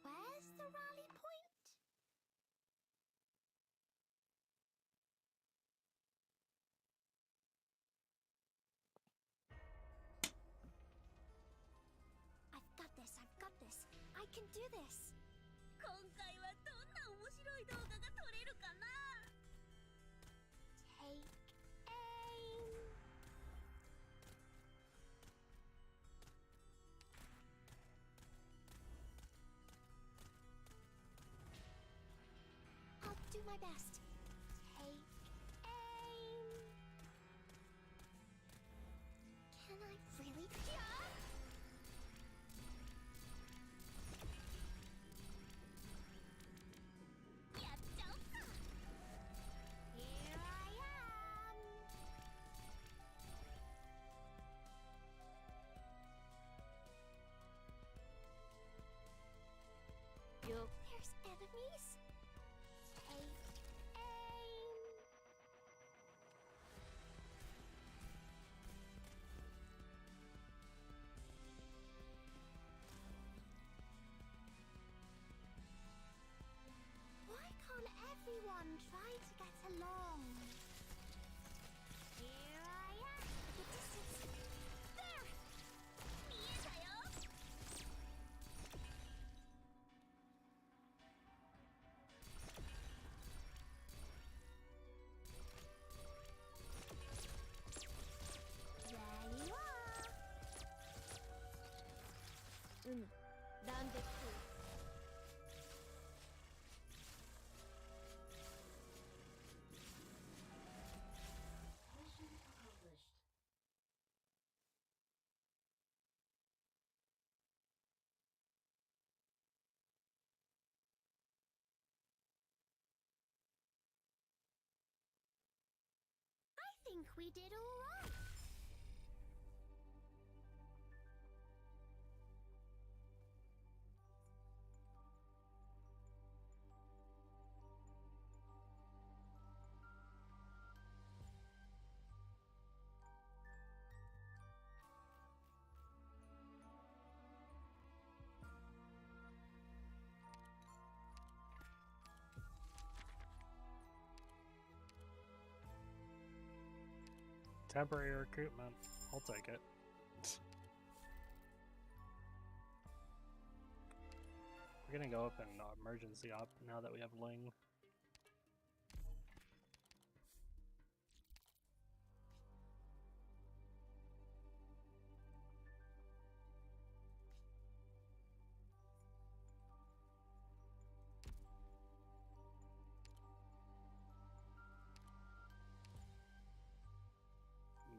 [SPEAKER 5] Where's the rally point? I've got this, I've got this. I can do this.
[SPEAKER 6] 今回はどんな面白い動画が撮れるかな
[SPEAKER 5] Take aim. I'll do my best. Take aim. Can I really? Yeah. Here I am. There's enemies. Take aim. Why can't everyone try to get along? Here I am. The distance. There.
[SPEAKER 6] 見えたよ
[SPEAKER 5] There you are.
[SPEAKER 6] ランデブー
[SPEAKER 10] we did all right.
[SPEAKER 2] Temporary recruitment. I'll take it. We're gonna go up in emergency op now that we have Ling.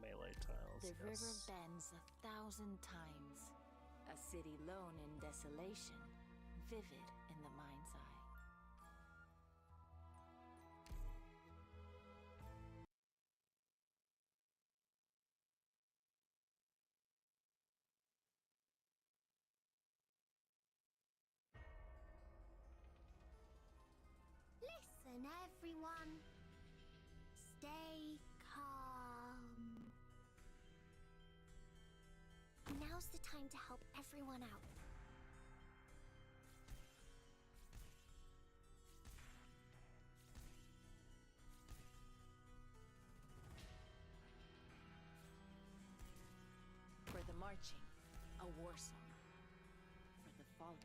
[SPEAKER 2] Melee tiles.
[SPEAKER 12] The river
[SPEAKER 2] Yes.
[SPEAKER 12] bends 1,000 times. A city lone in desolation, vivid in the mind's eye.
[SPEAKER 10] Listen, everyone. Stay calm. Now's the time to help everyone out.
[SPEAKER 12] For the marching, a war song. For the fallen,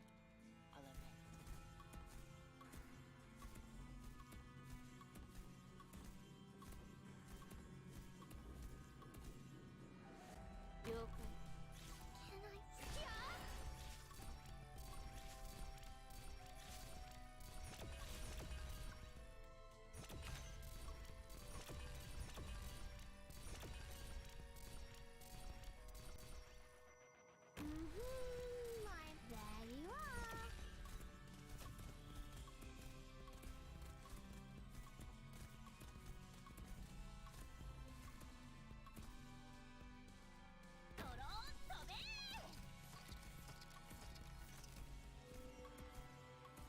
[SPEAKER 12] a lament.
[SPEAKER 10] Yoko. Can I stop? There you are.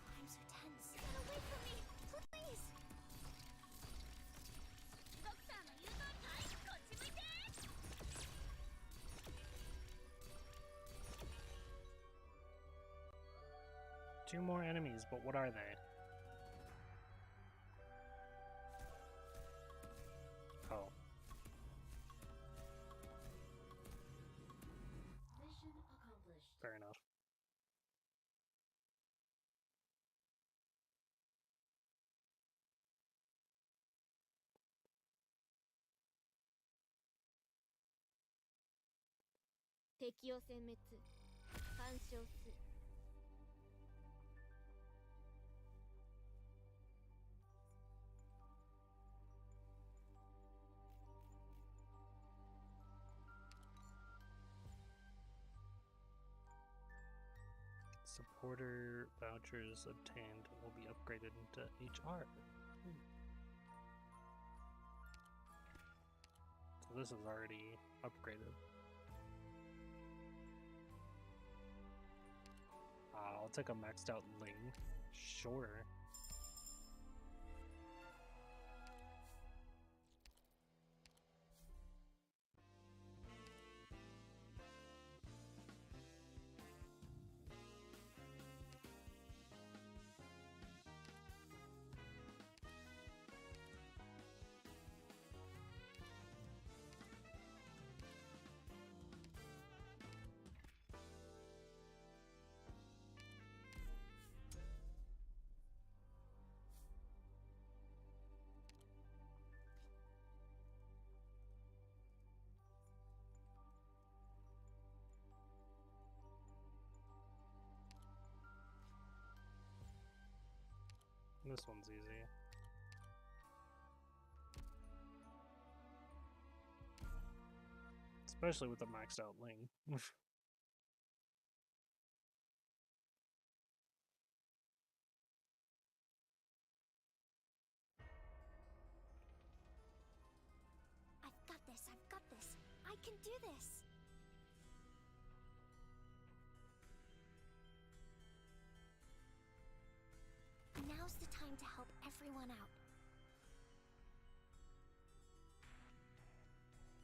[SPEAKER 10] I'm so tense. Get away from me, please.
[SPEAKER 2] Two more enemies, but what are they? Oh.
[SPEAKER 7] Mission accomplished.
[SPEAKER 2] Fair enough. Supporter vouchers obtained will be upgraded into HR. So this is already upgraded. I'll take a maxed out Ling. Sure. This one's easy. Especially with the maxed out Ling.
[SPEAKER 10] I've got
[SPEAKER 5] trying to help everyone out.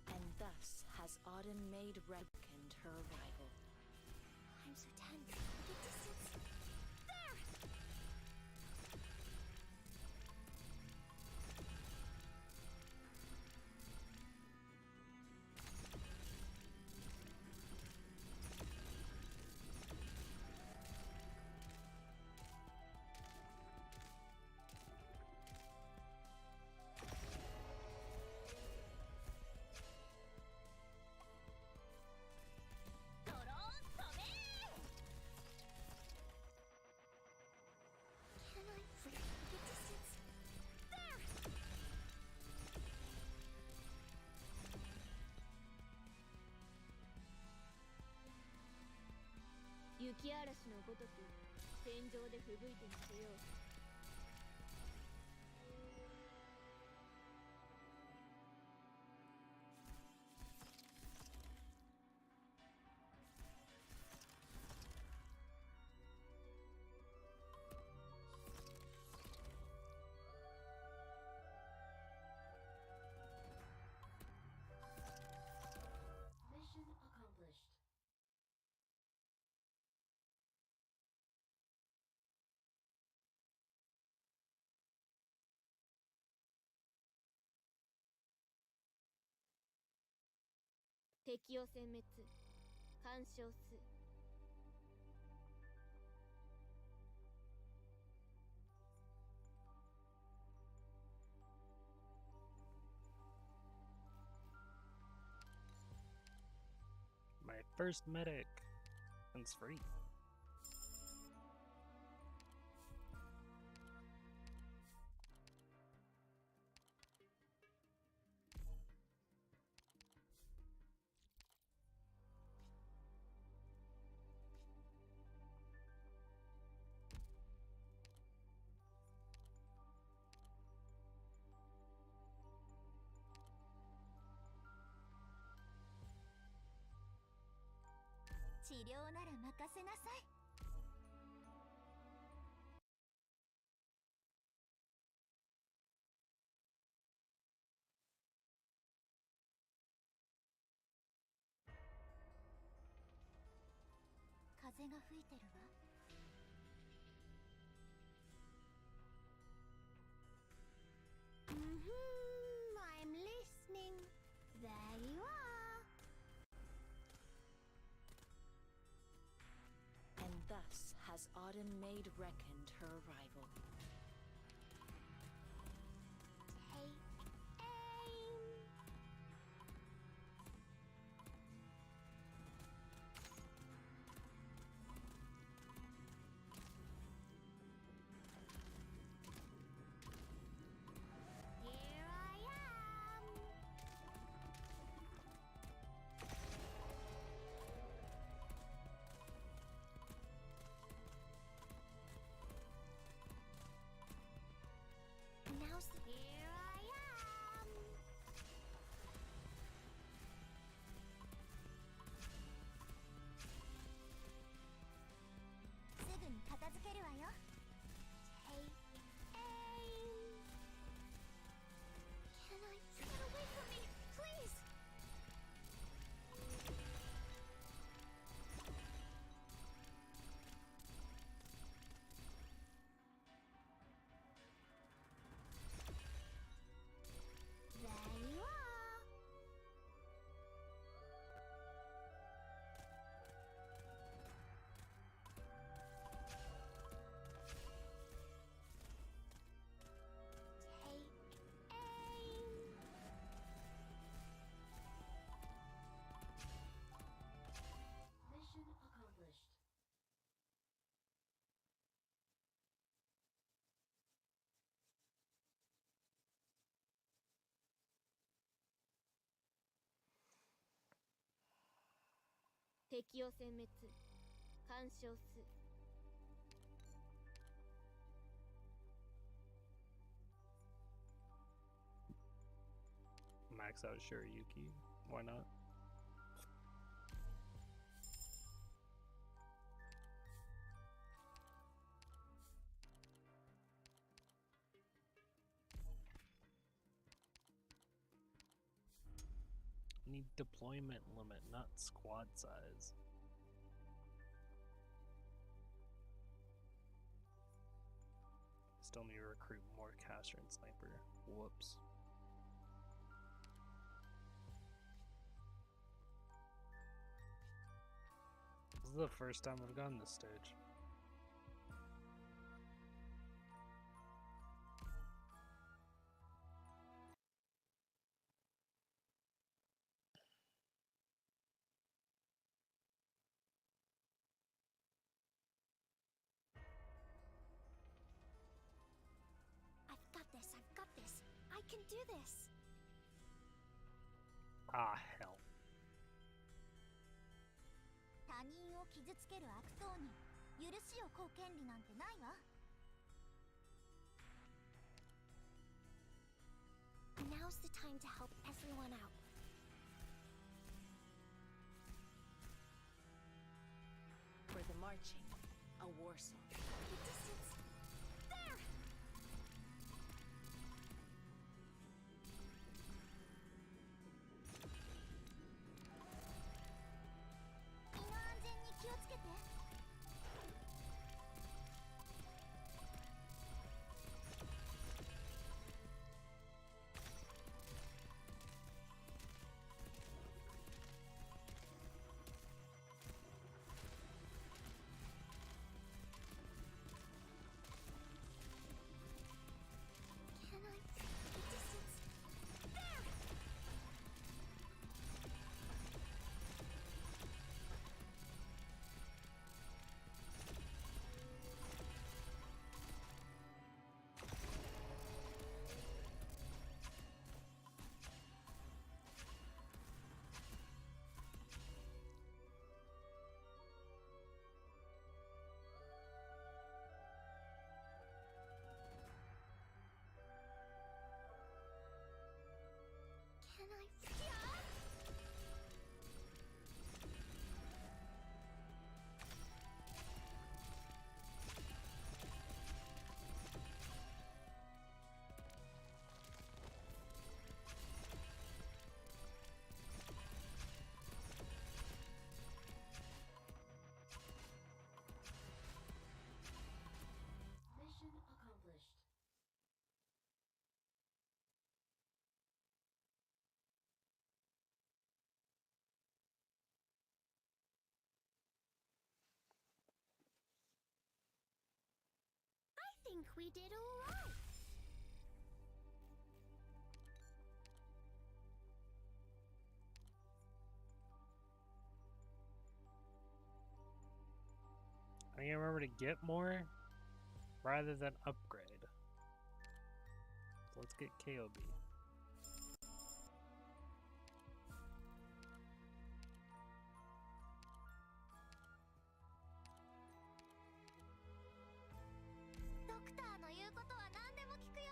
[SPEAKER 6] And thus has Autumn made reckoned her arrival.
[SPEAKER 5] I'm so tense. The distance. There! Can I read the distance? There!
[SPEAKER 11] 雪嵐のごとく天井で吹雪いてみせよう。
[SPEAKER 7] Mission accomplished.
[SPEAKER 11] "敵を殲滅干渉す」
[SPEAKER 2] My first medic. And it's free.
[SPEAKER 10] "治療なら任せなさい." "風が吹いてるわ."
[SPEAKER 5] I'm listening. There you are.
[SPEAKER 6] And thus has Autumn made reckoned her arrival.
[SPEAKER 5] Take aim. Here I am. Now's the here I am.
[SPEAKER 10] "すぐに片付けるわよ."
[SPEAKER 5] Take aim. Can I get away from me, please? There you are. Take aim.
[SPEAKER 7] Mission accomplished.
[SPEAKER 11] "敵を殲滅干渉す」
[SPEAKER 2] Max out Shirayuki. Why not? need deployment limit, not squad size. Still need to recruit more caster and sniper. Whoops. This is the first time I've gone this stage.
[SPEAKER 10] I've got this. I can do this.
[SPEAKER 2] Ah, hell.
[SPEAKER 10] 他人を傷つける悪党に許しを請う権利なんてないわ。Now's the time to help everyone out.
[SPEAKER 12] For the marching, a war song.
[SPEAKER 10] The distance. There! 身の安全に気をつけて。Can I? The distance. There! Can I?
[SPEAKER 7] Mission accomplished.
[SPEAKER 10] I think we did all right.
[SPEAKER 2] I need to remember to get more rather than upgrade. So let's get KOB.
[SPEAKER 10] Doctor の言うことは何でも聞くよ。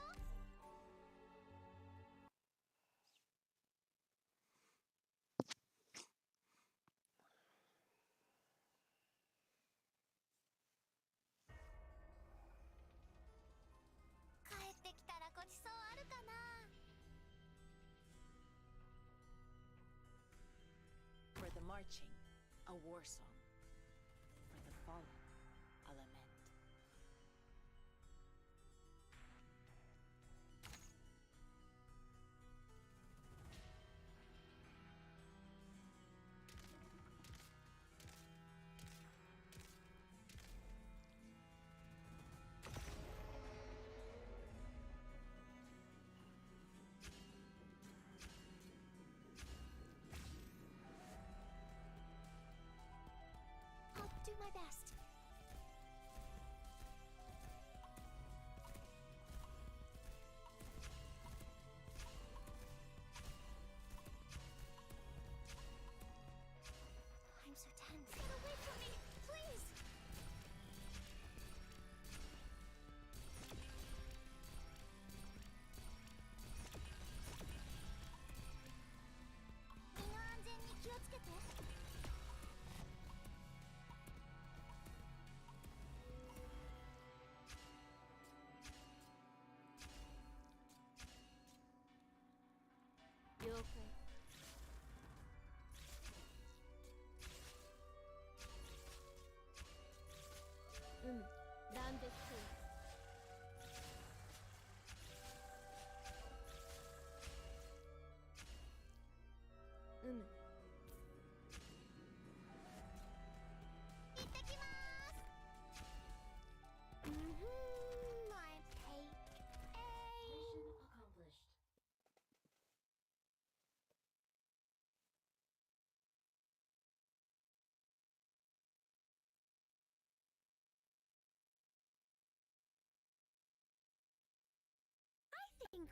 [SPEAKER 10] 帰ってきたらごちそうあるかな。
[SPEAKER 12] For the marching, a war song. For the fallen, a lament.
[SPEAKER 10] I'll do my best. I'm so tense. Get away from me, please.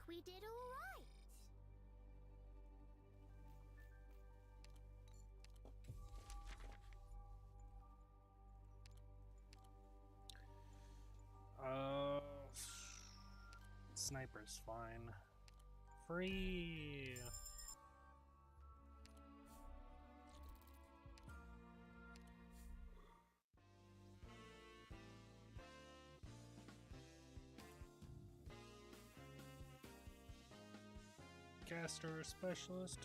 [SPEAKER 5] we did all right.
[SPEAKER 2] Sniper's fine. Free. Caster specialist.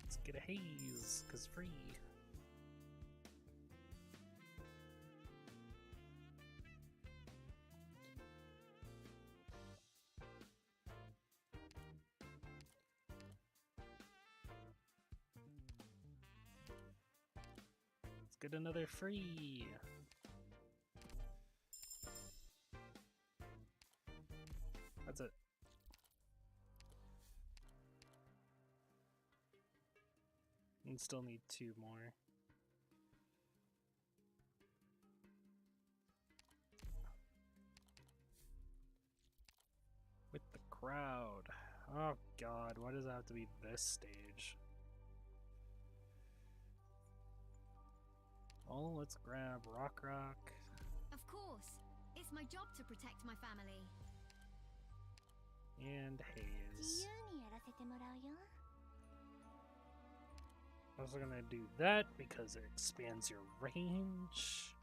[SPEAKER 2] Let's get a haze, 'cause free. Let's get another free. That's it. And still need 2 more. With the crowd. Oh god, why does it have to be this stage? Oh, let's grab Rock.
[SPEAKER 14] Of course. It's my job to protect my family.
[SPEAKER 2] And haze. I'm also gonna do that because it expands your range.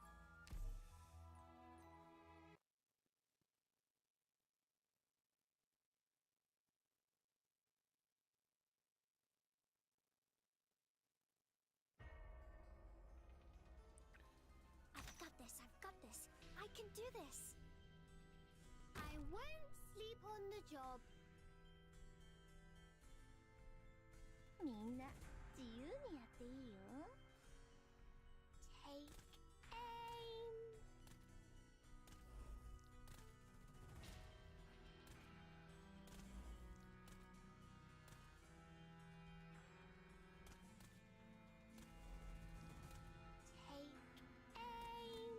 [SPEAKER 5] I've got this. I can do this. I won't sleep on the job. みんな自由にやっていいよ。Take aim. Take aim.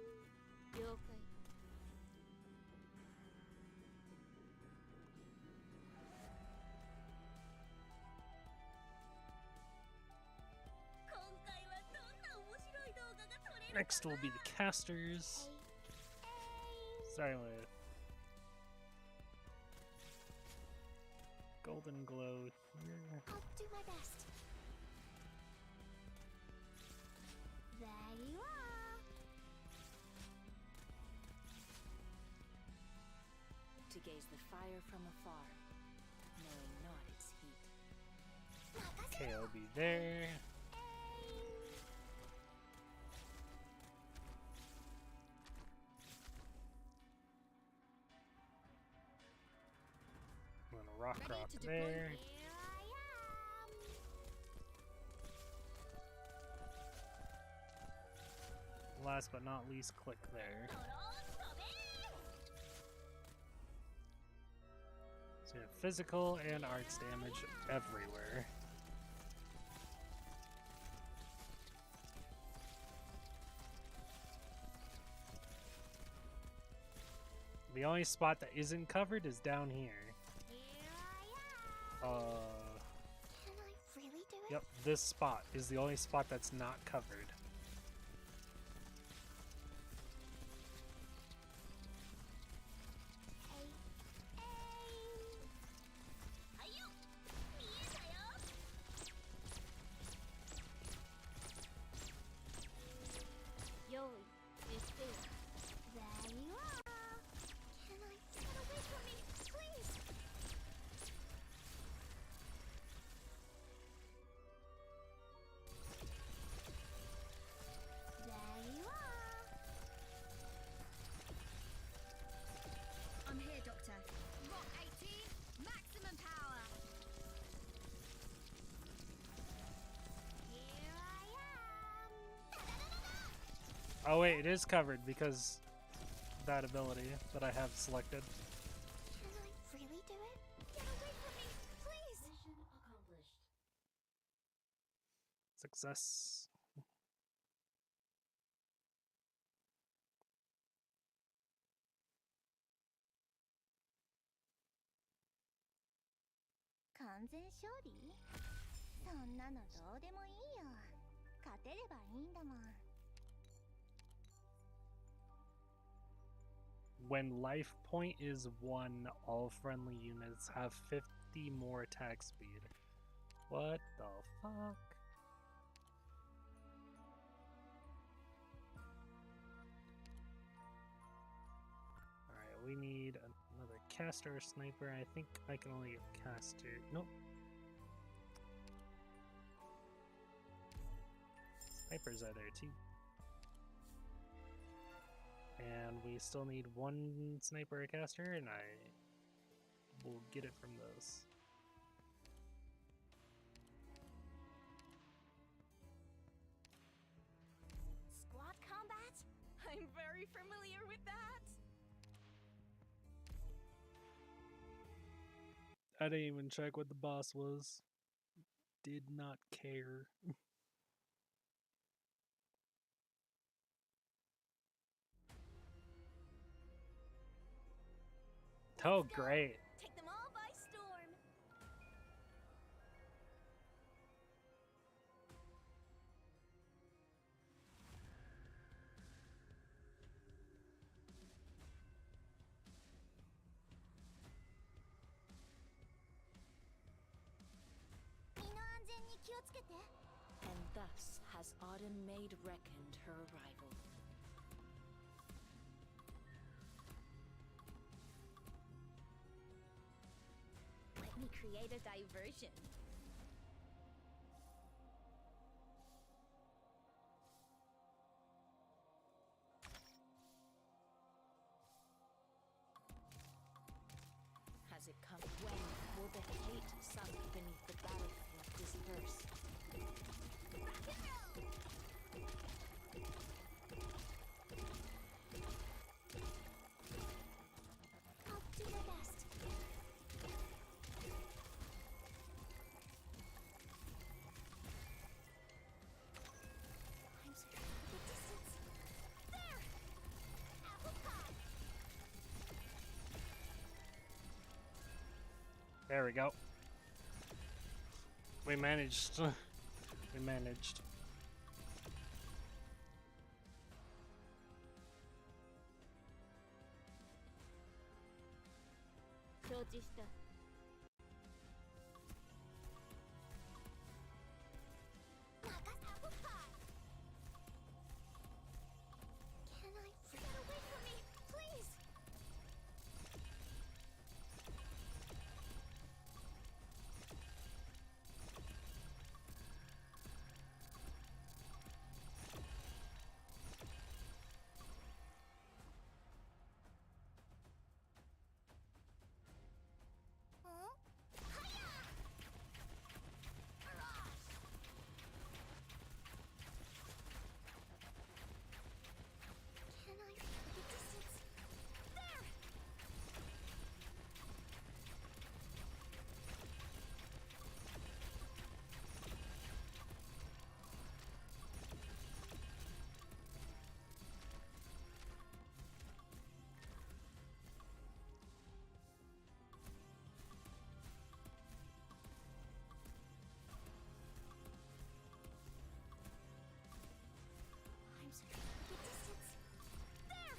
[SPEAKER 5] 了解。
[SPEAKER 2] Next will be the casters. Starting with Golden Glow here.
[SPEAKER 5] I'll do my best. There you are.
[SPEAKER 12] To gaze the fire from afar, knowing not its heat.
[SPEAKER 2] Okay, I'll be there. I'm gonna rock there. Last but not least, click there. So you have physical and arts damage everywhere. The only spot that isn't covered is down here.
[SPEAKER 5] Can I really do it?
[SPEAKER 2] Yep, this spot is the only spot that's not covered.
[SPEAKER 5] There you are. Can I get away from me, please? There you are.
[SPEAKER 14] I'm here, Doctor. Rock 18, maximum power.
[SPEAKER 5] Here I am.
[SPEAKER 2] Oh wait, it is covered because that ability that I have selected.
[SPEAKER 5] Can I really do it? Get away from me,
[SPEAKER 2] Success. When life point is 1, all friendly units have 50 more attack speed. What the fuck? Alright, we need another caster or sniper. I think I can only get caster. Nope. Snipers are there too. And we still need 1 sniper or caster, and I will get it from those.
[SPEAKER 6] Squad combat? I'm very familiar with that.
[SPEAKER 2] I didn't even check what the boss was. Did not care. Oh, great.
[SPEAKER 6] Take them all by storm.
[SPEAKER 12] And thus has Autumn made reckoned her arrival.
[SPEAKER 6] Let me create a diversion.
[SPEAKER 12] Has it come? When will the hate sunk beneath the battlefield disperse?
[SPEAKER 6] I'll do my best. I'm sorry. The distance. There! Apple pie!
[SPEAKER 2] There we go. We managed. We managed.
[SPEAKER 6] Apple pie! Can I get away from me, please? Can I the distance? There! I'm sorry. The distance. There!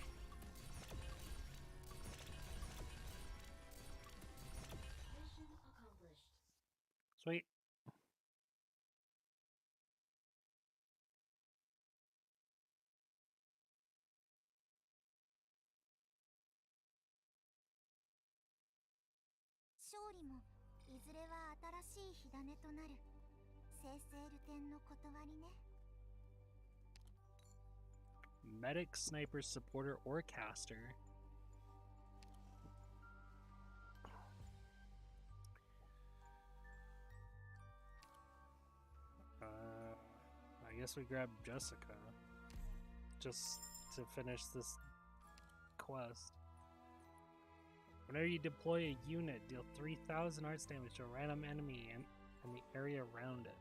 [SPEAKER 9] Mission accomplished.
[SPEAKER 2] Sweet. Medic, sniper, supporter, or caster. I guess we grab Jessica just to finish this quest. Whenever you deploy a unit, deal 3,000 arts damage to a random enemy and the area around it.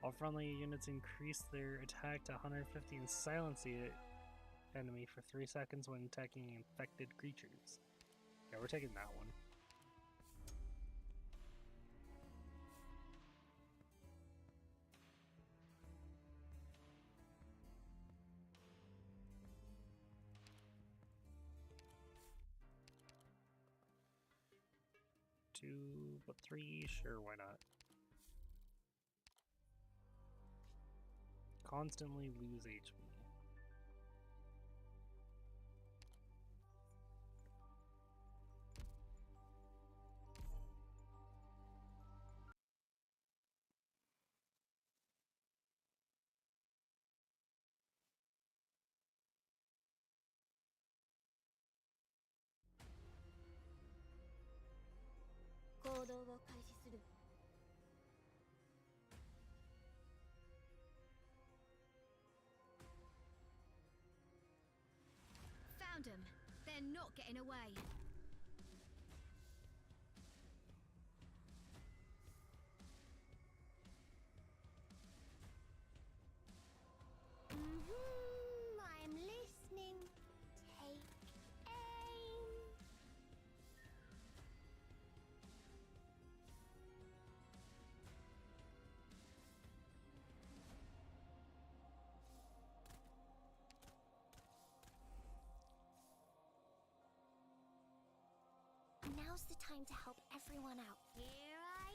[SPEAKER 2] All friendly units increase their attack to 150 and silence the enemy for 3 seconds when attacking infected creatures. Yeah, we're taking that one. Two, but three, sure, why not? Constantly lose HP.
[SPEAKER 14] Found them. They're not getting away.
[SPEAKER 5] I'm listening. Take aim. Now's the time to help everyone out. Here I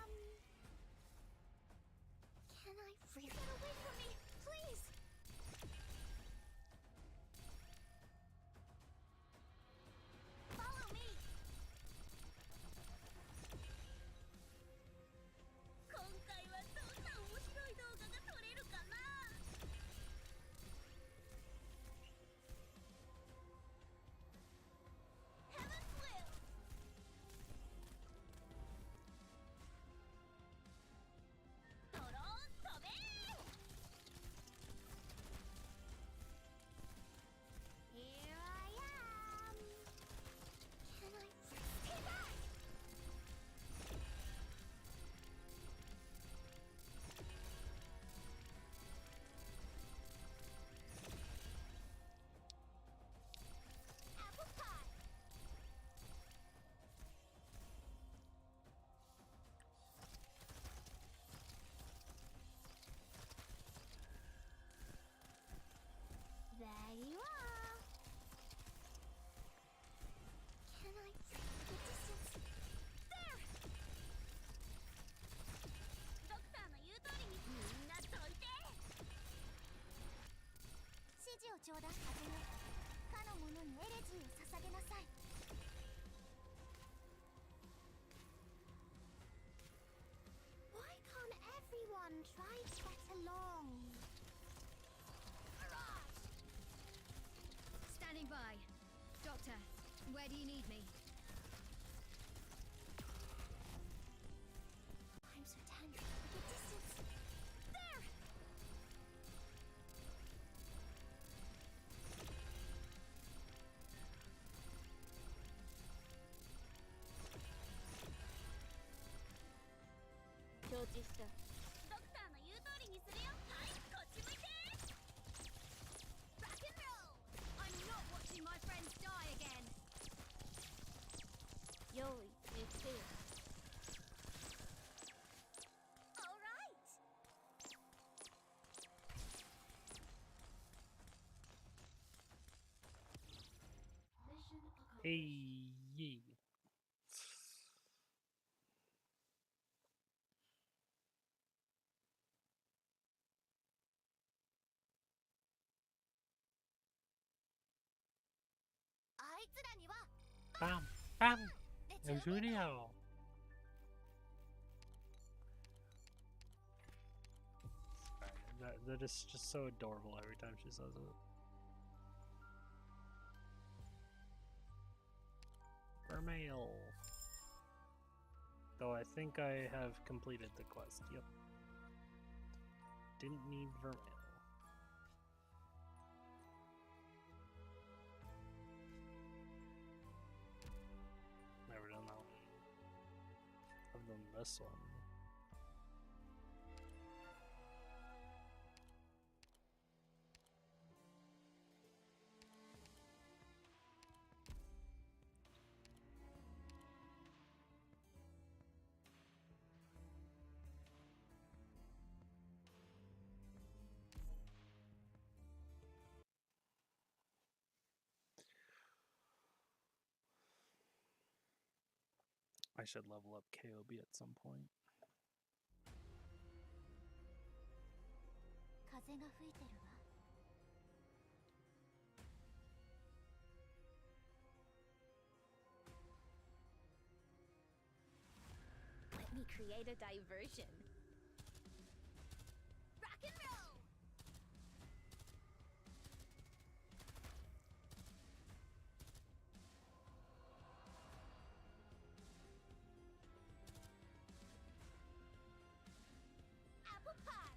[SPEAKER 5] am. Can I really get away from me, please? Follow me. 今回はどんな面白い動画が撮れるかな。Heaven's will. Here I am. Can I stay back? Apple pie. There you are. Can I the distance? There. ドクターの言う通りにみんなどいて。指示をちょうだい。はじめ、かの者にエレジーを捧げなさい。Why can't everyone try to get along?
[SPEAKER 14] Standing by. Doctor, where do you need me?
[SPEAKER 5] I'm so tense. The distance. There. Doctor の言う通りにするよ。はい、こっち向いて。Rock and roll.
[SPEAKER 14] I'm not watching my friends die again.
[SPEAKER 6] 用意見つけよ。
[SPEAKER 5] All right.
[SPEAKER 2] Hey, yee. Bam, bam. Eugenio. That is just so adorable every time she says it. Vermeil. Though I think I have completed the quest. Yep. Didn't need Vermeil. Never done that one. I've done this one. I should level up KOB at some point.
[SPEAKER 10] 風が吹いてるわ。
[SPEAKER 6] Let me create a diversion. Rock and roll! Apple pie!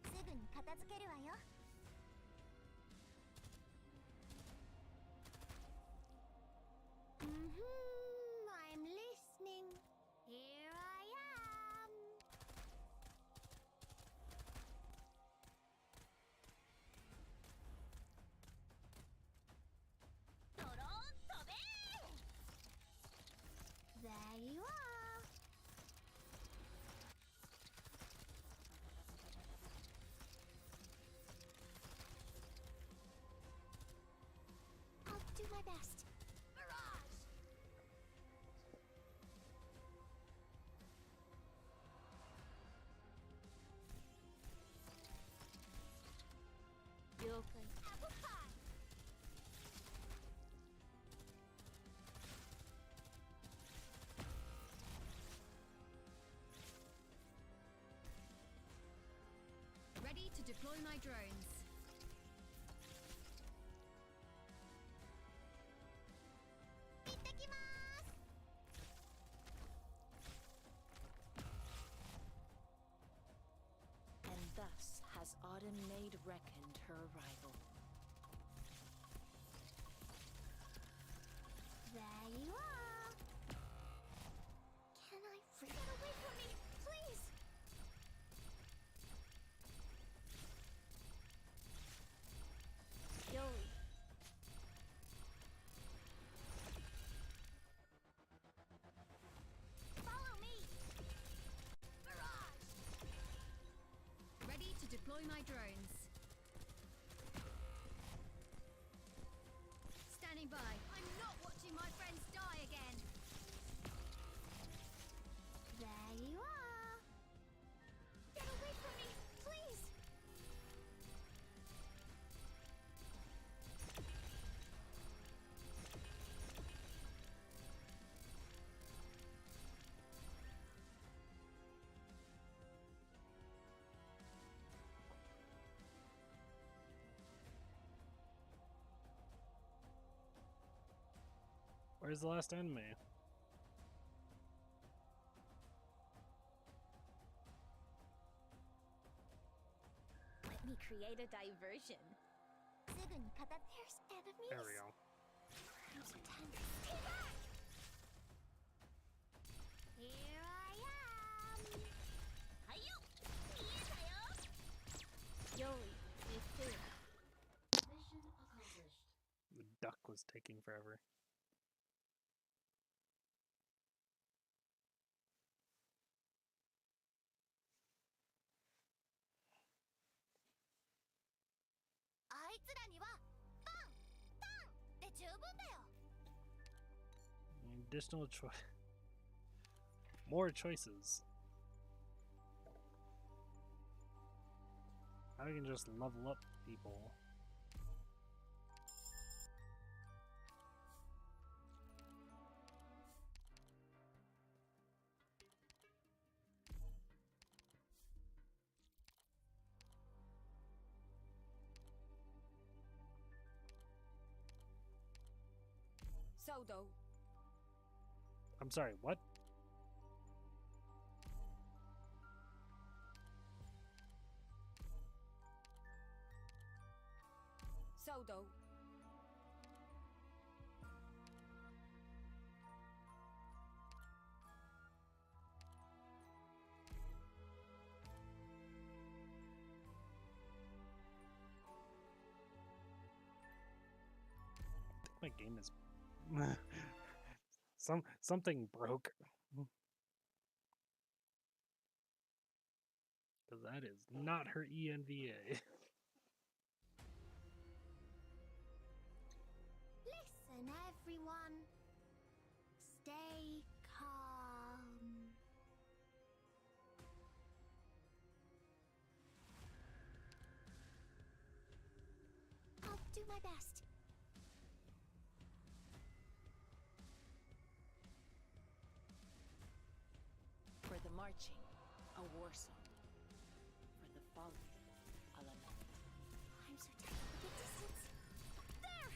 [SPEAKER 10] すぐに片付けるわよ。
[SPEAKER 5] I'm listening. Here I am. There you are. I'll do my best.
[SPEAKER 6] Mirage! Apple pie!
[SPEAKER 14] Ready to deploy my drones.
[SPEAKER 12] And thus has Autumn made reckoned her arrival.
[SPEAKER 5] There you are. Can I get away from me, please?
[SPEAKER 6] Joey. Follow me! Mirage!
[SPEAKER 14] Ready to deploy my drones. Standing by. I'm not watching my friends die again.
[SPEAKER 5] There you are. Get away from me, please.
[SPEAKER 2] Where's the last enemy?
[SPEAKER 6] Let me create a diversion.
[SPEAKER 10] すぐに片
[SPEAKER 5] There's enemies.
[SPEAKER 2] There we go.
[SPEAKER 5] Times 10.
[SPEAKER 6] Stay back!
[SPEAKER 5] Here I am.
[SPEAKER 6] Hayu! Mietayo! Joey, it's through.
[SPEAKER 9] Mission accomplished.
[SPEAKER 2] The duck was taking forever. Additional choice. More choices. I can just level up people.
[SPEAKER 6] Sodo.
[SPEAKER 2] I'm sorry, what?
[SPEAKER 6] Sodo.
[SPEAKER 2] My game is something broke. Because that is not her ENVA.
[SPEAKER 5] Listen, everyone. Stay my best.
[SPEAKER 12] For the marching, a war song. For the fallen, a lament.
[SPEAKER 5] I'm so tired of the distance. There!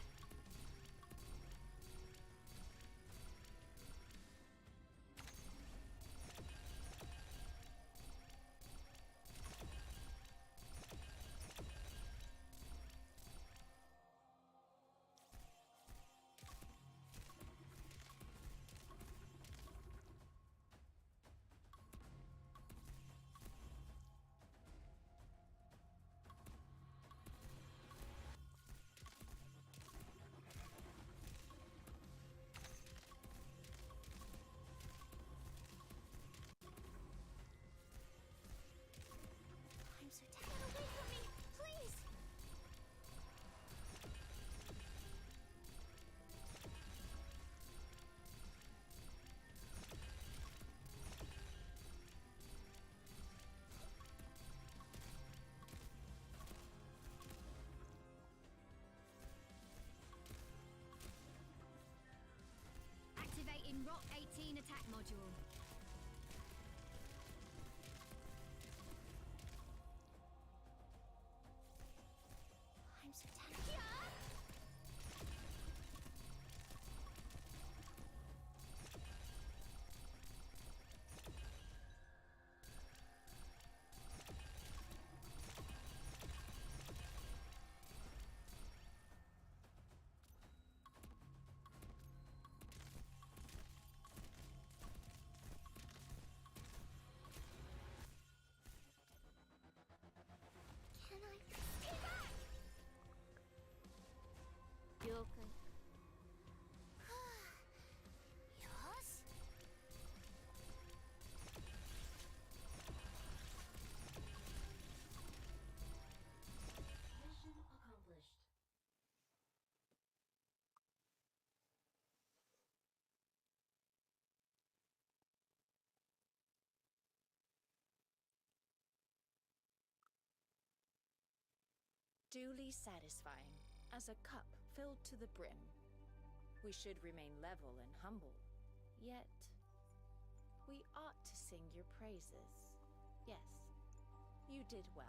[SPEAKER 5] I'm so tired. Get away from me, please!
[SPEAKER 14] Activating Rock 18 attack module.
[SPEAKER 5] I'm so tired. Can I stay back?
[SPEAKER 10] Yokai.
[SPEAKER 5] Yes?
[SPEAKER 7] Mission accomplished.
[SPEAKER 12] Duly satisfying, as a cup filled to the brim. We should remain level and humble, yet we ought to sing your praises. Yes, you did well.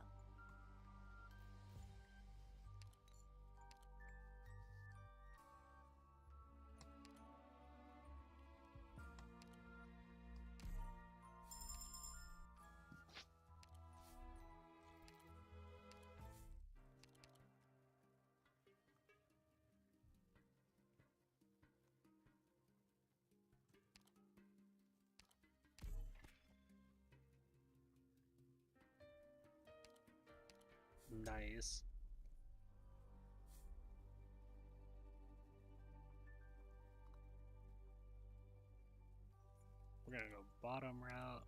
[SPEAKER 2] Nice. We're gonna go bottom route.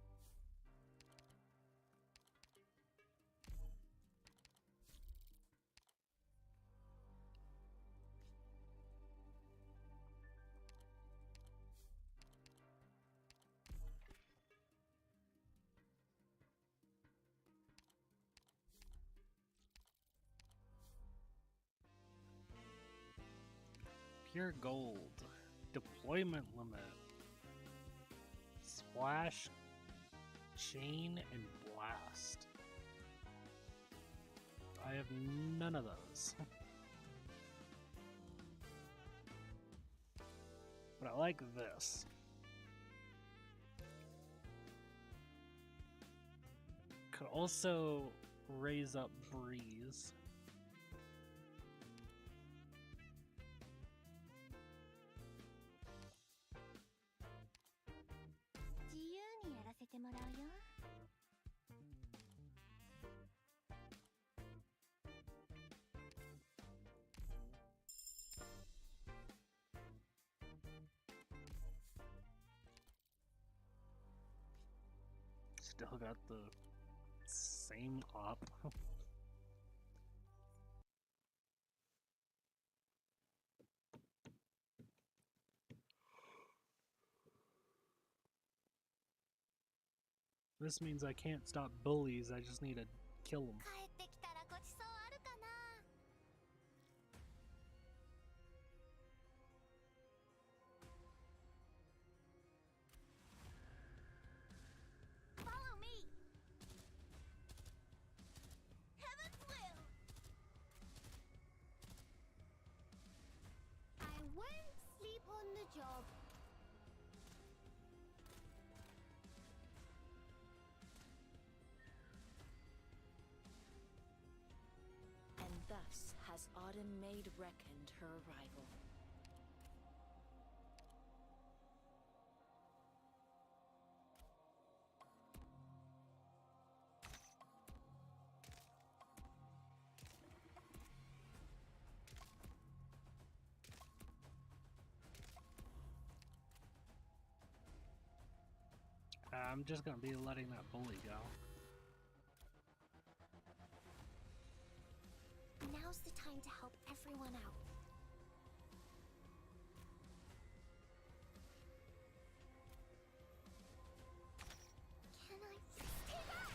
[SPEAKER 2] Pure gold. Deployment limit. Splash, chain, and blast. I have none of those. But I like this. Could also raise up breeze. Still got the same op. This means I can't stop bullies, I just need to kill them.
[SPEAKER 12] has autumn made reckoned her arrival.
[SPEAKER 2] I'm just gonna be letting that bully go.
[SPEAKER 5] Now's the time to help everyone out. Can I stay back?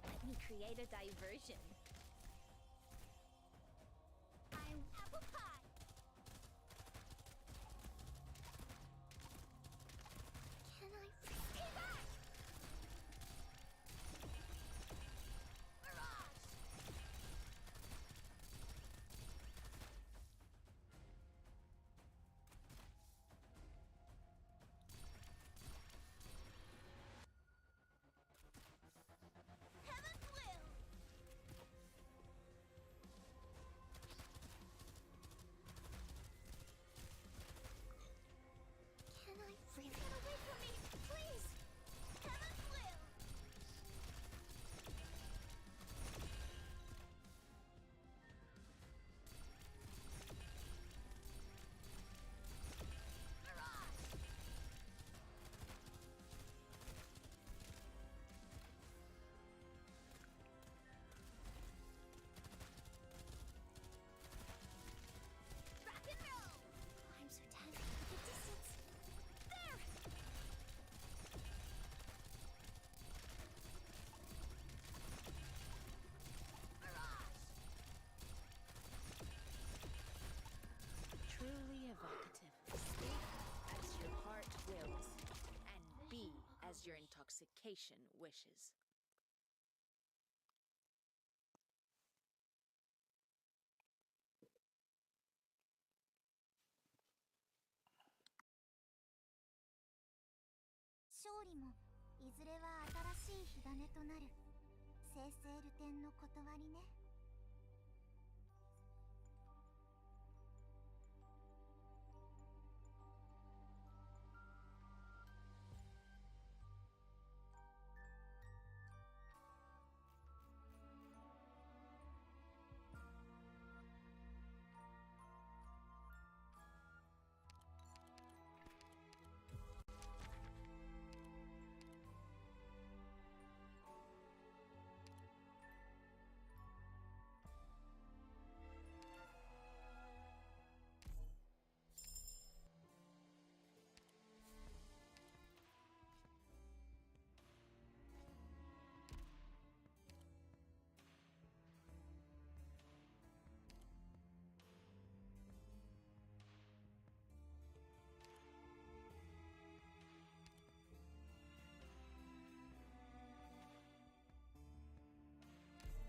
[SPEAKER 6] Let me create a diversion.
[SPEAKER 5] I'm apple pie. Can I stay back? Mirage! Heaven's will! Can I freely get away from me, please? Heaven's will! Mirage! Rock and roll! I'm so tense at the distance. There! Mirage!
[SPEAKER 12] Truly evocative. Speak as your heart wills, and be as your intoxication wishes.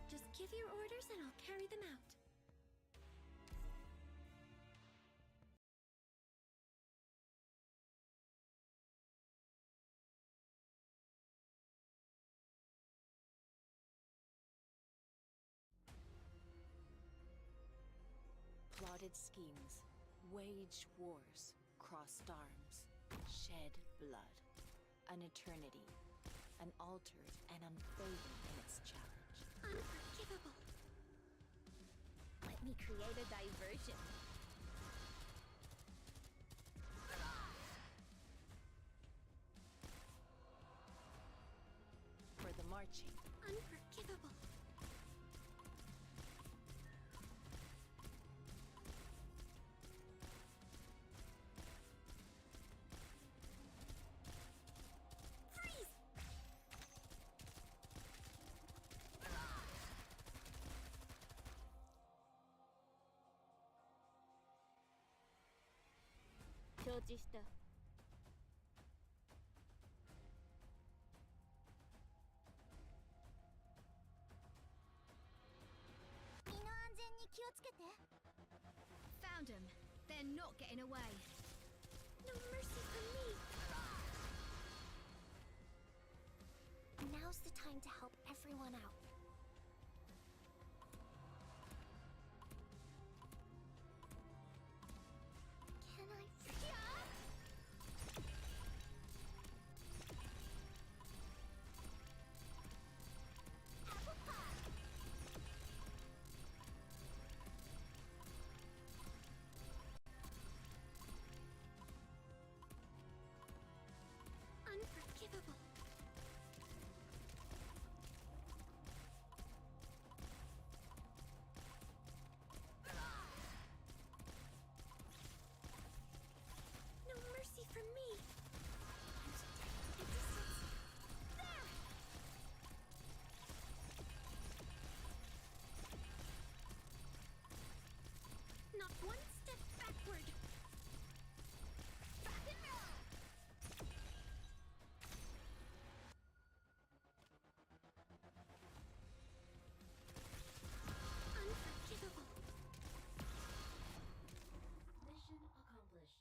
[SPEAKER 5] Just give your orders and I'll carry them out.
[SPEAKER 12] Plotted schemes, waged wars, crossed arms, shed blood. An eternity, an altered and unfailing in its challenge.
[SPEAKER 5] Unforgivable.
[SPEAKER 6] Let me create a diversion.
[SPEAKER 12] For the marching,
[SPEAKER 5] Unforgivable. Freeze!
[SPEAKER 6] 承知した。
[SPEAKER 14] 身の安全に気をつけて。Found him. They're not getting away.
[SPEAKER 5] No mercy for me. Now's the time to help everyone out. Can I? Apple pie. Unforgivable. No mercy for me. A distance. There. Not one step backward. Back and roll. Unforgivable.
[SPEAKER 7] Mission accomplished.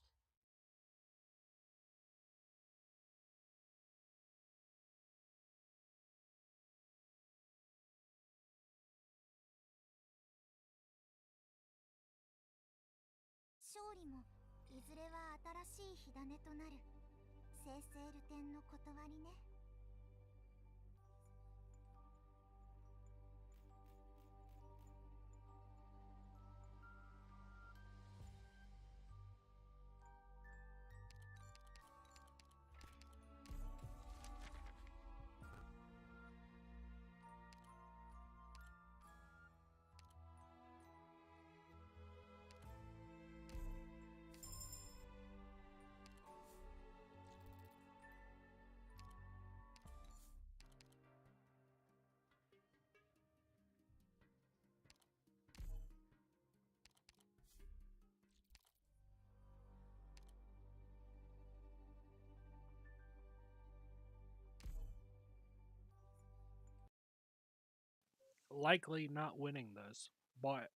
[SPEAKER 2] Likely not winning this, but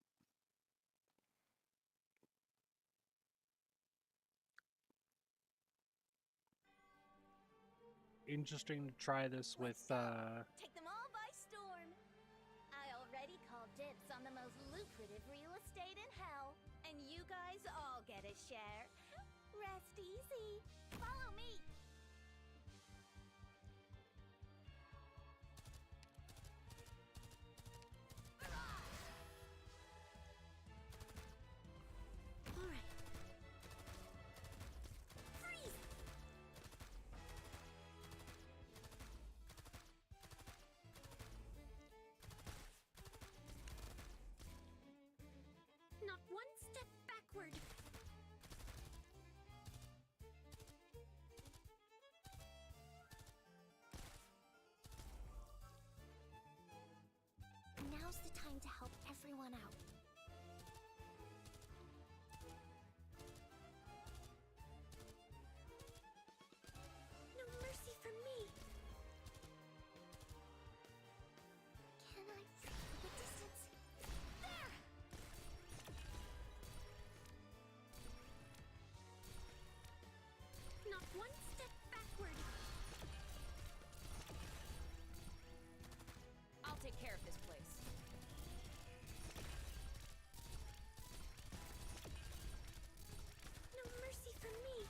[SPEAKER 2] interesting to try this with
[SPEAKER 6] Take them all by storm. I already called dibs on the most lucrative real estate in hell, and you guys all get a share. Rest easy. Follow me.
[SPEAKER 5] All right. Freeze. Not one step backward. Now's the time to help everyone out. No mercy for me. Can I feel the distance? There! Not one step backward.
[SPEAKER 6] I'll take care of this place.
[SPEAKER 5] No mercy for me.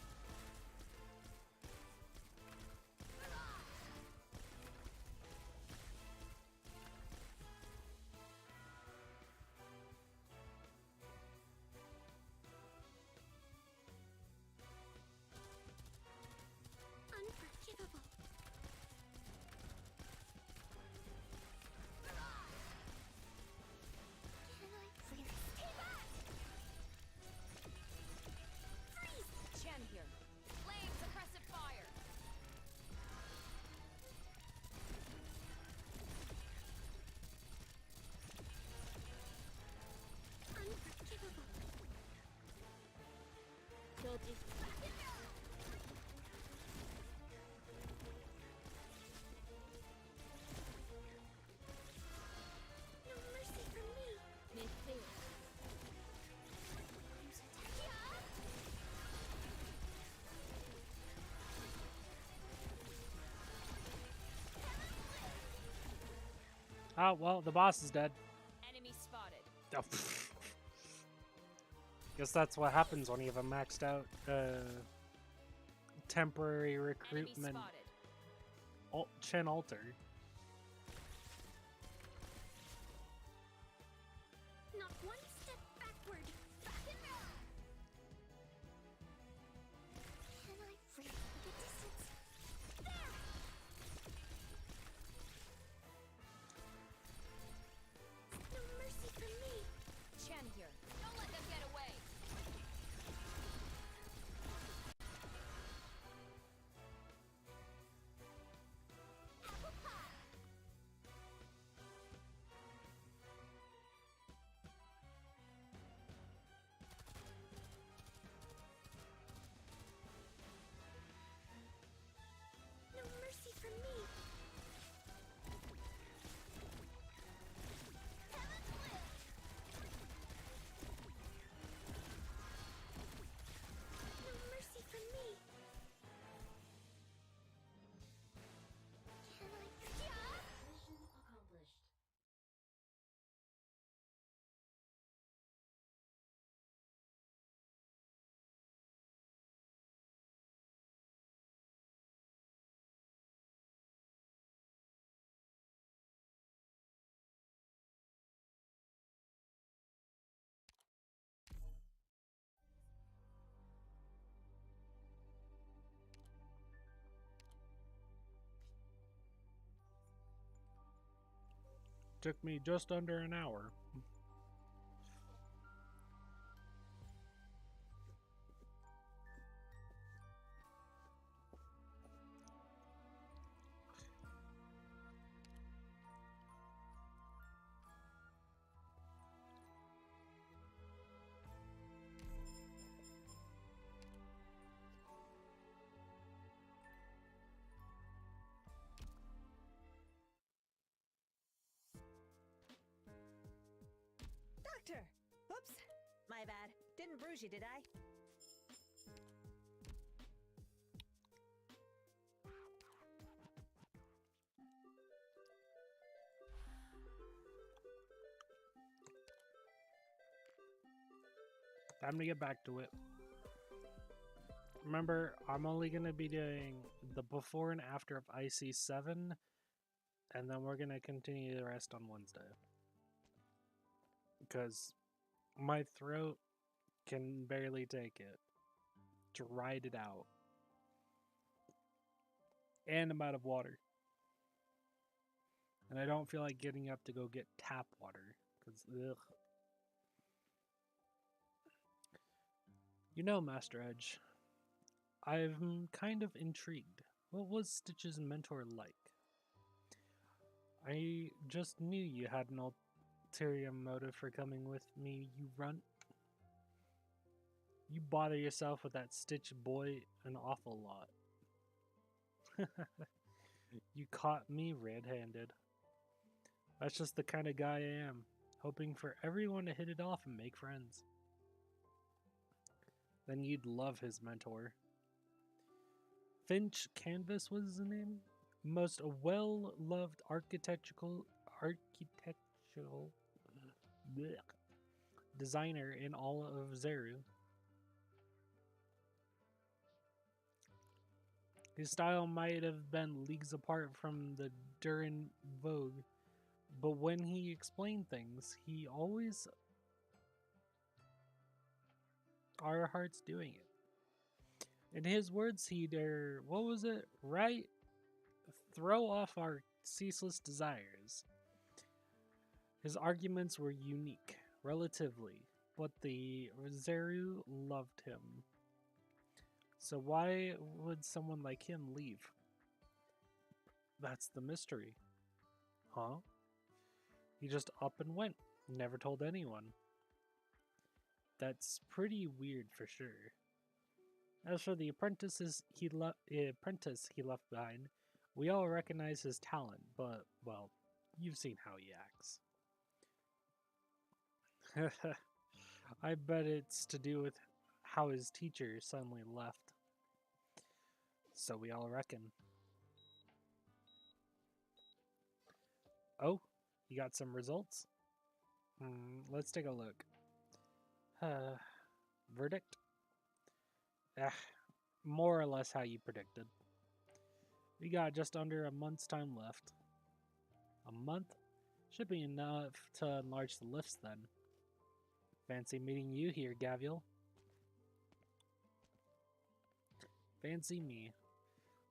[SPEAKER 5] Unforgivable. Can I really stay back? Freeze!
[SPEAKER 6] Chen here. Laying suppressive fire.
[SPEAKER 5] Unforgivable.
[SPEAKER 6] Back and
[SPEAKER 2] Oh, well, the boss is dead.
[SPEAKER 12] Enemy spotted.
[SPEAKER 2] Oh, guess that's what happens when you have a maxed out temporary
[SPEAKER 12] Enemy
[SPEAKER 2] recruitment
[SPEAKER 12] spotted.
[SPEAKER 2] chin alter.
[SPEAKER 14] Not one step backward. Back and roll. Can I really the distance? There. No mercy for me.
[SPEAKER 12] Chen here. Don't let them get away.
[SPEAKER 14] Apple pie. No mercy for me. Heaven's will. No mercy for me. Can I? Yeah?
[SPEAKER 10] Mission accomplished.
[SPEAKER 2] Took me just under an hour.
[SPEAKER 1] Doctor! Oops. My bad. Didn't bruise you, did I?
[SPEAKER 2] Time to get back to it. Remember, I'm only going to be doing the before and after of IC7, and then we're going to continue the rest on Wednesday. Because my throat can barely take it. Dried it out. And I'm out of water. And I don't feel like getting up to go get tap water. Because, ugh. You know, Master Edge, I'm kind of intrigued. What was Stitch's mentor like? I just knew you had an ulterior motive for coming with me, you runt. You bother yourself with that Stitch boy an awful lot. You caught me red-handed. That's just the kind of guy I am, hoping for everyone to hit it off and make friends. Then you'd love his mentor. Finch Canvas was his name? Most well-loved architectural blech, designer in all of Zeru. His style might have been leagues apart from the Durin Vogue, but when he explained things, he always our hearts doing it. In his words, he'd, what was it, right? Throw off our ceaseless desires. His arguments were unique, relatively, but the Zeru loved him. So why would someone like him leave? That's the mystery. Huh? He just up and went, never told anyone. That's pretty weird for sure. As for the apprentice he left behind, we all recognize his talent, but, well, you've seen how he acts. I bet it's to do with how his teacher suddenly left. So we all reckon. Oh, You got some results? Let's take a look. Verdict? More or less how you predicted. We got just under a month's time left. A month? Should be enough to enlarge the lifts then. Fancy meeting you here, Gavial. Fancy me.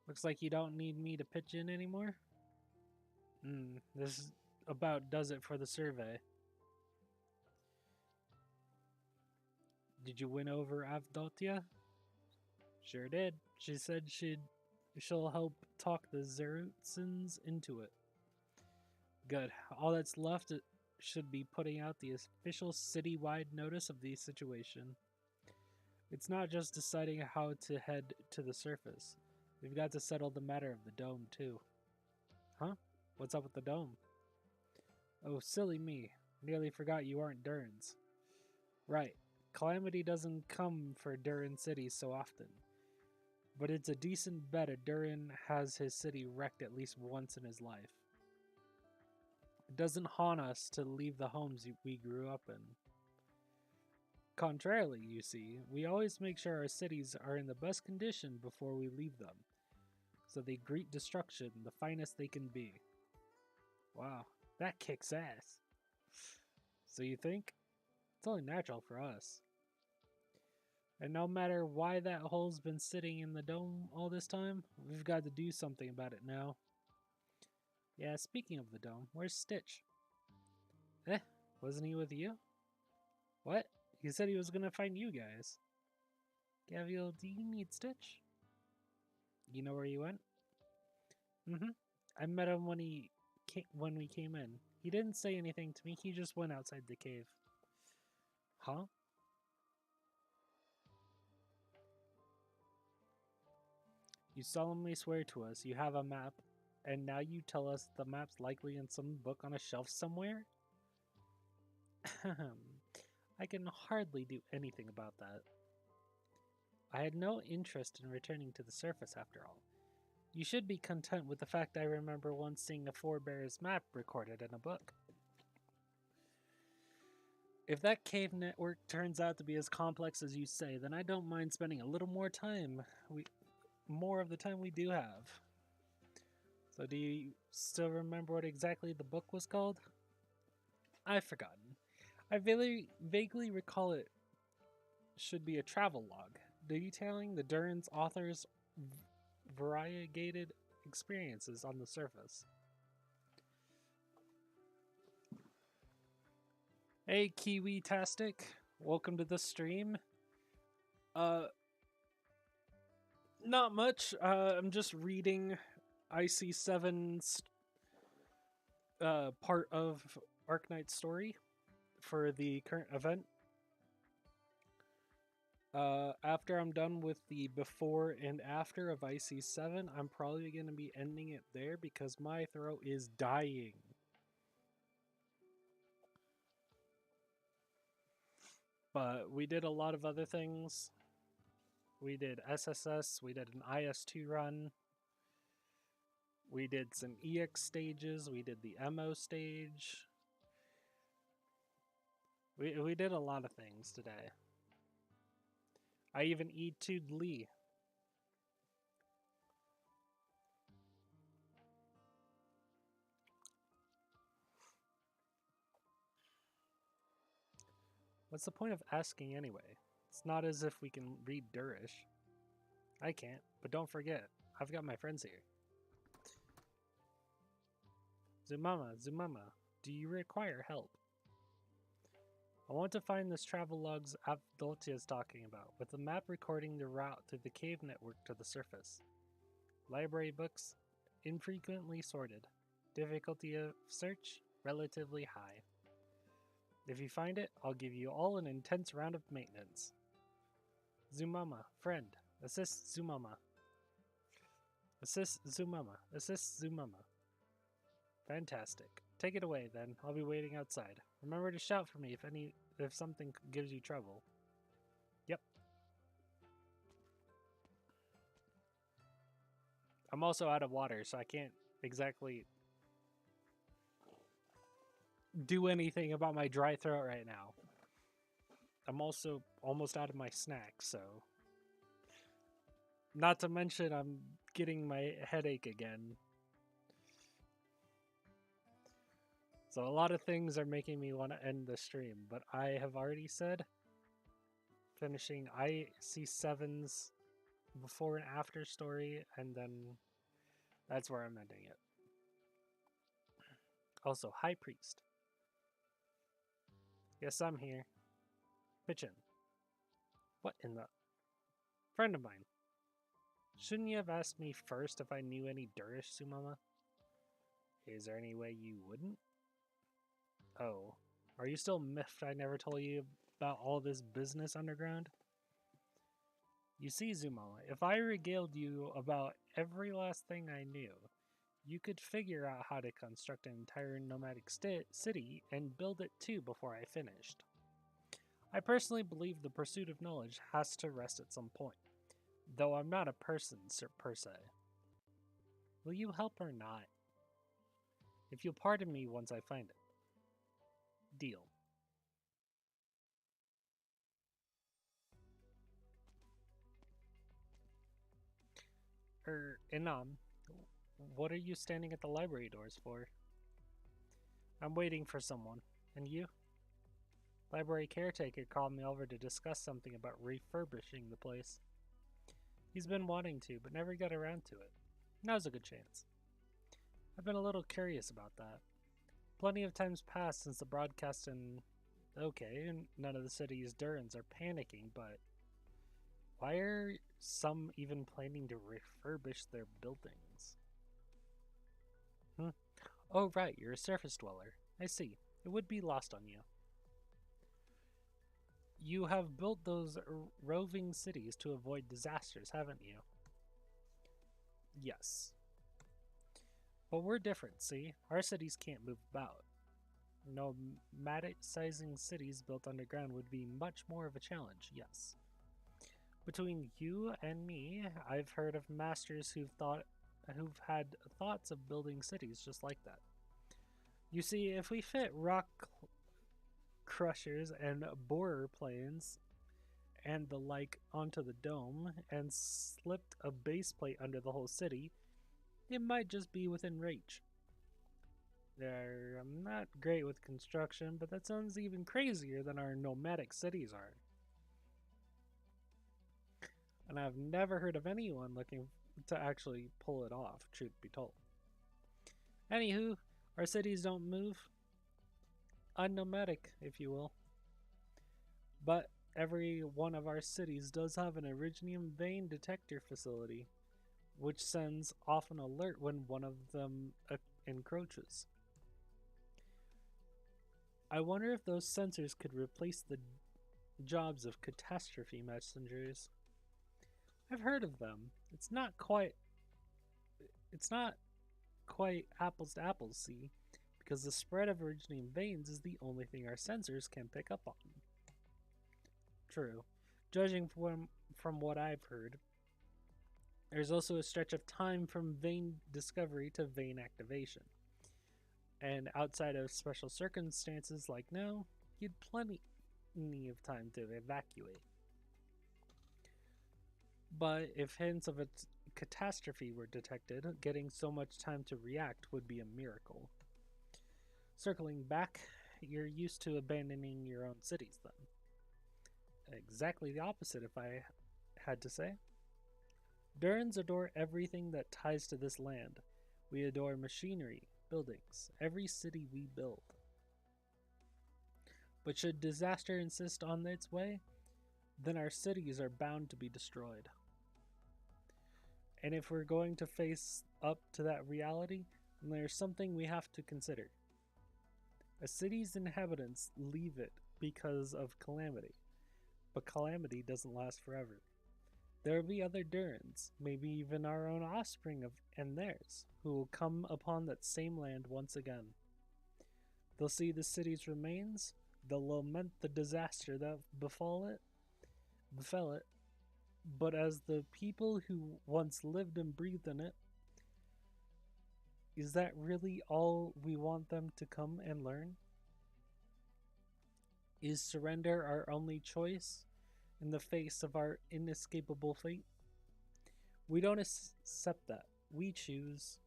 [SPEAKER 2] Looks like you don't need me to pitch in anymore. This about does it for the survey. Did you win over Avdotia? Sure did. She said she'll help talk the Zerutsans into it. Good. All that's left should be putting out the official citywide notice of the situation. It's not just deciding how to head to the surface. We've got to settle the matter of the dome, too. Huh? What's up with the dome? Oh, silly me. Nearly forgot you aren't Durans. Right. Calamity doesn't come for Duran City so often. But it's a decent bet a Duran has his city wrecked at least once in his life. It doesn't haunt us to leave the homes we grew up in. Contrarily, you see, we always make sure our cities are in the best condition before we leave them, so they greet destruction the finest they can be. Wow, that kicks ass. So you think? It's only natural for us. And no matter why that hole's been sitting in the dome all this time, we've got to do something about it now. Yeah, speaking of the dome, where's Stitch? Wasn't he with you? What? He said he was gonna find you guys. Gavial, do you need Stitch? You know where he went? I met him when we came in. He didn't say anything to me, he just went outside the cave. Huh? You solemnly swear to us you have a map, and now you tell us the map's likely in some book on a shelf somewhere? I can hardly do anything about that. I had no interest in returning to the surface after all. You should be content with the fact I remember once seeing a forebear's map recorded in a book. If that cave network turns out to be as complex as you say, then I don't mind spending a little more time. More of the time we do have. So do you still remember what exactly the book was called? I've forgotten. I vaguely recall it should be a travel log, detailing the Duran's author's variegated experiences on the surface. Hey, Kiwi-tastic. Welcome to the stream. Not much. I'm just reading IC7's part of Arknight's story for the current event. After I'm done with the before and after of IC7, I'm probably going to be ending it there because my throat is dying. But we did a lot of other things. We did SSS, we did an IS2 run. We did some EX stages, we did the MO stage. We did a lot of things today. I even E2'd Lee. What's the point of asking anyway? It's not as if we can read Durish. I can't, but don't forget, I've got my friends here. Zumama, do you require help? I want to find this travel logs Avdoltia is talking about, with a map recording the route through the cave network to the surface. Library books, infrequently sorted. Difficulty of search, relatively high. If you find it, I'll give you all an intense round of maintenance. Zumama, friend, assist Zumama. Assist Zumama, assist Zumama. Fantastic. Take it away, then. I'll be waiting outside. Remember to shout for me if something gives you trouble. Yep. I'm also out of water, so I can't exactly... do anything about my dry throat right now. I'm also almost out of my snacks, so. Not to mention, I'm getting my headache again. So a lot of things are making me want to end the stream, but I have already said finishing IC7's before and after story, and then that's where I'm ending it. Also, High Priest. Yes, I'm here. Pitch in. What in the... Friend of mine. Shouldn't you have asked me first if I knew any Durish, Sumama? Is there any way you wouldn't? Oh. Are you still miffed I never told you about all this business underground? You see, Zumama, if I regaled you about every last thing I knew, you could figure out how to construct an entire nomadic city and build it too before I finished. I personally believe the pursuit of knowledge has to rest at some point, though I'm not a person per se. Will you help or not? If you'll pardon me once I find it. Deal. Inam, what are you standing at the library doors for? I'm waiting for someone. And you? Library caretaker called me over to discuss something about refurbishing the place. He's been wanting to, but never got around to it. Now's a good chance. I've been a little curious about that. Plenty of times passed since the broadcast and... Okay, none of the city's Durans are panicking, but... Why are some even planning to refurbish their buildings? Oh right, you're a surface dweller. I see. It would be lost on you. You have built those roving cities to avoid disasters, haven't you? Yes. But we're different, see? Our cities can't move about. Nomadic-sizing cities built underground would be much more of a challenge, yes. Between you and me, I've heard of masters who've had thoughts of building cities just like that. You see, if we fit rock crushers and borer planes and the like onto the dome and slipped a base plate under the whole city, it might just be within reach. I'm not great with construction, but that sounds even crazier than our nomadic cities are. And I've never heard of anyone looking to actually pull it off, truth be told. Anywho, our cities don't move. Unnomadic, if you will. But every one of our cities does have an Originium vein detector facility, which sends off an alert when one of them encroaches. I wonder if those sensors could replace the jobs of catastrophe messengers. I've heard of them. It's not quite apples to apples, see, because the spread of originating veins is the only thing our sensors can pick up on. True. Judging from what I've heard, there's also a stretch of time from vein discovery to vein activation. And outside of special circumstances like now, you'd plenty of time to evacuate. But if hints of a catastrophe were detected, getting so much time to react would be a miracle. Circling back, you're used to abandoning your own cities then. Exactly the opposite, if I had to say. Durans adore everything that ties to this land. We adore machinery, buildings, every city we build. But should disaster insist on its way, then our cities are bound to be destroyed. And if we're going to face up to that reality, then there's something we have to consider. A city's inhabitants leave it because of calamity, but calamity doesn't last forever. There will be other Durans, maybe even our own offspring and theirs, who will come upon that same land once again. They'll see the city's remains, they'll lament the disaster that befell it, but as the people who once lived and breathed in it, is that really all we want them to come and learn? Is surrender our only choice in the face of our inescapable fate? We don't accept that. We choose,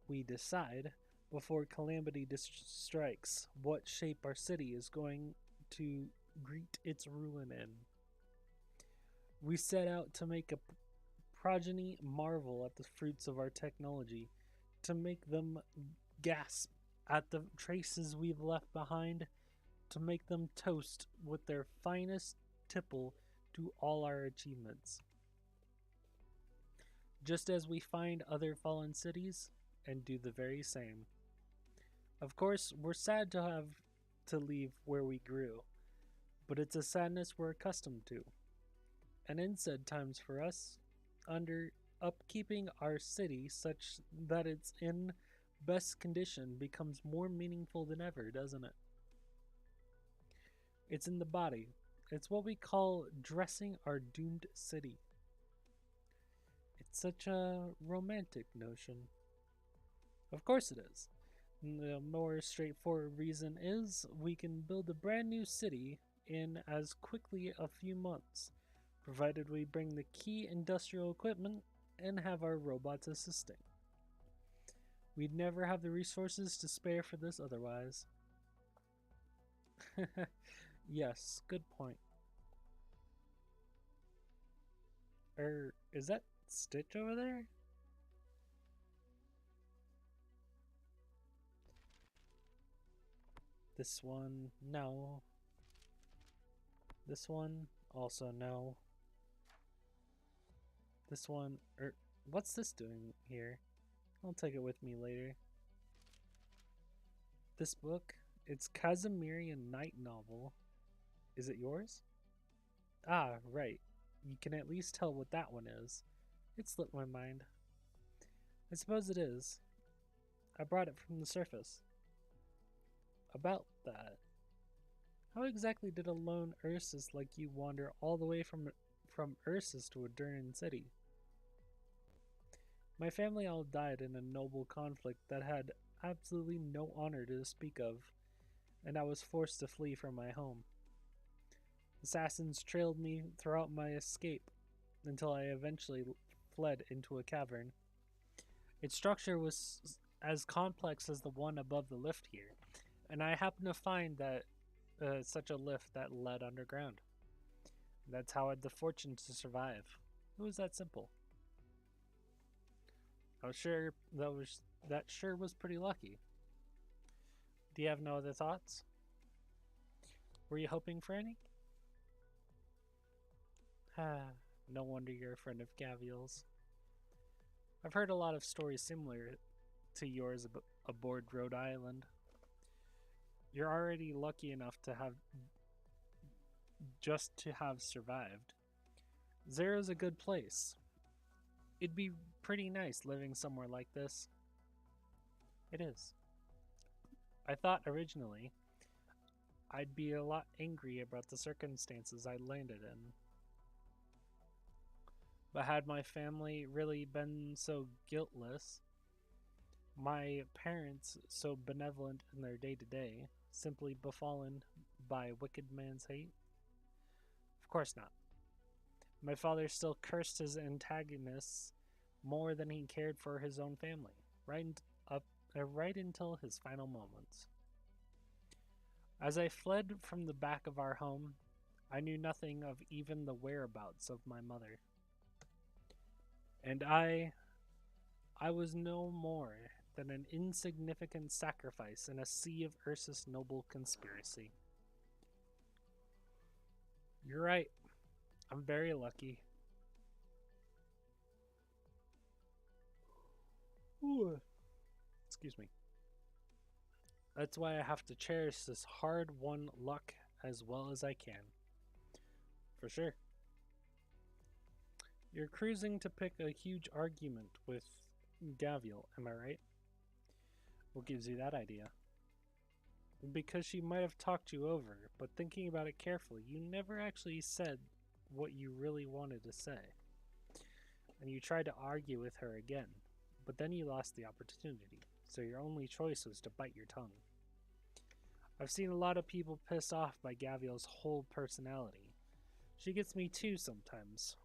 [SPEAKER 2] we decide, before calamity strikes, what shape our city is going to greet its ruin in. We set out to make a progeny marvel at the fruits of our technology, to make them gasp at the traces we've left behind, to make them toast with their finest tipple to all our achievements. Just as we find other fallen cities and do the very same. Of course, we're sad to have to leave where we grew, but it's a sadness we're accustomed to. And in said times for us, under upkeeping our city such that it's in best condition becomes more meaningful than ever, doesn't it? It's in the body. It's what we call dressing our doomed city. It's such a romantic notion. Of course it is. The more straightforward reason is we can build a brand new city in as quickly a few months, provided we bring the key industrial equipment and have our robots assisting. We'd never have the resources to spare for this otherwise. Yes, good point. Is that Stitch over there? This one, no. This one, also no. This one, what's this doing here? I'll take it with me later. This book, it's Kazimirian Night Novel. Is it yours? Ah, right. You can at least tell what that one is. It slipped my mind. I suppose it is. I brought it from the surface. About that. How exactly did a lone Ursus like you wander all the way from Ursus to a Durnan city? My family all died in a noble conflict that had absolutely no honor to speak of, and I was forced to flee from my home. Assassins trailed me throughout my escape until I eventually fled into a cavern. Its structure was as complex as the one above the lift here, and I happened to find that such a lift that led underground. That's how I had the fortune to survive. It was that simple. I was sure that sure was pretty lucky. Do you have no other thoughts? Were you hoping for any? No wonder you're a friend of Gavials. I've heard a lot of stories similar to yours aboard Rhode Island. You're already lucky enough to have survived. Zero's a good place. It'd be pretty nice living somewhere like this. It is. I thought originally I'd be a lot angry about the circumstances I landed in. But had my family really been so guiltless, my parents so benevolent in their day-to-day, simply befallen by wicked man's hate? Of course not. My father still cursed his antagonists more than he cared for his own family, right until his final moments. As I fled from the back of our home, I knew nothing of even the whereabouts of my mother. And I was no more than an insignificant sacrifice in a sea of Ursus noble conspiracy. You're right. I'm very lucky. Ooh. Excuse me. That's why I have to cherish this hard-won luck as well as I can. For sure. You're cruising to pick a huge argument with Gavial, am I right? What gives you that idea? Because she might have talked you over, but thinking about it carefully, you never actually said what you really wanted to say. And you tried to argue with her again, but then you lost the opportunity, so your only choice was to bite your tongue. I've seen a lot of people pissed off by Gavial's whole personality. She gets me too sometimes.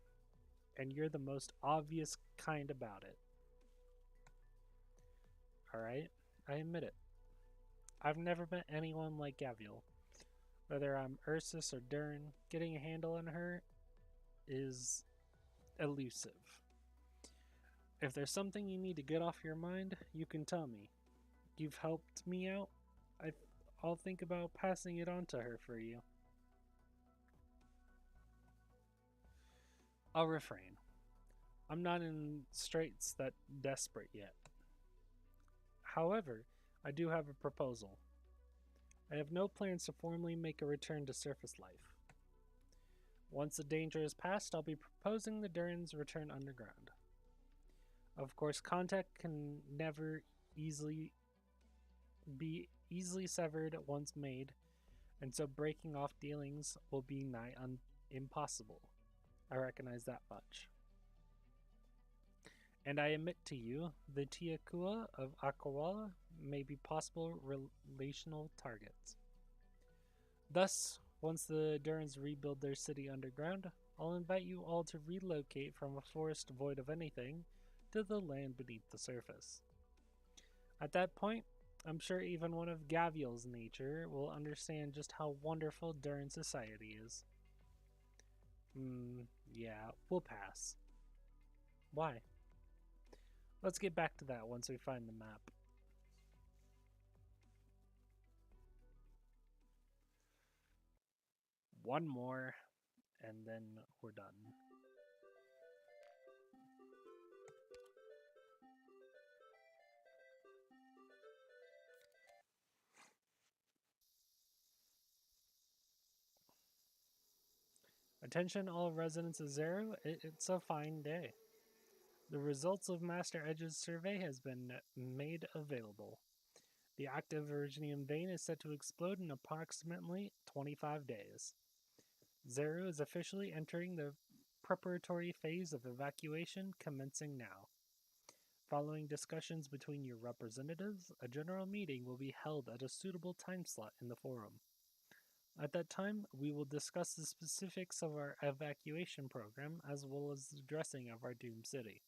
[SPEAKER 2] And you're the most obvious kind about it. Alright, I admit it. I've never met anyone like Gavial. Whether I'm Ursus or Durin, getting a handle on her is elusive. If there's something you need to get off your mind, you can tell me. You've helped me out. I'll think about passing it on to her for you. I'll refrain. I'm not in straits that desperate yet. However, I do have a proposal. I have no plans to formally make a return to surface life. Once the danger is past, I'll be proposing the Durins return underground. Of course, contact can never be easily severed once made, and so breaking off dealings will be nigh impossible. I recognize that much. And I admit to you, the Tiakua of Akawala may be possible relational targets. Thus, once the Durins rebuild their city underground, I'll invite you all to relocate from a forest void of anything to the land beneath the surface. At that point, I'm sure even one of Gavial's nature will understand just how wonderful Durin society is. Yeah, we'll pass. Why? Let's get back to that once we find the map. One more, and then we're done. Attention all residents of Zero, it's a fine day. The results of Master Edge's survey has been made available. The active Virginium vein is set to explode in approximately 25 days. Zero is officially entering the preparatory phase of evacuation, commencing now. Following discussions between your representatives, a general meeting will be held at a suitable time slot in the forum. At that time, we will discuss the specifics of our evacuation program as well as the dressing of our doomed city.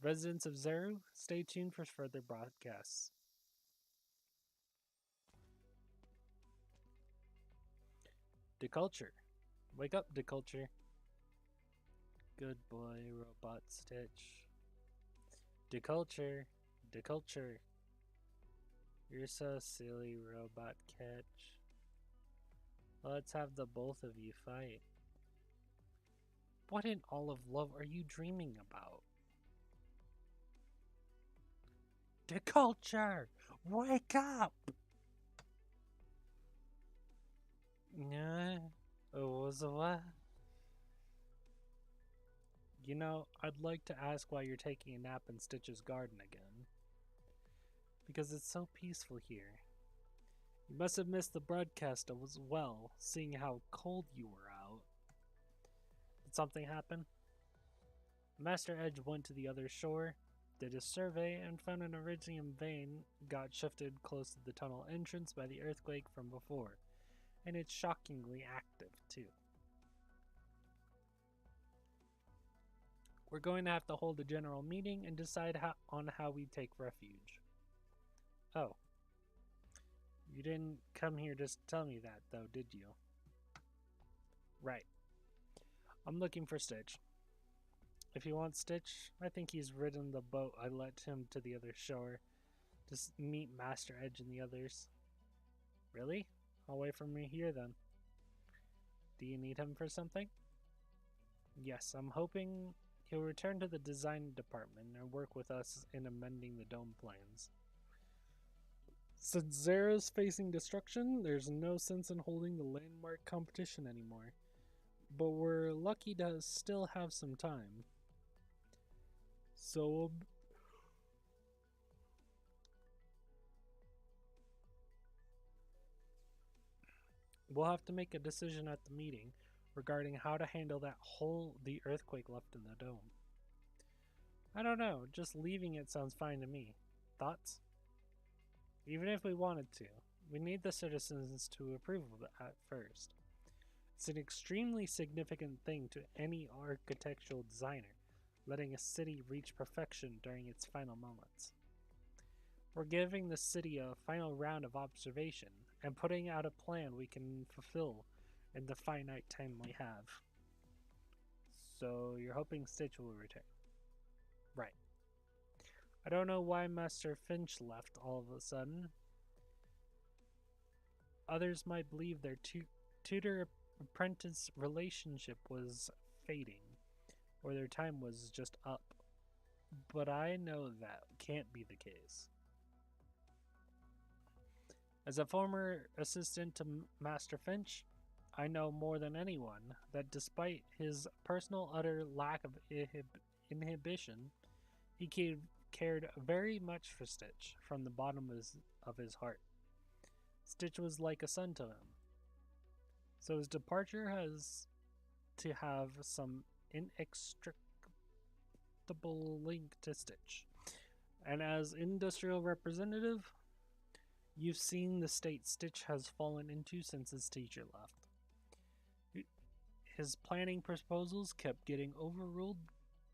[SPEAKER 2] Residents of Zero, stay tuned for further broadcasts. Deculture. Wake up, Deculture. Good boy, Robot Stitch. Deculture. Deculture. You're so silly, Robot Catch. Let's have the both of you fight. What in all of love are you dreaming about? Deculture! Wake up! Was what? You know, I'd like to ask why you're taking a nap in Stitch's garden again. Because it's so peaceful here. You must have missed the broadcast as well, seeing how cold you were out. Did something happen? Master Edge went to the other shore, did a survey, and found an Iridium vein got shifted close to the tunnel entrance by the earthquake from before, and it's shockingly active too. We're going to have to hold a general meeting and decide on how we take refuge. Oh. You didn't come here just to tell me that, though, did you? Right. I'm looking for Stitch. If you want Stitch, I think he's ridden the boat I let him to the other shore. Just meet Master Edge and the others. Really? I'll wait for me here then. Do you need him for something? Yes, I'm hoping he'll return to the design department and work with us in amending the dome plans. Since Zera's facing destruction, there's no sense in holding the landmark competition anymore. But we're lucky to still have some time. So we'll have to make a decision at the meeting regarding how to handle the earthquake left in the dome. I don't know, just leaving it sounds fine to me. Thoughts? Even if we wanted to, We need the citizens to approve of it at first. It's an extremely significant thing to any architectural designer, letting a city reach perfection during its final moments. We're giving the city a final round of observation and putting out a plan we can fulfill in the finite time we have. So you're hoping Stitch will return. Right. I don't know why Master Finch left all of a sudden. Others might believe their tutor-apprentice relationship was fading, or their time was just up. But I know that can't be the case. As a former assistant to Master Finch, I know more than anyone that despite his personal utter lack of inhibition, he cared very much for Stitch from the bottom of his heart. Stitch was like a son to him. So his departure has to have some inextricable link to Stitch. And as industrial representative, you've seen the state Stitch has fallen into since his teacher left. His planning proposals kept getting overruled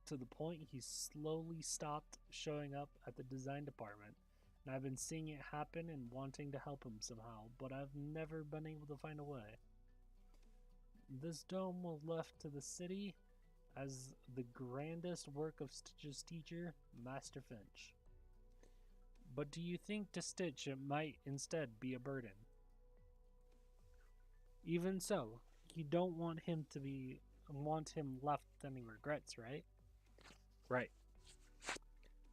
[SPEAKER 2] to the point he slowly stopped showing up at the design department, and I've been seeing it happen and wanting to help him somehow, but I've never been able to find a way. This dome was left to the city as the grandest work of Stitch's teacher, Master Finch. But do you think to Stitch it might instead be a burden? Even so, you don't want him left with any regrets, right? Right.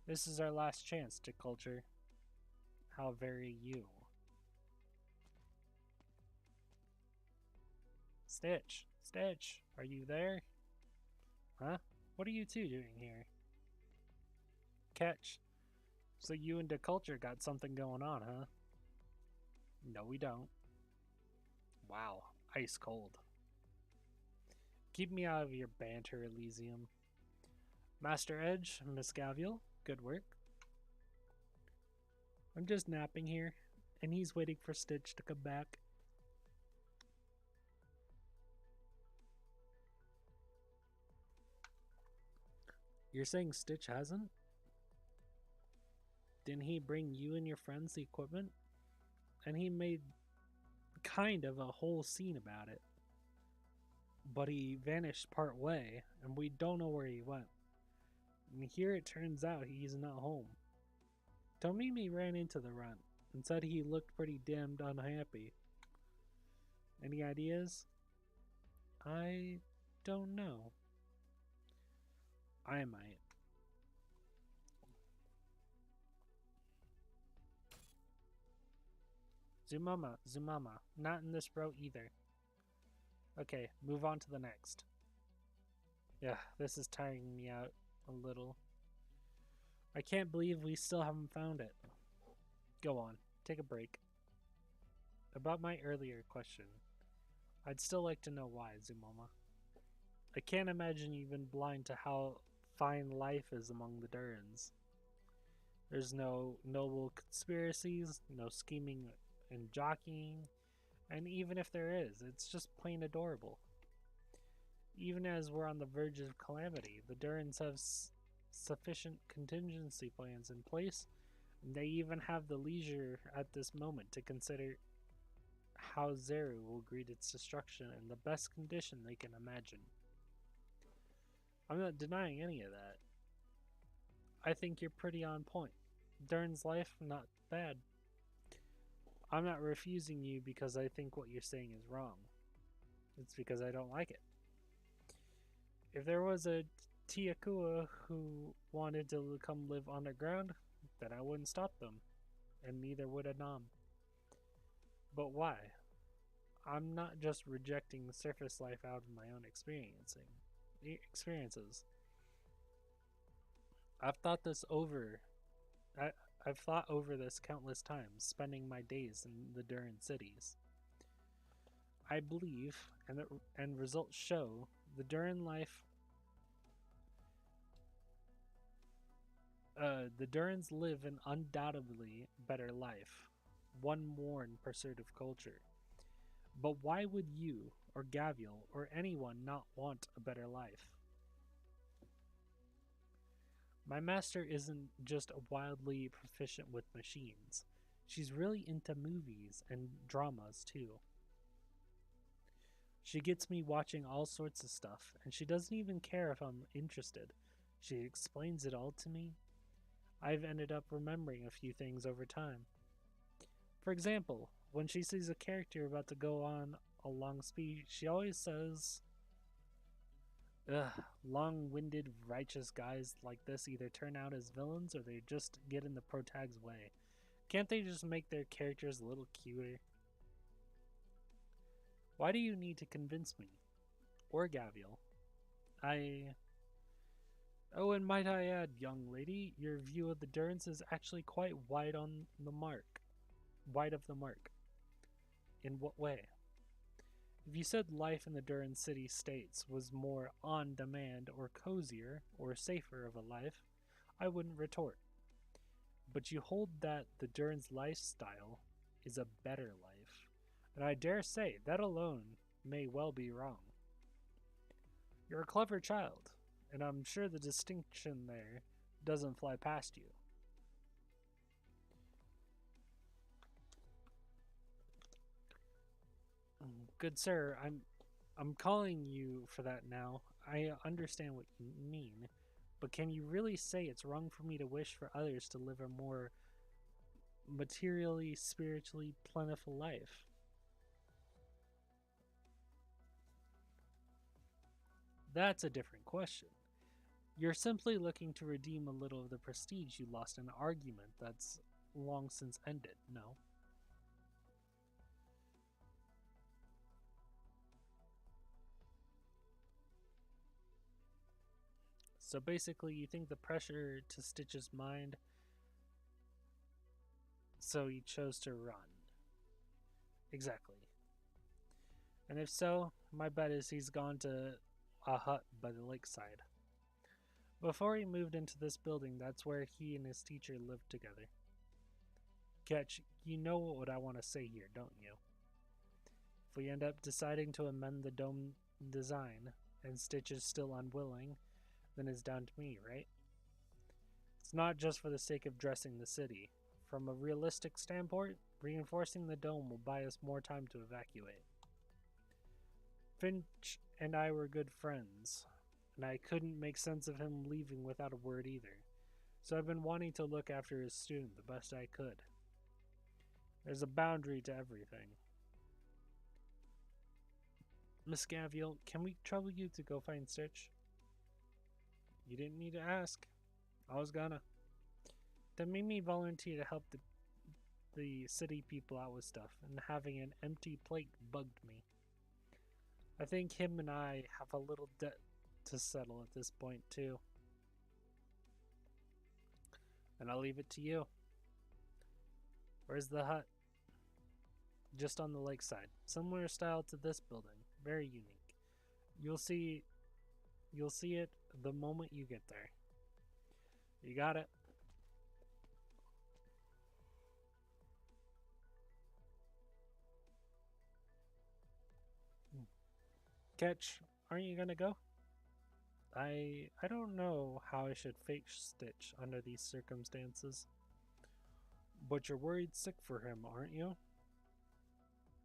[SPEAKER 2] This is our last chance to culture. How very you. Stitch, Stitch, are you there? Huh? What are you two doing here? Catch. So you and the culture got something going on, huh? No, we don't. Wow, ice cold. Keep me out of your banter, Elysium. Master Edge, Miss Gavial, good work. I'm just napping here, and he's waiting for Stitch to come back. You're saying Stitch hasn't? Didn't he bring you and your friends the equipment? And he made kind of a whole scene about it. But he vanished part way, and we don't know where he went. And here it turns out he's not home. Tomimi ran into the runt and said he looked pretty damned unhappy. Any ideas? I don't know. I might. Zumama, not in this row either. Okay, move on to the next. Yeah, this is tiring me out a little. I can't believe we still haven't found it. Go on, take a break. About my earlier question, I'd still like to know why, Zumama. I can't imagine you've been blind to how fine life is among the Durans. There's no noble conspiracies, no scheming and jockeying, and even if there is, it's just plain adorable. Even as we're on the verge of calamity, the Durans have sufficient contingency plans in place, and they even have the leisure at this moment to consider how Zeru will greet its destruction in the best condition they can imagine. I'm not denying any of that. I think you're pretty on point. Duran's life, not bad. I'm not refusing you because I think what you're saying is wrong. It's because I don't like it. If there was a Tiakua who wanted to come live underground, then I wouldn't stop them, and neither would Anam. But why? I'm not just rejecting surface life out of my own experiences. I've thought this over. I've thought over this countless times, spending my days in the Duran cities. I believe, and results show, the Duran life. The Durans live an undoubtedly better life, one more in pursuit of culture. But why would you, or Gavial, or anyone not want a better life? My master isn't just wildly proficient with machines. She's really into movies and dramas, too. She gets me watching all sorts of stuff, and she doesn't even care if I'm interested. She explains it all to me. I've ended up remembering a few things over time. For example, when she sees a character about to go on a long speech, she always says, "Ugh, long-winded, righteous guys like this either turn out as villains or they just get in the protag's way. Can't they just make their characters a little cuter?" Why do you need to convince me? Or Gavial? Oh, and might I add, young lady, your view of the Durns is actually quite wide on the mark. Wide of the mark. In what way? If you said life in the Duran city states was more on demand or cozier or safer of a life, I wouldn't retort. But you hold that the Duran's lifestyle is a better life, and I dare say that alone may well be wrong. You're a clever child, and I'm sure the distinction there doesn't fly past you. Good sir, I'm calling you for that now. I understand what you mean, but can you really say it's wrong for me to wish for others to live a more materially, spiritually plentiful life? That's a different question. You're simply looking to redeem a little of the prestige you lost in an argument that's long since ended, no? So basically, you think the pressure to Stitch's mind, so he chose to run. Exactly. And if so, my bet is he's gone to a hut by the lakeside. Before he moved into this building, that's where he and his teacher lived together. Ketch, you know what I want to say here, don't you? If we end up deciding to amend the dome design, and Stitch is still unwilling, then it's down to me, right? It's not just for the sake of dressing the city. From a realistic standpoint, reinforcing the dome will buy us more time to evacuate. Finch and I were good friends, and I couldn't make sense of him leaving without a word either. So I've been wanting to look after his student the best I could. There's a boundary to everything. Miss Gavial, can we trouble you to go find Stitch? You didn't need to ask. I was gonna. That made me volunteer to help the city people out with stuff, and having an empty plate bugged me. I think him and I have a little debt to settle at this point, too. And I'll leave it to you. Where's the hut? Just on the lakeside. Similar style to this building. Very unique. You'll see it the moment you get there. You got it. Ketch, aren't you gonna go? I don't know how I should fake Stitch under these circumstances. But you're worried sick for him, aren't you?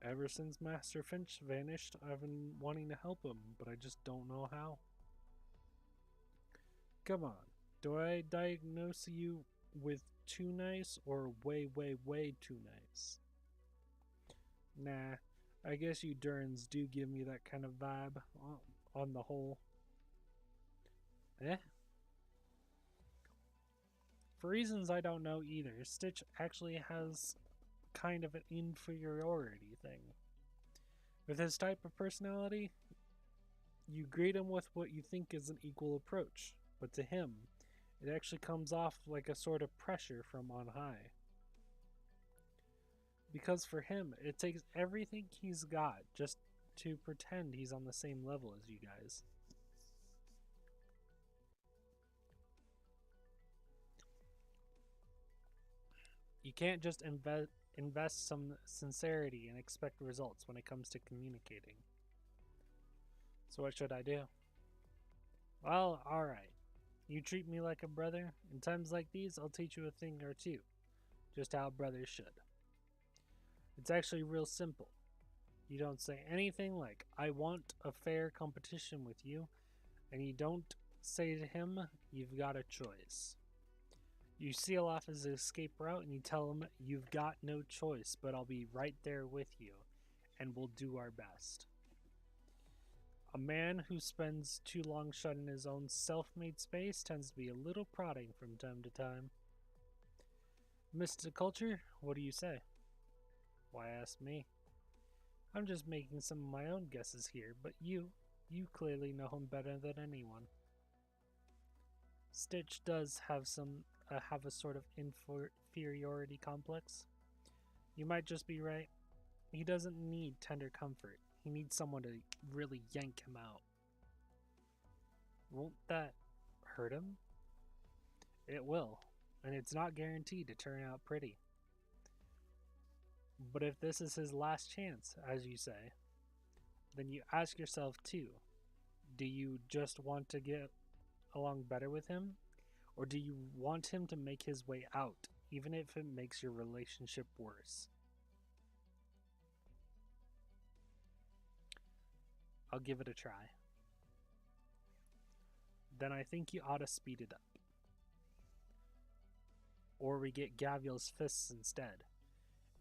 [SPEAKER 2] Ever since Master Finch vanished, I've been wanting to help him, but I just don't know how. Come on, do I diagnose you with too nice or way, way, way too nice? Nah, I guess you Durns do give me that kind of vibe on the whole. Eh? For reasons I don't know either, Stitch actually has kind of an inferiority thing. With his type of personality, you greet him with what you think is an equal approach, but to him, it actually comes off like a sort of pressure from on high. Because for him, it takes everything he's got just to pretend he's on the same level as you guys. You can't just invest some sincerity and expect results when it comes to communicating. So what should I do? Well, alright. You treat me like a brother. In times like these, I'll teach you a thing or two. Just how brothers should. It's actually real simple. You don't say anything like, I want a fair competition with you, and you don't say to him, you've got a choice. You seal off his escape route and you tell him, you've got no choice, but I'll be right there with you, and we'll do our best. A man who spends too long shut in his own self-made space tends to be a little prodding from time to time. Mr. Culture, what do you say? Why ask me? I'm just making some of my own guesses here, but you clearly know him better than anyone. Stitch does have a sort of inferiority complex. You might just be right. He doesn't need tender comfort. He needs someone to really yank him out. Won't that hurt him? It will, and it's not guaranteed to turn out pretty. But if this is his last chance, as you say, then you ask yourself too, do you just want to get along better with him? Or do you want him to make his way out, even if it makes your relationship worse? I'll give it a try. Then I think you ought to speed it up. Or we get Gavials' fists instead.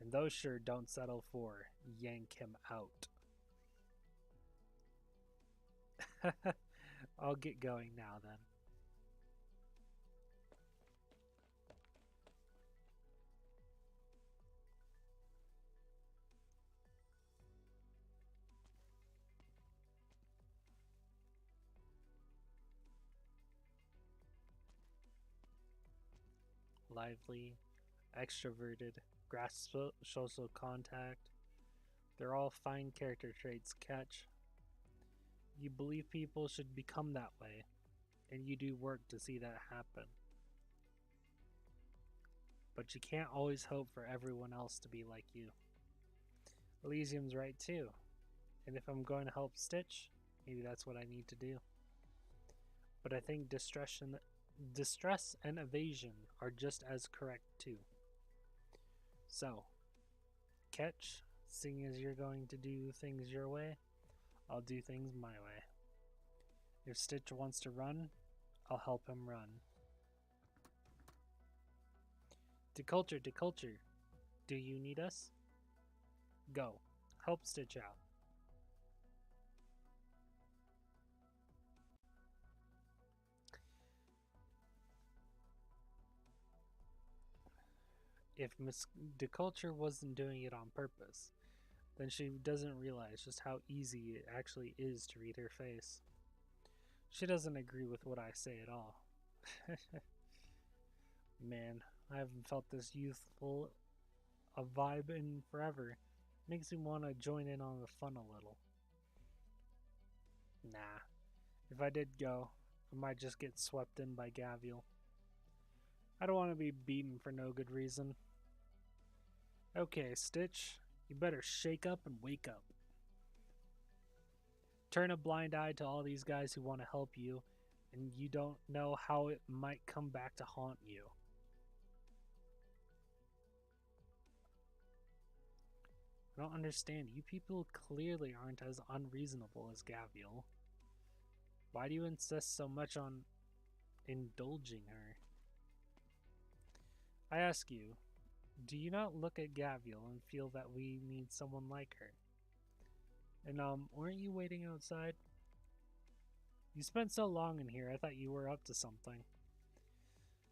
[SPEAKER 2] And those sure don't settle for yank him out. I'll get going now then. Lively, extroverted, grasps social contact. They're all fine character traits, Catch. You believe people should become that way, and you do work to see that happen. But you can't always hope for everyone else to be like you. Elysium's right too, and if I'm going to help Stitch, maybe that's what I need to do. But I think distress and evasion are just as correct too. So, Catch, seeing as you're going to do things your way, I'll do things my way. If Stitch wants to run, I'll help him run. To culture, do you need us? Go, help Stitch out. If Miss DeCulture wasn't doing it on purpose, then she doesn't realize just how easy it actually is to read her face. She doesn't agree with what I say at all. Man, I haven't felt this youthful a vibe in forever. Makes me want to join in on the fun a little. Nah, if I did go, I might just get swept in by Gavial. I don't want to be beaten for no good reason. Okay, Stitch, you better shake up and wake up. Turn a blind eye to all these guys who want to help you, and you don't know how it might come back to haunt you. I don't understand. You people clearly aren't as unreasonable as Gavial. Why do you insist so much on indulging her? I ask you, do you not look at Gavial and feel that we need someone like her? And weren't you waiting outside? You spent so long in here, I thought you were up to something.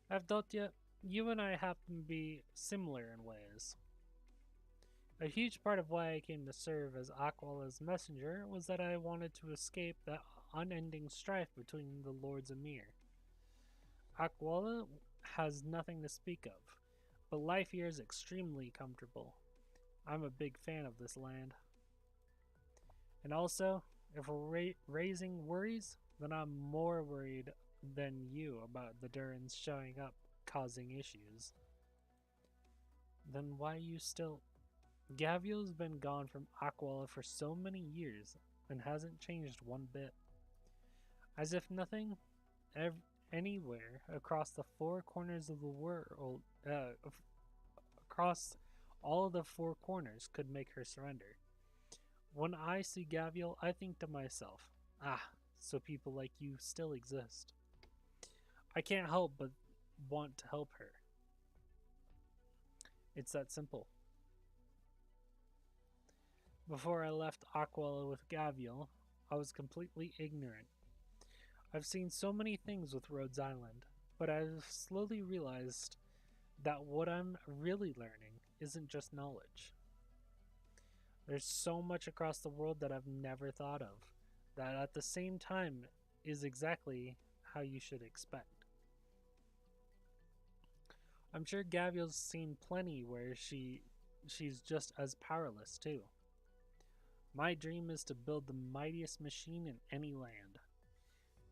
[SPEAKER 2] I've thought you and I happen to be similar in ways. A huge part of why I came to serve as Aquala's messenger was that I wanted to escape that unending strife between the Lords of Mir. Aquala has nothing to speak of, but life here is extremely comfortable. I'm a big fan of this land. And also, if we're raising worries, then I'm more worried than you about the Durans showing up causing issues. Then why you still... Gavial's been gone from Aquala for so many years and hasn't changed one bit. As if nothing anywhere across the four corners of the world, across all the four corners could make her surrender. When I see Gavial, I think to myself, ah, so people like you still exist. I can't help but want to help her. It's that simple. Before I left Aquila with Gavial, I was completely ignorant. I've seen so many things with Rhodes Island, but I've slowly realized that what I'm really learning isn't just knowledge. There's so much across the world that I've never thought of, that at the same time is exactly how you should expect. I'm sure Gavial's seen plenty where she's just as powerless too. My dream is to build the mightiest machine in any land.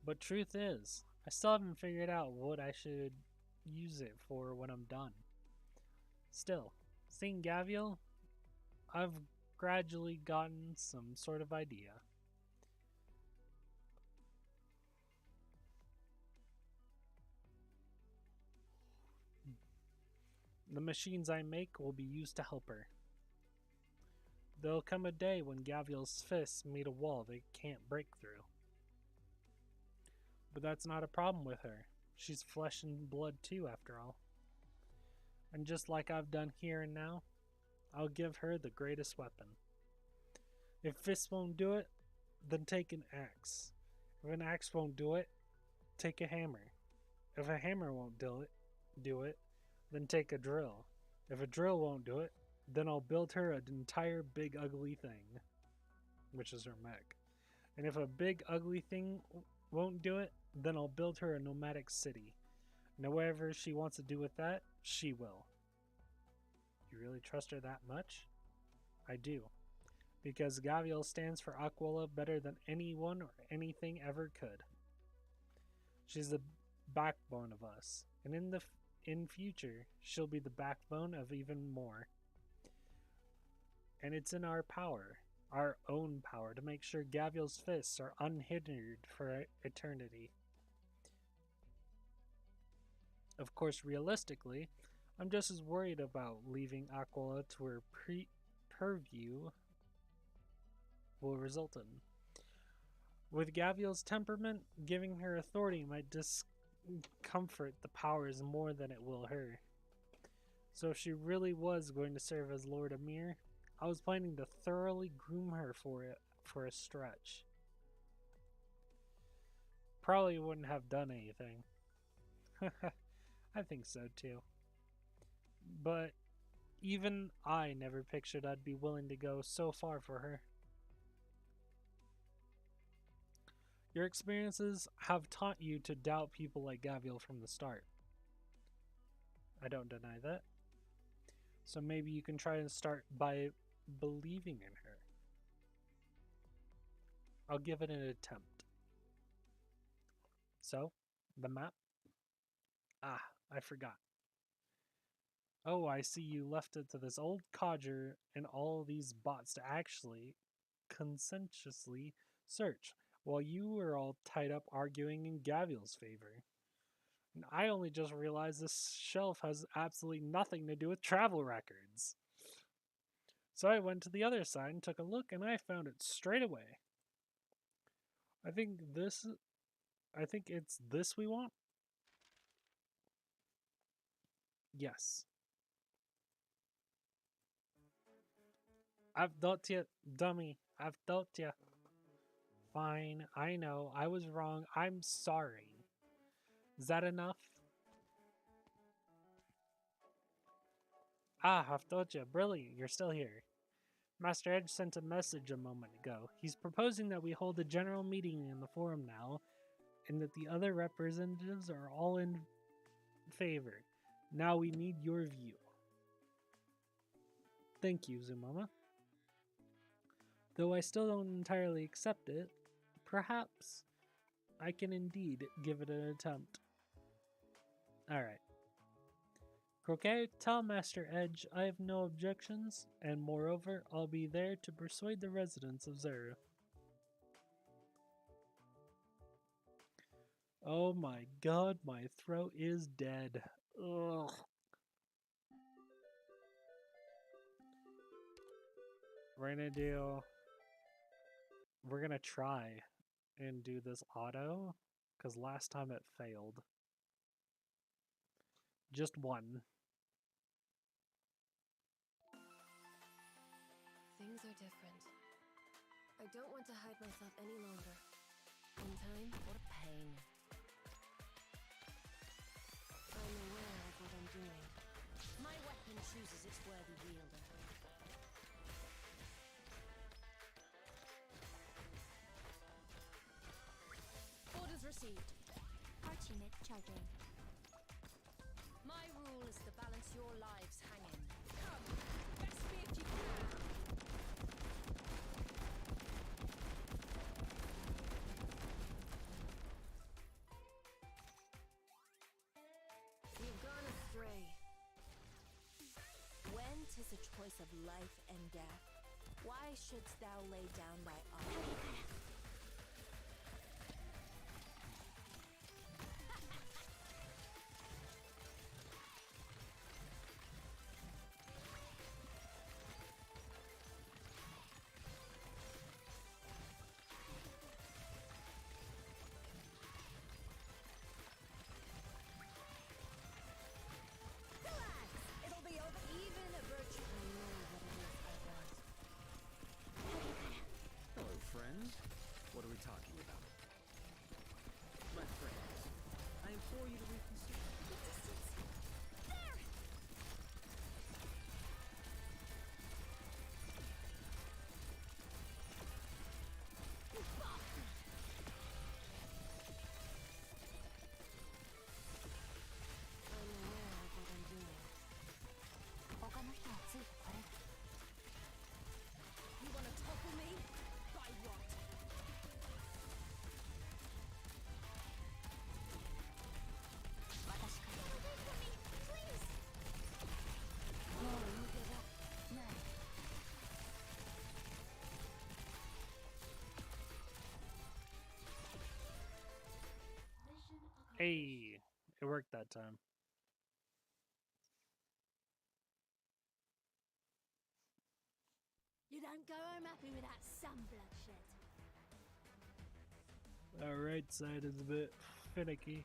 [SPEAKER 2] But truth is, I still haven't figured out what I should use it for when I'm done. Still, seeing Gavial, I've gradually gotten some sort of idea. The machines I make will be used to help her. There'll come a day when Gavial's fists meet a wall they can't break through. But that's not a problem with her. She's flesh and blood too, after all. And just like I've done here and now, I'll give her the greatest weapon. If fists won't do it, then take an axe. If an axe won't do it, take a hammer. If a hammer won't do it, then take a drill. If a drill won't do it, then I'll build her an entire big ugly thing, which is her mech. And if a big ugly thing won't do it, then I'll build her a nomadic city. And whatever she wants to do with that, she will. You really trust her that much? I do. Because Gavial stands for Aquila better than anyone or anything ever could. She's the backbone of us, and in future, she'll be the backbone of even more. And it's in our power, our own power, to make sure Gavial's fists are unhindered for eternity. Of course, realistically, I'm just as worried about leaving Aquila to her purview will result in. With Gavial's temperament, giving her authority might discomfort the powers more than it will her. So if she really was going to serve as Lord Amir, I was planning to thoroughly groom her for a stretch. Probably wouldn't have done anything. I think so too. But even I never pictured I'd be willing to go so far for her. Your experiences have taught you to doubt people like Gavial from the start. I don't deny that. So maybe you can try and start by believing in her. I'll give it an attempt. So, the map? Ah, I forgot. Oh, I see you left it to this old codger and all these bots to actually conscientiously search, while you were all tied up arguing in Gavial's favor. And I only just realized this shelf has absolutely nothing to do with travel records. So I went to the other side and took a look, and I found it straight away. I think it's this we want? Yes. I've told you, dummy. I've told you. Fine, I know. I was wrong. I'm sorry. Is that enough? Ah, I've told you. Brilliant, you're still here. Master Edge sent a message a moment ago. He's proposing that we hold a general meeting in the forum now, and that the other representatives are all in favor. Now we need your view. Thank you, Zumama. Though I still don't entirely accept it, perhaps I can indeed give it an attempt. Alright. Croquet, tell Master Edge I have no objections, and moreover, I'll be there to persuade the residents of Zuru. Oh my god, my throat is dead. Ugh. We're gonna try and do this auto, because last time it failed. Just one.
[SPEAKER 7] Things are different. I don't want to hide myself any longer. In time,
[SPEAKER 9] What a pain.
[SPEAKER 7] I'm aware of what I'm doing.
[SPEAKER 9] My weapon chooses its worthy wielder.
[SPEAKER 12] Orders received.
[SPEAKER 14] Archie charging.
[SPEAKER 12] My rule is to balance your lives hanging. Come, best me if you can.
[SPEAKER 7] We've gone astray.
[SPEAKER 12] When 'tis a choice of life and death, why shouldst thou lay down thy arm?
[SPEAKER 1] It'll be over.
[SPEAKER 12] Even a virtue can know what it is I want.
[SPEAKER 3] Hello, friend. What are we talking about? My friends, I implore you to reconsider.
[SPEAKER 14] The distance. There!
[SPEAKER 7] I'm aware of what I'm doing.
[SPEAKER 10] 他の人はついてこれる。
[SPEAKER 12] You wanna topple me? By what?
[SPEAKER 10] 私から。もう逃げ場ない。
[SPEAKER 2] Hey, it worked that time.
[SPEAKER 14] You don't go home happy without some bloodshed.
[SPEAKER 2] Our right side is a bit finicky.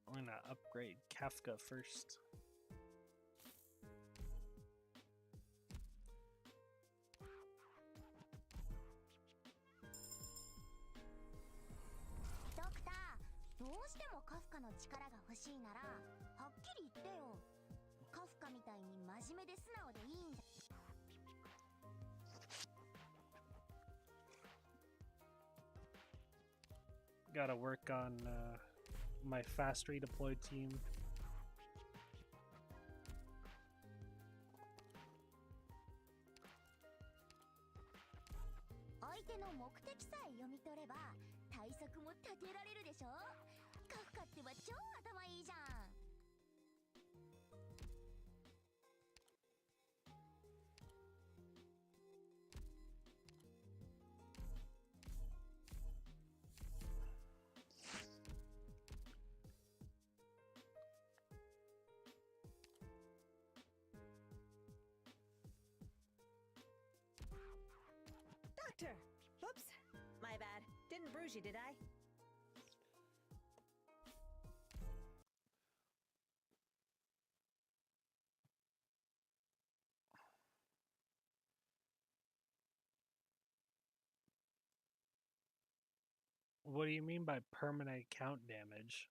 [SPEAKER 2] I'm gonna upgrade Kafka first.
[SPEAKER 14] Doctor, どうしてもカフカの力が欲しいなら、はっきり言ってよ。カフカみたいに真面目で素直でいいんじゃ。
[SPEAKER 2] Gotta work on my fast redeploy team.
[SPEAKER 14] 相手の目的さえ読み取れば対策も立てられるでしょ。カフカってば超頭いいじゃん。
[SPEAKER 1] Doctor! Oops. My bad. Didn't bruise you, did I?
[SPEAKER 2] What do you mean by permanent count damage?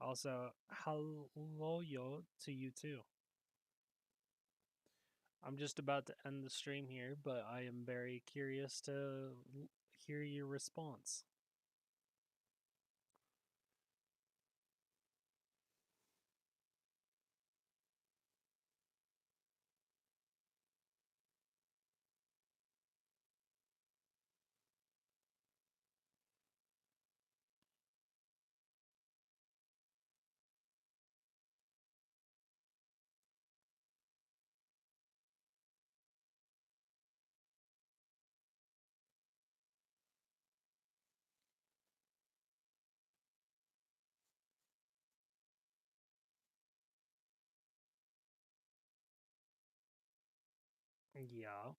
[SPEAKER 2] Also, hello yo to you too. I'm just about to end the stream here, but I am very curious to hear your response. Yeah.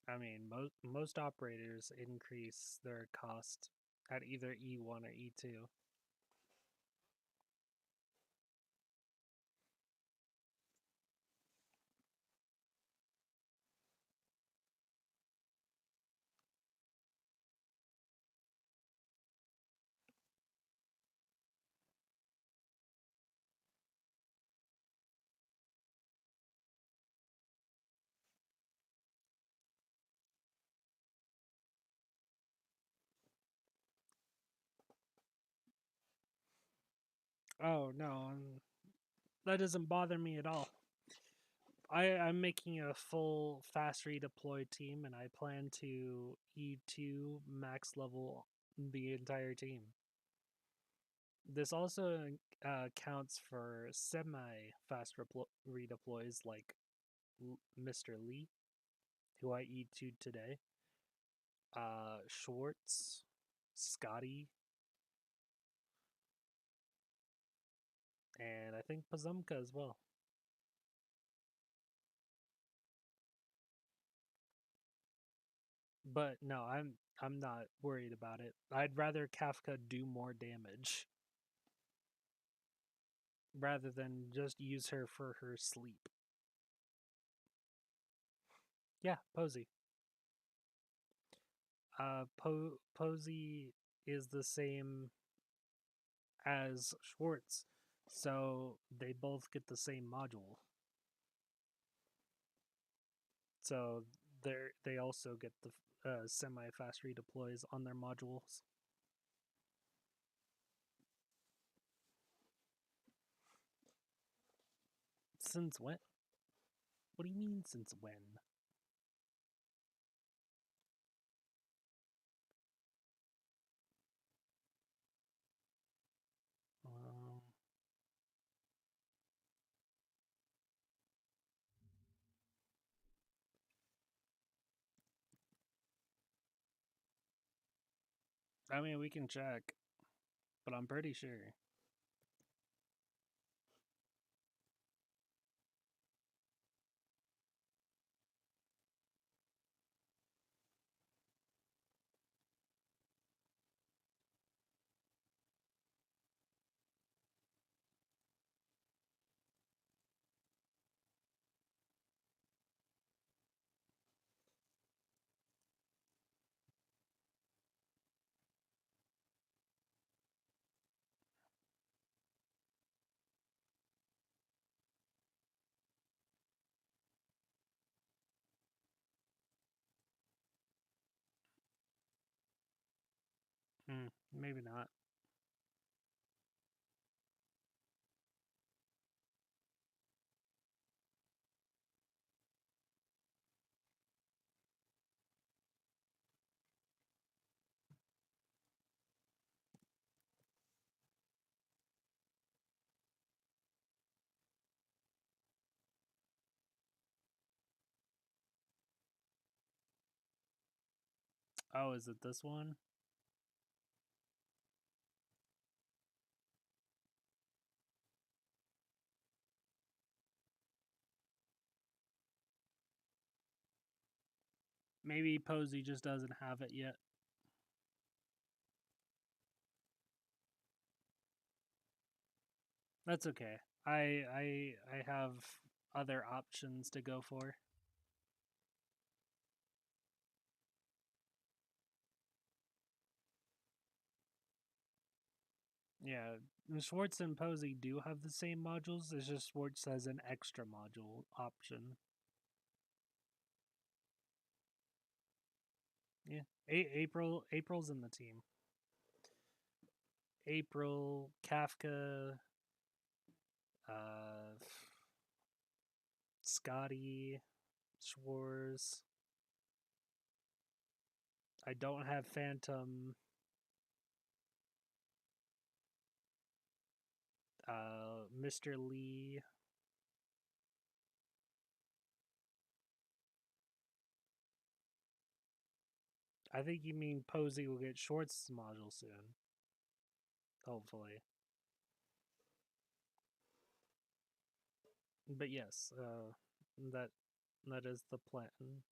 [SPEAKER 2] I mean, most operators increase their cost at either E1 or E2. Oh no, that doesn't bother me at all. I'm making a full fast redeploy team, and I plan to E2 max level the entire team. This also counts for semi-fast redeploys like Mr. Lee, who I E2'd today, Schwartz, Scotty, and I think Pazumka as well. But no, I'm not worried about it. I'd rather Kafka do more damage rather than just use her for her sleep. Yeah, Posey. Posey is the same as Schwartz, so they both get the same module. So they also get the semi-fast redeploys on their modules. Since when? What do you mean since when? I mean, we can check, but I'm pretty sure. Maybe not. Oh, is it this one? Maybe Posey just doesn't have it yet. That's okay. I have other options to go for. Yeah, Schwartz and Posey do have the same modules. It's just Schwartz has an extra module option. Yeah, April's in the team. April, Kafka, Scotty, Schwartz. I don't have Phantom. Mr. Lee. I think you mean Posey will get Schwartz's module soon. Hopefully. But yes, that is the plan.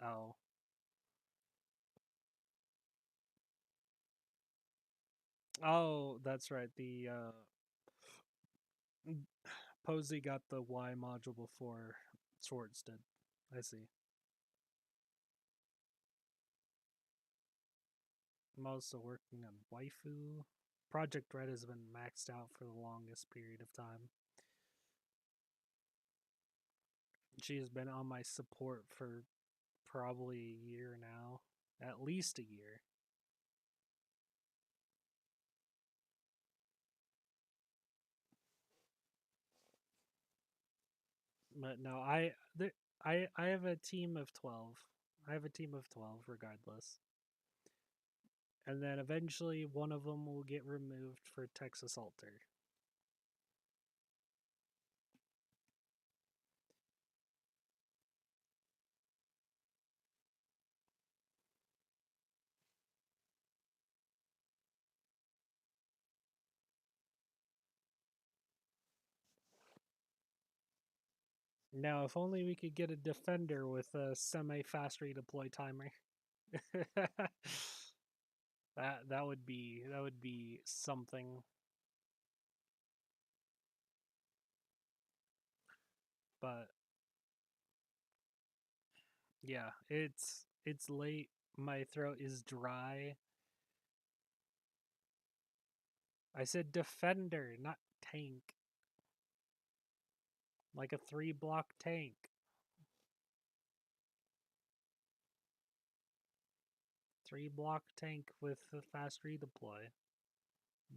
[SPEAKER 2] Oh. Oh, that's right. The Posey got the Y module before Schwartz did. I see. I'm also working on Waifu. Project Red has been maxed out for the longest period of time. She has been on my support for probably a year now. At least a year. But no, I have a team of 12. I have a team of 12 regardless. And then eventually one of them will get removed for Texas Alter. Now, if only we could get a defender with a semi-fast redeploy timer. that would be something. But yeah, it's late. My throat is dry. I said defender, not tank. Like a 3-block tank. 3-block tank with a fast redeploy.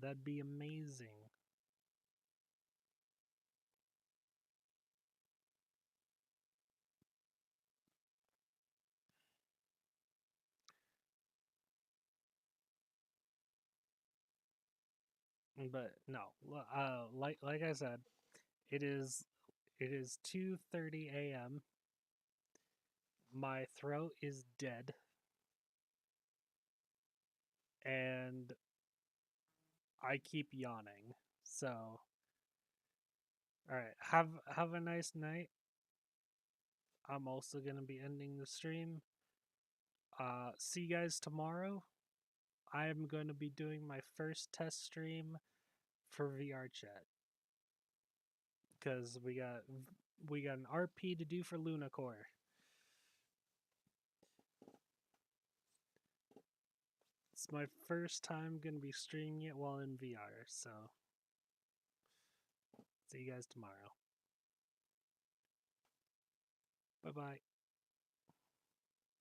[SPEAKER 2] That'd be amazing. But no, like I said, it is 2:30 a.m. My throat is dead, and I keep yawning. So, all right, have a nice night. I'm also gonna be ending the stream. See you guys tomorrow. I am going to be doing my first test stream for VR chat because we got an RP to do for Lunacore. It's my first time going to be streaming it while in VR, so see you guys tomorrow. Bye-bye.